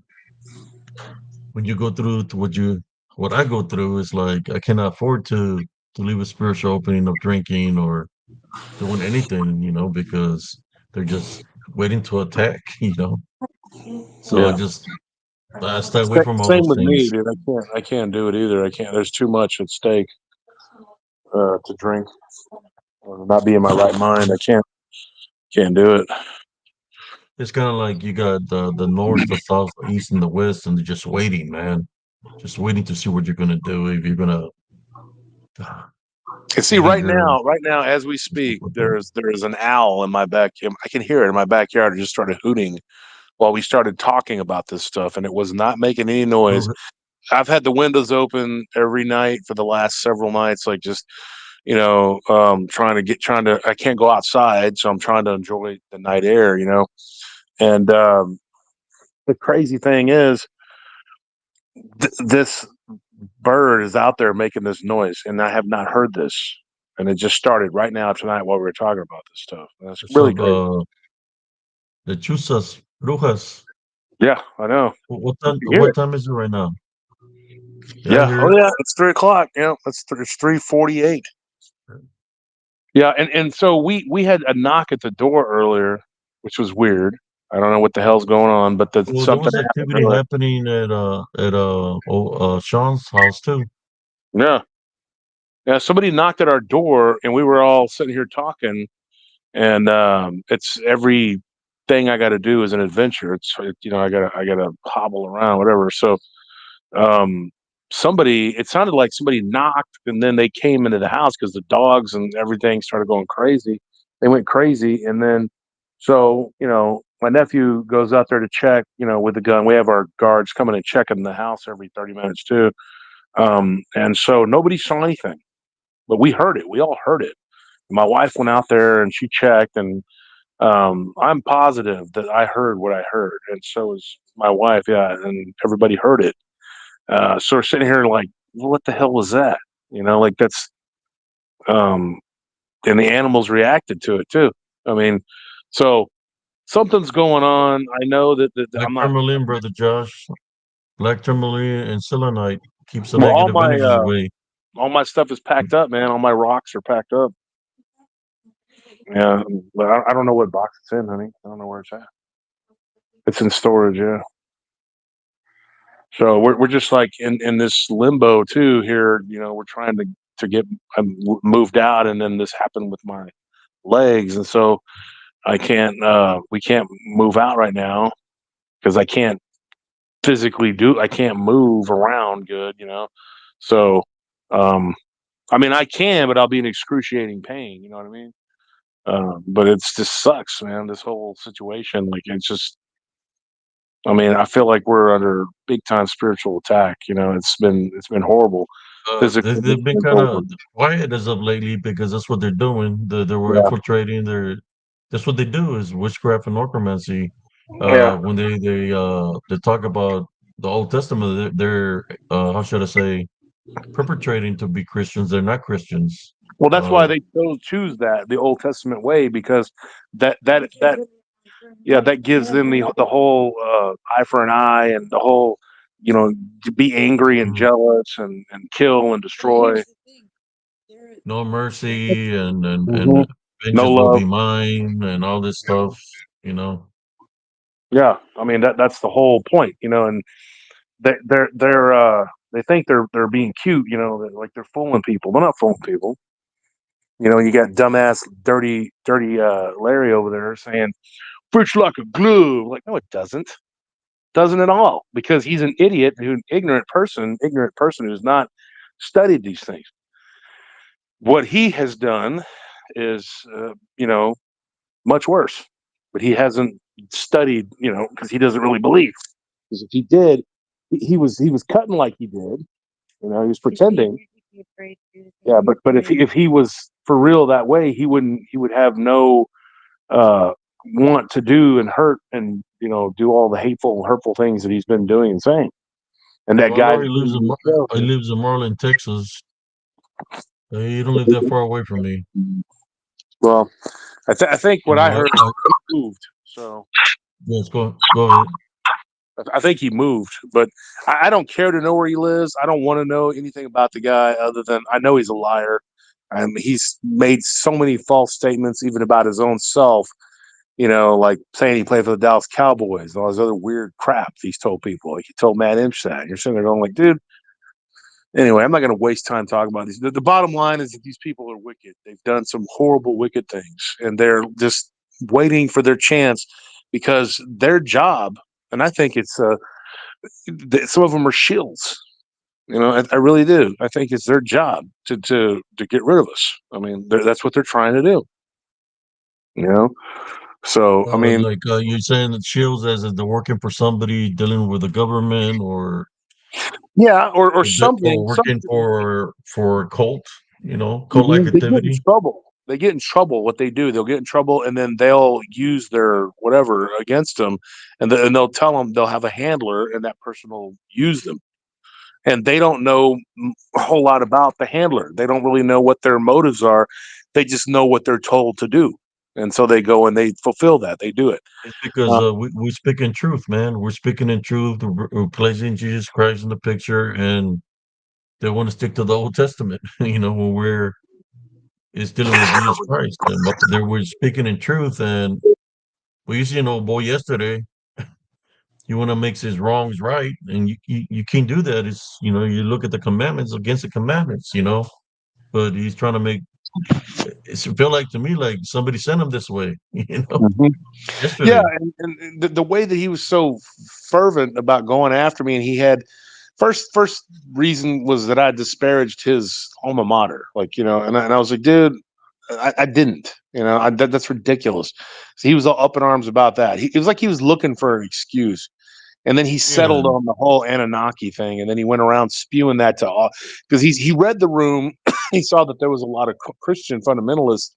you go through to what I go through is like I cannot afford to leave a spiritual opening of drinking or doing anything, because they're just waiting to attack, So Yeah. I stay away from all Same those with me, things. dude. I can't do it either. I can't. There's too much at stake to drink. Not be in my right mind. I can't do it. It's kind of like you got the north, the south, the east, and the west, and they're just waiting, man. Just waiting to see what you're gonna do. If you're gonna And see, either right now, as we speak, there's an owl in my back. I can hear it in my backyard. It just started hooting while we started talking about this stuff, and it was not making any noise. I've had the windows open every night for the last several nights, like just trying to. I can't go outside, so I'm trying to enjoy the night air, And the crazy thing is, this bird is out there making this noise, and I have not heard this. And it just started right now tonight while we were talking about this stuff. And that's So really crazy. the chusas brujas. Yeah, I know. What You time? can hear What it. time is it right now? Yeah, I Yeah. hear Oh it. yeah. It's 3 o'clock. Yeah. It's 3:48. Yeah. And so we had a knock at the door earlier, which was weird. I don't know what the hell's going on, but Well, there something was happened activity earlier. happening at Sean's house too. Yeah. Yeah. Somebody knocked at our door, and we were all sitting here talking. And it's every thing I got to do is an adventure. I gotta hobble around, whatever. So um, it sounded like somebody knocked, and then they came into the house because the dogs and everything started going crazy. They went crazy, and then so my nephew goes out there to check, with the gun. We have our guards coming and checking the house every 30 minutes too. And so nobody saw anything, but we heard it. We all heard it. My wife went out there and she checked, and I'm positive that I heard what I heard, and so was my wife. Yeah, and everybody heard it. So we're sitting here like, well, what the hell was that? Like that's, um, and the animals reacted to it too. I mean, so something's going on. I know that Black I'm not. tourmaline, brother Josh. Black tourmaline and selenite keeps the Well, negative energies away. all my stuff is packed up, man. All my rocks are packed up. Yeah, but I don't know what box it's in, honey. I don't know where it's at. It's in storage, yeah. So we're just like in this limbo too here. We're trying to get moved out, and then this happened with my legs, and so I can't. We can't move out right now because I can't physically do. I can't move around good. So um, I mean I can, but I'll be in excruciating pain. You know what I mean? But it's just sucks, man. This whole situation, like it's just. I mean, I feel like we're under big time spiritual attack. It's been horrible. Physically, They've it's been been kind horrible. of quiet as of lately because that's what they're doing. They were Yeah, infiltrating. That's what they do is witchcraft and necromancy. yeah. When they talk about the Old Testament, they're how should I say perpetrating to be Christians. They're not Christians. Well, that's why Uh, they choose that the Old Testament way because that yeah that gives them the whole eye for an eye and the whole to be angry and mm, jealous and kill and destroy. no mercy and Hmm. No vengeance will love. be mine and all this stuff. You know. Yeah, I mean that's the whole point, and they think they're being cute, like they're fooling people. They're not fooling people. You got dumbass, dirty Larry over there saying "fits like a glove." Like, no, it doesn't at all, because he's an idiot, an ignorant person who's not studied these things. What he has done is, much worse, but he hasn't studied, because he doesn't really believe. Because if he did, he was cutting like he did. He was pretending. Yeah, but if he was for real that way, he would have no uh, want to do and hurt and do all the hateful and hurtful things that he's been doing and saying. And that Well, I guy know that's in the show, He lives in Marlin, Texas. He don't live that far away from me. well, I think You what I know, heard, he moved. So yes, go ahead. I think he moved, but I don't care to know where he lives. I don't want to know anything about the guy other than I know he's a liar. He's made so many false statements, even about his own self. Like saying he played for the Dallas Cowboys and all this other weird crap he's told people. Like he told Matt Inch that. And you're sitting there going, like, dude. Anyway, I'm not going to waste time talking about these. The bottom line is that these people are wicked. They've done some horrible, wicked things, and they're just waiting for their chance because their job, and I think it's some of them are shills. I really do. I think it's their job to get rid of us. I mean, that's what they're trying to do. You know. So I mean, Like you're saying that Shields as if they're working for somebody dealing with the government or Yeah, or or something. working Something. for a cult, cult like Mhm. They get in activity. trouble. They get in trouble. What they do, they'll get in trouble, and then they'll use their whatever against them, and they'll tell them they'll have a handler, and that person will use them. And they don't know a whole lot about the handler. They don't really know what their motives are. They just know what they're told to do, and so they go and they fulfill that. They do it. It's because Uh, we speak in truth, man. We're speaking in truth. We're placing Jesus Christ in the picture, and they want to stick to the Old Testament. When we're is dealing with Jesus Christ, and but they were speaking in truth. And we used to, boy, yesterday. You want to make his wrongs right, and you can't do that. It's you look at the commandments against the commandments, but he's trying to make it feel like to me like somebody sent him this way, mhm. Yeah, yesterday. and the way that he was so fervent about going after me, and he had first reason was that I disparaged his alma mater, like and I was like, dude, I didn't, that's ridiculous. So he was all up in arms about that. It was like he was looking for an excuse, and then he Yeah, settled on the whole Anunnaki thing, and then he went around spewing that to all because he read the room, he saw that there was a lot of Christian fundamentalists,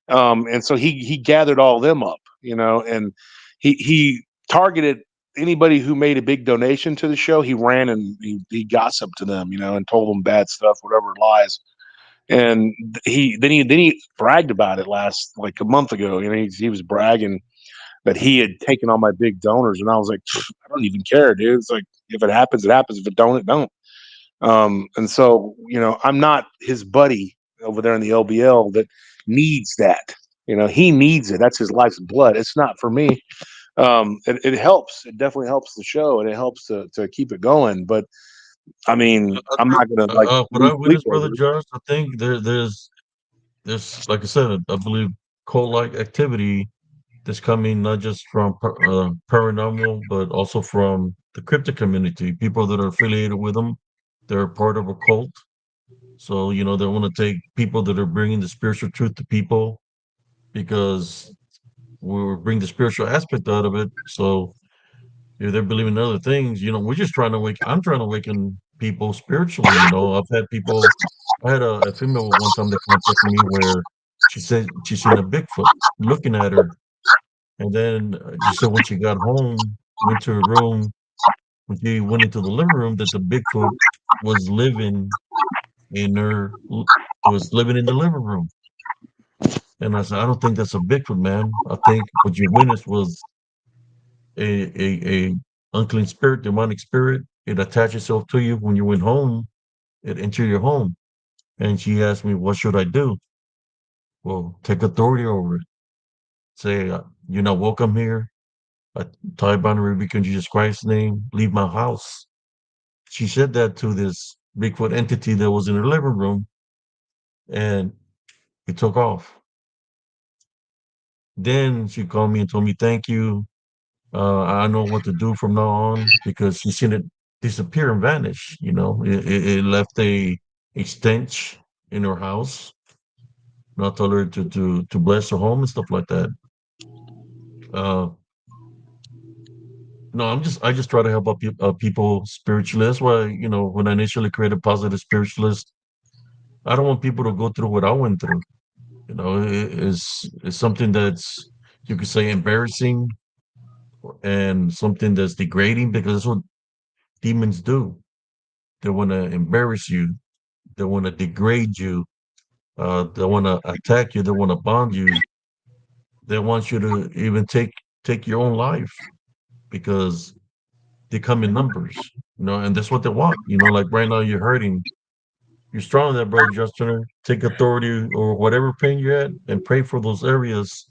and so he gathered all them up, and he targeted anybody who made a big donation to the show. He ran and he gossiped to them, and told them bad stuff, whatever lies. And he bragged about it last like a month ago. He was bragging that he had taken all my big donors, and I was like, I don't even care, dude. It's like if it happens, it happens. If it don't, it don't. And so, I'm not his buddy over there in the LBL that needs that. He needs it. That's his life's blood. It's not for me. It helps. It definitely helps the show, and it helps to keep it going. But I mean, I I'm think not gonna like what lose I sleep witnessed, brother over it. Josh. I think there's like I said, I believe cult like activity that's coming not just from paranormal, but also from the cryptic community. People that are affiliated with them, they're part of a cult. So, they want to take people that are bringing the spiritual truth to people because we bring the spiritual aspect out of it. So if they're believing in other things, we're just trying to I'm trying to awaken people spiritually. I had a female one time that contacted me where she said she seen a Bigfoot looking at her. And then she said when she got home, went to her room, when she went into the living room, that the Bigfoot was living in her, was living in the living room. And I said, I don't think that's a Bigfoot, man. I think what you witnessed was a unclean spirit, demonic spirit. It attached itself to you when you went home. It entered your home. And she asked me, what should I do? Well, take authority over it. Say, you're not welcome here. I tie boundary rebuke in Jesus Christ's name. Leave my house. She said that to this Bigfoot entity that was in her living room, and it took off. Then she called me and told me, "Thank you. I know what to do from now on," because she seen it disappear and vanish. It left a stench in her house. And I told her to bless her home and stuff like that. Uh, no, I just try to help out people spiritually. That's why when I initially created Positive Spiritualist, I don't want people to go through what I went through. It's something that's, you could say, embarrassing, and something that's degrading, because that's what demons do. They want to embarrass you. They want to degrade you. They want to attack you. They want to bond you. They want you to even take your own life, because they come in numbers. And that's what they want. Like right now, you're hurting. You're strong there, brother Justin. Take authority or whatever pain you're at, and pray for those areas,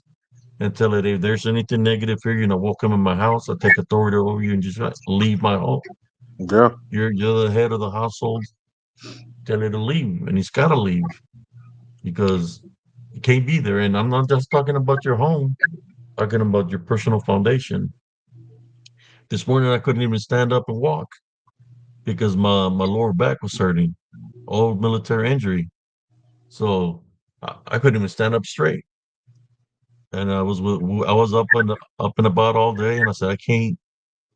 and tell it, if there's anything negative here, welcome in my house. I take authority over you and just leave my home. Yeah. You're the head of the household. Tell it to leave, and he's got to leave, because you can't be there. And I'm not just talking about your home, talking about your personal foundation. This morning, I couldn't even stand up and walk because my lower back was hurting, old military injury. So I couldn't even stand up straight. And I was up and about all day, and I said, I can't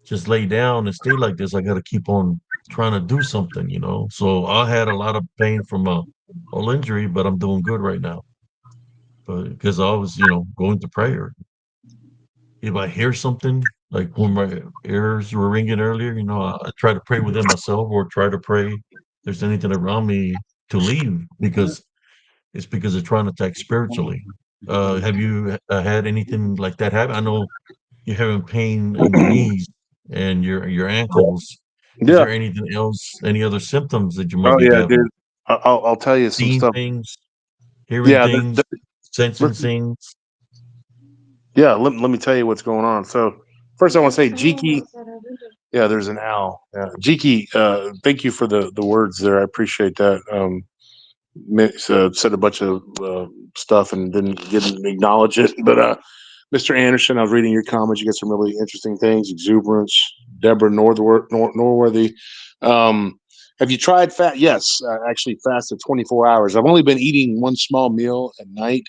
just lay down and stay like this. I got to keep on trying to do something, you know. So I had a lot of pain from a whole injury, but I'm doing good right now. But because I was, going to prayer. If I hear something, like when my ears were ringing earlier, I try to pray with them myself or try to pray if there's anything around me to leave because they're trying to attack spiritually. Have you had anything like that happen? I know you're having pain in your knees and your ankles. Is Yeah. there anything else, any other symptoms that you might Oh be yeah, dude. having? I'll tell you some Seeing stuff. things, hearing Yeah, things, sensing things. yeah. Let me tell you what's going on. So first, I want to say, Jiki. Yeah, there's an owl. Yeah, Jiki. Thank you for the words there. I appreciate that. Said a bunch of stuff and didn't acknowledge it, but Mr. Anderson, I was reading your comments. You got some really interesting things. Exuberance. Deborah Norworthy. Have you tried fat? Yes, I actually fasted 24 hours. I've only been eating one small meal at night.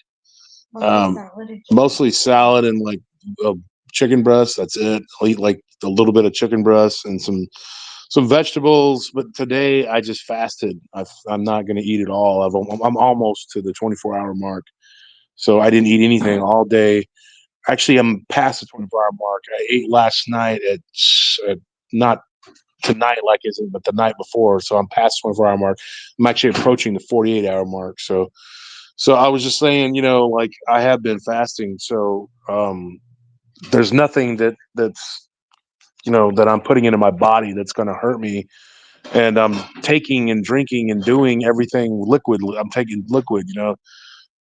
Mostly salad and like uh, chicken breast. That's it. I'll eat like a little bit of chicken breast and some vegetables. But today I just fasted. I'm not going to eat it all. I'm almost to the 24-hour mark. So I didn't eat anything all day. Actually, I'm past the 24-hour mark. I ate last night at not tonight like isn't, but the night before. So I'm past the 24-hour mark. I'm actually approaching the 48-hour mark. So I was just saying, like I have been fasting. So there's nothing that's that I'm putting into my body that's going to hurt me. And I'm taking and drinking and doing everything liquid. I'm taking liquid,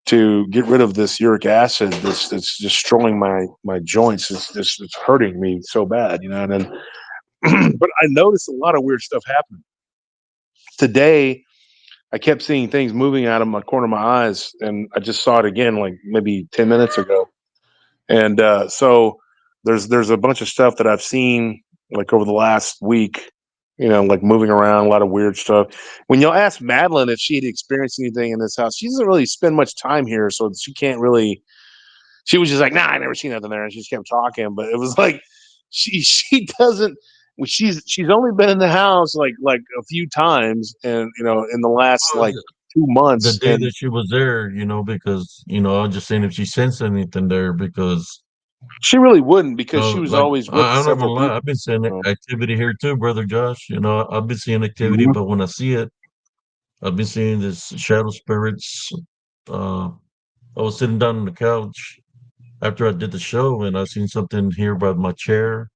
to get rid of this uric acid that's destroying my joints. It's hurting me so bad, And then, but I noticed a lot of weird stuff happening today. I kept seeing things moving out of my corner of my eyes, and I just saw it again, like maybe 10 minutes ago. And so there's a bunch of stuff that I've seen like over the last week, like moving around, a lot of weird stuff. When you'll ask Madeline if she had experienced anything in this house, she doesn't really spend much time here, so she can't really. She was just like, "Nah, I never seen nothing there," and she just kept talking. But it was like she doesn't. Well, she's only been in the house like a few times, and in the last Well, like the 2 months, the day and that she was there, because I was just saying if she sensed anything there because she really wouldn't because she was like always with I'm not gonna several lie, I've people. been seeing activity here too, brother Josh. I've been seeing activity, Mhm. but when I see it, I've been seeing this shadow spirits. Uh, I was sitting down on the couch after I did the show, and I seen something here by my chair,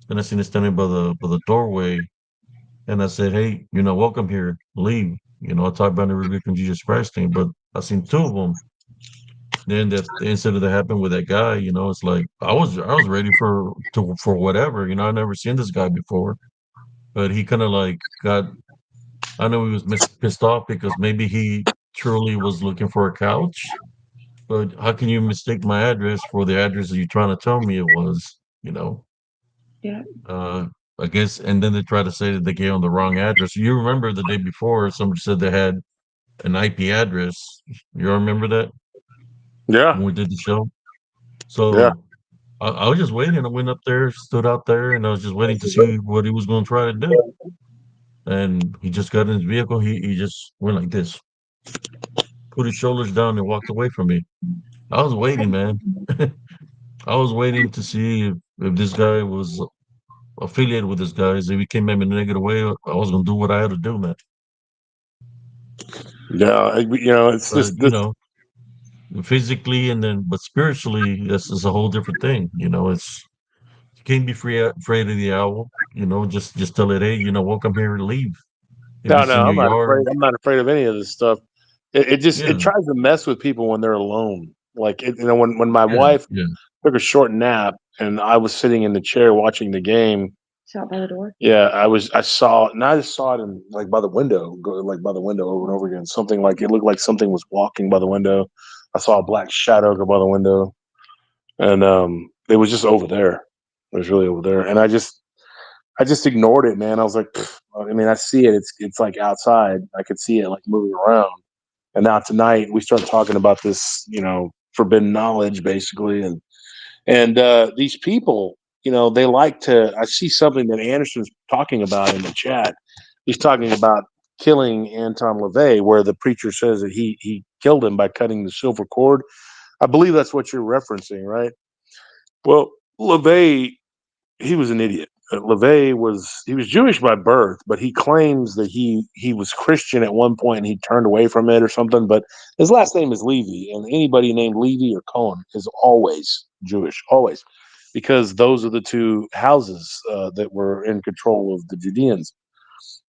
and I seen it standing by the doorway, and I said, "Hey, welcome here. Leave." I talked about the religion of Jesus Christ thing, but I seen two of them. Then that the incident that happened with that guy, it's like I was ready for whatever. I never seen this guy before, but he kind of like got. I know he was pissed off because maybe he truly was looking for a couch. But how can you mistake my address for the address that you're trying to tell me it was? Yeah. Uh, I guess, and then they try to say that they gave him the wrong address. You remember the day before, somebody said they had an IP address. You remember that Yeah, when we did the show? yeah. So I was just waiting. I went up there, stood out there, and I was just waiting to see what he was going to try to do. And he just got in his vehicle. He just went like this, put his shoulders down, and walked away from me. I was waiting, man. I was waiting to see if this guy was affiliated with this guys. If he came at me in a negative way, I was going to do what I had to do, man. Yeah, it's But just this. physically and then, but spiritually, this is a whole different thing. It's you can't be afraid of the owl. Just tell it, hey, welcome here to leave. If No, it's no, in I'm your not afraid. yard, I'm not afraid of any of this stuff. It yeah, tries to mess with people when they're alone. Like when my yeah, wife yeah. took a short nap and I was sitting in the chair watching the game. Out by the door. Yeah, I saw, and I just saw it in like by the window, like by the window over and over again. Something like it looked like something was walking by the window. I saw a black shadow go by the window, and it was just over there. It was really over there, and I just ignored it, man. I was like, "Pfft." I mean, I see it. It's like outside. I could see it like moving around. And now tonight we start talking about this, forbidden knowledge, basically, and these people, they like to. I see something that Anderson's talking about in the chat. He's talking about killing Anton LaVey, where the preacher says that he killed him by cutting the silver cord. I believe that's what you're referencing, right? Well, LaVey, he was an idiot. LaVey was Jewish by birth, but he claims that he was Christian at one point and he turned away from it or something. But his last name is Levy, and anybody named Levy or Cohen is always Jewish, always, because those are the two houses that were in control of the Judeans,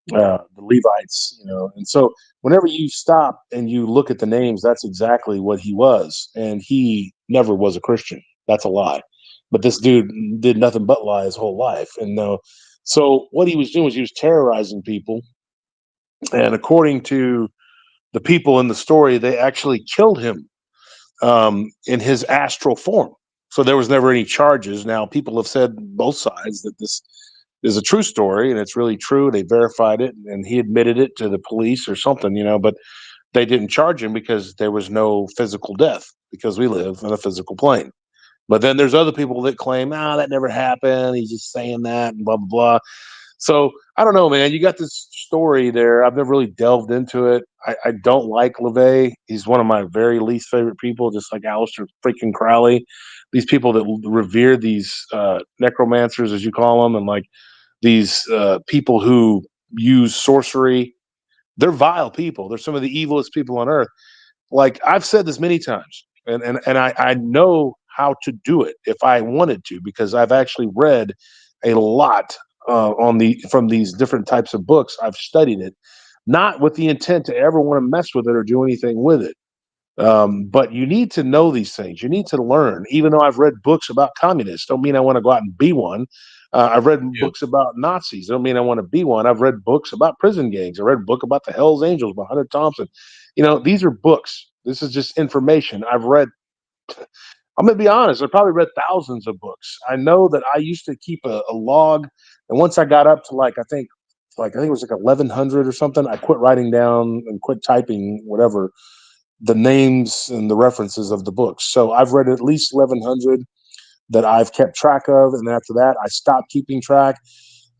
the Levites, And so whenever you stop and you look at the names, that's exactly what he was, and he never was a Christian. That's a lie. But this dude did nothing but lie his whole life, and so what he was doing was he was terrorizing people, and according to the people in the story, they actually killed him in his astral form. So there was never any charges. Now people have said both sides that this is a true story and it's really true. They verified it and he admitted it to the police or something, but they didn't charge him because there was no physical death because we live in a physical plane. But then there's other people that claim, that never happened. He's just saying that and blah, blah, blah. So I don't know, man. You got this story there. I've never really delved into it. I don't like LaVey. He's one of my very least favorite people, just like Aleister freaking Crowley. These people that revere these necromancers, as you call them, and like these people who use sorcery. They're vile people. They're some of the evilest people on earth. Like I've said this many times, and I know how to do it if I wanted to, because I've actually read a lot from these different types of books. I've studied it, not with the intent to ever want to mess with it or do anything with it. But you need to know these things. You need to learn. Even though I've read books about communists, don't mean I want to go out and be one. I've read Yep. books about Nazis. Don't mean I want to be one. I've read books about prison gangs. I read a book about the Hell's Angels by Hunter Thompson. These are books. This is just information. I've read. I'm gonna be honest. I probably read thousands of books. I know that I used to keep a log, and once I got up to I think it was like 1100 or something, I quit writing down and quit typing whatever the names and the references of the books. So I've read at least 1100 that I've kept track of, and after that, I stopped keeping track.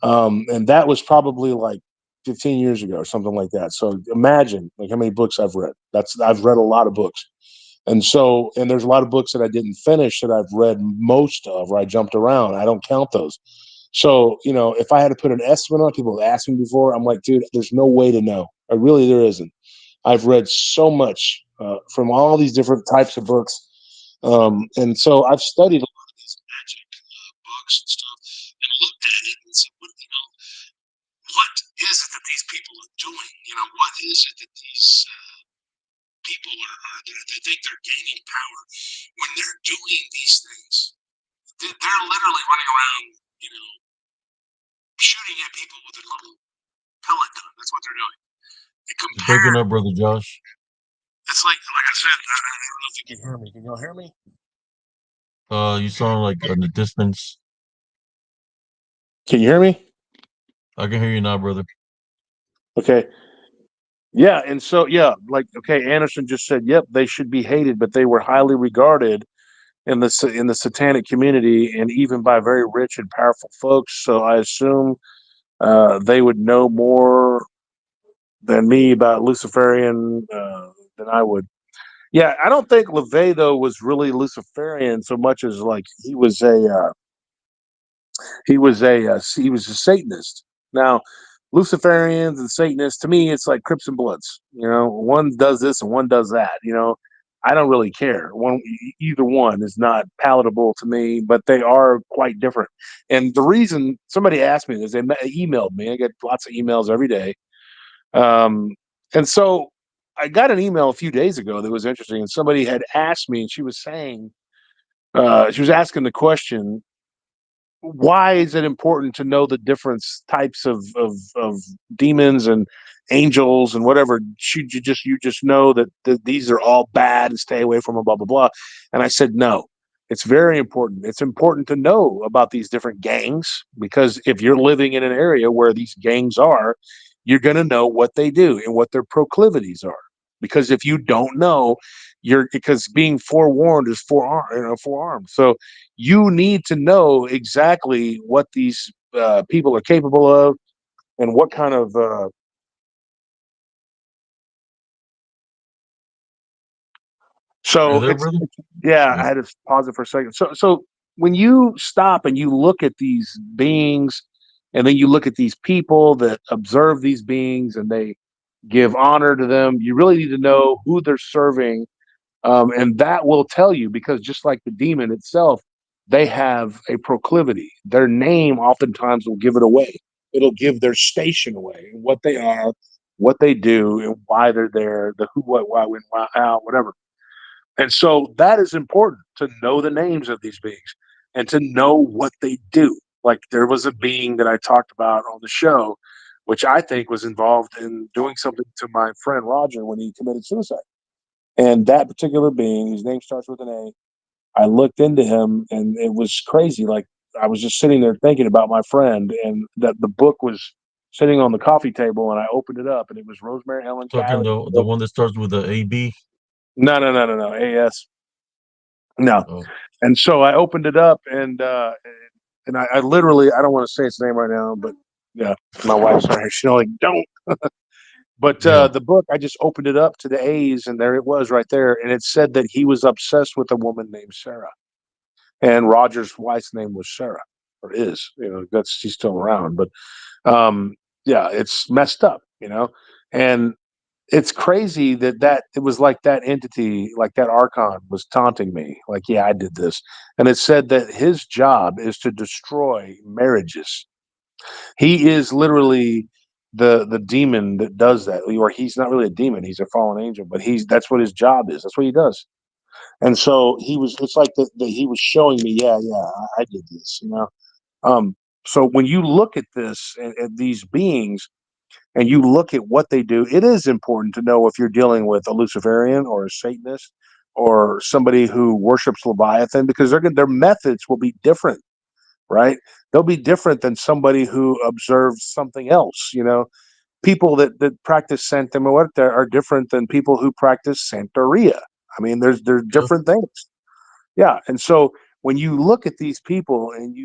And that was probably like 15 years ago or something like that. So imagine like how many books I've read. I've read a lot of books. And there's a lot of books that I didn't finish that I've read most of, or I jumped around. I don't count those. So, if I had to put an estimate on it, people have asked me before, I'm like, dude, there's no way to know. There isn't. I've read so much from all these different types of books. And so I've studied a lot of these magic books and stuff and looked at it and said, what is it that these people are doing? What is it that these people they think they're gaining power when they're doing these things? They're literally running around, shooting at people with a little pellet gun. That's what they're doing. You're breaking up, brother Josh. It's like I said, I don't know if you can hear me. Can y'all hear me? You sound like in the distance. Can you hear me? I can hear you now, brother. Okay. Yeah, and so okay, Anderson just said, yep, they should be hated, but they were highly regarded in the satanic community and even by very rich and powerful folks. So I assume they would know more than me about Luciferian than I would. Yeah, I don't think LaVey though was really Luciferian so much as like he was a Satanist. Now, Luciferians and Satanists, to me, it's like Crips and Bloods. One does this and one does that. I don't really care. Either one is not palatable to me, but they are quite different. And the reason somebody asked me this, they emailed me. I get lots of emails every day, and so I got an email a few days ago that was interesting. And somebody had asked me, and she was saying, she was asking the question, why is it important to know the different types of demons and angels and whatever? Should you just know that these are all bad and stay away from them, blah blah blah? And I said no. It's very important. It's important to know about these different gangs, because if you're living in an area where these gangs are, you're going to know what they do and what their proclivities are. Because if you don't know, because being forewarned is forearmed. So you need to know exactly what these people are capable of and what kind of Are you so there, brother? yeah, I Oh, had to pause it for a second. So when you stop and you look at these beings and then you look at these people that observe these beings and they give honor to them, you really need to know who they're serving. And that will tell you because just like the demon itself, they have a proclivity. Their name oftentimes will give it away. It'll give their station away, what they are, what they do, and why they're there, the who, what, why, when, why, how, whatever. And so that is important to know the names of these beings and to know what they do. Like there was a being that I talked about on the show, which I think was involved in doing something to my friend Roger when he committed suicide. And that particular being, his name starts with an A. I looked into him and it was crazy. Like I was just sitting there thinking about my friend and that the book was sitting on the coffee table and I opened it up and it was Rosemary Ellen talking Guiley's the book. one that starts with the AB. No. AS. No. Oh, And so I opened it up and I literally I don't want to say its name right now, but yeah, my wife's right here. She's like, don't. But yeah. the book, I just opened it up to the A's, and there it was right there, and it said that he was obsessed with a woman named Sarah, and Roger's wife's name was Sarah, or is, that's she's still around, but yeah, it's messed up, and it's crazy that it was like that entity, like that archon, was taunting me, like, yeah, I did this, and it said that his job is to destroy marriages. He is literally the demon that does that, or he's not really a demon; he's a fallen angel, but he's that's what his job is. That's what he does. And so he was. It's like that he was showing me, yeah, I did this. Um, so when you look at this at these beings and you look at what they do, it is important to know if you're dealing with a Luciferian or a Satanist or somebody who worships Leviathan because their methods will be different, right? They'll be different than somebody who observes something else. People that practice Santa Muerte are different than people who practice Santeria. I mean, there's Yeah. different things. Yeah, and so when you look at these people and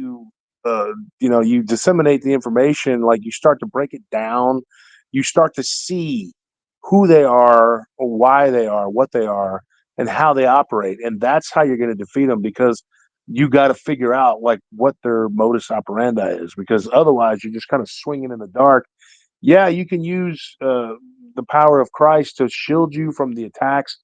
uh, you disseminate the information, like you start to break it down, you start to see who they are, why they are, what they are, and how they operate, and that's how you're going to defeat them because you got to figure out like what their modus operandi is because otherwise you're just kind of swinging in the dark. Yeah, you can use the power of Christ to shield you from the attacks,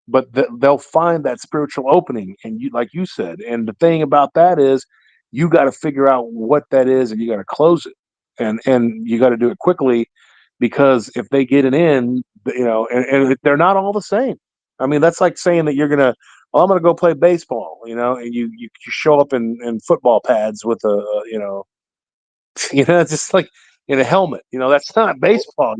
but they'll find that spiritual opening and you like you said, and the thing about that is you got to figure out what that is and you got to close it, and you got to do it quickly because if they get it in, and they're not all the same. I mean, that's like saying that you're gonna, well, I'm gonna go play baseball, and you show up in football pads with it's just like in a helmet. That's not baseball.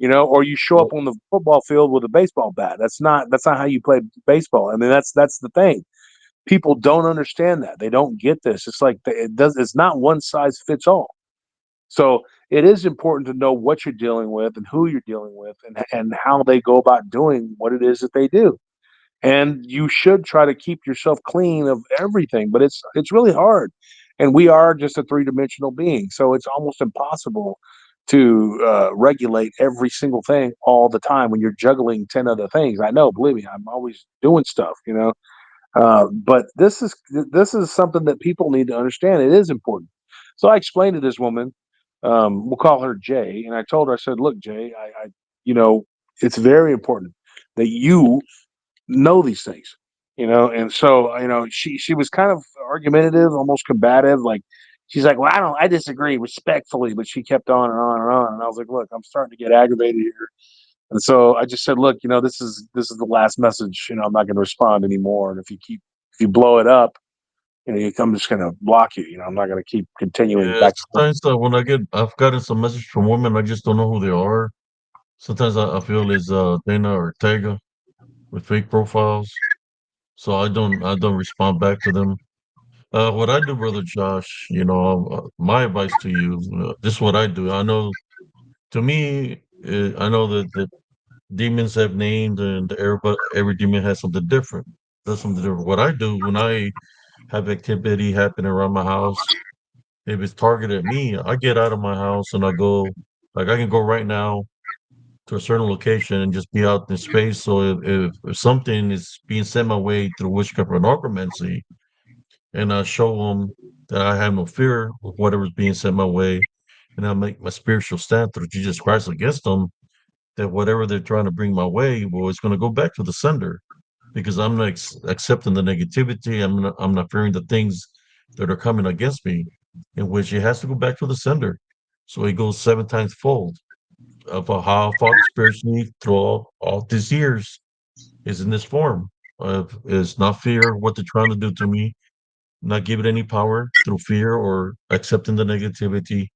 Or you show up Well, on the football field with a baseball bat. That's not how you play baseball. I mean, that's the thing. People don't understand that. They don't get this. It's like it does. It's not one size fits all. So it is important to know what you're dealing with and who you're dealing with and how they go about doing what it is that they do. And you should try to keep yourself clean of everything, but it's really hard, and we are just a three-dimensional being, so it's almost impossible to regulate every single thing all the time when you're juggling 10 other things. I know, believe me, I'm always doing stuff, but this is something that people need to understand. It is important. So I explained to this woman, we'll call her Jay, and I told her, I said, look, Jay, you know it's very important that you know these things, and so she was kind of argumentative, almost combative, like she's like, well, I disagree respectfully, but she kept on and on and on, and I was like, look, I'm starting to get aggravated here, and so I just said, look, this is the last message, I'm not going to respond anymore, and if you blow it up, I'm just going to block you, I'm not going to keep continuing yeah. back and forth. Sometimes when I've gotten some message from women, I just don't know who they are. Sometimes I feel it's Dana or Tega with fake profiles, so I don't respond back to them. What I do, brother Josh, my advice to you, this is what I do. I know, to me, I know that demons have names, and every demon has something different. That's something different. What I do when I have activity happen around my house. If it's targeted at me, I get out of my house and I go, like I can go right now to a certain location and just be out in space. So if something is being sent my way through witchcraft or necromancy, and I show them that I have no fear of whatever's being sent my way, and I make my spiritual stand through Jesus Christ against them, that whatever they're trying to bring my way, well, it's going to go back to the sender because I'm not accepting the negativity. I'm not fearing the things that are coming against me, in which it has to go back to the sender. So it goes seven times fold of how I fought spiritually through all these years is in this form of is not fear what they're trying to do to me, not give it any power through fear or accepting the negativity,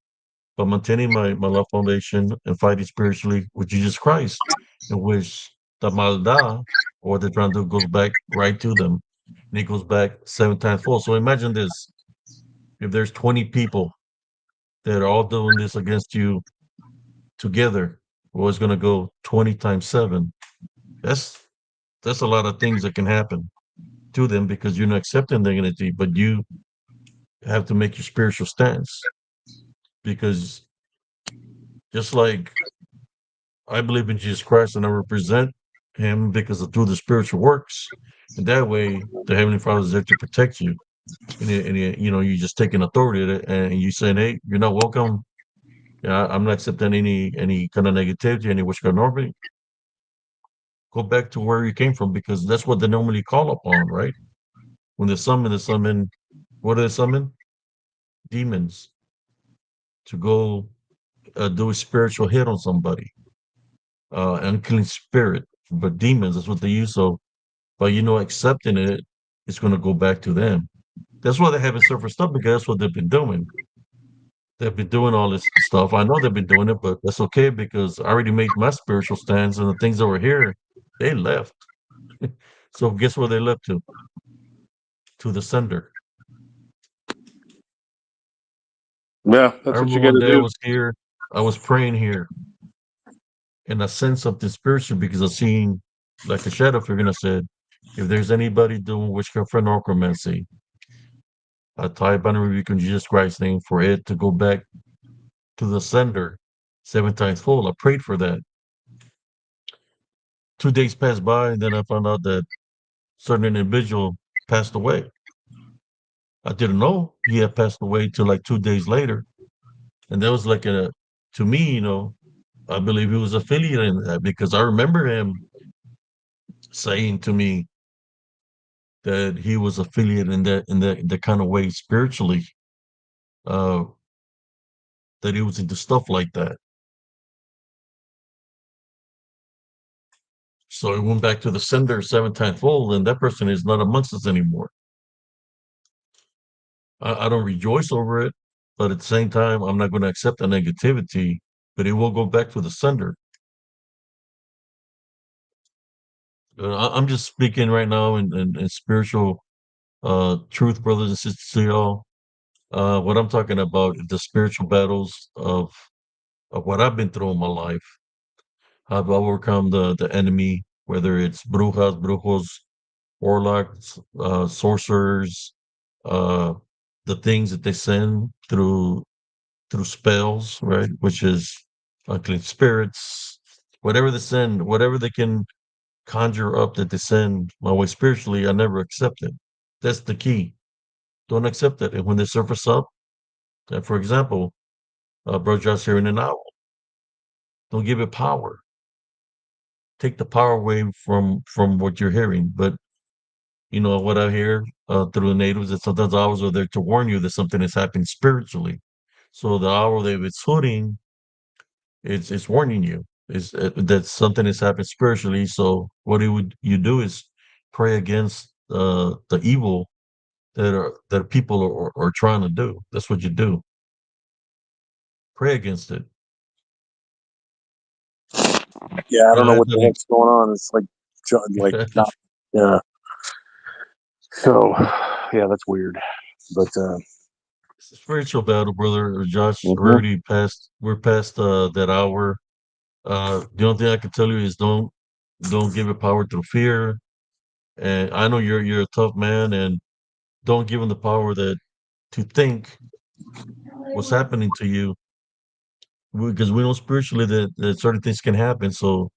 but maintaining my love foundation and fighting spiritually with Jesus Christ, in which the maldad, or what they're trying to do, goes back right to them. And it goes back seven times fold. So imagine this: if there's 20 people that are all doing this against you together, well, it's going to go 20 times seven. That's that's a lot of things that can happen to them because you're not accepting the dignity, but you have to make your spiritual stance because just like I believe in Jesus Christ and I represent him because of through the spiritual works. And that way, the Heavenly Father is there to protect you. You just taking authority and you saying, hey, you're not welcome. Yeah, I'm not accepting any kind of negativity, any witchcraft normally. Go back to where you came from because that's what they normally call upon, right? When they summon, what do they summon? Demons to go do a spiritual hit on somebody, unclean spirit. But demons, that's what they use. So but accepting it, it's going to go back to them. That's why they haven't surfaced up because that's what they've been doing. They've been doing all this stuff. I know they've been doing it, but that's okay because I already made my spiritual stance, and the things over here, they left. So guess where they left to? To the sender. Yeah, I that's what remember you got one to day I do. was here, I was praying here, and I sensed something spiritual because I seen like a shadow figure, and I said, if there's anybody doing witchcraft or necromancy, I tie a banner rebuke in Jesus Christ's name for it to go back to the sender seven times full. I prayed for that. 2 days passed by, and then I found out that certain individual passed away. I didn't know he had passed away till like 2 days later, and that was like to me, I believe he was affiliated in that because I remember him saying to me that he was affiliated in that kind of way spiritually, uh, that he was into stuff like that. So it went back to the sender seven times full, and that person is not amongst us anymore. I don't rejoice over it, but at the same time, I'm not going to accept the negativity, but it will go back to the sender. I'm just speaking right now in spiritual truth, brothers and sisters to y'all. What I'm talking about is the spiritual battles of what I've been through in my life. How I've overcome the enemy, whether it's brujas, brujos, warlocks, sorcerers, uh, the things that they send through spells, right? Which is unclean spirits, whatever they send, whatever they can conjure up that they send my way spiritually, I never accept it. That's the key. Don't accept it. And when they surface up, for example, Bro Josh hearing an owl, don't give it power. Take the power away from what you're hearing. But what I hear through the natives that sometimes owls are there to warn you that something is happening spiritually. So the owl that it's hooting, it's warning you is that something is happening spiritually. So what you do is pray against the evil that people are trying to do. That's what you do. Pray against it. Yeah, I You don't know, know I what the heck's going on. It's like thought not, yeah. So yeah, that's weird. But it's a spiritual battle, brother Josh. mhm. We're past that hour. The only thing I can tell you is don't give it power through fear. And I know you're a tough man, and don't give them the power that to think what's happening to you, because we know spiritually that certain things can happen. So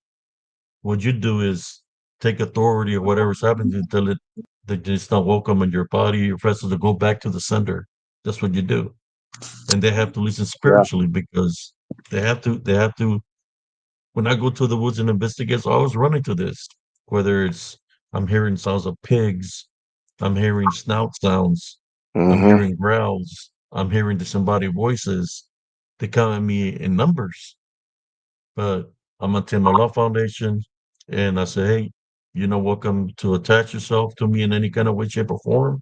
what you do is take authority of whatever's happening and tell it that it's not welcome in your body, your vessels to go back to the sender. That's what you do. And they have to listen Yeah. spiritually because they have to when I go to the woods and investigate, I always run into this. Whether it's I'm hearing sounds of pigs, I'm hearing snout sounds, I'm Hmm. hearing growls, I'm hearing disembodied voices. They come at me in numbers. But I'm attend my law foundation and I say, hey, you're not welcome to attach yourself to me in any kind of way, shape, or form.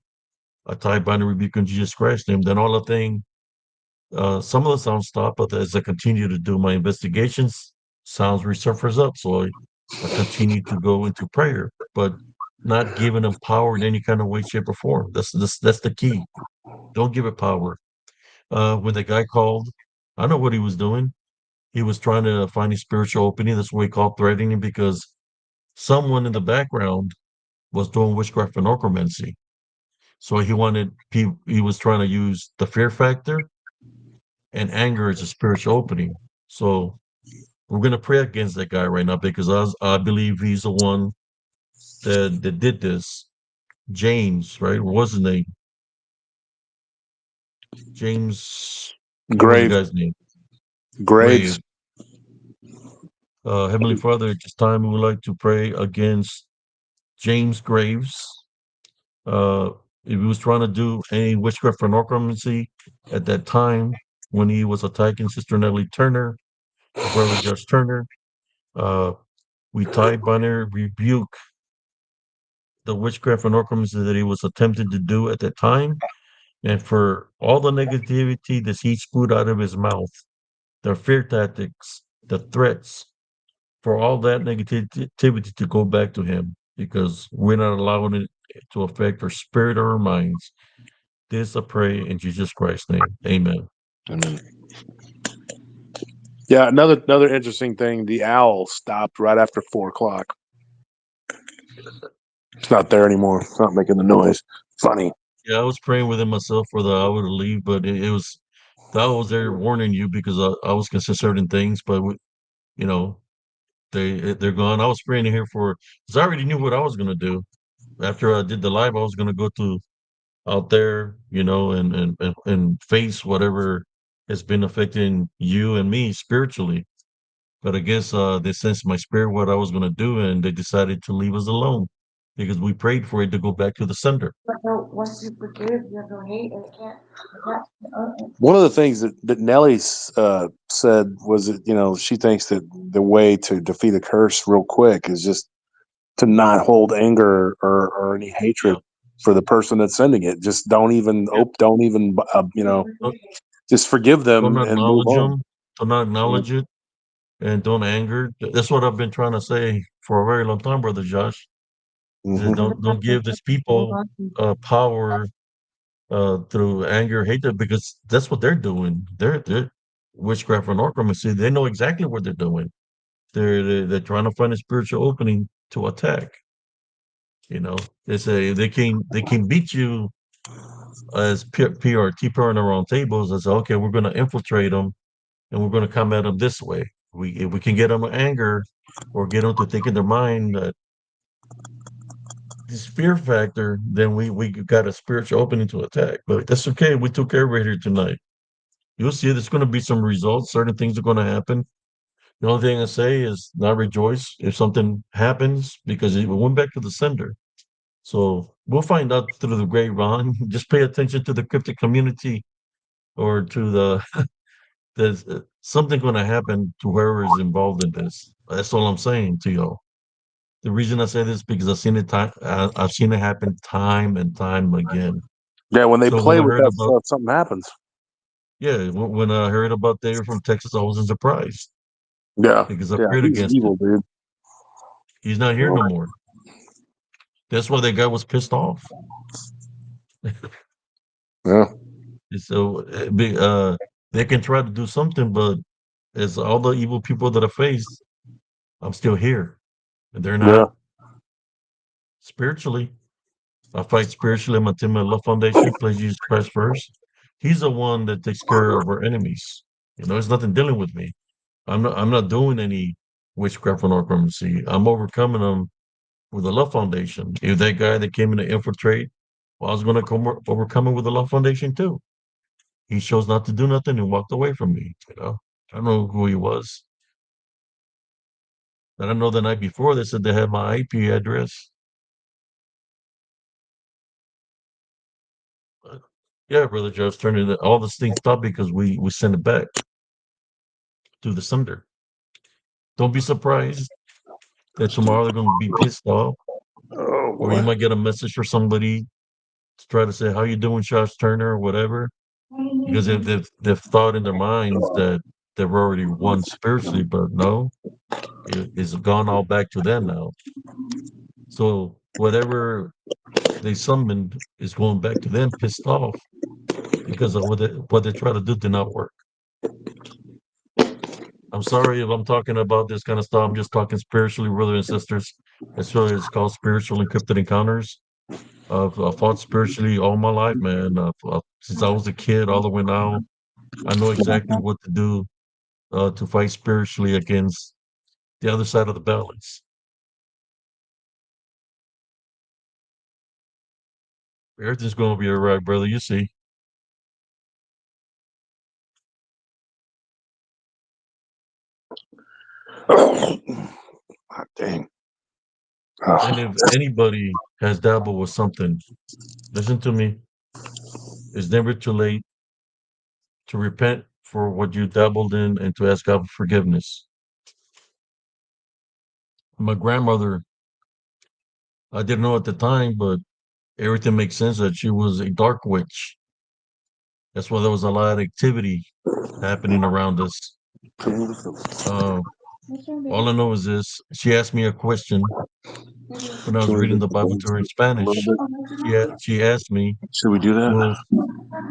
I tie bind and rebuke in Jesus Christ's name. Then all the thing some of the sounds stop, but as I continue to do my investigations, sounds resurface up. So I continue to go into prayer, but not giving them power in any kind of way, shape, or form. That's the key. Don't give it power. When the guy called, I know what he was doing. He was trying to find a spiritual opening. That's what we call threatening because someone in the background was doing witchcraft and necromancy. So he was trying to use the fear factor and anger as a spiritual opening. So we're gonna pray against that guy right now because I believe he's the one that did this. James, right? What was his name? James. What was the Grave. guy's name? Grave. Graves. Heavenly Father, at this time we would like to pray against James Graves. Uh, if he was trying to do any witchcraft or necromancy at that time when he was attacking Sister Nellie Turner, Brother Josh Turner, uh, we tie binary rebuke the witchcraft and necromancy that he was attempting to do at that time, and for all the negativity that he spewed out of his mouth, the fear tactics, the threats, for all that negativity to go back to him, because we're not allowing it to affect our spirit or our minds. This I pray in Jesus Christ's name. Amen. Amen. Yeah, another interesting thing. The owl stopped right after 4 o'clock. It's not there anymore. It's not making the noise. Funny. Yeah, I was praying within myself for the hour to leave, but it was that was there warning you because I was considering certain things, but you know they're gone. I was praying here for because I already knew what I was gonna do after I did the live. I was gonna go to out there, and face whatever has been affecting you and me spiritually. But I guess they sensed my spirit what I was gonna do, and they decided to leave us alone because we prayed for it to go back to the sender. But no, once you forgive, you have no hate, and it can't attach to One of the things that Nellie said was that she thinks that the way to defeat a curse real quick is just to not hold anger or any hatred Yeah, for the person that's sending it. Just yeah. don't even Don't, just forgive don't them and move acknowledge on. them. Do not acknowledge it, and don't anger. That's what I've been trying to say for a very long time, brother Josh. Is that Hmm. don't give these people power through anger, hatred, because that's what they're doing. They're witchcraft and necromancy. They know exactly what they're doing. They're trying to find a spiritual opening to attack. They say they can beat you as PRT on their own tables and say, okay, we're going to infiltrate them and we're going to come at them this way. If we can get them with anger or get them to think in their mind that this fear factor, then we got a spiritual opening to attack. But that's okay. We took care of it here tonight. You'll see there's going to be some results. Certain things are going to happen. The only thing I say is not rejoice if something happens because it went back to the sender. So we'll find out through the grapevine. Just pay attention to the cryptic community or to there's something going to happen to whoever is involved in this. That's all I'm saying to you. The reason I say this because I've seen it happen time and time again. Yeah, when they So when play I with heard that about stuff, something happens. yeah, when I heard about they were from Texas, I wasn't surprised Yeah, because I yeah, prayed he's against it. evil, dude. He's not here no more. That's why that guy was pissed off. Yeah, And so they can try to do something, but as all the evil people that I faced, I'm still here, and they're yeah. not spiritually. I fight spiritually in my Timid Love Foundation, place Jesus Christ first. He's the one that takes care of our enemies. It's nothing dealing with me. I'm not doing any witchcraft or necromancy. I'm overcoming them with the Love Foundation. If that guy that came in to infiltrate, well, I was gonna overcome it with the Love Foundation too. He chose not to do nothing and walked away from me. I don't know who he was. And I know the night before they said they had my IP address. But yeah, Brother Joe's turning it, all this thing stopped because we sent it back to the sender. Don't be surprised that tomorrow they're going to be pissed off, Oh or you boy. might get a message from somebody to try to say, "How you doing, Josh Turner?" or whatever, because they've thought in their minds that they've already won spiritually, but no, it's gone all back to them now. So whatever they summoned is going back to them, pissed off because of what they try to do did not work. I'm sorry if I'm talking about this kind of stuff. I'm just talking spiritually, brothers and sisters. That's what it's called, spiritual encrypted encounters. I've fought spiritually all my life, man. Since I was a kid, all the way now, I know exactly what to do to fight spiritually against the other side of the balance. Everything's going to be all right, brother. You see. God dang. And Oh. if anybody has dabbled with something, listen to me. It's never too late to repent for what you dabbled in and to ask God for forgiveness. My grandmother, I didn't know at the time, but everything makes sense that she was a dark witch. That's why there was a lot of activity happening around us. Uh, all I know is this: she asked me a question when I was reading the Bible to her in A little Spanish. bit. She asked me, Should we do that? "Will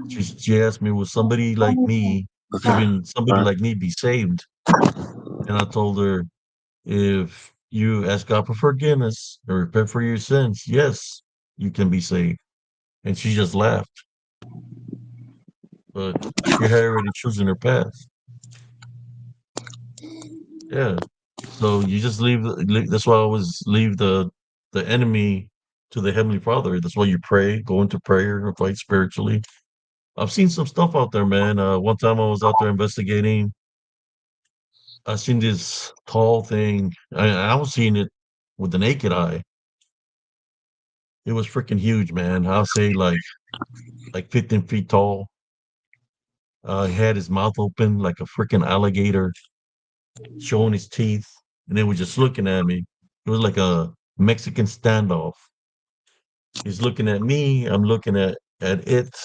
she asked me, will somebody like me, Okay. even somebody All right. like me, be saved?" And I told her, "If you ask God for forgiveness and repent for your sins, yes, you can be saved." And she just laughed, but she had already chosen her path. Yeah. So you just that's why I always leave the enemy to the Heavenly Father. That's why you pray, go into prayer, and fight spiritually. I've seen some stuff out there, man. One time I was out there investigating. I seen this tall thing. I was seeing it with the naked eye. It was freaking huge, man. I'll say like 15 feet tall. He had his mouth open like a freaking alligator, showing his teeth, and they were just looking at me. It was like a Mexican standoff. He's looking at me. I'm looking at it.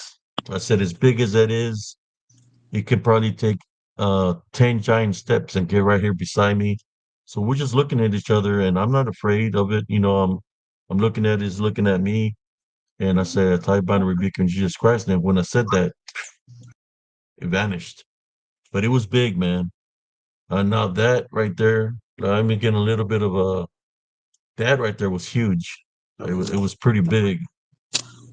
I said, as big as that is, it could probably take 10 giant steps and get right here beside me. So we're just looking at each other, and I'm not afraid of it. I'm looking at it, it's looking at me, and I said, I type bind and rebuke in Jesus Christ. And when I said that, it vanished. But it was big, man. Now that right there, I'm getting a little bit of a that right there was huge. It was pretty big,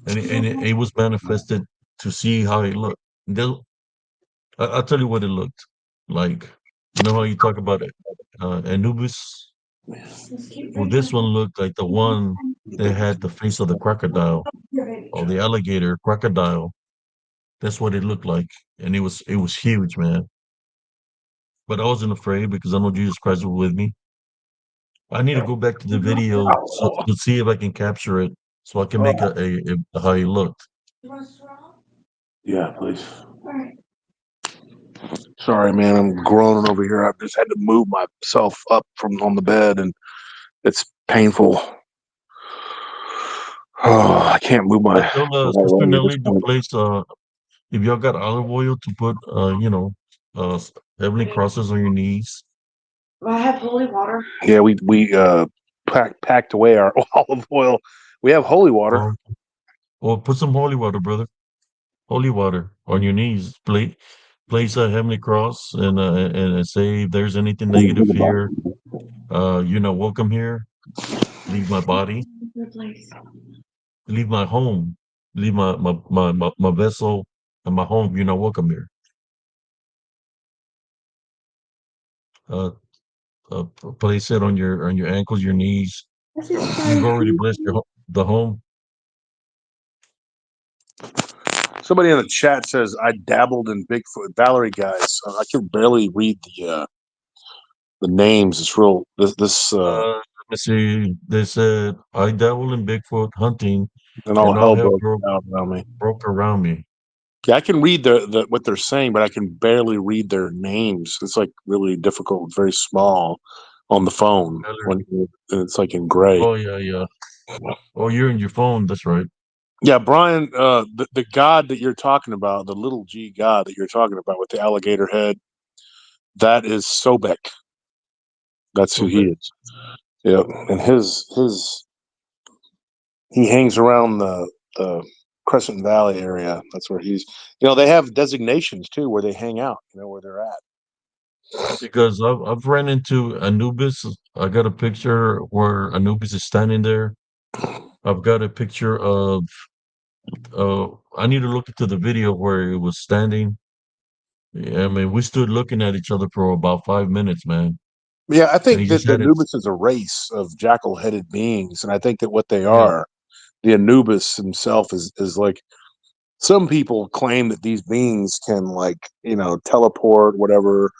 and it was manifested to see how it looked. I'll tell you what it looked like. You know how you talk about it, Anubis? Well, this one looked like the one that had the face of the crocodile or the alligator crocodile. That's what it looked like, and it was huge, man. But I wasn't afraid because I know Jesus Christ was with me. I need to go back to the video to see if I can capture it, so I can make a how he looked. Yeah, please. Sorry, man. I'm groaning over here. I've just had to move myself up from on the bed, and it's painful. Oh, I can't move I my tell right Sister leg at this Nelly to point. place if y'all got olive oil to put uh heavenly crosses on your knees. I have holy water. Yeah, we packed away our olive oil. We have holy water. Or, or put some holy water, brother. Holy water on your knees. Place a heavenly cross and say if there's anything negative here, you're not welcome here. Leave my body. Good place. leave my home, leave my vessel and my home, you're not welcome here. Uh, place it on your ankles, your knees. This is You've already crazy. blessed the home. Somebody in the chat says I dabbled in Bigfoot. Valerie, guys, I can barely read the names. It's real. This Let me see. They said I dabble in Bigfoot hunting, and all and all hell hell broke out around me. broke around me. Yeah, I can read the what they're saying, but I can barely read their names. It's like really difficult, very small on the phone it's like in gray. Oh yeah, yeah. Oh, you're in your phone. That's right. Yeah, Brian, the god that you're talking about, the little G god that you're talking about with the alligator head, that is Sobek. That's who So he bad. is. Yeah, and his he hangs around the Crescent Valley area. That's where he's. They have designations too where they hang out. Where they're at. Because I've ran into Anubis. I got a picture where Anubis is standing there. I've got a picture of. I need to look into the video where it was standing. Yeah, I mean, we stood looking at each other for about 5 minutes, man. Yeah, I And he think just that the had it. Anubis is a race of jackal-headed beings, and I think that what they Yeah, are, the Anubis himself is like some people claim that these beings can teleport, whatever,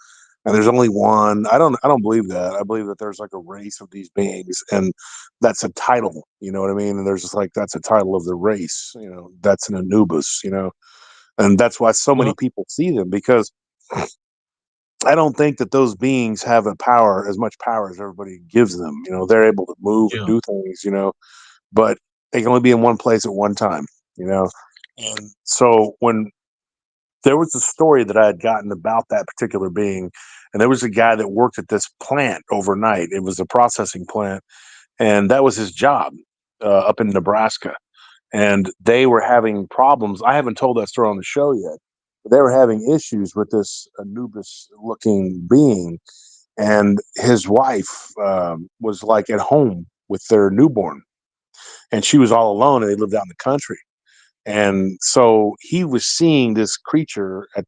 and there's only one. I don't believe that. I believe that there's like a race of these beings, and that's a title. You know what I mean? And there's just like that's a title of the race. That's an Anubis. And that's why so well, many people see them because I don't think that those beings have as much power as everybody gives them. They're able to move and yeah, do things, but they can only be in one place at one time, you know. And so when there was a story that I had gotten about that particular being, and there was a guy that worked at this plant overnight. It was a processing plant, and that was his job up in Nebraska. And they were having problems. I haven't told that story on the show yet. But they were having issues with this Anubis-looking being, and his wife was like at home with their newborn, and she was all alone, and they lived out in the country. And so he was seeing this creature and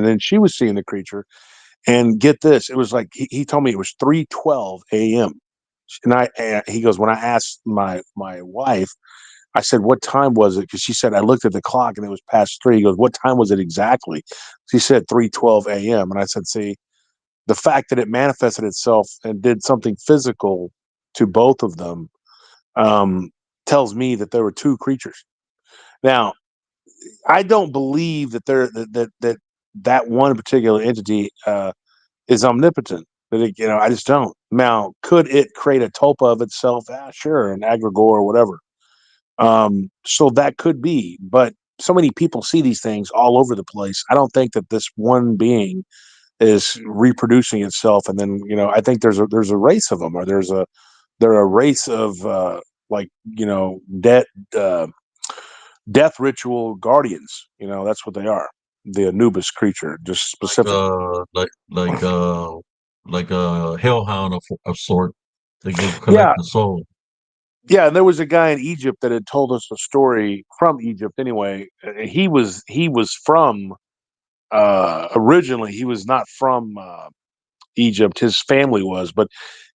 then she was seeing the creature. And get this, it was like he told me it was 3:12 a.m. And he goes, when I asked my wife, I said, what time was it? Because she said, I looked at the clock and it was past 3. He goes, what time was it exactly? She said 3:12 a.m. And I said, see, the fact that it manifested itself and did something physical to both of them um, tells me that there were two creatures. Now, I don't believe that that one particular entity is omnipotent. I just don't. Now, could it create a tulpa of itself? Sure, an egregore or whatever. So that could be, but so many people see these things all over the place. I don't think that this one being is reproducing itself, and then I think there's a race of them, or they're a race of dead uh, death ritual guardians. That's what they are. The Anubis creature, just like specifically. like a hellhound of sort. They go collect Yeah, the soul. yeah. And there was a guy in Egypt that had told us a story from Egypt. Anyway, he was from originally. He was not from Egypt. His family was, but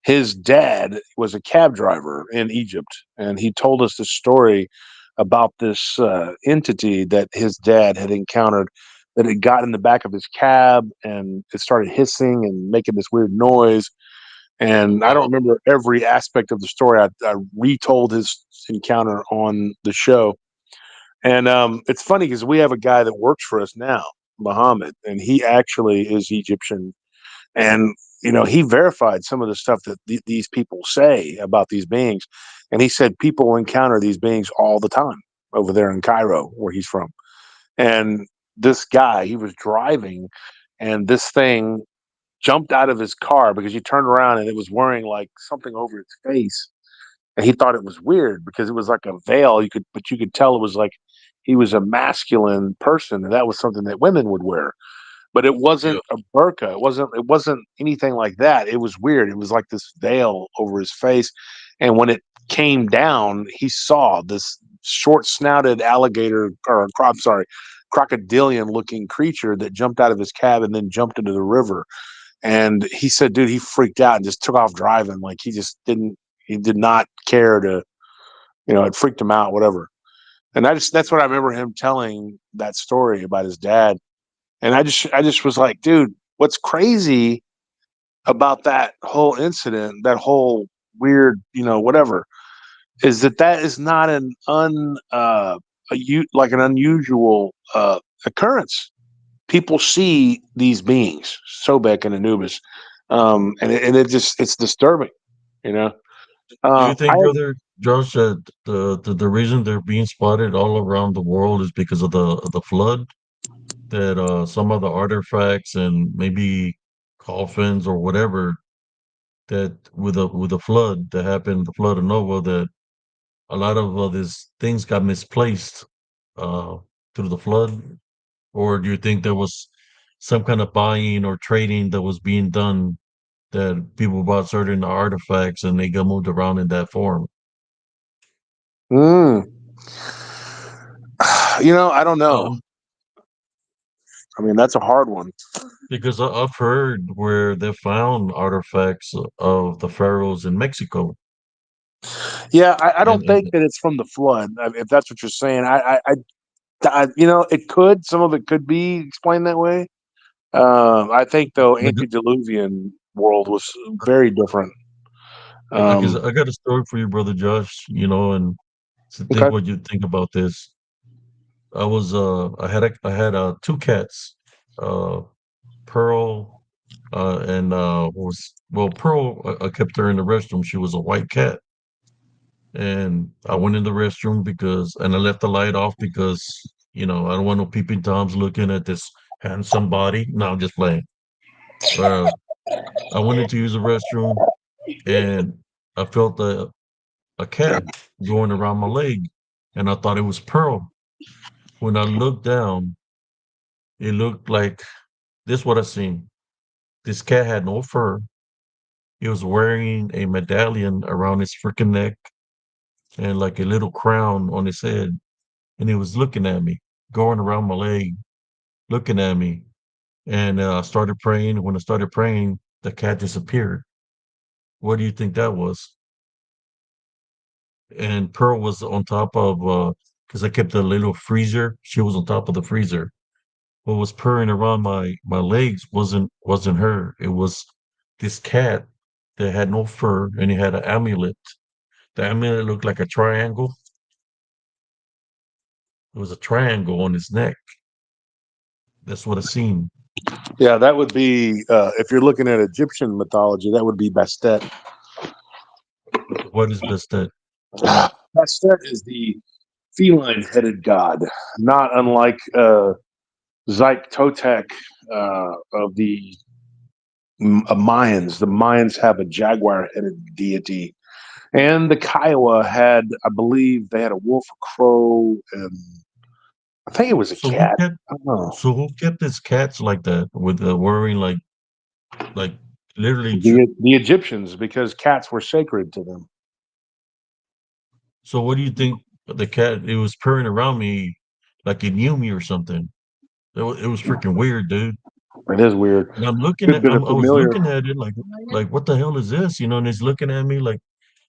his dad was a cab driver in Egypt, and he told us the story about this entity that his dad had encountered. That it got in the back of his cab and it started hissing and making this weird noise. Oh And I don't wow. remember every aspect of the story. I retold his encounter on the show. And it's funny because we have a guy that works for us now, Muhammad, and he actually is Egyptian. And he verified some of the stuff that these people say about these beings. And he said people encounter these beings all the time over there in Cairo, where he's from. And this guy, he was driving, and this thing jumped out of his car because he turned around and it was wearing like something over its face. And he thought it was weird because it was like a veil. But you could tell it was like he was a masculine person, and that was something that women would wear. But it Yeah. wasn't a burqa. It wasn't anything like that. It was weird. It was like this veil over his face. And when it came down, he saw this short snouted alligator, or I'm sorry, crocodilian looking creature that jumped out of his cab and then jumped into the river. And he said, dude, he freaked out and just took off driving. Like he did not care to, it freaked him out, whatever. And that's what I remember him telling that story about his dad. And I just was like, dude, what's crazy about that whole incident, that whole weird, whatever, is that is not like an unusual occurrence. People see these beings, Sobek and Anubis, it's disturbing, you know. Do you I think, brother Josh, that the reason they're being spotted all around the world is because of the flood? That some of the artifacts and maybe coffins or whatever that with the flood that happened, the flood of Nova, that a lot of these things got misplaced uh, through the flood? Or do you think there was some kind of buying or trading that was being done that people bought certain artifacts and they got moved around in that form? mm, I don't know. Um, I mean, that's a hard one. because I've heard where they found artifacts of the pharaohs in Mexico, Yeah, I don't think and that it's from the flood. If that's what you're saying, it could. Some of it could be explained that way. I think though, the, antediluvian world was very different. because Um, I got a story for you, brother Josh. And to think okay. what you think about this. I had two cats, uh, Pearl, and Pearl. I kept her in the restroom. She was a white cat, and I went in the restroom and I left the light off because I don't want no peeping toms looking at this handsome body. No, I'm just playing. Uh, I went in to use the restroom, and I felt a cat going around my leg, and I thought it was Pearl. When I looked down, it looked like this. What I seen. This cat had no fur. He was wearing a medallion around his freaking neck and like a little crown on his head. And he was looking at me, going around my leg, looking at me. And I started praying. When I started praying, the cat disappeared. What do you think that was? And Pearl was on top of, because I kept a little freezer. She was on top of the freezer. What was purring around my legs wasn't her. It was this cat that had no fur and he had an amulet. The amulet looked like a triangle. It was a triangle on his neck. That's what I seen. Yeah, that would be if you're looking at Egyptian mythology, that would be Bastet. What is Bastet? Bastet is the feline-headed god, not unlike Zyke Totek of the Mayans. The Mayans have a jaguar-headed deity, and the Kiowa had, I believe, they had a wolf, a crow, and I think it was a So who cat. kept I don't know. who kept his cats like that with wearing like literally The Egyptians, because cats were sacred to them. so what do you think the cat it was purring around me like it knew me or something. It was freaking weird, dude. It is weird. And I'm looking Could have at been a I was familiar. looking at it like what the hell is this? And he's looking at me like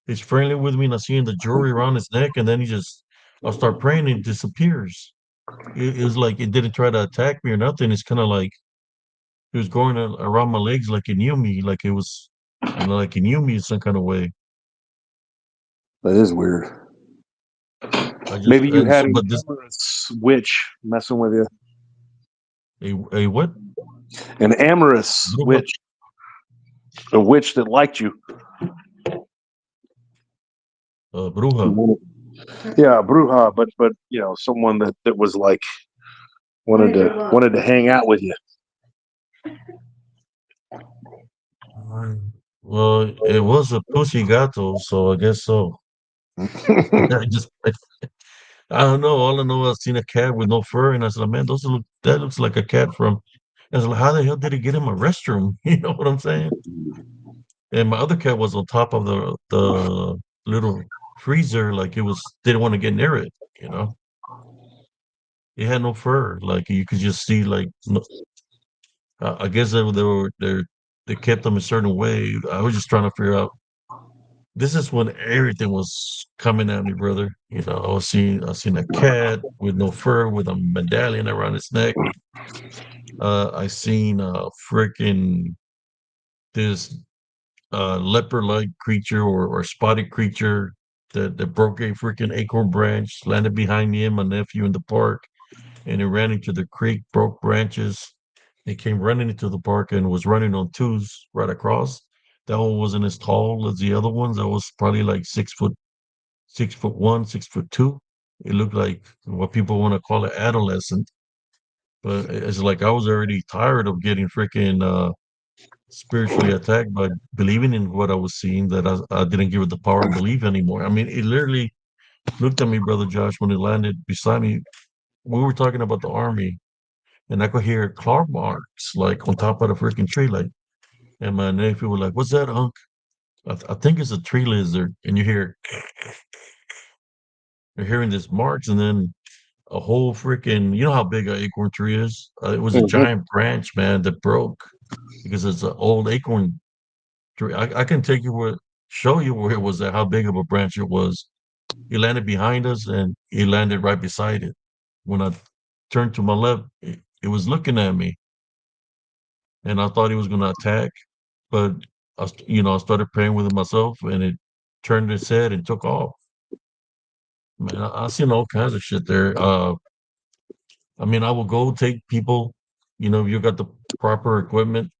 he's friendly with me and I see the jewelry around his neck and then I'll start praying and it disappears. It was like it didn't try to attack me or nothing. It's kind of like it was going around my legs like it knew me, like it was, like it knew me in some kind of way. That is weird. I just, Maybe you had an but this, amorous witch messing with you. a what? An amorous Bruja? witch. A witch that liked you. Bruja. Yeah, bruja, but someone that was like wanted to hang out with you. Well, it was a pussy gato, so I guess so. I don't know. All I know, I seen a cat with no fur, and I said, "Man, that looks like a cat from." I was like, "How the hell did it get in my restroom?" You know what I'm saying? And my other cat was on top of the little freezer, like it was didn't want to get near it. You know, it had no fur. Like you could just see, like I guess they kept them a certain way. I was just trying to figure out. This is when everything was coming at me, brother. You know, I seen a cat with no fur with a medallion around its neck. I seen a freaking this leopard-like creature or spotted creature that broke a freaking acorn branch, landed behind me and my nephew in the park, and it ran into the creek, broke branches. It came running into the park and was running on twos right across. That one wasn't as tall as the other ones. That was probably like 6 foot, 6 foot one, 6 foot two. It looked like what people want to call an adolescent. But it's like I was already tired of getting freaking spiritually attacked by believing in what I was seeing, that I didn't give it the power to believe anymore. I mean, it literally looked at me, brother Josh, when it landed beside me. We were talking about the army, and I could hear claw marks like on top of the freaking tree, like. And my nephew was like, "What's that, Unc?" I think it's a tree lizard. And you're hearing this marks, and then a whole freaking, you know how big an acorn tree is? It was a Mhm. giant branch, man, that broke because it's an old acorn tree. I can take you where, show you where it was at, how big of a branch it was. He landed behind us, and he landed right beside it. When I turned to my left, it was looking at me, and I thought he was going to attack, but I started praying with it myself, and it turned its head and took off. Man, I seen all kinds of shit there. I mean, I will go take people, if you got the proper equipment,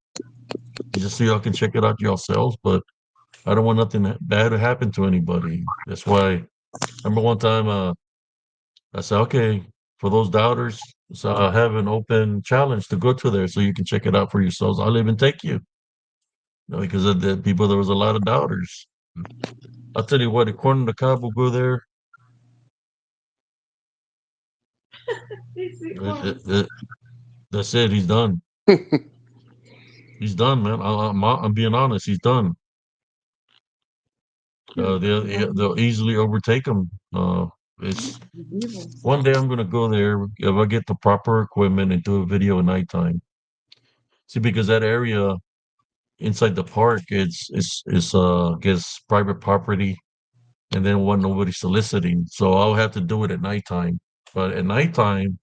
just so y'all can check it out yourselves. But I don't want nothing bad to happen to anybody. That's why I remember one time I said, okay, for those doubters, so I have an open challenge to go to there so you can check it out for yourselves. I'll even take you. Because of the people, there was a lot of doubters. I'll tell you what, according to Cabo, will go there. It, it, it, that's it. He's done. He's done, man. I'm being honest. He's done. They'll easily overtake him. It's one day I'm gonna go there if I get the proper equipment and do a video at nighttime. See, because that area inside the park, it's gets private property, and then want nobody soliciting. So I'll have to do it at nighttime. But at nighttime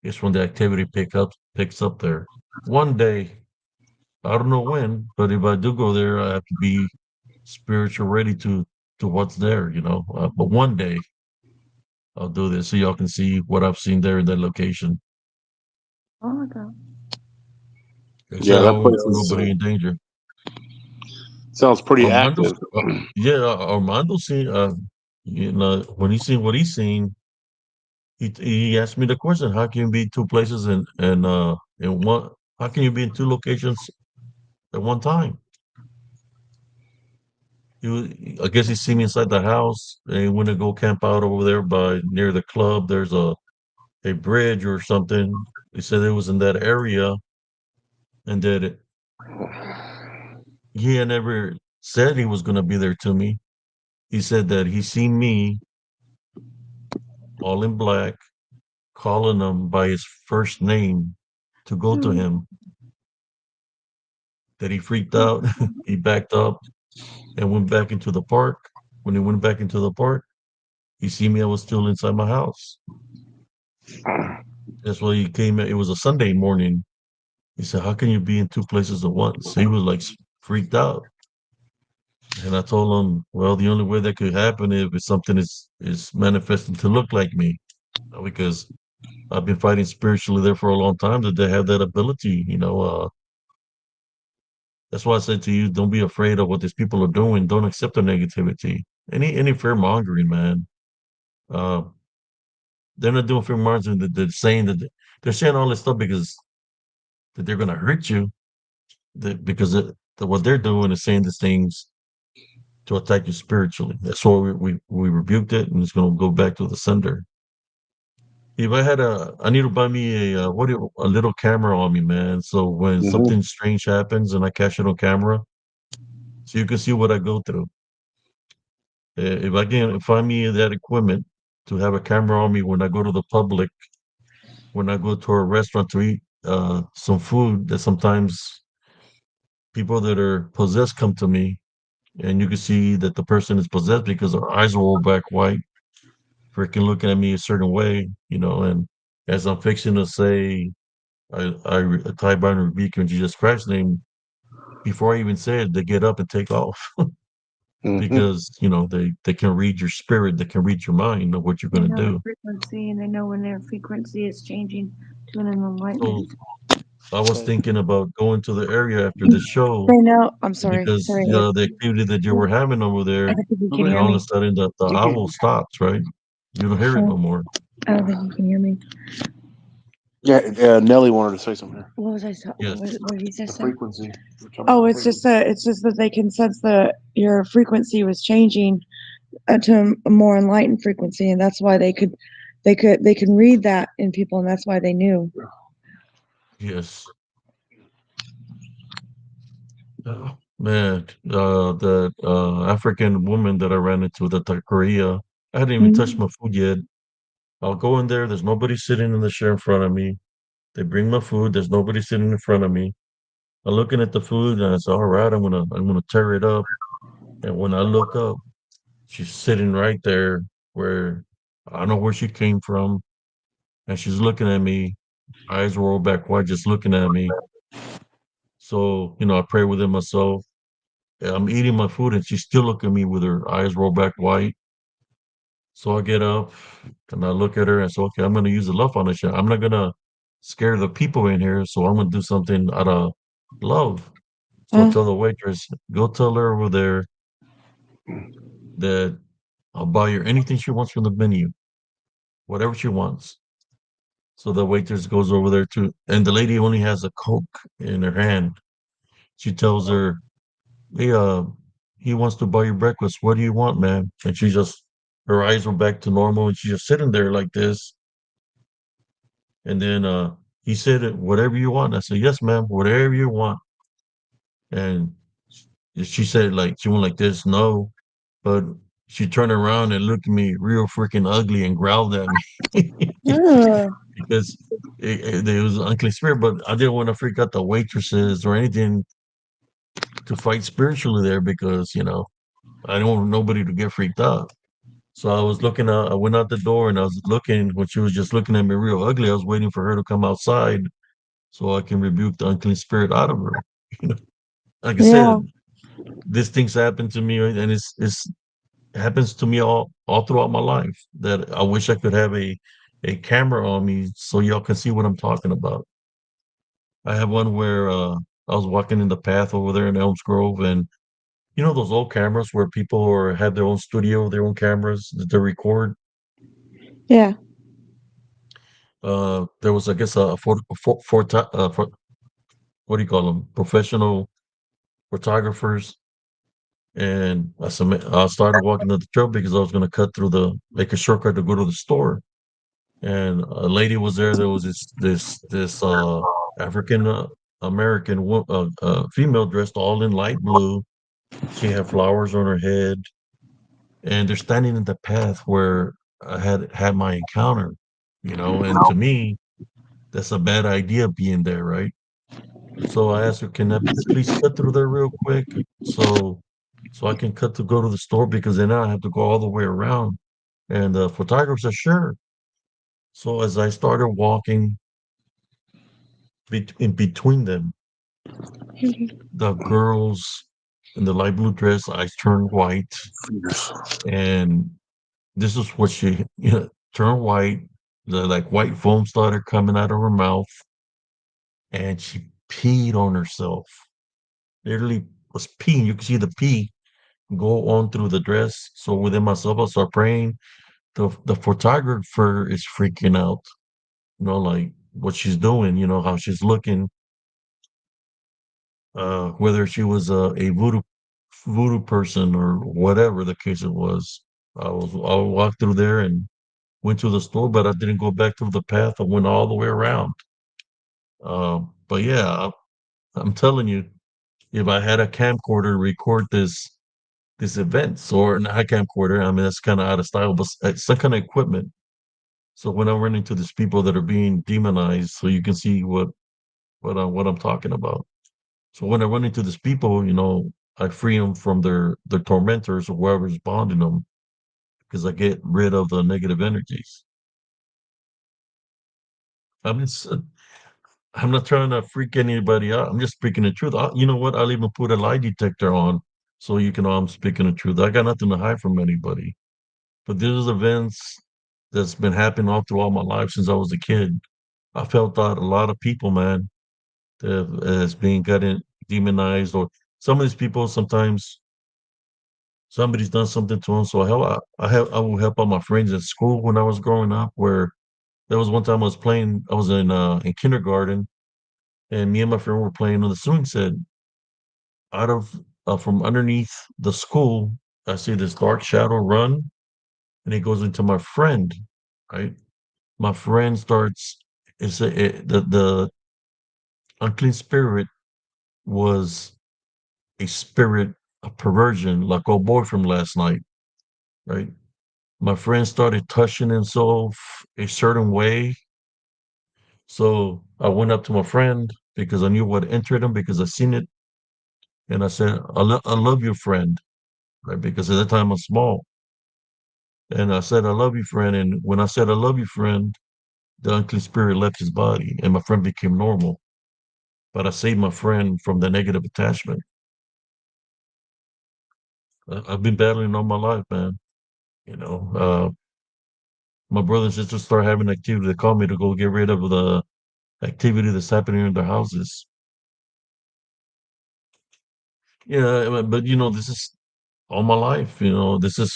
is when the activity picks up there. One day, I don't know when, but if I do go there, I have to be spiritual ready to what's there. But one day I'll do this so y'all can see what I've seen there in that location. Oh my God. They say Yeah, I that don't place want nobody in danger. sounds pretty Armando's, active. yeah, Armando seen, when he seen what he's seen, he asked me the question, how can you be two places in one? How can you be in two locations at one time? I guess he seen me inside the house, and he went to go camp out over there by near the club. There's a bridge or something. He said it was in that area, and that he had never said he was going to be there to me. He said that he seen me all in black, calling him by his first name to go to him. That he freaked out. He backed up and went back into the park. When he went back into the park, he seen me. I was still inside my house. That's why he came. It was a Sunday morning. He said, "How can you be in two places at once?" He was like freaked out. And I told him, "Well, the only way that could happen if something is manifesting to look like me, because I've been fighting spiritually there for a long time. That they have that ability. That's why I said to you, don't be afraid of what these people are doing. Don't accept the negativity. Any fear mongering, man. Uh, they're not doing fear mongering. They're saying they're saying all this stuff because that they're going to hurt you. Because what they're doing is saying these things to attack you spiritually. That's why we rebuked it, and it's going to go back to the sender. If I need to buy me a little camera on me, man. So when Hmm. something strange happens and I catch it on camera, so you can see what I go through. If I can find me that equipment to have a camera on me when I go to the public, when I go to a restaurant to eat some food, that sometimes people that are possessed come to me, and you can see that the person is possessed because their eyes are rolled back white, freaking looking at me a certain way, and as I'm fixing to say, I tie bind and rebuke you in Jesus Christ's name, before I even say it, they get up and take off Mhm. because, they can read your spirit, they can read your mind of what you're They going to know the do. frequency and they know when their frequency is changing to an enlightenment. So I was So, thinking about going to the area after the show They know. I'm sorry. because Sorry. the activity that you were having over I there, don't think you oh, can go and hear ahead. all of a me. sudden the You can. owl stops, right? You don't hear it no more. I don't think you can hear me. Yeah, Nelly wanted to say something here. What was I? Yes. What did he The just say? frequency. We're talking Oh, about it's just that they can sense that your frequency was changing to a more enlightened frequency, and that's why they can read that in people, and that's why they knew. Yes. Oh, man, the African woman that I ran into, the taqueria, I hadn't even touched Mhm. my food yet. I'll go in there. There's nobody sitting in the chair in front of me. They bring my food. There's nobody sitting in front of me. I'm looking at the food and I say, all right, I'm gonna tear it up. And when I look up, she's sitting right there where I don't know where she came from. And she's looking at me, eyes rolled back wide, just looking at me. So, I pray within myself. I'm eating my food and she's still looking at me with her eyes rolled back white. So I get up and I look at her and say, okay, I'm gonna use the love foundation. I'm not gonna scare the people in here, so I'm gonna do something out of love. So I Huh? tell the waitress, go tell her over there that I'll buy her anything she wants from the menu, whatever she wants. So the waitress goes over there too, and the lady only has a Coke in her hand. She tells her, hey, he wants to buy you breakfast. What do you want, ma'am? And she just, her eyes were back to normal and she's just sitting there like this. And then he said, whatever you want. I said, yes, ma'am, whatever you want. And she said, like, she went like this, no. But she turned around and looked at me real freaking ugly and growled at me Ah. because it was an unclean spirit. But I didn't want to freak out the waitresses or anything to fight spiritually there because, I don't want nobody to get freaked out. So I was looking out, I went out the door and I was looking when she was just looking at me real ugly. I was waiting for her to come outside so I can rebuke the unclean spirit out of her. You know, like I Yeah. said, this thing's happened to me, and it's happens to me all throughout my life. That I wish I could have a camera on me so y'all can see what I'm talking about. I have one where I was walking in the path over there in Elms Grove, and those old cameras where people have their own studio, their own cameras that they record. Yeah. There was, I guess, what do you call them? Professional photographers. And I started walking to the trail because I was going to make a shortcut to go to the store. And a lady was there. There was this African American female dressed all in light blue. She had flowers on her head, and they're standing in the path where I had my encounter. And to me, that's a bad idea being there, right? So I asked her, "Can I please cut through there real quick so I can cut to go to the store because then I have to go all the way around." And the photographer said, "Sure." So as I started walking in between them, the girls in the light blue dress, eyes turned white, Fingers. and this is what she turned white. The like white foam started coming out of her mouth, and she peed on herself. Literally was peeing. You could see the pee go on through the dress. So within myself, I start praying. The photographer is freaking out, like what she's doing, how she's looking, whether she was a voodoo person or whatever the case it was. I walked through there and went to the store, but I didn't go back through the path. I went all the way around. But yeah, I'm telling you, if I had a camcorder to record this, these events or not a camcorder. I mean, that's kind of out of style, but some kind of equipment. So when I run into these people that are being demonized, so you can see what I'm talking about. So when I run into these people, I free them from their tormentors or whoever's bonding them because I get rid of the negative energies. I mean, I'm not trying to freak anybody out. I'm just speaking the truth. You know what? I'll even put a lie detector on so you can know I'm speaking the truth. I got nothing to hide from anybody. But there's events that's been happening all throughout my life since I was a kid. I felt that a lot of people, man, that as being gotten demonized, or some of these people sometimes somebody's done something to them. So I will help out my friends at school when I was growing up. Where there was one time I was in kindergarten, and me and my friend were playing on the swing set. Out of from underneath the school, I see this dark shadow run, and it goes into my friend. Right, my friend starts. The unclean spirit was a spirit of perversion, like old boy from last night. Right, my friend started touching himself a certain way. So I went up to my friend because I knew what entered him because I seen it, and I said, I love you, friend," right? Because at that time I'm small, and I said, "I love you, friend." And when I said, "I love you, friend," the unclean spirit left his body, and my friend became normal. But I saved my friend from the negative attachment. I've been battling all my life, man. You know, my brother and sister start having activity. They call me to go get rid of the activity that's happening in their houses. Yeah, but this is all my life. This is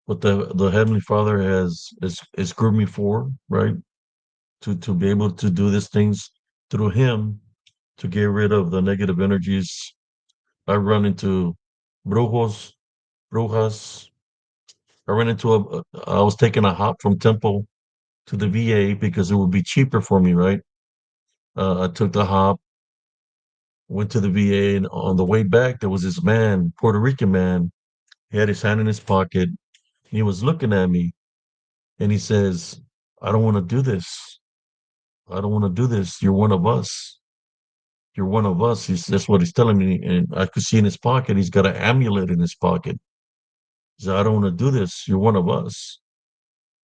what the Heavenly Father has groomed me for, right? To be able to do these things through Him to get rid of the negative energies. I run into brujos, brujas. I ran into I was taking a hop from Temple to the VA because it would be cheaper for me, right? I took the hop, went to the VA, and on the way back, there was this man, Puerto Rican man. He had his hand in his pocket. And he was looking at me, and he says, "I don't want to do this. I don't want to do this. You're one of us. You're one of us." That's what he's telling me. And I could see in his pocket, he's got an amulet in his pocket. He said, "I don't want to do this. You're one of us."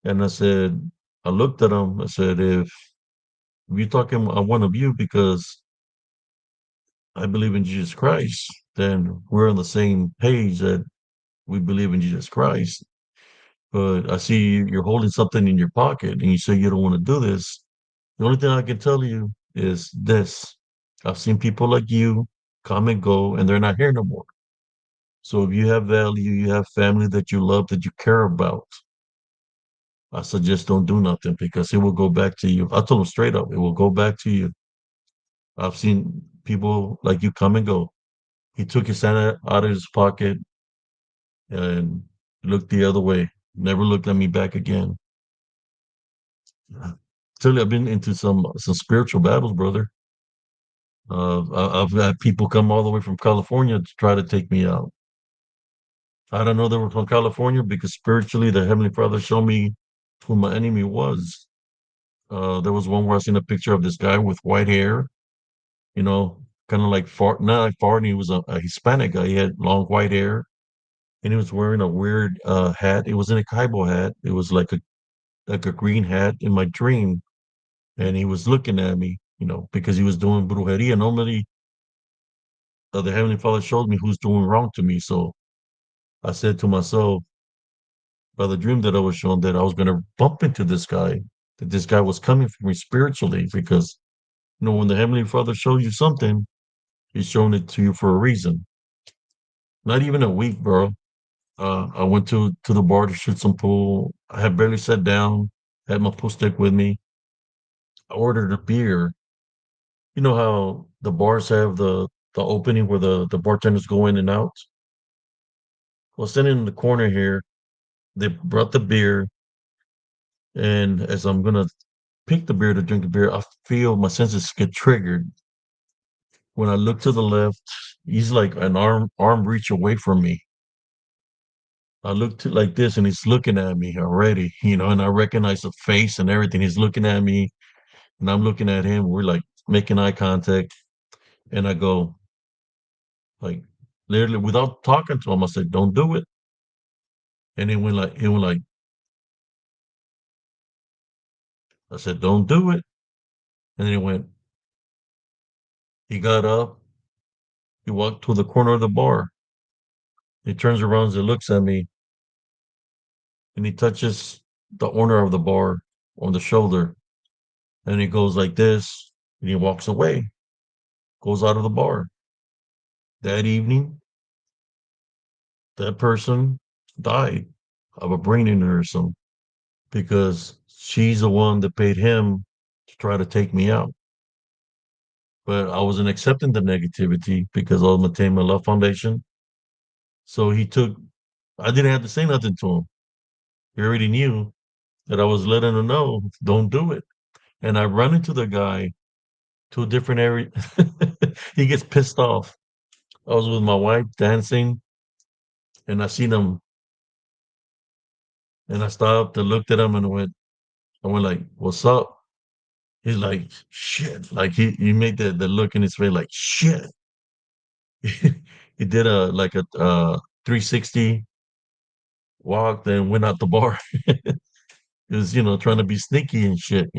And I looked at him. I said, if you're talking, I'm one of you because I believe in Jesus Christ, then we're on the same page that we believe in Jesus Christ. But I see you're holding something in your pocket and you say you don't want to do this. The only thing I can tell you is this. I've seen people like you come and go, and they're not here no more. So if you have value, you have family that you love, that you care about, I suggest don't do nothing because it will go back to you. I told him straight up, it will go back to you. I've seen people like you come and go. He took his hand out of his pocket and looked the other way. Never looked at me back again. Tell you, I've been into some spiritual battles, brother. I've had people come all the way from California to try to take me out. I don't know they were from California because spiritually, the Heavenly Father showed me who my enemy was. There was one where I seen a picture of this guy with white hair, kind of like not like Fart. He was a Hispanic guy. He had long white hair, and he was wearing a weird hat. It wasn't a cowboy hat. It was like a green hat in my dream, and he was looking at me, because he was doing brujeria. Normally, the Heavenly Father showed me who's doing wrong to me. So I said to myself, by the dream that I was shown, that I was going to bump into this guy, that this guy was coming for me spiritually, because when the Heavenly Father shows you something, He's showing it to you for a reason. Not even a week, bro. I went to the bar to shoot some pool. I had barely sat down, had my pool stick with me. I ordered a beer. You know how the bars have the opening where the bartenders go in and out? Well, sitting in the corner here, they brought the beer, and as I'm gonna pick the beer to drink the beer, I feel my senses get triggered. When I look to the left, he's like an arm reach away from me. I looked to like this, and he's looking at me already, and I recognize the face and everything. He's looking at me, and I'm looking at him. We're like making eye contact, and I go like literally without talking to him. I said, "Don't do it." And he went like, I said, "Don't do it." And then he went. He got up. He walked to the corner of the bar. He turns around and looks at me, and he touches the owner of the bar on the shoulder, and he goes like this, and he walks away, goes out of the bar. That evening, that person died of a brain aneurysm because she's the one that paid him to try to take me out. But I wasn't accepting the negativity because I was maintaining my love foundation. So I didn't have to say nothing to him. He already knew that I was letting him know, don't do it. And I run into the guy to a different area. He gets pissed off. I was with my wife dancing, and I seen him, and I stopped and looked at him and I went like, "What's up?" He's like, "Shit!" Like he made the look in his face like shit. He did a 360 walk, then went out the bar. He was trying to be sneaky and shit.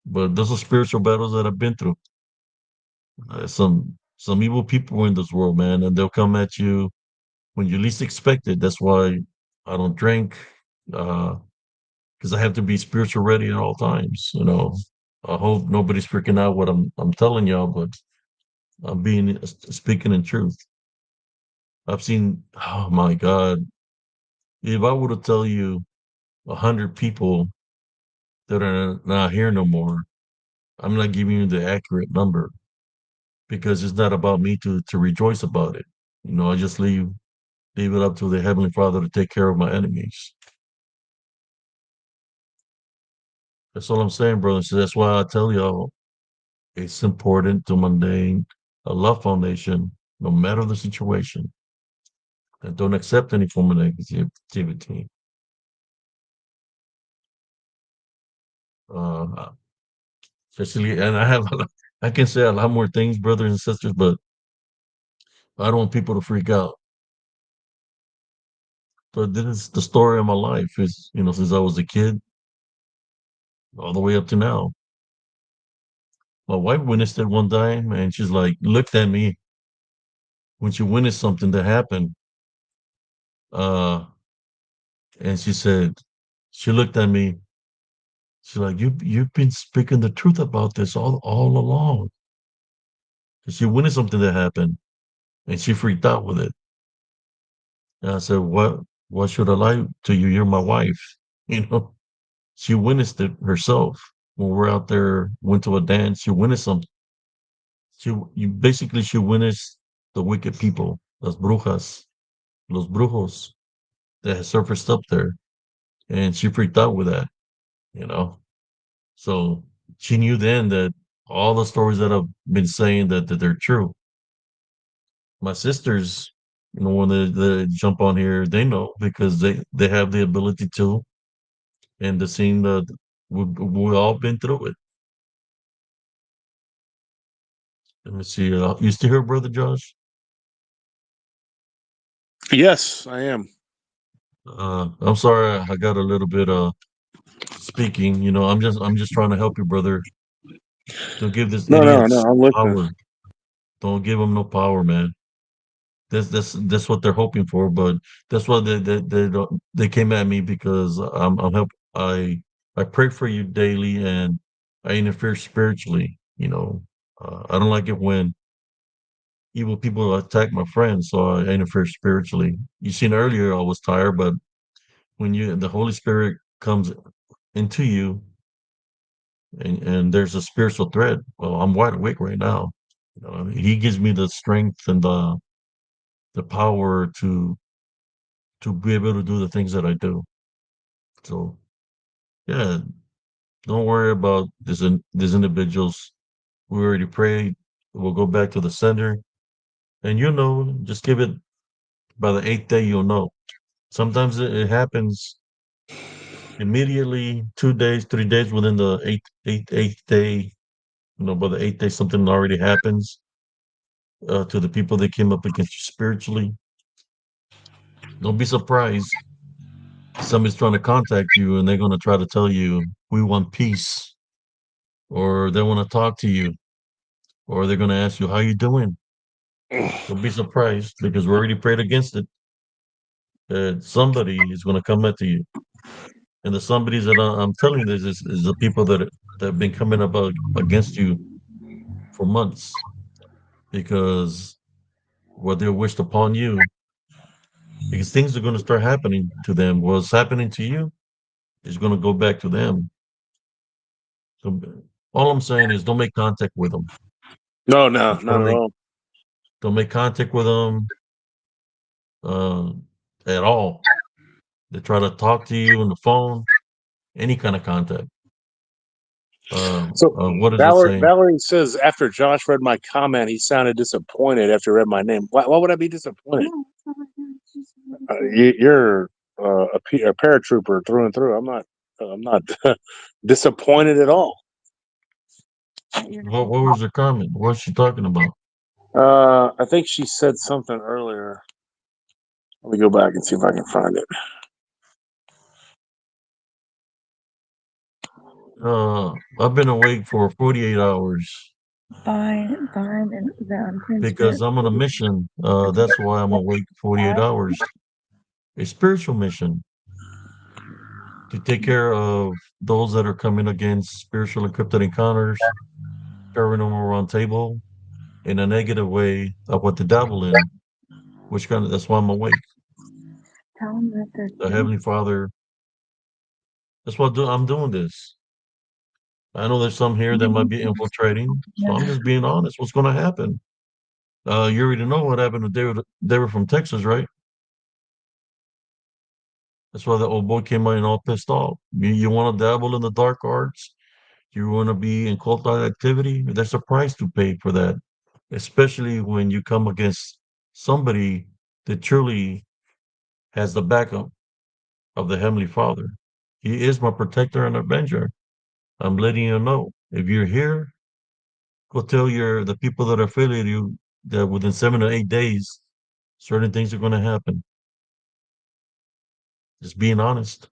But those are spiritual battles that I've been through. Some evil people in this world, man, and they'll come at you when you least expect it. That's why I don't drink, because I have to be spiritual ready at all times. I hope nobody's freaking out what I'm telling y'all, but I'm being speaking in truth. I've seen, oh my God, if I were to tell you 100 people that are not here no more, I'm not giving you the accurate number because it's not about me to rejoice about it. I just leave it up to the Heavenly Father to take care of my enemies. That's all I'm saying, brother. So that's why I tell y'all it's important to maintain a love foundation no matter the situation, and don't accept any form of negativity. Uh, Especially, and I can say a lot more things, brothers and sisters, but I don't want people to freak out. But this is the story of my life. Is since I was a kid all the way up to now. My wife witnessed it one time, and she's like, looked at me when she witnessed something that happened. Uh, and she looked at me. She's like, you've been speaking the truth about this all along. 'Cause she witnessed something that happened, and she freaked out with it. And I said, what should I lie to you? You're my wife. You know, she witnessed it herself when we're out there, went to a dance. She witnessed something. She witnessed the wicked people, las brujas, los brujos that had surfaced up there, and she freaked out with that. You know, so she knew then that all the stories that I've been saying that they're true. My sisters, when they jump on here, they know because they have the ability to, and the scene that we all been through it. Let me see. You still here, brother Josh? Yes, I am. I'm sorry, I got a little bit speaking. I'm just trying to help you, brother. Don't give this No, no, no. idiots I'm listening. power. Don't give them no power, man. That's what they're hoping for, but that's why they came at me because I'm help I pray for you daily and I interfere spiritually. I don't like it when evil people attack my friends, so I interfere spiritually. You seen earlier I was tired, but when the Holy Spirit comes into you and there's a spiritual threat, well, I'm wide awake right now. He gives me the strength and the power to be able to do the things that I do. So yeah, don't worry about these individuals. We already prayed. We'll go back to the center, and just give it by the eighth day. You'll know. Sometimes it happens immediately, 2 days, 3 days within the eighth day. By the eighth day, something already happens to the people that came up against you spiritually. Don't be surprised. Somebody's trying to contact you and they're going to try to tell you, we want peace, or they want to talk to you, or they're going to ask you, how you doing? Don't be surprised because we already prayed against it. That somebody is going to come at you. And the somebodies that I'm telling this is the people that have been coming up against you for months because what they wished upon you, because things are going to start happening to them. What's happening to you is going to go back to them. So all I'm saying is don't make contact with them. No, no, Don't try not to at make all. don't make contact with them uh, at all. They try to talk to you on the phone, any kind of contact. So What is it saying? Valerie says after Josh read my comment, he sounded disappointed after he read my name. Why would I be disappointed? You're a paratrooper through and through. I'm not disappointed at all. What was her comment? What's she talking about? I think she said something earlier. Let me go back and see if I can find it. I've been awake for 48 hours Fine, and the because untranscript. I'm on a mission. That's why I'm awake 48 hours. A spiritual mission to take care of those that are coming against spiritual encrypted encounters, paranormal round table in a negative way of what the devil in, which kind of that's why I'm awake. Tell them that they're The Heavenly Father, that's why I'm doing this. I know there's some here that might be infiltrating, so I'm just being honest. What's going to happen? You already know what happened to David. They were from Texas, right? That's why the old boy came out and all pissed off. You want to dabble in the dark arts? You want to be in cult activity? There's a price to pay for that, especially when you come against somebody that truly has the backup of the Heavenly Father. He is my protector and avenger. I'm letting you know. If you're here, go tell the people that affiliate you that within 7 or 8 days, certain things are going to happen. Just being honest.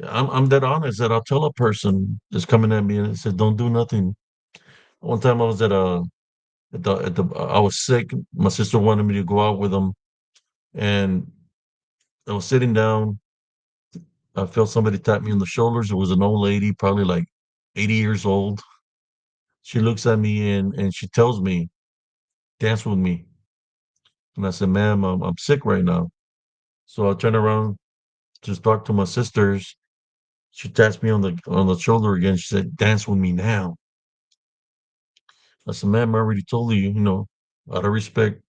I'm that honest that I'll tell a person that's coming at me and said, "Don't do nothing." One time I was I was sick. My sister wanted me to go out with them, and I was sitting down. I felt somebody tap me on the shoulders. It was an old lady, probably like 80 years old. She looks at me and she tells me, "Dance with me." And I said, "Ma'am, I'm sick right now." So I turn around to talk to my sisters. She taps me on the shoulder again. She said, "Dance with me now." I said, "Ma'am, I already told you, out of respect,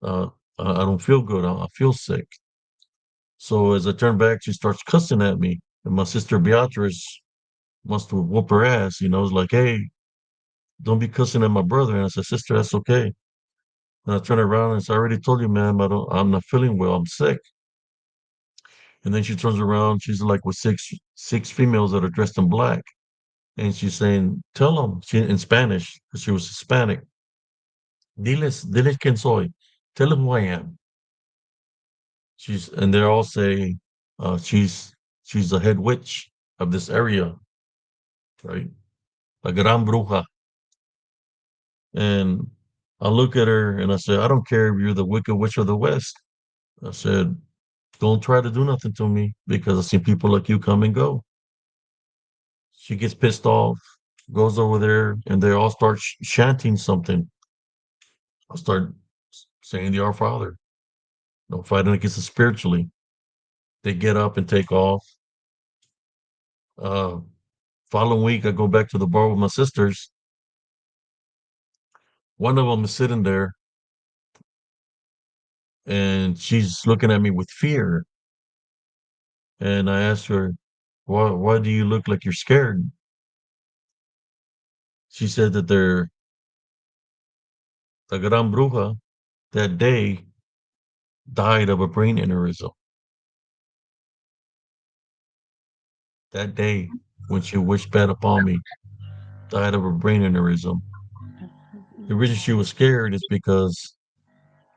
uh, I don't feel good. I feel sick." So as I turn back, she starts cussing at me. And my sister Beatrice wants to whoop her ass. It's like, "Hey, don't be cussing at my brother." And I said, "Sister, that's okay." And I turn around and I said, "I already told you, ma'am, I'm not feeling well. I'm sick." And then she turns around. She's like with six females that are dressed in black. And she's saying, "Tell them," in Spanish, because she was Hispanic. Diles quién soy. Tell them who I am. And they're all saying, she's the head witch of this area, right? La gran bruja. And I look at her and I said, "I don't care if you're the wicked witch of the West." I said, "Don't try to do nothing to me because I've seen people like you come and go." She gets pissed off, goes over there, and they all start chanting something. I start saying the Our Father, fighting against it spiritually. They get up and take off. Uh, Following week, I go back to the bar with my sisters. One of them is sitting there and she's looking at me with fear. And I asked her, why do you look like you're scared? She said that the Gran Bruja that day died of a brain aneurysm. That day, when she wished bad upon me, died of a brain aneurysm. The reason she was scared is because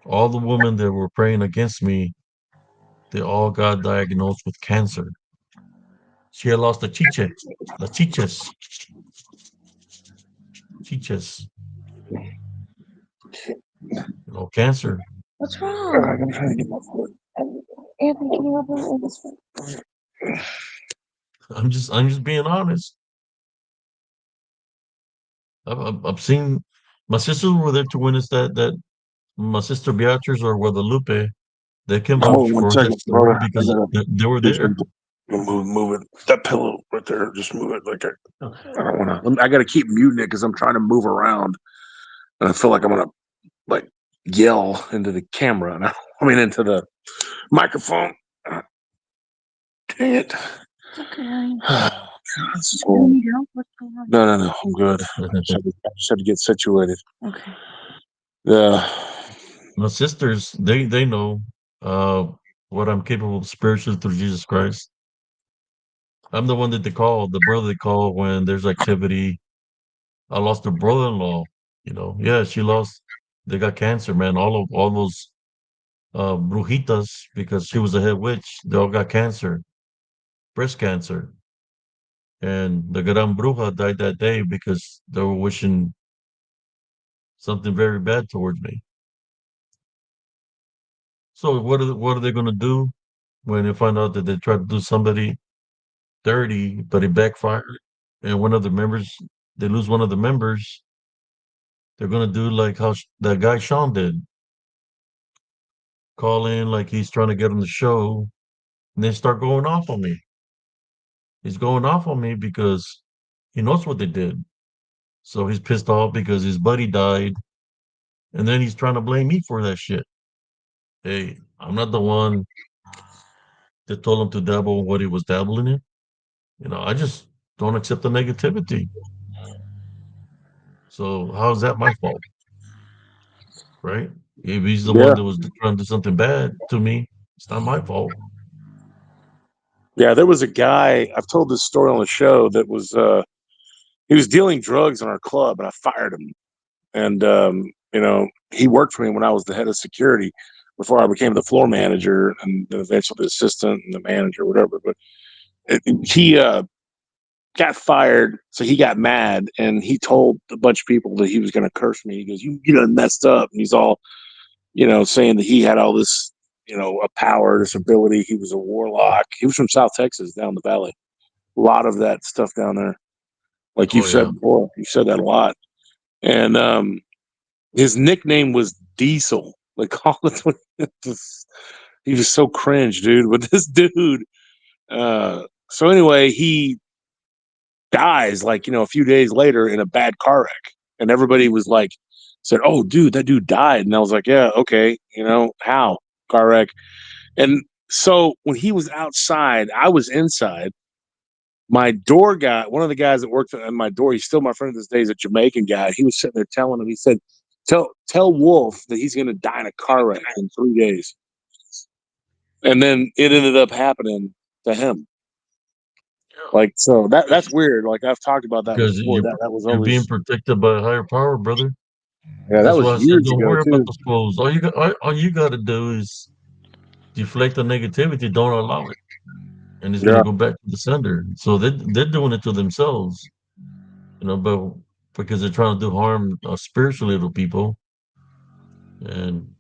all the women that were praying against me, they all got diagnosed with cancer. She had lost the chiches, cancer. What's wrong? I'm trying to get my foot. Anthony, can you open this one? I'm just being honest. I've seen my sisters were there to witness that my sister Beatrice or Guadalupe, they came up Hold on 1 for that second, story brother. I because gotta they were do there. something. Move it. That pillow right there. Just move it like I don't want to. I got to keep muting it because I'm trying to move around, and I feel like I'm gonna like yell into the camera. And I mean into the microphone. Dang it. It's okay. This is Do you horrible. need help? What's going on? No. I'm good. I just had to get situated. Okay. Yeah. My sisters, they know uh, what I'm capable of spiritually through Jesus Christ. I'm the one that they call, the brother they call when there's activity. I lost a brother-in-law. Yeah, she lost. They got cancer, man. All those brujitas, because she was a head witch. They all got cancer, breast cancer, and the gran bruja died that day because they were wishing something very bad towards me. So what are they going to do when they find out that they tried to do somebody dirty, but it backfired, and one of the members they lose one of the members? They're going to do like how that guy Sean did, call in like he's trying to get on the show, and then start going off on me. He's going off on me because he knows what they did. So he's pissed off because his buddy died, and then he's trying to blame me for that shit. Hey, I'm not the one that told him to dabble in what he was dabbling in. I just don't accept the negativity. So how's that my fault, right? If he's the Yeah. one that was trying to do something bad to me, it's not my fault. Yeah. There was a guy. I've told this story on the show that was. He was dealing drugs in our club, and I fired him. And he worked for me when I was the head of security before I became the floor manager and then eventually the assistant and the manager, whatever. But he got fired, so he got mad and he told a bunch of people that he was going to curse me. He goes, "You done messed up." And he's all, saying that he had all this, a power, this ability. He was a warlock. He was from South Texas, down the valley. A lot of that stuff down there, like you Oh said yeah, before. You said that a lot. And his nickname was Diesel. Like all the he was so cringe, dude. But this dude, so anyway, he dies like a few days later in a bad car wreck, and everybody was like, said, "Oh, dude, that dude died," and I was like, "Yeah, okay, how car wreck?" And so when he was outside, I was inside. My door guy, one of the guys that worked at my door, he's still my friend to this day. He's a Jamaican guy. He was sitting there telling him, he said, "Tell Wolf that he's going to die in a car wreck in 3 days." And then it ended up happening to him. Like, so that's weird. Like I've talked about that because before. you That was you're being always, protected by a higher power, brother. yeah, that That's why was I said years don't ago worry about too. those fools. All you got to do is deflect the negativity. Don't allow it, and it's gonna Yeah, go back to the sender. So they're doing it to themselves, but because they're trying to do harm spiritually to people, and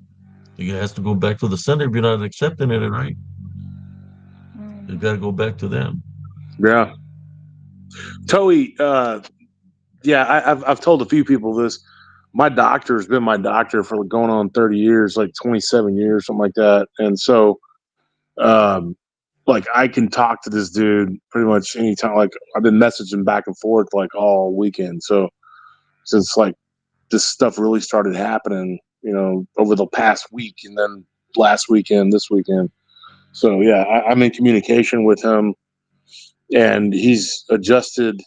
it has to go back to the sender. If you're not accepting it, right? You got to go back to them. yeah. Toey, yeah, I've told a few people this. My doctor's been my doctor for going on 30 years, like 27 years, something like that. And so, um, like I can talk to this dude pretty much anytime. Like I've been messaging back and forth like all weekend. So since like this stuff really started happening, over the past week and then last weekend, this weekend. So yeah, I'm in communication with him, and he's adjusted,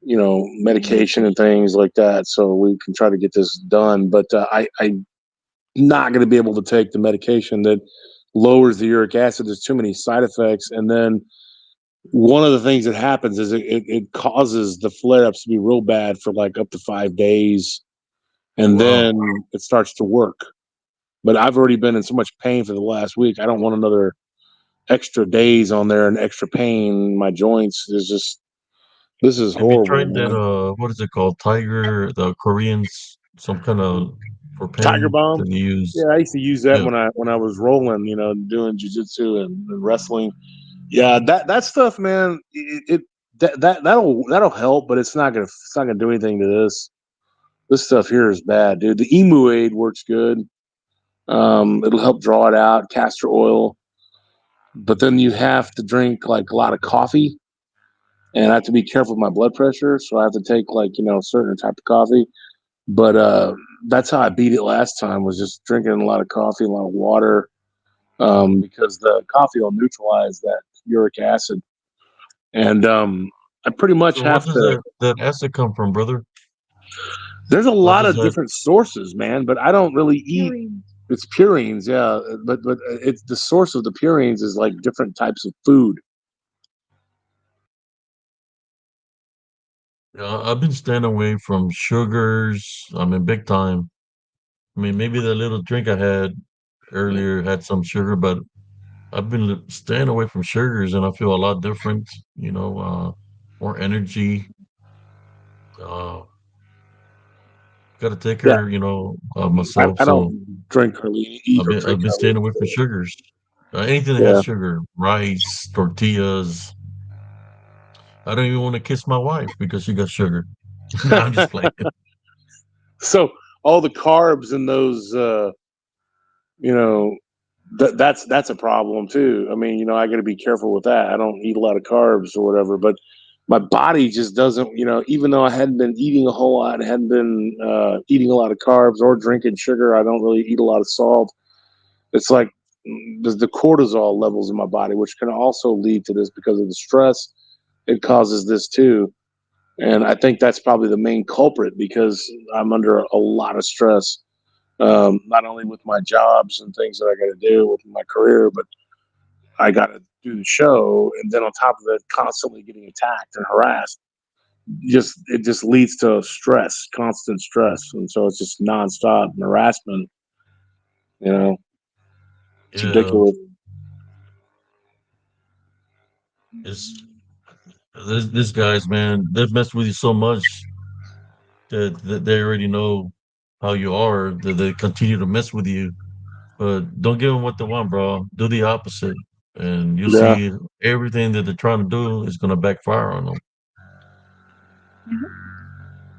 medication and things like that, so we can try to get this done. But I not going to be able to take the medication that lowers the uric acid. There's too many side effects. And then one of the things that happens is it causes the flare-ups to be real bad for like up to 5 days. And Wow. then it starts to work. But I've already been in so much pain for the last week. I don't want another extra days on there and extra pain. My joints is just, this is Have you horrible, tried that? man. What is it called? Tiger, the Koreans, some kind of for Tiger pain Balm. that they use. Yeah, I used to use that Yeah. when I was rolling, doing jujitsu and wrestling. Yeah, that stuff, man. That'll help, but it's not gonna do anything to this. This stuff here is bad, dude. The Emu Aid works good. It'll help draw it out, castor oil. But then you have to drink like a lot of coffee, and I have to be careful with my blood pressure, so I have to take like a certain type of coffee. But that's how I beat it last time, was just drinking a lot of coffee, a lot of water, because the coffee will neutralize that uric acid. And I pretty much So what have does to. that acid come from, brother? There's a How lot does of that? different sources, man, but I don't really eat. It's purines, yeah, but it's the source of the purines is like different types of food. I've been staying away from sugars. I mean, big time. I mean, maybe the little drink I had earlier had some sugar, but I've been staying away from sugars, and I feel a lot different. More energy. Uh, got to take Yeah, care, of myself. I So don't drink or eat I've or been drink I've been staying hardly. away from sugars. Anything that has Yeah. sugar, rice, tortillas. I don't even want to kiss my wife because she got sugar. No, I'm just playing. So all the carbs in those, you know, that's a problem too. I mean, I got to be careful with that. I don't eat a lot of carbs or whatever, but my body just doesn't. Even though I hadn't been eating a whole lot, I hadn't been eating a lot of carbs or drinking sugar. I don't really eat a lot of salt. It's like the cortisol levels in my body, which can also lead to this because of the stress. It causes this too. And I think that's probably the main culprit because I'm under a lot of stress, not only with my jobs and things that I got to do with my career, but I got to do the show. And then on top of it, constantly getting attacked and harassed. It just leads to stress, constant stress. And so it's just nonstop harassment. You know, it's Yeah, ridiculous. it's this guys, man. They've messed with you so much that they already know how you are. That they continue to mess with you, but don't give them what they want, bro. Do the opposite, and you'll Yeah. see everything that they're trying to do is gonna backfire on them.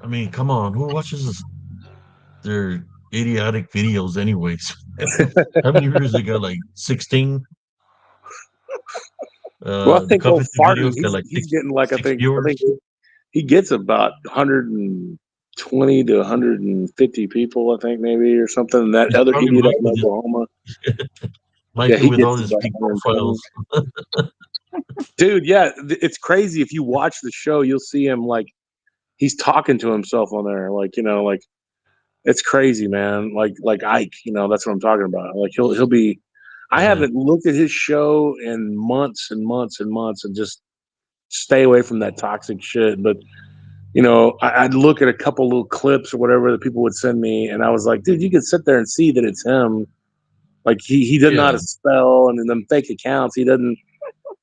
I mean, come on, who watches their idiotic videos, anyways? How many views they got? Like 16. Well, I The think old coffee Farton, videos got like he's six getting like six I think viewers. he gets about 120 to 150 people, I think maybe or something. And that It's other probably idiot out Mike in with his Oklahoma, yeah, Mikey he with all gets his about big 120. profiles. Dude, yeah, it's crazy. If you watch the show, you'll see him like he's talking to himself on there, like it's crazy, man. Like Ike, that's what I'm talking about. Like he'll be. I Yeah, haven't looked at his show in months and months and months, and just stay away from that toxic shit. But I'd look at a couple little clips or whatever that people would send me, and I was like, dude, you can sit there and see that it's him. Like he doesn't know how yeah. to spell, and in them fake accounts, he doesn't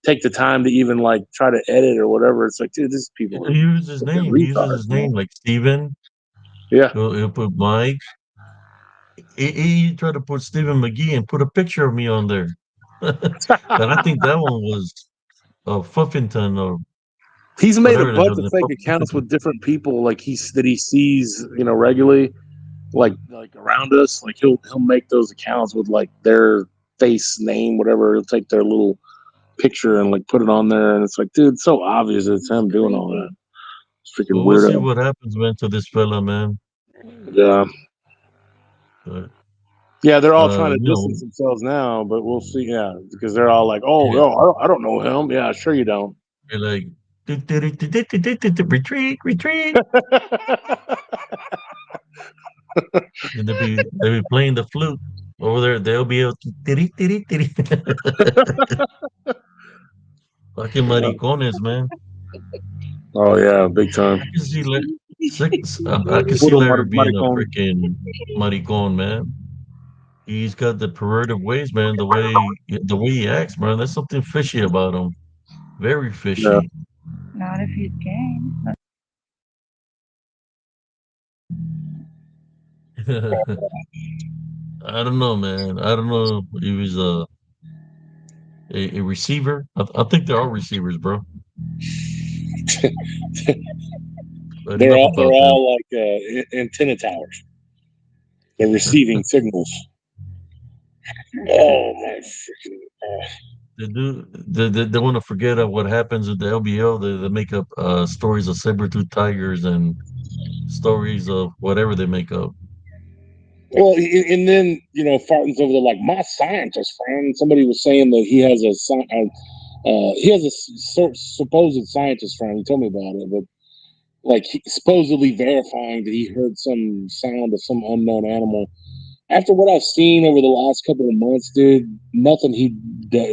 take the time to even like try to edit or whatever. It's like, dude, these people are He uses his fucking name. He uses retards, his man. name like Steven. Yeah. He'll put Mike. He tried to put Stephen McGee and put a picture of me on there. But I think that one was Fuffington or He's made a whatever the bunch hell of the fake accounts Fuffington. with different people, like that he sees, regularly, like around us. Like he'll make those accounts with like their face name, whatever. He'll take their little picture and like put it on there, and it's like, dude, it's so obvious it's him doing all that. It's freaking Well, we'll see weirdo. what happens, man, to this fella, man. Yeah, But yeah, they're all trying to you know, distance themselves now, but we'll see. Yeah, because they're all like, oh, yeah, no, I don't know him. Yeah, sure you don't. they're like retreat, retreat. And they'll be playing the flute over there. They'll be able to tiri tiri tiri. Fucking maricones, man. Oh yeah, big time. I can see like I can see Puro Larry being a maricon. freaking maricon, man. He's got the perverted ways, man. The way he acts, man. There's something fishy about him. Very Yeah. fishy. Not if he's gay. I don't know, man. I don't know if he was a receiver. I think they're all receivers, bro. But they're enough all they're about them. all like antenna towers. They're receiving signals. Oh my freaking! They do. They want to forget what happens with the LBO. They make up stories of saber-tooth tigers and stories of whatever they make up. Well, and then Farton's over there like my scientist friend. Somebody was saying that he has a supposed scientist friend. He told me about it, but like supposedly verifying that he heard some sound of some unknown animal. After what I've seen over the last couple of months, dude, nothing he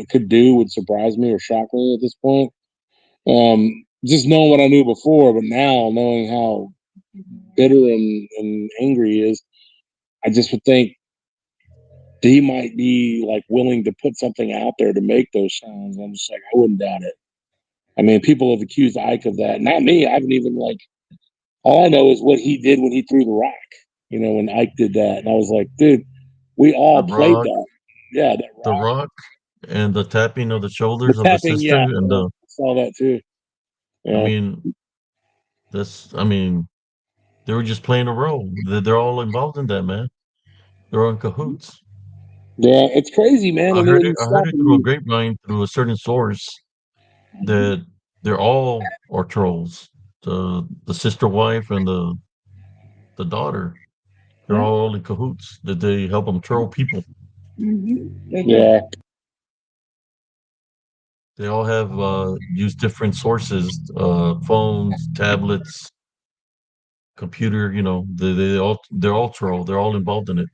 could do would surprise me or shock me at this point. Just knowing what I knew before, but now knowing how bitter and angry he is, I just would think he might be like willing to put something out there to make those sounds. I'm just like, I wouldn't doubt it. I mean, people have accused Ike of that. Not me. I haven't even like. All I know is what he did when he threw the rock. When Ike did that, and I was like, dude, we The all played Rock, that. Yeah, that the rock. Rock, and the tapping of the The shoulders of the tapping. sister, Yeah, and yeah, the. I saw that too. I Yeah, mean, I mean, they were just playing a role. They're all involved in that, man. They're all in cahoots. yeah, it's crazy, man. I And then heard when it. you I heard stop it through a and grapevine, through a certain source, that they're all are trolls. The sister wife and the daughter. They're Yeah. all in cahoots. That they help them troll people. yeah, They all have used different sources, phones, tablets, computer. They're all troll. They're all involved in it.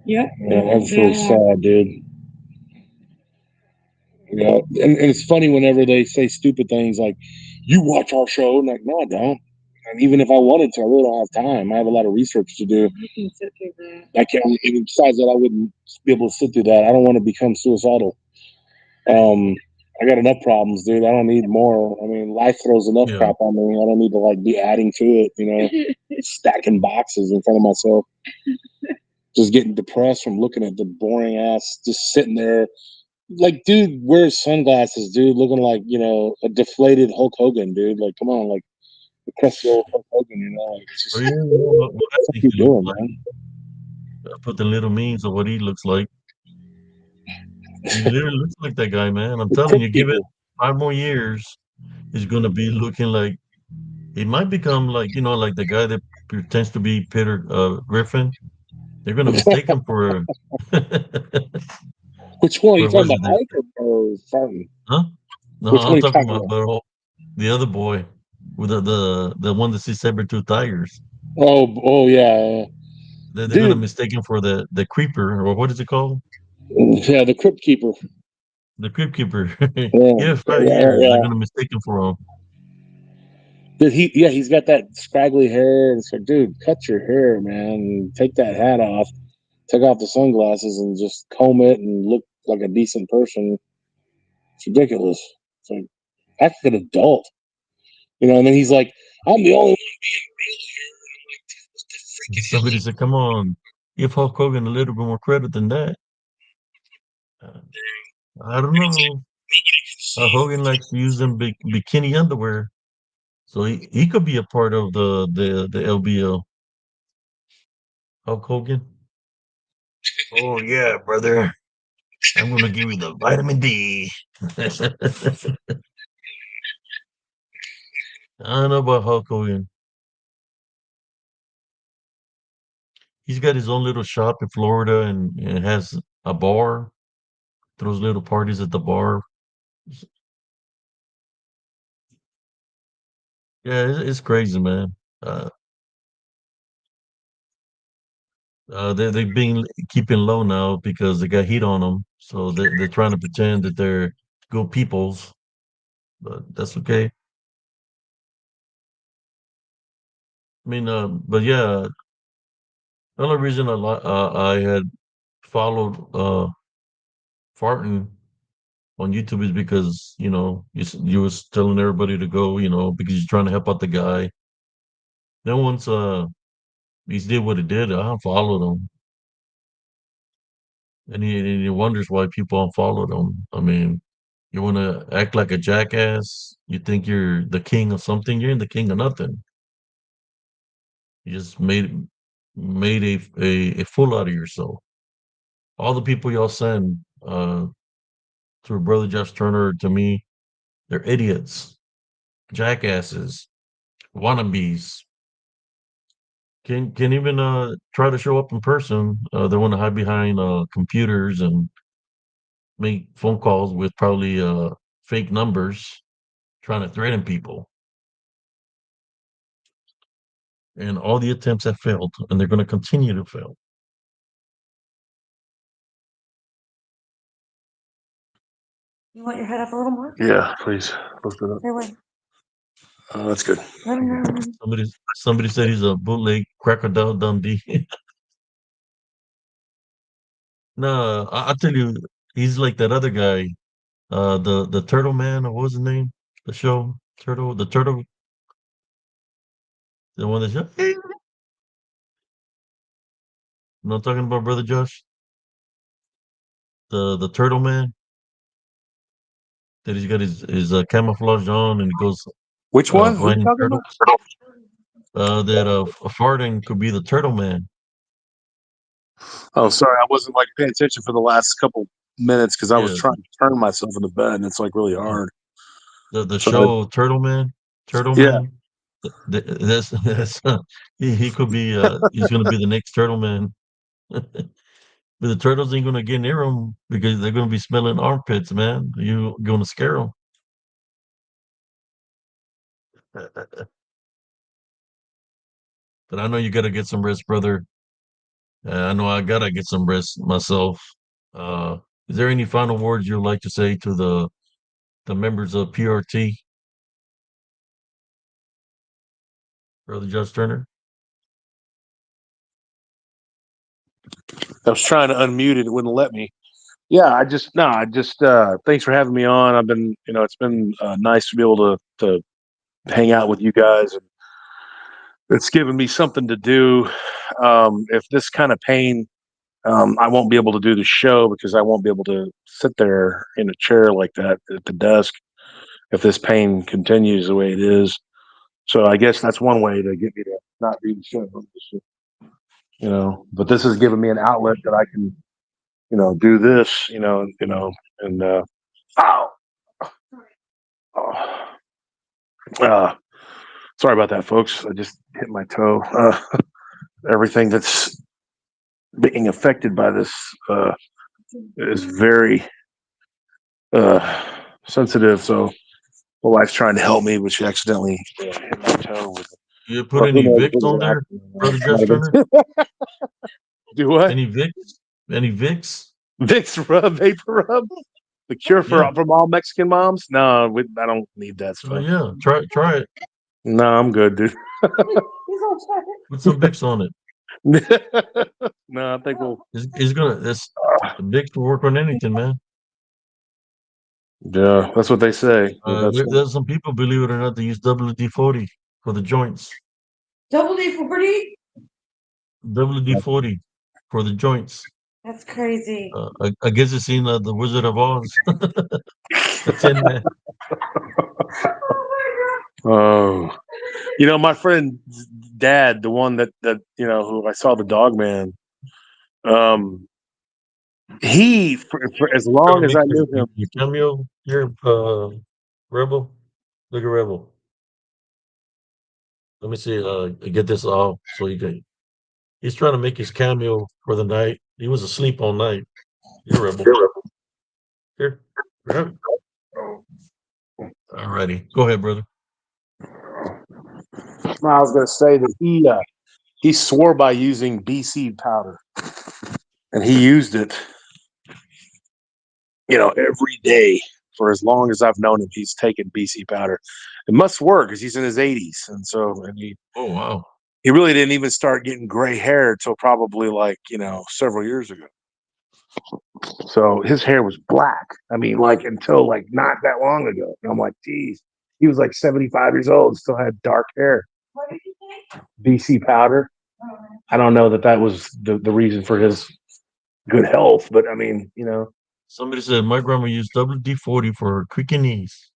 Yep. yeah, that's really sad, dude. Yeah, and it's funny whenever they say stupid things like, "You watch our show," and like, no, I don't. And even if I wanted to, I really don't have time. I have a lot of research to do. You can sit through that. I can't. And besides that, I wouldn't be able to sit through that. I don't want to become suicidal. Um, I got enough problems, dude. I don't need more. I mean, life throws enough Yeah. crap on me. I don't need to like be adding to it. Stacking boxes in front of myself. Just getting depressed from looking at the boring ass, just sitting there. Like, dude, wears sunglasses, dude, looking like a deflated Hulk Hogan, dude. Like, come on, like the crusty old Hulk Hogan, Like, it's Oh just yeah. What I what think you he looks doing, like. man? I put the little memes of what he looks like. He literally looks like that guy, man. I'm The telling crypt you, give it keeper. 5 more years, he's gonna be looking like he might become like like the guy that pretends to be Peter Griffin. They're gonna mistake him for Which one are you for what talking is about, his name? Ike or Farton? Huh? No, Which one I'm are you talking talking about about? the other boy with the one that sees saber-tooth tigers. Oh yeah, They're gonna dude. mistake him for the creeper, or what is it called? Yeah, the crypt keeper. The crypt keeper. Yeah, Give it five yeah, years. They're yeah. gonna mistake him for him. Dude, he's got that scraggly hair. And it's like, dude, cut your hair, man. Take that hat off. Take off the sunglasses and just comb it and look like a decent person. It's ridiculous. It's like act like an adult, And then he's like, "I'm the only one being real here." And I'm like, dude, what the freaking hell? Somebody said, "Come on, give Hulk Hogan a little bit more credit than that." Uh, I don't And it's like know. nobody can see. Hogan likes to use them bikini underwear, so he could be a part of the LBL. Hulk Hogan. Oh yeah, brother. I'm gonna give you the vitamin D. I don't know about Hulk Hogan. He's got his own little shop in Florida and has a bar. Throws little parties at the bar. Yeah, it's crazy, man. Uh, They're being keeping low now because they got heat on them, so they're trying to pretend that they're good peoples, but that's okay. I mean, but yeah, the only reason I had followed Farton on YouTube is because you was telling everybody to go, because you're trying to help out the guy. Then once he did what he did, I unfollowed him, and he wonders why people unfollowed him. I mean, you want to act like a jackass? You think you're the king of something? You're in the king of nothing. You just made a fool out of yourself. All the people y'all send to Brother Josh Turner to me, they're idiots, jackasses, wannabes. Can even try to show up in person. They want to hide behind computers and make phone calls with probably fake numbers, trying to threaten people. And all the attempts have failed, and they're going to continue to fail. You want your head up a little more? Yeah, please lift it up. Here, wait. That's good. Somebody said he's a bootleg crocodile Dundee. No, I'll tell you, he's like that other guy, the Turtle Man, or what was his name? The show the turtle, the one that's you know, talking about Brother Josh, the Turtle Man, that he's got his camouflage on and he goes Which one? Who are you finding talking turtles. about? That farting could be the Turtle Man. Oh, sorry, I wasn't like paying attention for the last couple minutes because I was Yeah, trying to turn myself in the bed, and it's like really yeah. hard. The So show Turtle Man, Turtle yeah, Man. That's he could be he's gonna be the next Turtle Man. But the turtles ain't gonna get near him because they're gonna be smelling armpits, man. You gonna scare them. But I know you gotta get some rest, brother. I know I gotta get some rest myself. Uh, is there any final words you'd like to say to the members of PRT, Brother Judge Turner? I was trying to unmute it; it wouldn't let me. Yeah, I just thanks for having me on. I've been, it's been nice to be able to hang out with you guys, and it's given me something to do. If this kind of pain, I won't be able to do the show because I won't be able to sit there in a chair like that at the desk if this pain continues the way it is. So I guess that's one way to get me to not do the show. But this has given me an outlet that I can, do this, and ow, oh, uh, sorry about that, folks. I just hit my toe. Everything that's being affected by this is very sensitive. So my wife's trying to help me, but she accidentally hit my toe with it. You put Or who any knows Vicks on what there, happened. Brother Judge Turner? Do what? Any Vicks? Any Vicks? Vicks rub, vapor rub, the cure Yeah. from all Mexican moms. No, I don't need that Oh stuff. yeah. Try it. No, I'm good, dude. Put some Vicks on it. No, I think we'll. It's gonna. This Vicks will work on anything, man. Yeah, that's what they say. But that's There's some people, believe it or not, they use WD-40 for the joints. WD-40? WD-40 for the joints. That's crazy. I guess you've seen the Wizard of Oz, the Tin Man. oh, my friend's dad, the one that who I saw the dog man. He for as Trying to long as make I knew him. your cameo here, Rebel. Look at Rebel. Let me see. Get this off so you can. He's trying to make his cameo for the night. He was asleep all night. You're Rebel. Here. Grab it. Alrighty. Go ahead, brother. I was going to say that he swore by using bee seed powder, and he used it, every day for as long as I've known him. He's taken bee seed powder. It must work because he's in his 80s, and Oh wow. he really didn't even start getting gray hair until probably several years ago. So his hair was black. I mean, until not that long ago. And I'm like, geez, he was like 75 years old, still had dark hair. What did you say? BC powder. Oh, I don't know that was the reason for his good health, but I mean, Somebody said my grandma used WD-40 for her creaky knees.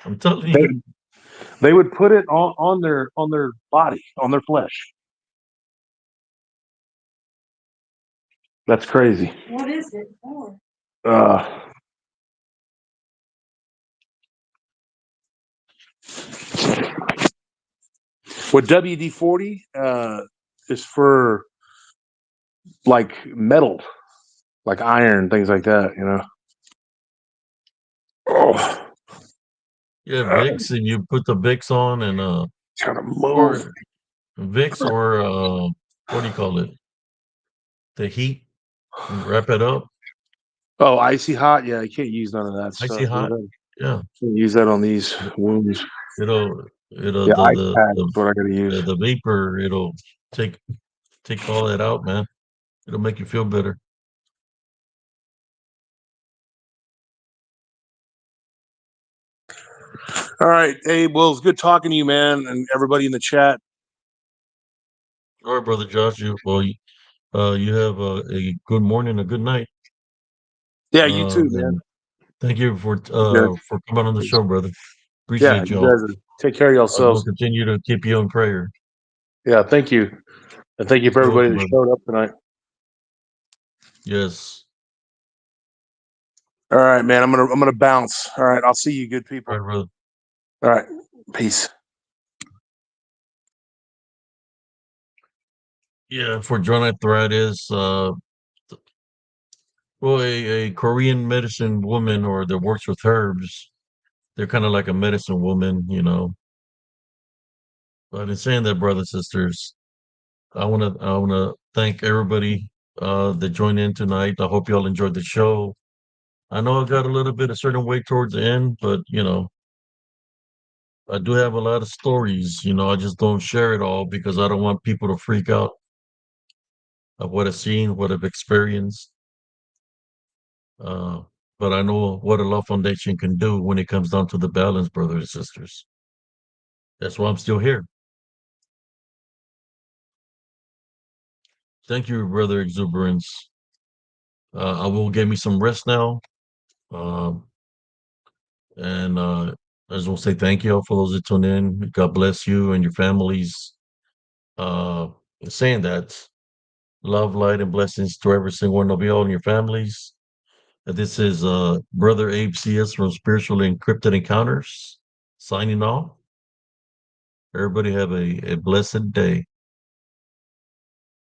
I'm telling they, you. they would put it on their body, on their flesh. That's crazy. what is it for? Uh, what WD-40 is for, like metal, like iron, things like that. Oh, Yeah, Vicks, and you put the Vicks on and trying to move. or Vicks or what do you call it? The heat and wrap it up. Oh, icy hot. Yeah, you can't use none of that Icy stuff. hot. Yeah. Can't use that on these wounds. It'll Yeah, ice pack is what I gotta use. the vapor, it'll take all that out, man. It'll make you feel better. All right. Hey, well, it's good talking to you, man, and everybody in the chat. All right, brother Josh. You have a good morning, a good night. Yeah, you too, man. And thank you Yeah, for coming on the show, brother. yeah, Appreciate you y'all. guys take care of We'll yourselves. continue to keep you in prayer. Yeah, thank you. And thank you for You're everybody welcome, that brother. showed up tonight. Yes. All right, man. I'm gonna bounce. All right, I'll see you good All people. right, brother. All right. Peace. Yeah, for joint arthritis, well, a Korean medicine woman or that works with herbs, they're kind of like a medicine woman. But in saying that, brothers and sisters, I wanna thank everybody that joined in tonight. I hope y'all enjoyed the show. I know I got a little bit a certain way towards the end, but I do have a lot of stories. I just don't share it all because I don't want people to freak out of what I've seen, what I've experienced. Uh, but I know what a love foundation can do when it comes down to the balance, brothers and sisters. That's why I'm still here. Thank you, brother Exuberance. I will get me some rest now. Um, and I just want to say thank you all for those that tune in. God bless you and your families. Uh, saying that, love, light, and blessings to every single one of you all and your families. This is Brother Abe CS from Spiritual Encrypted Encounters signing off. Everybody have a blessed day.